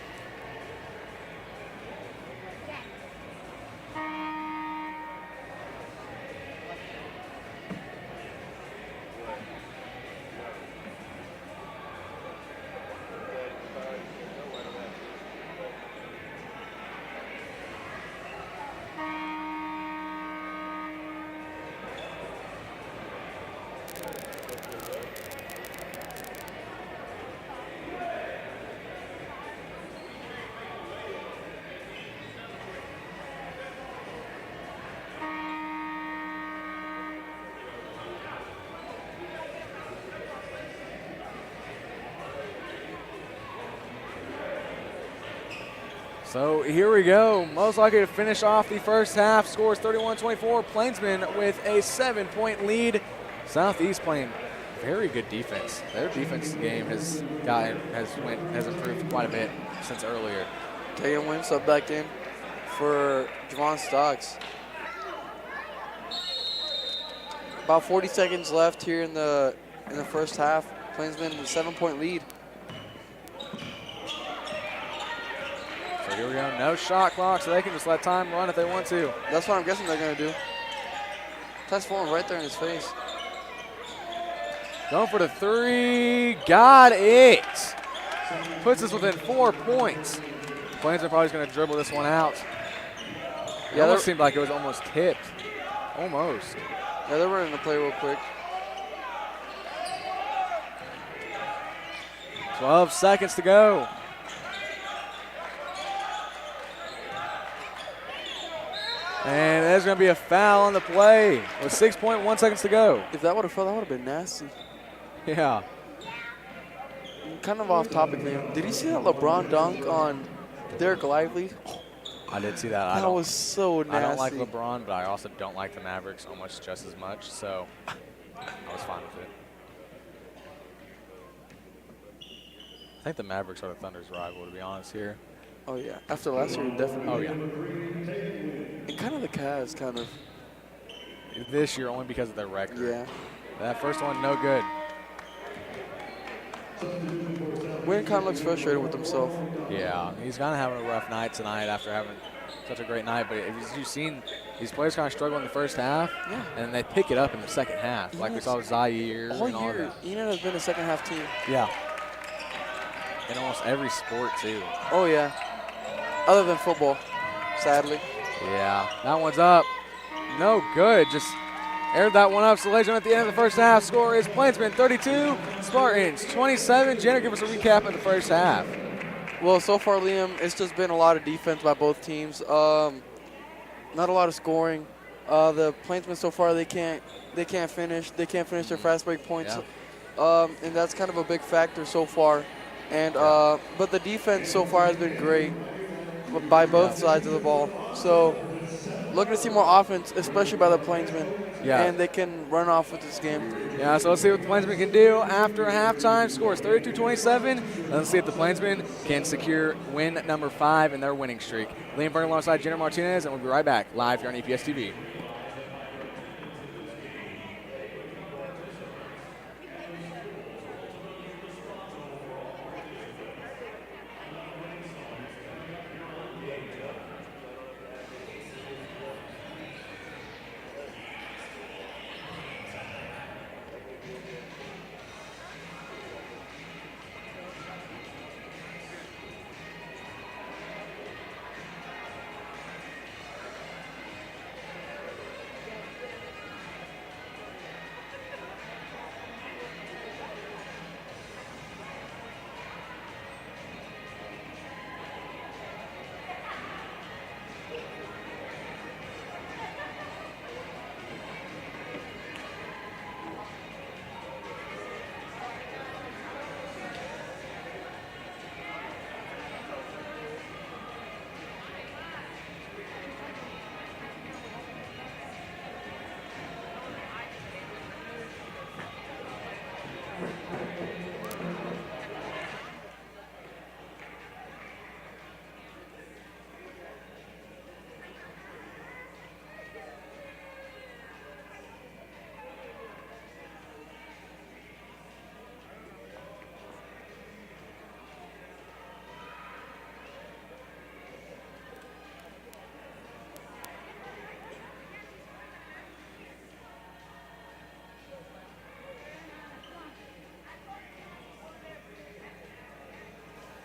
So here we go. Most likely to finish off the first half. Scores 31-24. Plainsmen with a 7-point lead. Southeast playing very good defense. Their defense game has improved quite a bit since earlier. Taylor Wimps up back in for Javon Stocks. About 40 seconds left here in the first half. Plainsmen with a 7-point lead. So here we go. No shot clock, so they can just let time run if they want to. That's what I'm guessing they're going to do. Ty's falling right there in his face. Going for the three. Got it. Puts us within 4 points. Plainsmen probably going to dribble this one out. It almost seemed like it was almost tipped. Almost. Yeah, they're running the play real quick. 12 seconds to go. And there's going to be a foul on the play with 6.1 seconds to go. If that would have fell, that would have been nasty. Yeah. Kind of off topic, man. Did you see that LeBron dunk on Derek Lively? I did see that. That was so nasty. I don't like LeBron, but I also don't like the Mavericks almost just as much, so I was fine with it. I think the Mavericks are the Thunder's rival, to be honest here. Oh, yeah. After last year, definitely. Oh, yeah. And kind of the Cavs, kind of. This year only because of their record. Yeah. That first one, no good. Wayne kind of looks frustrated with himself. Yeah, he's kind of having a rough night tonight after having such a great night. But if you've seen, these players kind of struggle in the first half, and they pick it up in the second half, like we saw with Zaire and all year, that. Enid has been a second-half team. Yeah. in almost every sport, too. Oh, yeah. Other than football, sadly. Yeah, that one's up. No good. Just aired that one up. So, ladies and gentlemen, at the end of the first half, score is Plainsman 32, Spartans 27. Jenner, give us a recap of the first half. Well, so far, Liam, it's just been a lot of defense by both teams. Not a lot of scoring. The Plainsmen so far they can't finish. They can't finish their fast break points, and that's kind of a big factor so far. And but the defense so far has been great by both sides of the ball. So looking to see more offense, especially by the Plainsmen. Yeah. And they can run off with this game. Yeah, so let's see what the Plainsmen can do after halftime. Scores 32-27. Let's see if the Plainsmen can secure win number 5 in their winning streak. Liam Ferguson alongside Jenner Martinez, and we'll be right back live here on EPS TV.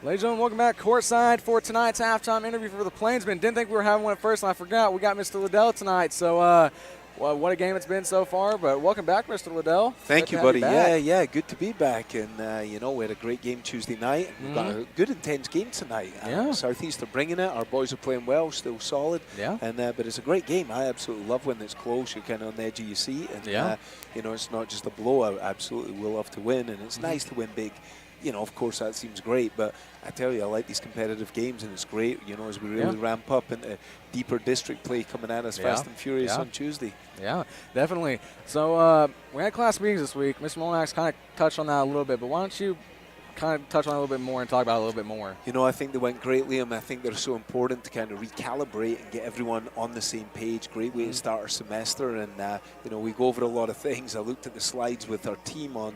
Ladies and gentlemen, welcome back courtside for tonight's halftime interview for the Plainsmen. Didn't think we were having one at first, and I forgot we got Mr. Liddell tonight. So, well, what a game it's been so far. But welcome back, Mr. Liddell. Thank you, buddy. Yeah, good to be back. And, you know, we had a great game Tuesday night. And we've got a good, intense game tonight. Southeast are bringing it. Our boys are playing well, still solid. Yeah. And but it's a great game. I absolutely love when it's close. You're kind of on the edge of your seat. And, you know, it's not just a blowout. Absolutely, we'll love to win. And it's nice to win big. You know, of course, that seems great, but I tell you, I like these competitive games, and it's great, you know, as we really ramp up into deeper district play coming at us fast and furious on Tuesday. Yeah, definitely. So we had class meetings this week. Mr. Molinax kind of touched on that a little bit, but why don't you kind of touch on it a little bit more and talk about it a little bit more? You know, I think they went great, Liam. I think they're so important to kind of recalibrate and get everyone on the same page. Great way to start our semester. And, you know, we go over a lot of things. I looked at the slides with our team on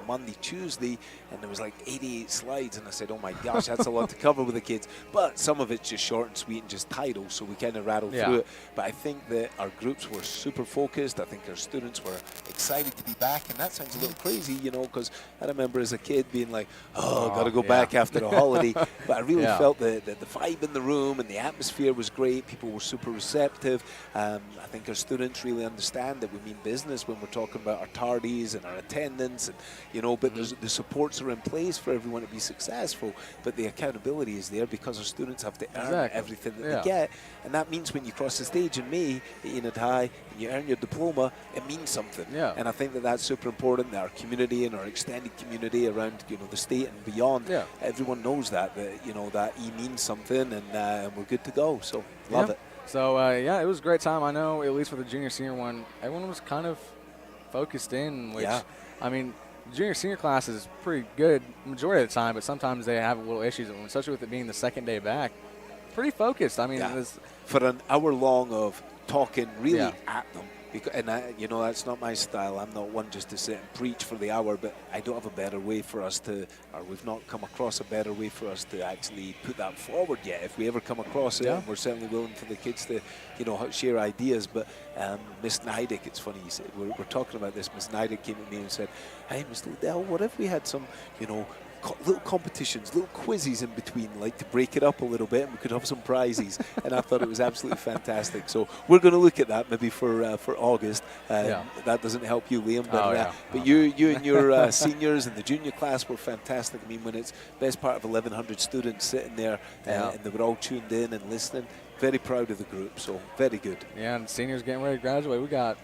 Monday, Tuesday, and there was like 88 slides. And I said, oh, my gosh, that's a lot to cover with the kids. But some of it's just short and sweet and just title, so we kind of rattled through it. But I think that our groups were super focused. I think our students were excited to be back. And that sounds a little crazy, you know, because I remember as a kid being like, oh, got to go back after the holiday. But I really felt that the vibe in the room and the atmosphere was great. People were super receptive. I think our students really understand that we mean business when we're talking about our tardies and our attendance. And, you know, but the supports are in place for everyone to be successful. But the accountability is there because our students have to earn everything that they get. And that means when you cross the stage in May at Enid High and you earn your diploma, it means something. And I think that that's super important, that our community and our extended community around, you know, the state and beyond, everyone knows that you know, that E means something, and we're good to go. So love it. So yeah, it was a great time. I know, at least for the junior senior one, everyone was kind of focused in, which I mean, junior senior class is pretty good majority of the time, but sometimes they have little issues, especially with it being the second day back. Pretty focused. I mean, for an hour long of talking really at them. And, you know, that's not my style. I'm not one just to sit and preach for the hour, but I don't have a better way for us to, or we've not come across a better way for us to actually put that forward yet. If we ever come across it, we're certainly willing for the kids to, you know, share ideas. But Miss Neidick, it's funny, you said, we're talking about this. Miss Neidick came to me and said, hey, Mr. Liddell, what if we had some, you know, little competitions, little quizzes in between, like to break it up a little bit, and we could have some prizes. And I thought it was absolutely fantastic. So we're going to look at that maybe for August. That doesn't help you, Liam, but you and your seniors and the junior class were fantastic. I mean, when it's best part of 1,100 students sitting there and they were all tuned in and listening, very proud of the group. So very good. Yeah, and seniors getting ready to graduate. We got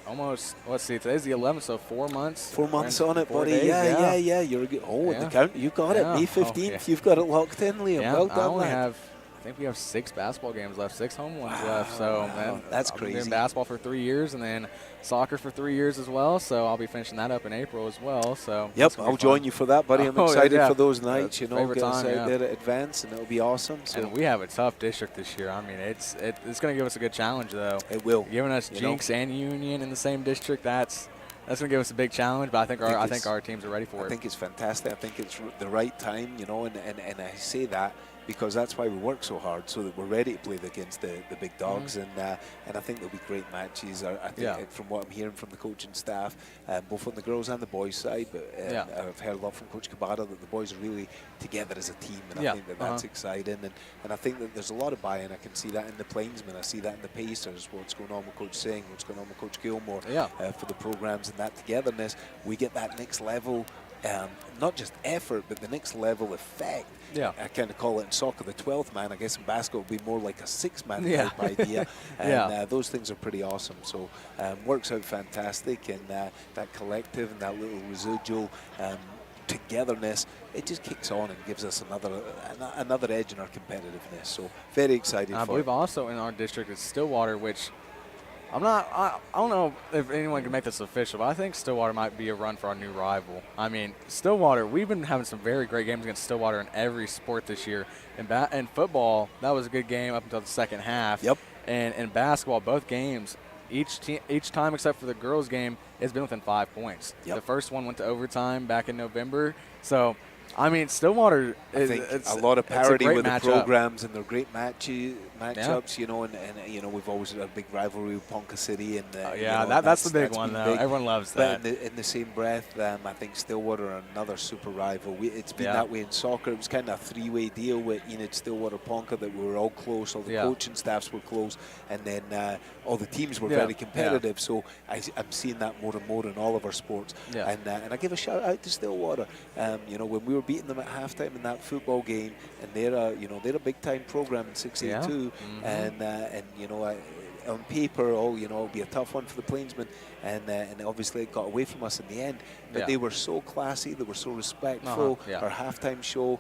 almost, let's see, today's the 11th, so 4 months. 4 months on it, buddy. Days, yeah. You're good. Oh, in the count, you got it. May 15th, you've got it locked in, Liam. Well done, I think we have 6 basketball games left, 6 home ones left. So man, that's I've crazy. been doing basketball for 3 years, and then soccer for 3 years as well. So I'll be finishing that up in April as well. So yep, I'll join you for that, buddy. I'm excited for those nights. That's get us out there at Advance, and it'll be awesome. So and we have a tough district this year. I mean, it's going to give us a good challenge, though. It will. Giving us Jinx and Union in the same district, that's going to give us a big challenge. But I think our teams are ready for it. I think it's fantastic. I think it's the right time, and I say that because that's why we work so hard, so that we're ready to play against the big dogs. And I think there'll be great matches. I think from what I'm hearing from the coaching staff, both on the girls and the boys side, but I've heard a lot from Coach Kabada that the boys are really together as a team, and I think that's exciting. And I think that there's a lot of buy-in. I can see that in the Plainsmen. I see that in the Pacers, what's going on with Coach Singh, what's going on with Coach Gilmore for the programs and that togetherness. We get that next level, not just effort, but the next level effect. Yeah. I kind of call it in soccer the 12th man. I guess in basketball it would be more like a 6-man type idea. And those things are pretty awesome. So works out fantastic, and that collective and that little residual togetherness, it just kicks on and gives us another edge in our competitiveness. So very excited for it. I believe also in our district is Stillwater, which I don't know if anyone can make this official, but I think Stillwater might be a run for our new rival. I mean, Stillwater, we've been having some very great games against Stillwater in every sport this year. In football, that was a good game up until the second half. Yep. And in basketball, both games, each time except for the girls' game, has been within 5 points. Yep. The first one went to overtime back in November. So, I mean, Stillwater is a lot of parity with the programs, and they're great matchups, and we've always had a big rivalry with Ponca City, and that's the big one, though. Everyone loves that. But in the same breath, I think Stillwater are another super rival. It's been that way in soccer. It was kind of a 3-way deal with Enid, Stillwater, Ponca, that we were all close. All the coaching staffs were close, and then all the teams were very competitive. So I'm seeing that more and more in all of our sports. And I give a shout out to Stillwater. When we were beating them at halftime in that football game, and they're a big time program in 6A2, and on paper, it'll be a tough one for the Plainsmen, and obviously it got away from us in the end. But they were so classy, they were so respectful. Our halftime show,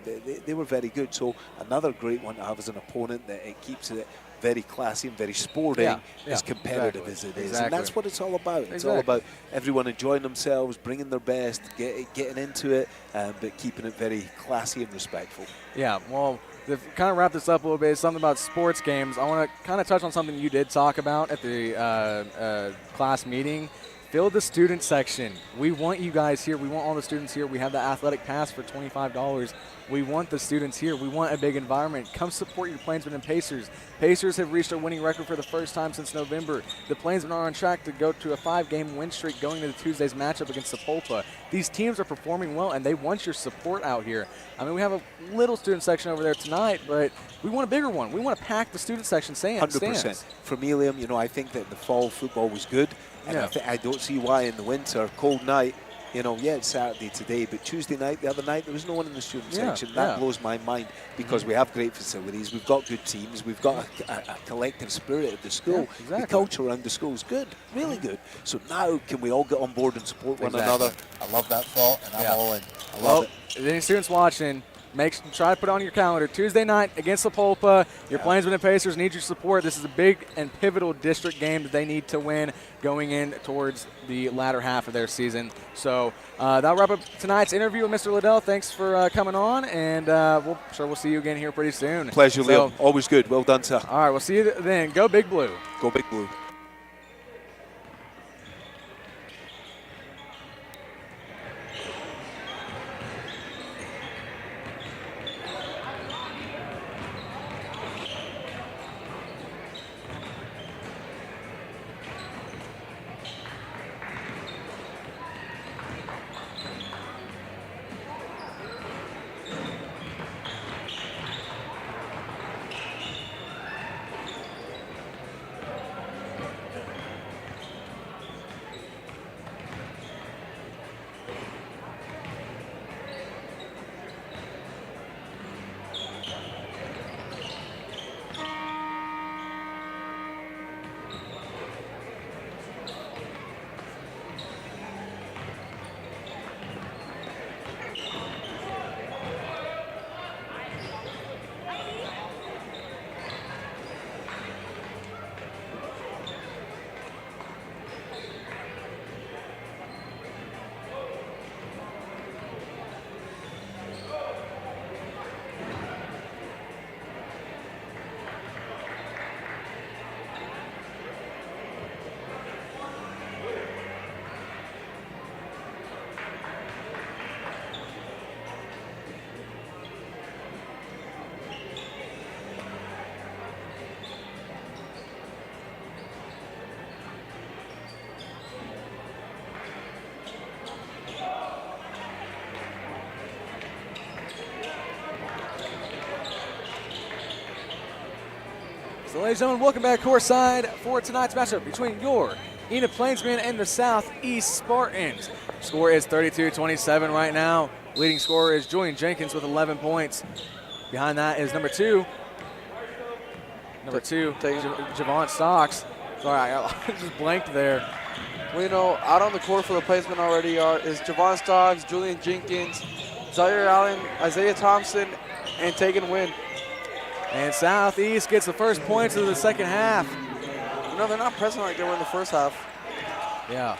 they were very good. So another great one to have as an opponent, that it keeps it very classy and very sporting, as competitive as it is. And that's what it's all about. It's all about everyone enjoying themselves, bringing their best, getting into it, but keeping it very classy and respectful. Yeah, well, to kind of wrap this up a little bit, something about sports games, I want to kind of touch on something you did talk about at the class meeting. Fill the student section. We want you guys here. We want all the students here. We have the athletic pass for $25. We want the students here. We want a big environment. Come support your Plainsmen and Pacers. Pacers have reached a winning record for the first time since November. The Plainsmen are on track to go to a 5-game win streak going into Tuesday's matchup against Sapulpa. These teams are performing well, and they want your support out here. I mean, we have a little student section over there tonight, but we want a bigger one. We want to pack the student section stands. 100%. For me, Liam, I think that the fall football was good. And I don't see why in the winter, cold night, it's Saturday today, but Tuesday night, the other night, there was no one in the student section. That blows my mind, because we have great facilities, we've got good teams, we've got a collective spirit at the school. The culture around the school is good, really good. So now, can we all get on board and support one another? I love that thought, and I'm all in. I love it. Any students watching, try to put it on your calendar. Tuesday night against Sapulpa. Your Plainsmen and Pacers need your support. This is a big and pivotal district game that they need to win going in towards the latter half of their season. So that'll wrap up tonight's interview with Mr. Liddell. Thanks for coming on, and we'll see you again here pretty soon. Pleasure, Liam. Always good. Well done, sir. All right, we'll see you then. Go Big Blue. Go Big Blue. Ladies and gentlemen, welcome back courtside for tonight's matchup between your Enid Plainsmen and the Southeast Spartans. Score is 32-27 right now. Leading scorer is Julian Jenkins with 11 points. Behind that is number two, Javon Stocks. Sorry, I just blanked there. Well, you know, out on the court for the Plainsmen already is Javon Stocks, Julian Jenkins, Zaire Allen, Isaiah Thompson, and Tegan Wynn. And Southeast gets the first points of the second half. You know, they're not pressing like they were in the first half. Yeah.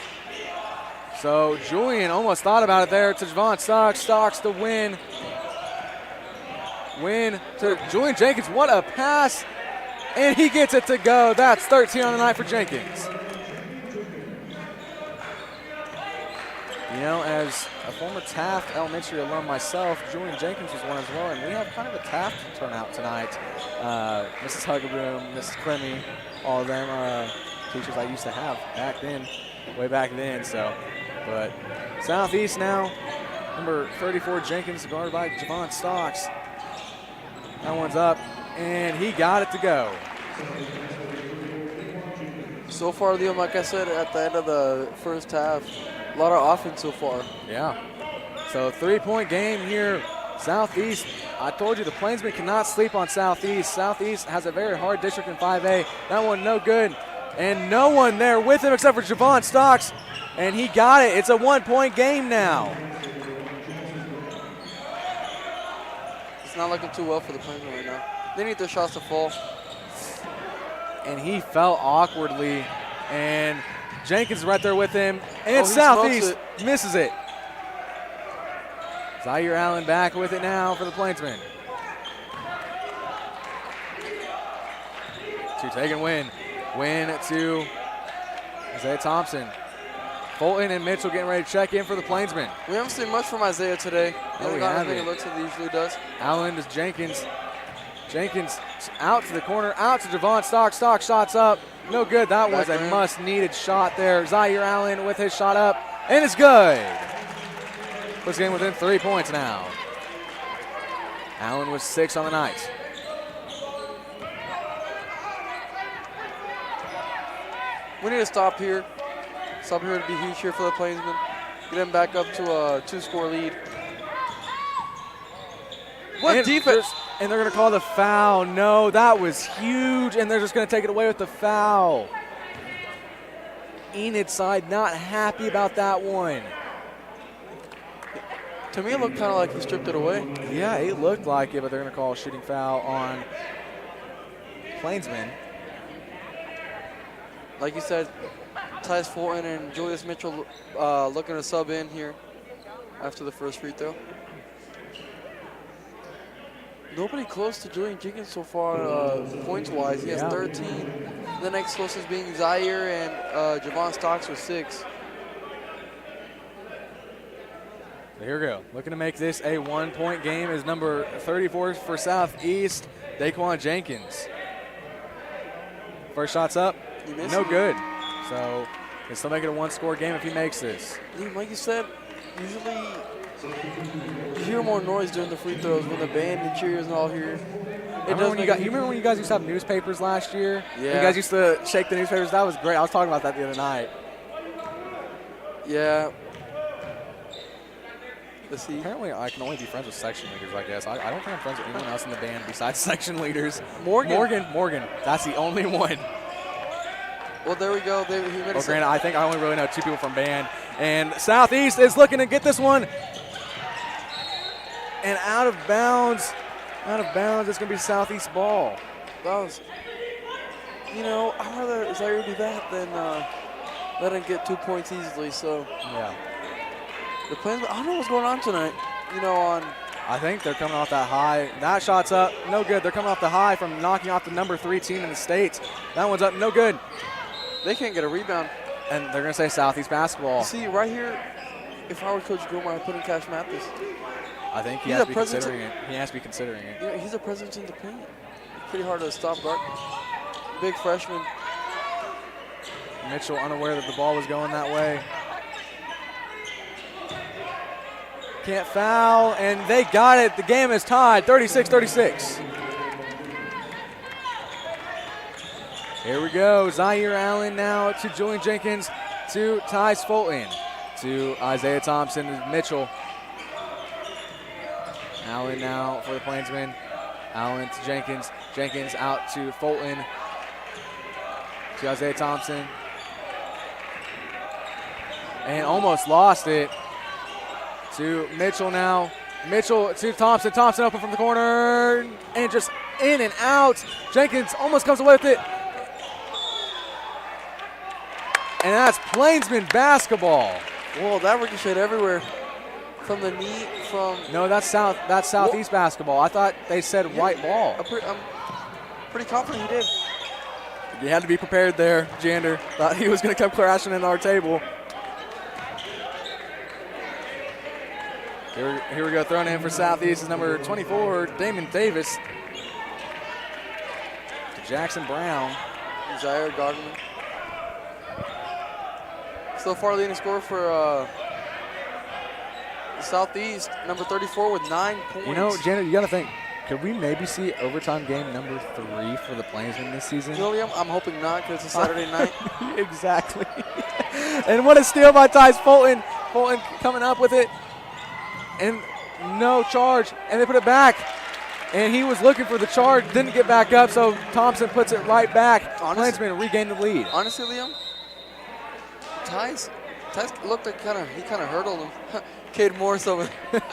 So Julian almost thought about it there to Javon Stocks. Stocks to Wynn. Wynn to Julian Jenkins. What a pass. And he gets it to go. That's 13 on the night for Jenkins. You know, as a former Taft Elementary alum myself, Julian Jenkins was one as well, and we have kind of a Taft turnout tonight. Mrs. Huggaboom, Mrs. Clemmy, all of them are teachers I used to have back then, way back then. So, but Southeast now, number 34 Jenkins, guarded by Javon Stocks. That one's up, and he got it to go. So far, Liam, like I said at the end of the first half, a lot of offense so far. Yeah. So 3-point game here. Southeast, I told you the Plainsmen cannot sleep on Southeast. Southeast has a very hard district in 5A. That one no good. And no one there with him except for Javon Stocks. And he got it. It's a 1-point game now. It's not looking too well for the Plainsmen right now. They need their shots to fall. And he fell awkwardly. And Jenkins is right there with him. And it's he Southeast. smokes Misses it. Zaire Allen back with it now for the Plainsmen. To Tegan Wynn. Wynn to Isaiah Thompson. Fulton and Mitchell getting ready to check in for the Plainsmen. We haven't seen much from Isaiah today. He hasn't gotten as many looks as he usually does. Allen to Jenkins. Jenkins out to the corner, out to Javon Stocks. Stocks shots up. No good. That was a must-needed shot there. Zaire Allen with his shot up, and it's good. Puts the game within 3 points now. Allen with 6 on the night. We need to stop here. Stop here to be huge here for the Plainsmen. Get them back up to a 2-score lead. What defense? And they're going to call the foul. No, that was huge, and they're just going to take it away with the foul. Enid side not happy about that one. To me, it looked kind of like he stripped it away. Yeah, it looked like it, but they're going to call a shooting foul on Plainsmen. Like you said, Tyus Fulton and Julius Mitchell looking to sub in here after the first free throw. Nobody close to Julian Jenkins so far points-wise. He has 13. The next closest being Zaire and Javon Stocks with 6. So here we go. Looking to make this a 1-point game is number 34 for Southeast, Daquan Jenkins. First shot's up. No good. So can still make it a 1-score game if he makes this. Like you said, usually you hear more noise during the free throws when the band and cheers and all here. You remember when you guys used to have newspapers last year? Yeah. You guys used to shake the newspapers. That was great. I was talking about that the other night. Yeah. Let's see. Apparently, I can only be friends with section leaders, I guess. I don't think I'm friends with anyone else in the band besides section leaders. Morgan. That's the only one. Well, there we go. Granted, I think I only really know 2 people from band. And Southeast is looking to get this one. And out of bounds. It's going to be Southeast ball. That was, I'd rather Zaire do that than let him get 2 points easily. So, yeah. The Plainsmen, I don't know what's going on tonight. I think they're coming off that high. That shot's up. No good. They're coming off the high from knocking off the number 3 team in the state. That one's up. No good. They can't get a rebound. And they're going to say Southeast basketball. See, right here, if I were Coach Gilmore, I'd put in Cash Mathis. I think he has to be considering it. He has to be considering it. Yeah, he's a presence in the paint. Pretty hard to stop guard. Big freshman. Mitchell unaware that the ball was going that way. Can't foul, and they got it. The game is tied, 36-36. Here we go. Zaire Allen now to Julian Jenkins to Tyce Fulton to Isaiah Thompson to Mitchell. Allen now for the Plainsmen. Allen to Jenkins. Jenkins out to Fulton to Isaiah Thompson. And almost lost it to Mitchell now. Mitchell to Thompson. Thompson open from the corner and just in and out. Jenkins almost comes away with it. And that's Plainsman basketball. Whoa, that ricocheted everywhere. From the knee, from... No, that's Southeast basketball. I thought they said white ball. I'm pretty confident he did. You had to be prepared there, Jander. Thought he was going to come crashing into our table. Here we go, throwing in for Southeast is number 24, Damon Davis. To Jackson Brown. Zaire Gardner. So far, leading scorer for Southeast, number 34 with 9 points. You know, Janet, you got to think, could we maybe see overtime game number 3 for the Plainsmen this season? William, I'm hoping not because it's a Saturday night. Exactly. And what a steal by Tyce Fulton. Fulton coming up with it. And no charge. And they put it back. And he was looking for the charge, didn't get back up, so Thompson puts it right back. Plainsmen regained the lead. Honestly, Liam, Tyce looked like he kind of hurdled him. Cade Morris over there.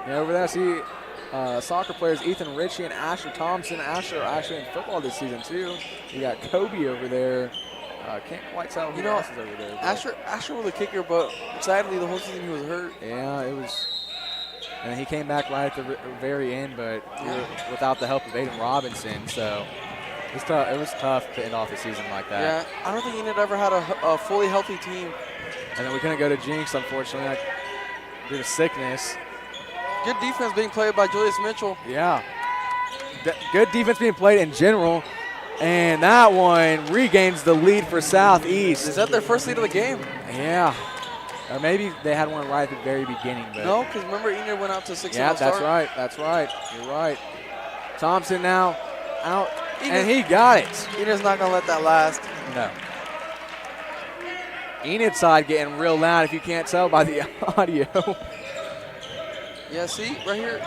Yeah, over there, I see soccer players Ethan Ritchie and Asher Thompson. Asher actually in football this season, too. You got Kobe over there. Can't quite tell who else is over there. Asher was a kicker, but sadly the whole season he was hurt. Yeah, it was. And he came back right at the very end, but without the help of Aiden Robinson, so it was tough to end off the season like that. Yeah, I don't think Enid ever had a fully healthy team. And then we couldn't go to Jinx, unfortunately, due to sickness. Good defense being played by Julius Mitchell. Yeah. Good defense being played in general. And that one regains the lead for Southeast. Is that their first lead of the game? Yeah. Or maybe they had one right at the very beginning. But no, because remember Enid went out to 6-0 Yeah, that's start. right. That's right. You're right. Thompson now out, and he got it. Enid's not going to let that last. No. Enid's side getting real loud if you can't tell by the audio. Yeah, see, right here.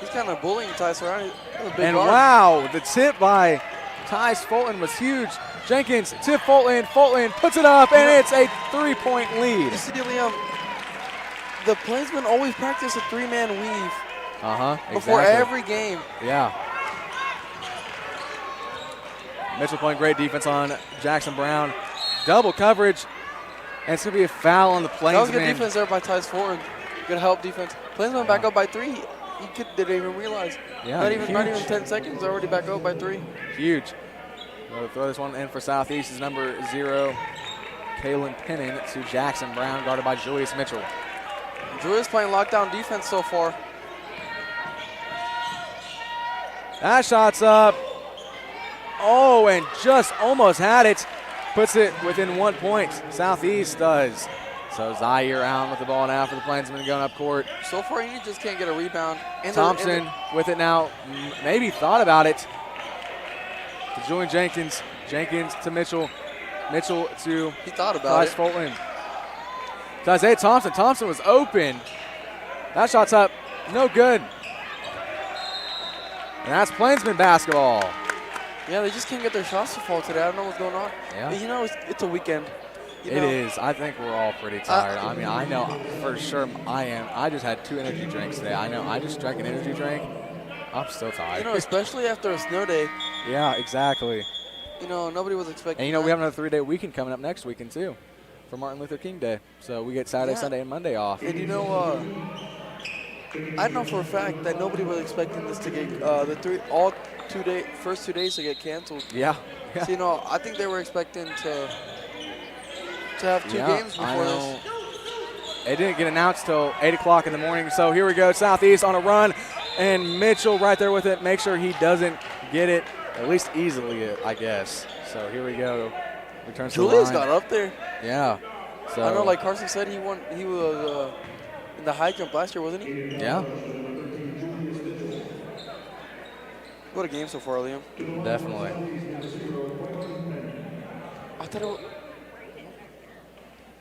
He's kind of bullying Tyce around. And wow, the tip by Tyce Fulton was huge. Jenkins to Fulton. Fulton puts it up, and it's a 3-point lead. You see, Liam, the Plainsmen always practice a 3-man weave before every game. Yeah. Mitchell playing great defense on Jackson Brown. Double coverage, and it's going to be a foul on the Plainsmen. That was good defense there by Tyce Fulton. Good help defense. Plainsmen back up by 3. He didn't even realize. Yeah, not even 10 seconds, already back up by 3. Huge. We'll throw this one in for Southeast is number 0, Kalen Pennon to Jackson Brown, guarded by Julius Mitchell. Julius playing lockdown defense so far. That shot's up. Oh, and just almost had it. Puts it within 1 point. Southeast does. So Zaire Allen with the ball now for the Plainsmen going up court. So far, he just can't get a rebound. Thompson with it now. Maybe thought about it. To Julian Jenkins. Jenkins to Mitchell. Mitchell to he thought about Tyce Fulton. To Isaiah Thompson. Thompson was open. That shot's up. No good. And that's Plainsman basketball. Yeah, they just can't get their shots to fall today. I don't know what's going on. Yeah. But you know, it's a weekend. It is. I think we're all pretty tired. I mean, I know for sure I am. I just had 2 energy drinks today. I know I just drank an energy drink. I'm still tired. You know, especially after a snow day. Yeah, exactly. You know, nobody was expecting And you know, that. we have another 3-day weekend coming up next weekend too, for Martin Luther King Day. So we get Saturday, Sunday, and Monday off. And you know, I know for a fact that nobody was expecting this to get first 2 days to get canceled. Yeah. So, you know, I think they were expecting to have 2 games before this. It didn't get announced till 8 o'clock in the morning. So here we go, Southeast on a run, and Mitchell right there with it. Make sure he doesn't get it, at least easily, I guess. So here we go. Returns to the line. Julius got up there. Yeah. So I know, like Carson said, he was in the high jump last year, wasn't he? Yeah, What a game so far, Liam. definitely. I thought it was.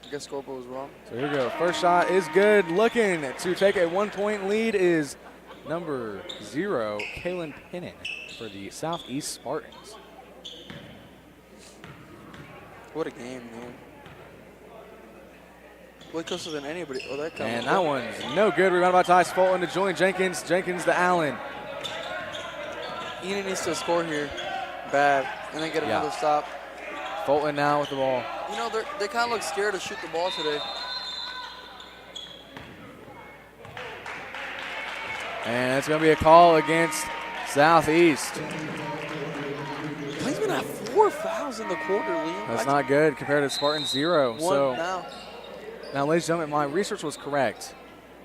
I guess Scorpio was wrong. So here we go. First shot is good. Looking to take a 1-point lead is number 0, Kaylin Pinnon for the Southeast Spartans. What a game, man. Way closer than anybody. Oh, that kind And that one's no good. Rebound by Tyce Fulton to Julian Jenkins. Jenkins to Allen. Enid needs to score here bad and then get another stop. Fulton now with the ball. You know, they kind of look scared to shoot the ball today. And it's going to be a call against Southeast. Plainsman had 4 fouls in the quarter, Liam. That's not good compared to Spartan's 0. One So now. ladies and gentlemen, my research was correct.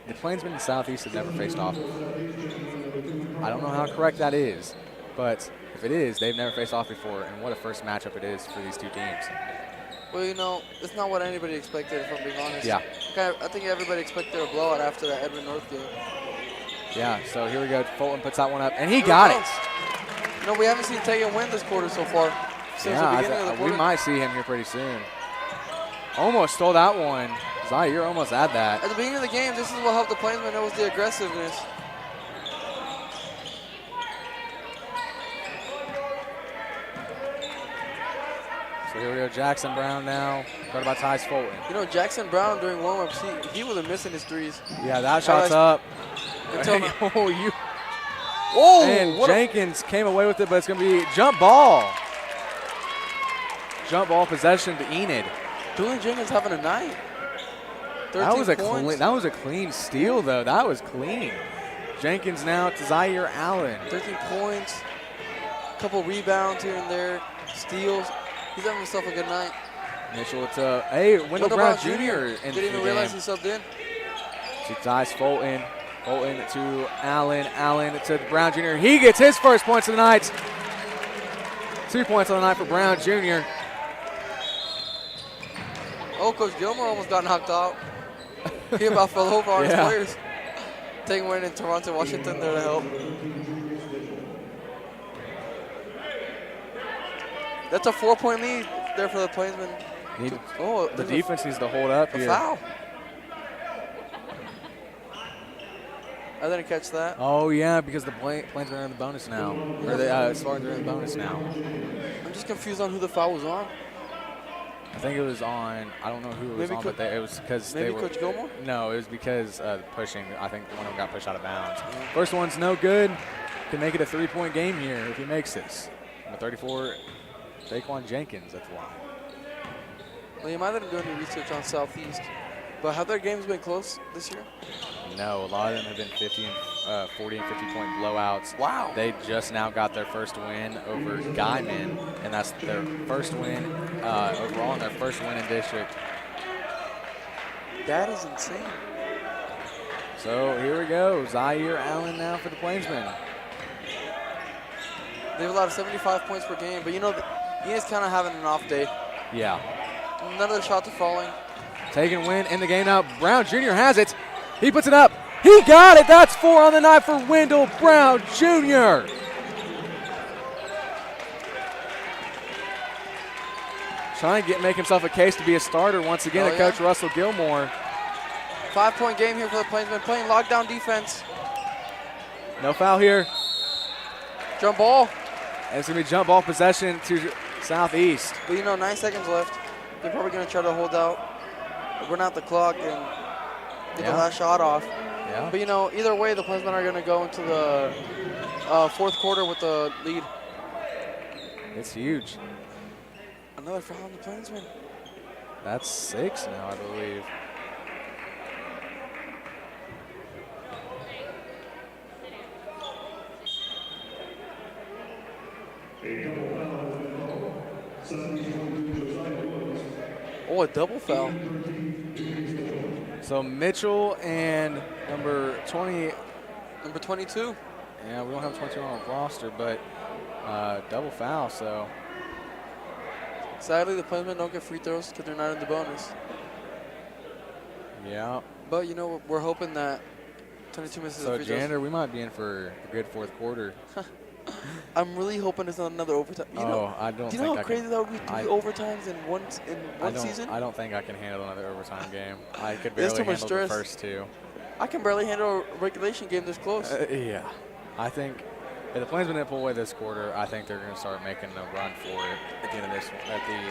The Plainsmen and Southeast have never faced off. I don't know how correct that is, but if it is, they've never faced off before, and what a first matchup it is for these two teams. Well, you know, it's not what anybody expected, if I'm being honest. Yeah. I think everybody expected a blowout after that Edwin North game. Yeah, so here we go. Fulton puts that one up, and he got it. You know, we haven't seen Tegan win this quarter so far. Since the beginning of the quarter. We might see him here pretty soon. Almost stole that one. Zaire almost had that. At the beginning of the game, this is what helped the Plainsmen. It was the aggressiveness. So here we go, Jackson Brown now. Guarded by Tyce Fulton. You know, Jackson Brown during warm-ups, he wasn't missing his threes. Yeah, that shot's up. Oh, you. Oh, and Jenkins came away with it, but it's going to be jump ball. Jump ball possession to Enid. Julian Jenkins having a night. That was a clean steal, though. That was clean. Jenkins now to Zaire Allen. 13 points, a couple rebounds here and there, steals. He's having himself a good night. Mitchell to Wendell Brown Jr. Didn't even realize he subbed in. To Tyce Fulton. Fulton to Allen. Allen to Brown Jr. He gets his first points of the night. 2 points on the night for Brown Jr. Oh, Coach Gilmore almost got knocked out. He about fell over on his players. Taking one in Toronto, Washington there to help. That's a 4-point lead there for the Plainsmen. The defense needs to hold up here. Foul. I didn't catch that. Oh, yeah, because the Plainsmen are in the bonus now. Or the Spartans are in the bonus now. I'm just confused on who the foul was on. I think it was on, I don't know who it was on, but it was because they were. Maybe Coach Gilmore? No, it was because pushing. I think one of them got pushed out of bounds. First one's no good. Can make it a 3-point game here if he makes this. Number 34, Daquan Jenkins at the line. Liam, I didn't do any research on Southeast, but have their games been close this year? No, a lot of them have been 40 and 50-point blowouts. Wow. They just now got their first win over Guyman, and that's their first win overall and their first win in district. That is insane. So here we go. Zaire Allen now for the Plainsmen. They have a lot of 75 points per game, but you know, Enid's kind of having an off day. Yeah. None of their shots are falling. Taking win in the game now. Brown Jr. has it. He puts it up. He got it. That's 4 on the night for Wendell Brown Jr. Trying to make himself a case to be a starter once again Coach Russell Gilmore. 5-point game here for the Plainsmen, playing lockdown defense. No foul here. Jump ball. And it's going to be jump ball possession to Southeast. But you know, 9 seconds left. They're probably going to try to hold out, run out the clock, and get the last shot off. Yeah. But you know, either way, the Plainsmen are going to go into the fourth quarter with the lead. It's huge. Another foul on the Plainsmen. That's 6 now, I believe. Oh, a double foul. So Mitchell and number 20. Number 22. Yeah, we don't have 22 on the roster, but double foul, so. Sadly, the Plainsmen don't get free throws because they're not in the bonus. Yeah. But, you know, we're hoping that 22 minutes is So, a free throws. Jander, we might be in for a good fourth quarter. I'm really hoping it's not another overtime. You know, I don't do you think know I how crazy can. that would be? 3 overtimes in one season? I don't think I can handle another overtime game. I could There's barely too much handle the stress. first two. I can barely handle a regulation game this close. Yeah. I think if the Plainsmen didn't pull away this quarter, I think they're going to start making a run for it at the end of this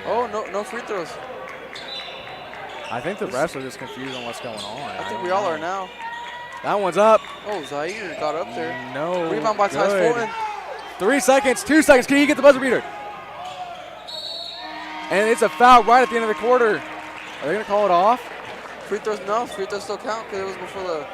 one. No free throws. I think the refs are just confused on what's going on. I think we all are now. That one's up. Oh, Zaire got up there. No. Rebound by Tyus good. Fulton. 3 seconds, 2 seconds. Can he get the buzzer beater? And it's a foul right at the end of the quarter. Are they going to call it off? Free throws, no. Free throws still count because it was before the.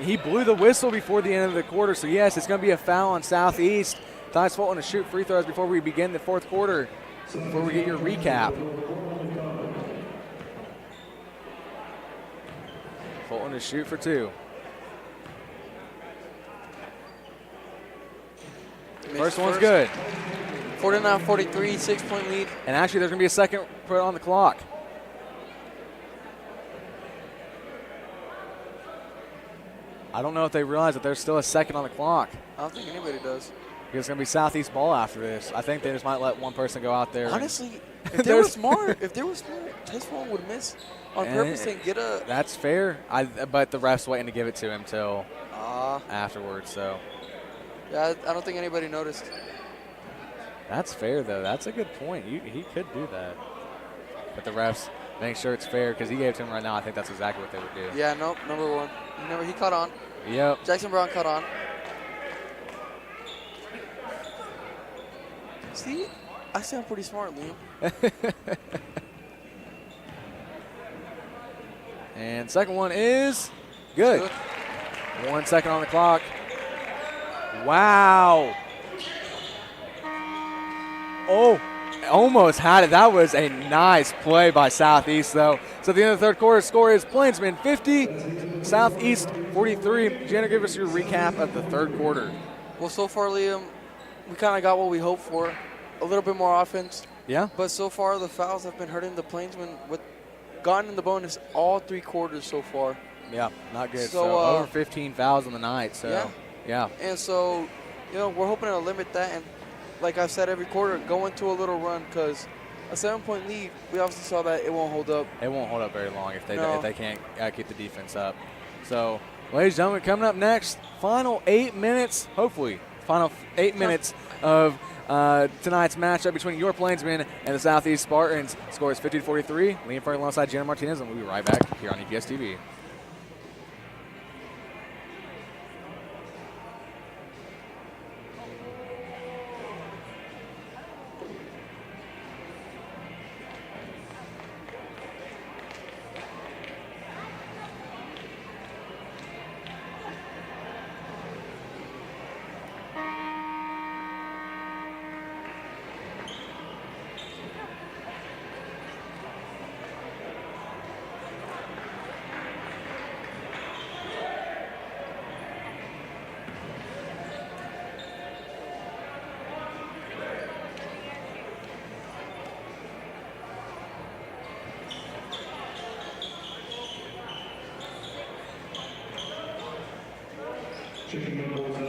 He blew the whistle before the end of the quarter, so yes, it's going to be a foul on Southeast. Tyus Fulton to shoot free throws before we begin the fourth quarter, before we get your recap. Fulton to shoot for 2. First one's good. 49-43, 6-point lead. And actually, there's going to be a second put on the clock. I don't know if they realize that there's still a second on the clock. I don't think anybody does. Because it's going to be Southeast ball after this. I think they just might let one person go out there. Honestly, if they were smart, Tyus Fulton would miss on purpose and get a. That's fair. But the ref's waiting to give it to him till afterwards. So. Yeah, I don't think anybody noticed. That's fair, though. That's a good point. He could do that. But the refs make sure it's fair because he gave it to him right now. I think that's exactly what they would do. Yeah, nope, number 1. He caught on. Yep. Jackson Brown caught on. See, I sound pretty smart, Liam. And second one is good. 1 second on the clock. Wow. Oh, almost had it. That was a nice play by Southeast, though. So at the end of the third quarter, score is Plainsmen 50, Southeast 43. Jenna, give us your recap of the third quarter. Well, so far, Liam, we kind of got what we hoped for. A little bit more offense. Yeah. But so far, the fouls have been hurting the Plainsmen. Gotten in the bonus all 3 quarters so far. Yeah, not good. So, over 15 fouls on the night. So, yeah. And so, we're hoping to limit that. And like I've said every quarter, go into a little run because a 7-point lead, we obviously saw that it won't hold up. It won't hold up very long if they can't keep the defense up. So, ladies and gentlemen, coming up next, final 8 minutes, hopefully, final 8 minutes of tonight's matchup between your Plainsmen and the Southeast Spartans. Score is 50-43. Liam Frank alongside Jenna Martinez, and we'll be right back here on EPS TV.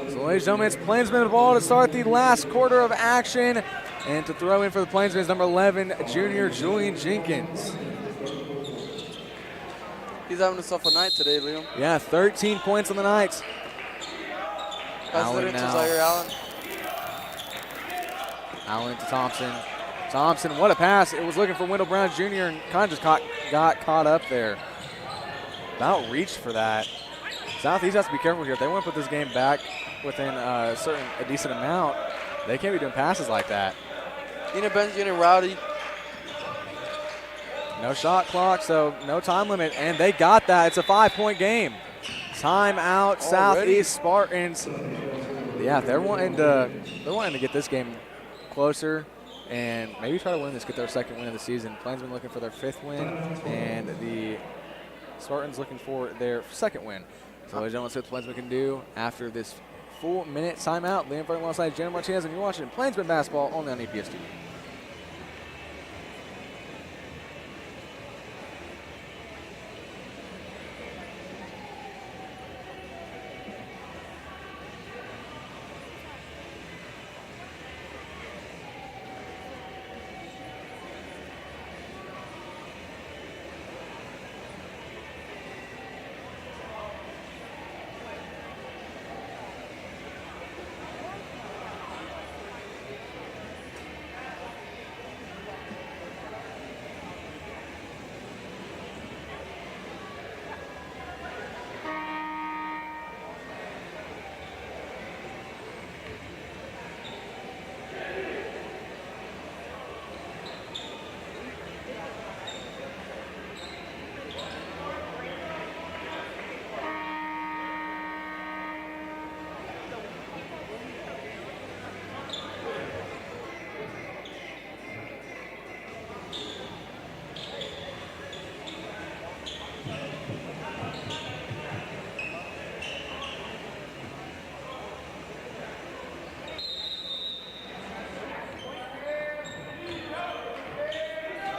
So, ladies and gentlemen, it's Plainsmen ball to start the last quarter of action. And to throw in for the Plainsmen is number 11, junior Julian Jenkins. He's having himself a night today, Liam. Yeah, 13 points on the night. That's it to Zaire Allen. Allen to Thompson. Thompson, what a pass. It was looking for Wendell Brown Jr. and kind of just got caught up there. About reached for that. Southeast has to be careful here. If they want to put this game back within a decent amount, they can't be doing passes like that. Enid Ben's getting rowdy. No shot clock, so no time limit, and they got that. It's a 5-point game. Timeout, Southeast Spartans. Yeah, they're wanting to get this game closer and maybe try to win this, get their second win of the season. Plainsmen looking for their 5th win, and the Spartans looking for their second win. So, ladies and gentlemen, let's see what the Plainsmen can do after this full minute timeout. Liam Frank alongside Jenna Martinez, and you're watching Plainsmen basketball only on EPS TV.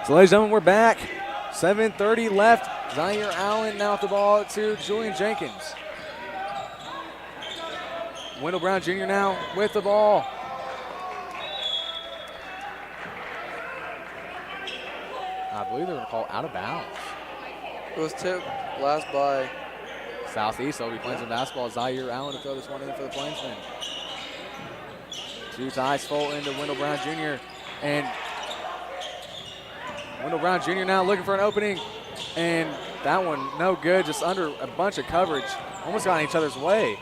So, ladies and gentlemen, we're back. 7:30 left. Zaire Allen now with the ball to Julian Jenkins. Wendell Brown Jr. now with the ball. I believe they're going to call out of bounds. It was tipped last by Southeast, they'll be playing some basketball. Zaire Allen to throw this one in for the Plainsmen. To Tyus Fulton to Wendell Brown Jr. And Wendell Brown Jr. now looking for an opening. And that one no good, just under a bunch of coverage. Almost got in each other's way.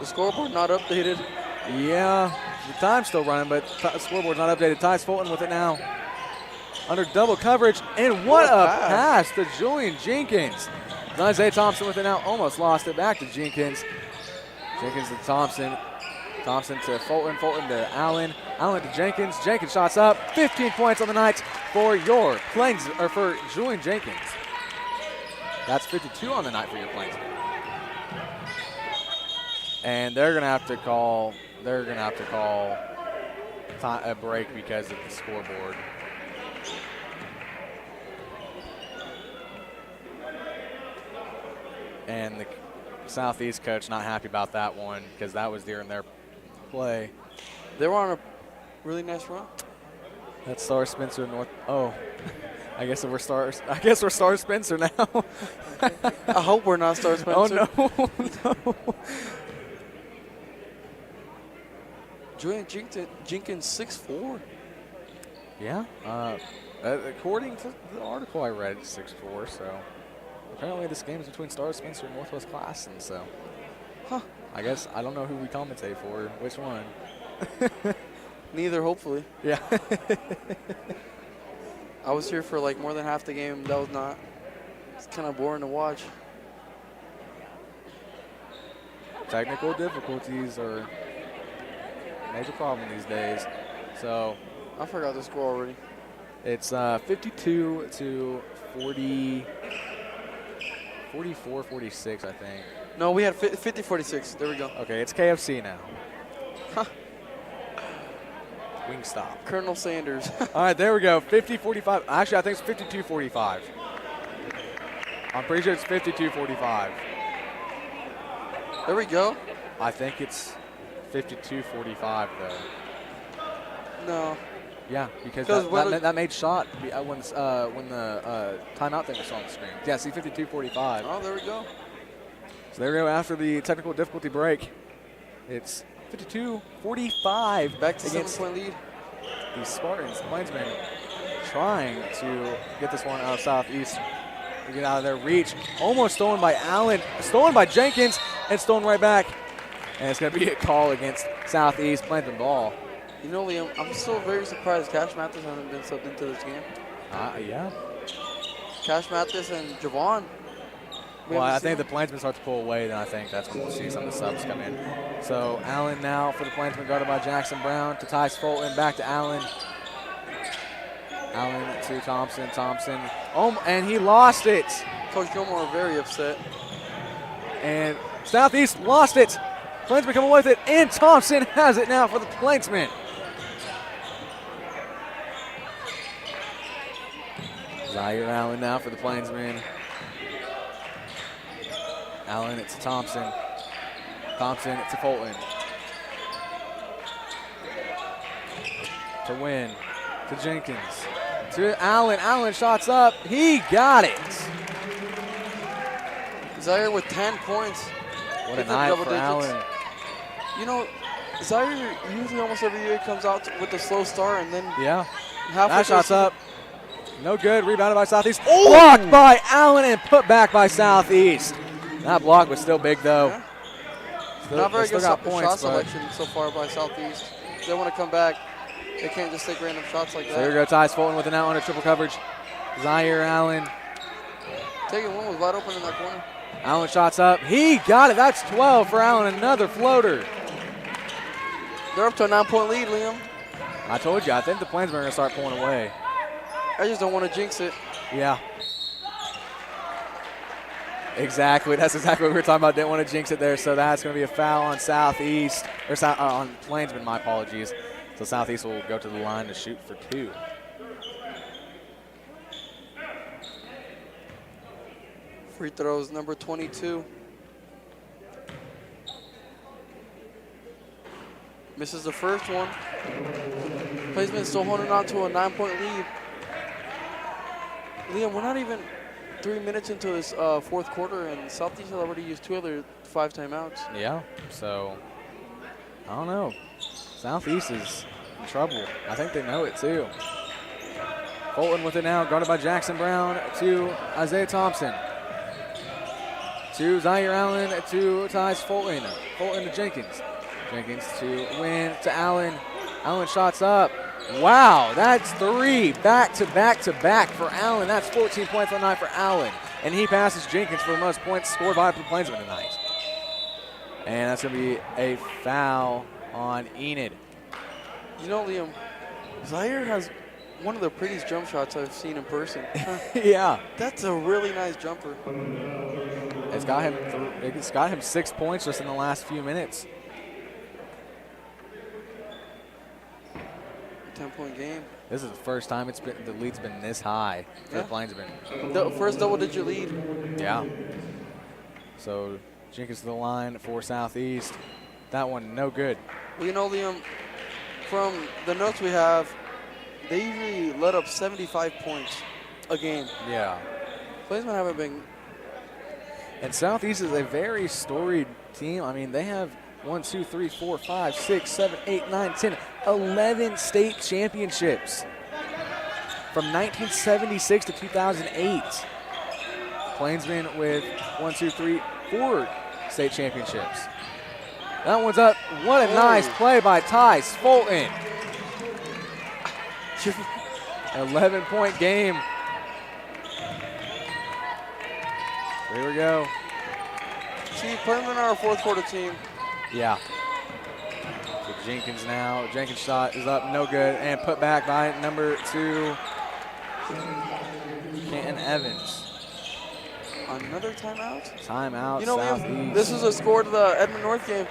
the scoreboard not updated. Yeah, the time's still running, but the scoreboard's not updated. Tyus Fulton with it now. Under double coverage, and what a pass to Julian Jenkins. Isaiah Thompson with it now, almost lost it back to Jenkins. Jenkins to Thompson. Thompson to Fulton, Fulton to Allen. Allen to Jenkins. Jenkins shots up. 15 points on the night for your Plains, or for Julian Jenkins. That's 52 on the night for your Plains. And they're gonna have to call. A break because of the scoreboard. And the Southeast coach not happy about that one because that was during their play. They were on a really nice run. That's Star Spencer North. Oh, I guess we're Star Spencer now. I hope we're not Star Spencer. Oh no, no. Julian Jenkins 6'4". Yeah. According to the article I read, 6'4". So apparently this game is between Star Spencer and Northwest Classen. So, I guess I don't know who we commentate for. Which one? Neither, hopefully. Yeah. I was here for like more than half the game. That was not. It's kind of boring to watch. Technical difficulties are a major problem these days. So I forgot the score already. it's 52 to 40, 44, 46, I think. No, we had 50-46. There we go. Okay, it's KFC now. Wingstop. Colonel Sanders. All right, there we go. 50-45. Actually, I think it's 52-45. I'm pretty sure it's 52-45. There we go. I think it's 52-45 though. No. Yeah, because that made shot when the timeout thing was on the screen. Yeah, see 52-45. Oh, there we go. So there we go after the technical difficulty break. It's 52-45. Back to against 7-point lead. The Spartans, the Plainsmen, trying to get this one out of Southeast. To get out of their reach. Almost stolen by Allen, stolen by Jenkins, and stolen right back. And it's going to be a call against Southeast Plainsman ball. You know, Liam, I'm still very surprised Cash Mathis hasn't been subbed into this game. Yeah. Cash Mathis and Javon. Well, I think the Plainsmen start to pull away, then I think that's when we'll see some of the subs come in. So Allen now for the Plainsmen, guarded by Jackson Brown to Tyus Fulton, back to Allen. Allen to Thompson, Thompson. Oh, and he lost it. Coach Gilmore very upset. And Southeast lost it. Plainsmen come away with it, and Thompson has it now for the Plainsmen. Zaire Allen now for the Plainsmen. Allen, it's to Thompson. Thompson, it's to Fulton. To Wynn, to Jenkins, to Allen. Allen shots up. He got it. Zaire with 10 points. What a night for Allen. You know, Zaire usually almost every year comes out with a slow start and then that shot's up. No good. Rebounded by Southeast. Oh! Blocked by Allen and put back by Southeast. That block was still big, though. Yeah. Still, not very good shot selection so far by Southeast. They want to come back. They can't just take random shots like that. So here goes Tyus Fulton with it now under triple coverage. Zaire Allen. Taking one was wide open in that corner. Allen shots up. He got it. That's 12 for Allen. Another floater. They're up to a 9-point lead, Liam. I told you. I think the Plainsmen are going to start pulling away. I just don't want to jinx it. Yeah. Exactly. That's exactly what we were talking about. Didn't want to jinx it there. So that's going to be a foul on Southeast. Or on Plainsmen, my apologies. So Southeast will go to the line to shoot for 2. Free throws, number 22. Misses the first one. Placeman still holding on to a 9-point lead. Liam, we're not even 3 minutes into this fourth quarter, and Southeast has already used 2 other 5 timeouts. Yeah, so I don't know. Southeast is in trouble. I think they know it too. Fulton with it now, guarded by Jackson Brown to Isaiah Thompson. To Zaire Allen to Tyus Fulton. Fulton to Jenkins. Jenkins to Wynn to Allen. Allen shots up. Wow, that's 3 back-to-back for Allen. That's 14 points on night for Allen. And he passes Jenkins for the most points scored by the Plainsmen tonight. And that's going to be a foul on Enid. You know, Liam, Zaire has one of the prettiest jump shots I've seen in person. Yeah. That's a really nice jumper. It's got him 6 points just in the last few minutes. 10-point game. This is the first time the lead's been this high for the Plainsmen. The first double-digit lead. Yeah. So Jenkins to the line for Southeast. That one no good. Well, you know, Liam, from the notes we have, they usually let up 75 points a game. Yeah. Plainsmen haven't been. And Southeast is a very storied team. I mean, they have 1, 2, 3, 4, 5, 6, 7, 8, 9, 10, 11 state championships from 1976 to 2008. Plainsmen with 1, 2, 3, 4 state championships. That one's up. What a nice play by Tyus Fulton. 11-point game. Here we go. See, Plainsmen are a fourth quarter team. Yeah. So Jenkins now. Jenkins' shot is up, no good, and put back by number 2, Canton Evans. Another timeout? Timeout, you know, Southeast. Liam, this was a score to the Edmond North game.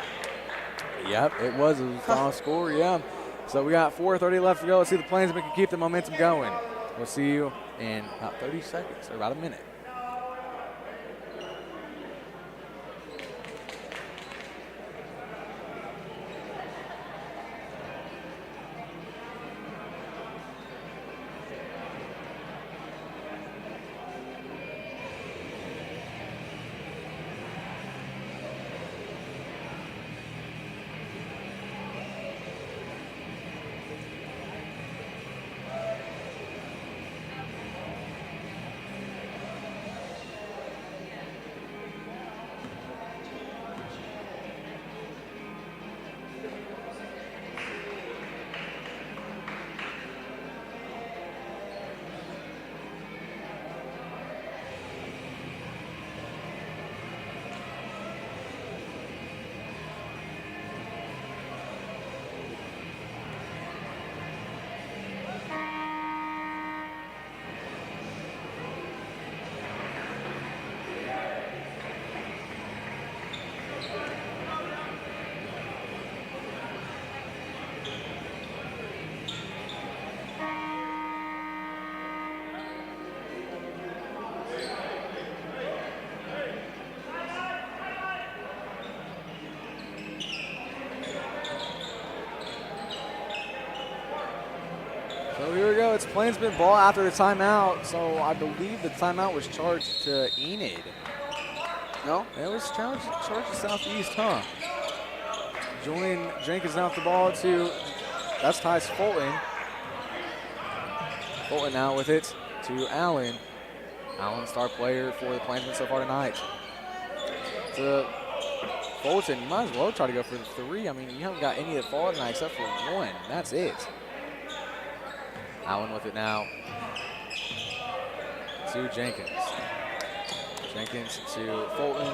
Yep, it was a final score, yeah. So we got 4:30 left to go. Let's see if the Plainsmen can keep the momentum going. We'll see you in about 30 seconds, or about a minute. So here we go. It's Plainsman ball after the timeout. So I believe the timeout was charged to Enid. No? It was charged to Southeast, huh? Julian Jenkins now with the ball to, that's Tyus Fulton. Fulton now with it to Allen. Allen, star player for the Plainsmen so far tonight. To Fulton, you might as well try to go for the 3. I mean, you haven't got any of the fall tonight except for 1. That's it. Allen with it now to Jenkins. Jenkins to Fulton.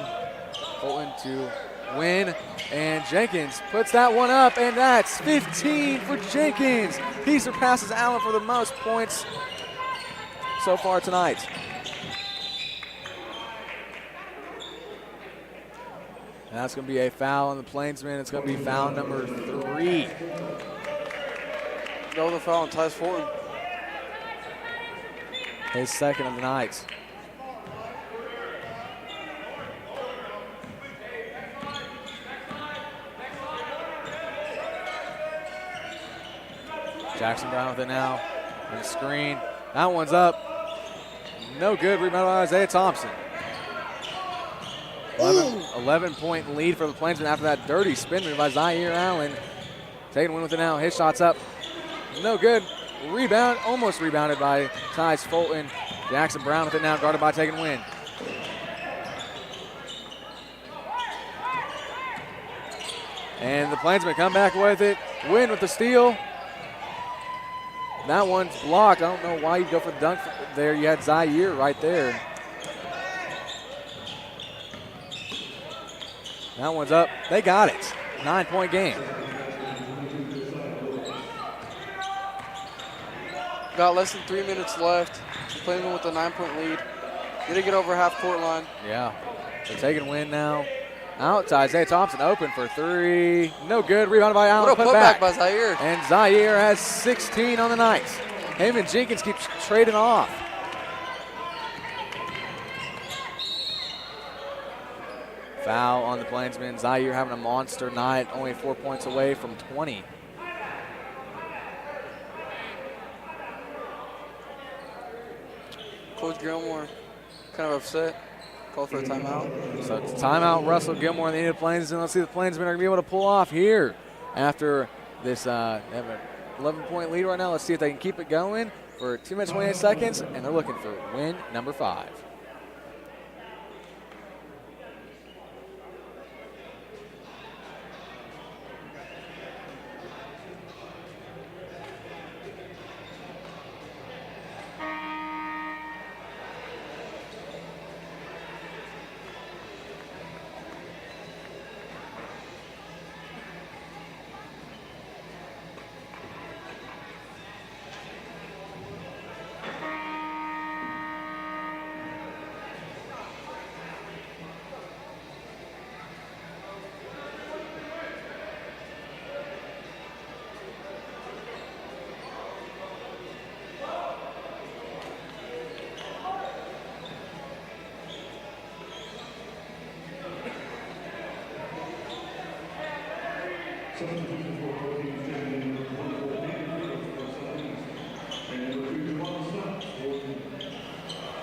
Fulton to Wynn. And Jenkins puts that one up, and that's 15 for Jenkins. He surpasses Allen for the most points so far tonight. And that's going to be a foul on the Plainsmen. It's going to be foul number 3. No, the foul on Tyus Fulton. His second of the night. Jackson Brown with it now. And the screen. That one's up. No good. Rebound by Isaiah Thompson. 11-point lead for the Plainsmen after that dirty spin move by Zaire Allen. Taking win with it now. His shot's up. No good. Rebound. Almost rebounded by Tyus Fulton. Jackson Brown with it now. Guarded by Taking win. And the Plainsmen come back with it. Win with the steal. That one's blocked. I don't know why you go for the dunk there. You had Zaire right there. That one's up. They got it. 9-point game. Got less than 3 minutes left. Plainsmen with a 9-point lead. Need to get over half-court line. Yeah. They're taking win now. Out to Isaiah Thompson, open for three. No good. Rebounded by Allen. What a putback by Zaire. And Zaire has 16 on the night. Heyman Jenkins keeps trading off. Foul on the Plainsmen. Zaire having a monster night, only 4 points away from 20. Coach Gilmore kind of upset. Called for a timeout. So it's timeout. Russell Gilmore and the Enid Plainsmen. Let's see if the Plainsmen are going to be able to pull off here after this. They have an 11-point lead right now. Let's see if they can keep it going for 2 minutes, 28 seconds, and they're looking for win number 5.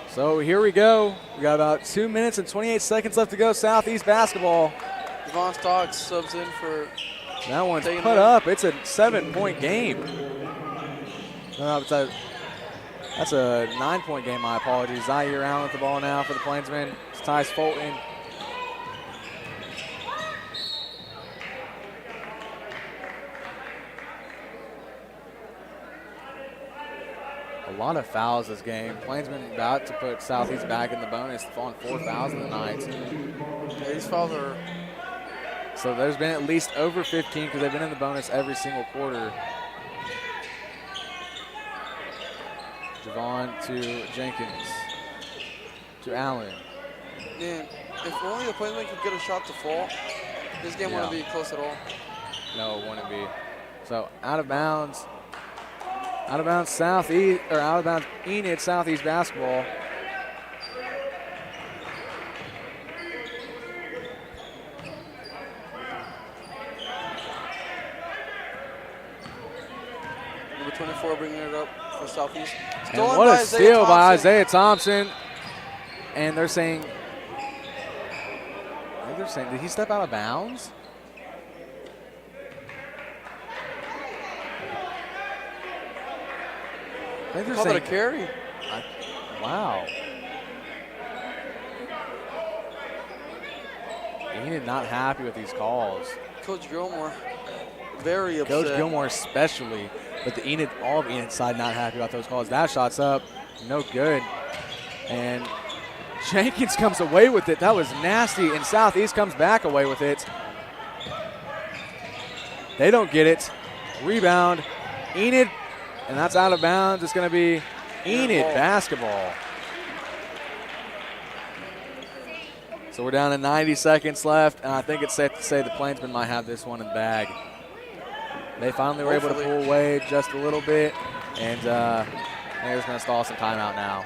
So here we go. We got about 2 minutes and 28 seconds left to go. Southeast basketball. Devon Stocks subs in for. That one's put up. It's a 7-point game. No, that's a 9-point game. My apologies. Zaire Allen with the ball now for the Plainsmen. It's Tyus Fulton. A lot of fouls this game. Plainsmen about to put Southeast back in the bonus, falling 4 fouls in the night. Yeah, these fouls are. So there's been at least over 15 because they've been in the bonus every single quarter. Javon to Jenkins. To Allen. Man, if only the Plainsmen could get a shot to fall, this game wouldn't be close at all. No, it wouldn't be. So out of bounds. Out of bounds Southeast, or out of bounds Enid Southeast basketball. Number 24 bringing it up for Southeast. And what a steal by Isaiah Thompson. And they're saying, did he step out of bounds? I think they're saying, a carry. Wow. Enid not happy with these calls. Coach Gilmore, very upset. Coach Gilmore especially, but the Enid, all of Enid's side not happy about those calls. That shot's up, no good. And Jenkins comes away with it. That was nasty, and Southeast comes back away with it. They don't get it. Rebound, Enid, and that's out of bounds. It's going to be Enid basketball. So we're down to 90 seconds left, and I think it's safe to say the Plainsmen might have this one in the bag. They finally were able to pull away just a little bit, and they're just going to stall some timeout now.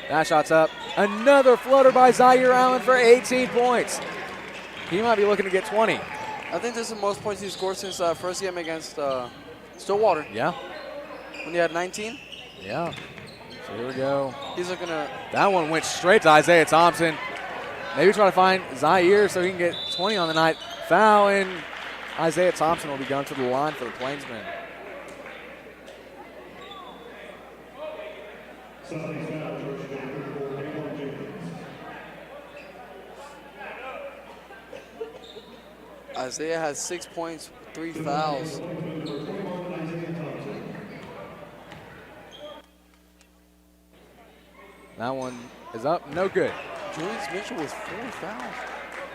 That shot's up. Another floater by Zaire Allen for 18 points. He might be looking to get 20. I think this is the most points he's scored since first game against Stillwater. Yeah. When he had 19. Yeah. So here we go. He's looking to. That one went straight to Isaiah Thompson. Maybe try to find Zaire so he can get 20 on the night. Foul, and Isaiah Thompson will be going to the line for the Plainsmen. Isaiah has 6 points, 3 fouls. That one is up, no good. Julius Mitchell with 4 fouls.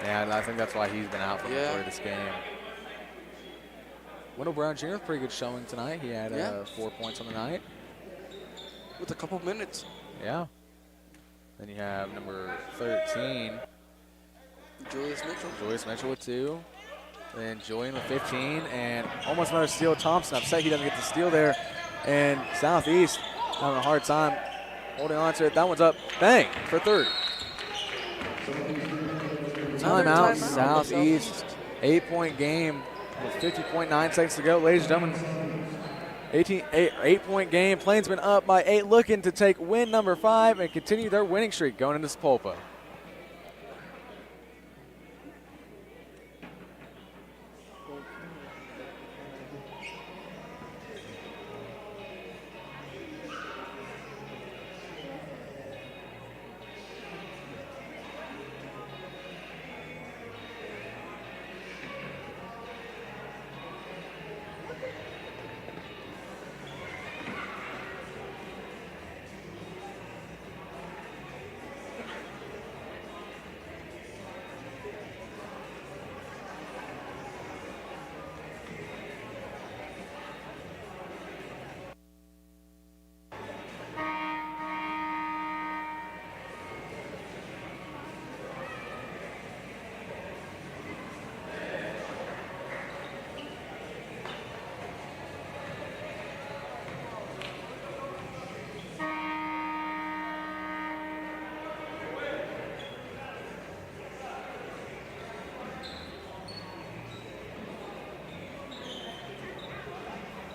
Yeah, and I think that's why he's been out for the majority of this game. Wendell Brown Jr. pretty good showing tonight. He had 4 points on the night. With a couple minutes. Yeah. Then you have number 13. Julius Mitchell. Julius Mitchell with 2. Then Julian with 15. And almost another steal. Thompson upset he doesn't get the steal there. And Southeast having a hard time holding on to it. That one's up. Bang for 3rd. Timeout, Southeast. 8-point game with 50.9 seconds to go. Ladies and gentlemen, 8-point game. Plainsmen up by 8, looking to take win number 5 and continue their winning streak going into Sapulpa.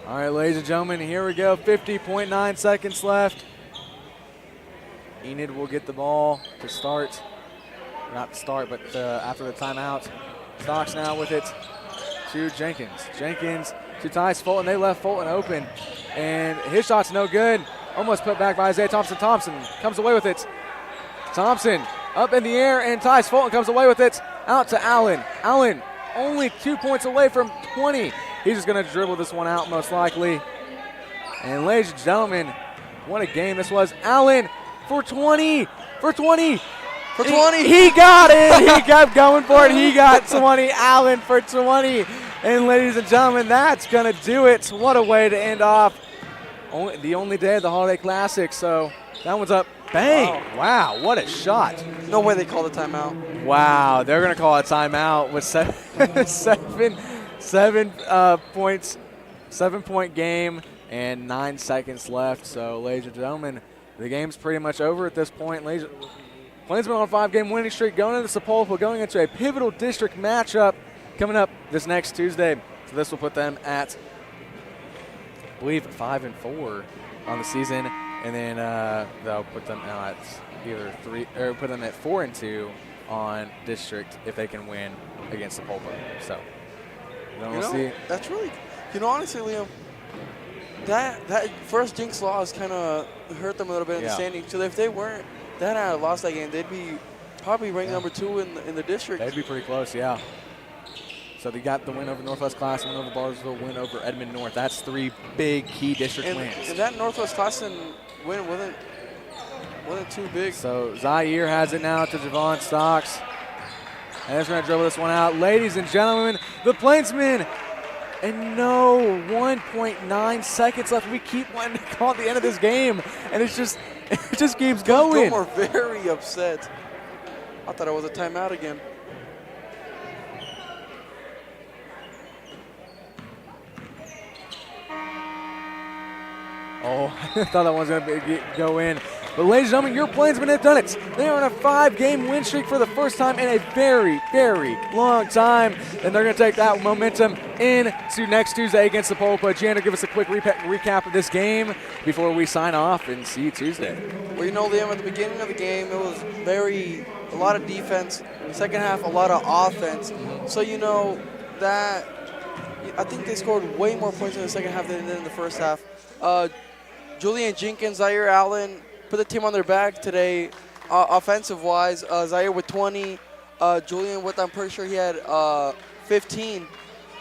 All right, ladies and gentlemen, here we go. 50.9 seconds left. Enid will get the ball to start. Not to start, but after the timeout. Stocks now with it to Jenkins. Jenkins to Tyus Fulton. They left Fulton open, and his shot's no good. Almost put back by Isaiah Thompson. Thompson comes away with it. Thompson up in the air, and Tyus Fulton comes away with it. Out to Allen. Allen only 2 points away from 20. He's just going to dribble this one out most likely. And ladies and gentlemen, what a game this was. Allen for 20. For 20. For 20. He got it. He kept going for it. He got 20. Allen for 20. And ladies and gentlemen, that's going to do it. What a way to end off the only day of the Holiday Classic. So that one's up. Bang. Wow, what a shot. No way they called a timeout. Wow, they're going to call a timeout with 7-point game and 9 seconds left. So, ladies and gentlemen, the game's pretty much over at this point. Plainsmen on a 5-game winning streak going into Sapulpa, going into a pivotal district matchup coming up this next Tuesday. So this will put them at, I believe, 5-4 on the season, and then they'll put them at either 3 or put them at 4-2 on district if they can win against Sapulpa. So. We'll see. That's really, honestly, Liam, that first jinx loss kind of hurt them a little bit in the standing. So if they weren't, that had lost that game, they'd be probably ranked number 2 in the district. They'd be pretty close, yeah. So they got the win over Northwest Class, win over Bartlesville, win over Edmond North. That's 3 big key district wins. And that Northwest Class win wasn't too big. So Zaire has it now to Javon Stocks. And they're going to dribble this one out. Ladies and gentlemen, the Plainsmen, and no 1.9 seconds left. We keep wanting to call at the end of this game, and it just keeps going. We're very upset. I thought it was a timeout again. Oh, I thought that one was going to go in. But ladies and gentlemen, your Plainsmen have done it. They are on a 5-game win streak for the first time in a very, very long time. And they're going to take that momentum into next Tuesday against the Sapulpa. Jander, give us a quick recap of this game before we sign off and see you Tuesday. Well, you know, Liam, at the beginning of the game, it was a lot of defense. Second half, a lot of offense. So, you know, that I think they scored way more points in the second half than they did in the first half. Julian Jenkins, Zaire Allen put the team on their back today, offensive-wise. Zaire with 20, Julian with, I'm pretty sure he had 15.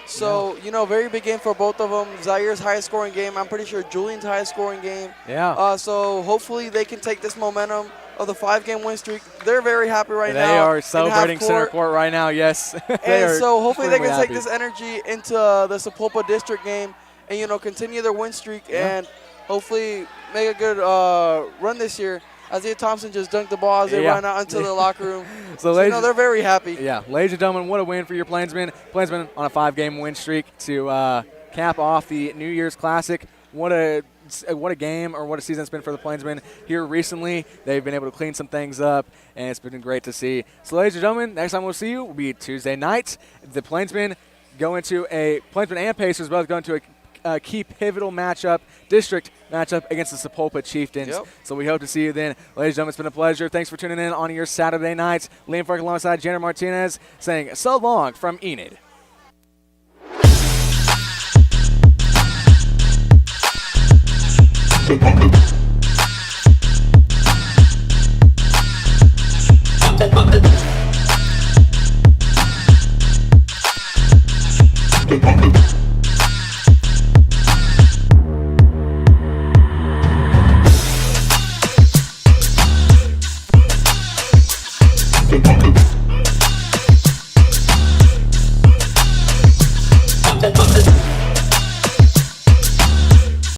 So, you know, very big game for both of them. Zaire's highest scoring game. I'm pretty sure Julian's highest scoring game. Yeah. So hopefully they can take this momentum of the 5-game win streak. They're very happy right now. They are celebrating center court right now, yes. And so hopefully they can take happy. this energy into the Sapulpa district game and, you know, continue their win streak and hopefully make a good run this year. Isaiah Thompson just dunked the ball as they ran out into the locker room. So you know, they're very happy. Yeah, ladies and gentlemen, what a win for your Plainsmen. Plainsmen on a 5-game win streak to cap off the New Year's Classic. What a game or what a season it's been for the Plainsmen here recently. They've been able to clean some things up, and it's been great to see. So, ladies and gentlemen, next time we'll see you will be Tuesday night. The Plainsmen and Pacers both go into a key pivotal district matchup against the Sapulpa Chieftains. Yep. So we hope to see you then. Ladies and gentlemen, it's been a pleasure. Thanks for tuning in on your Saturday nights. Liam Frank alongside Janet Martinez saying so long from Enid. Thank you.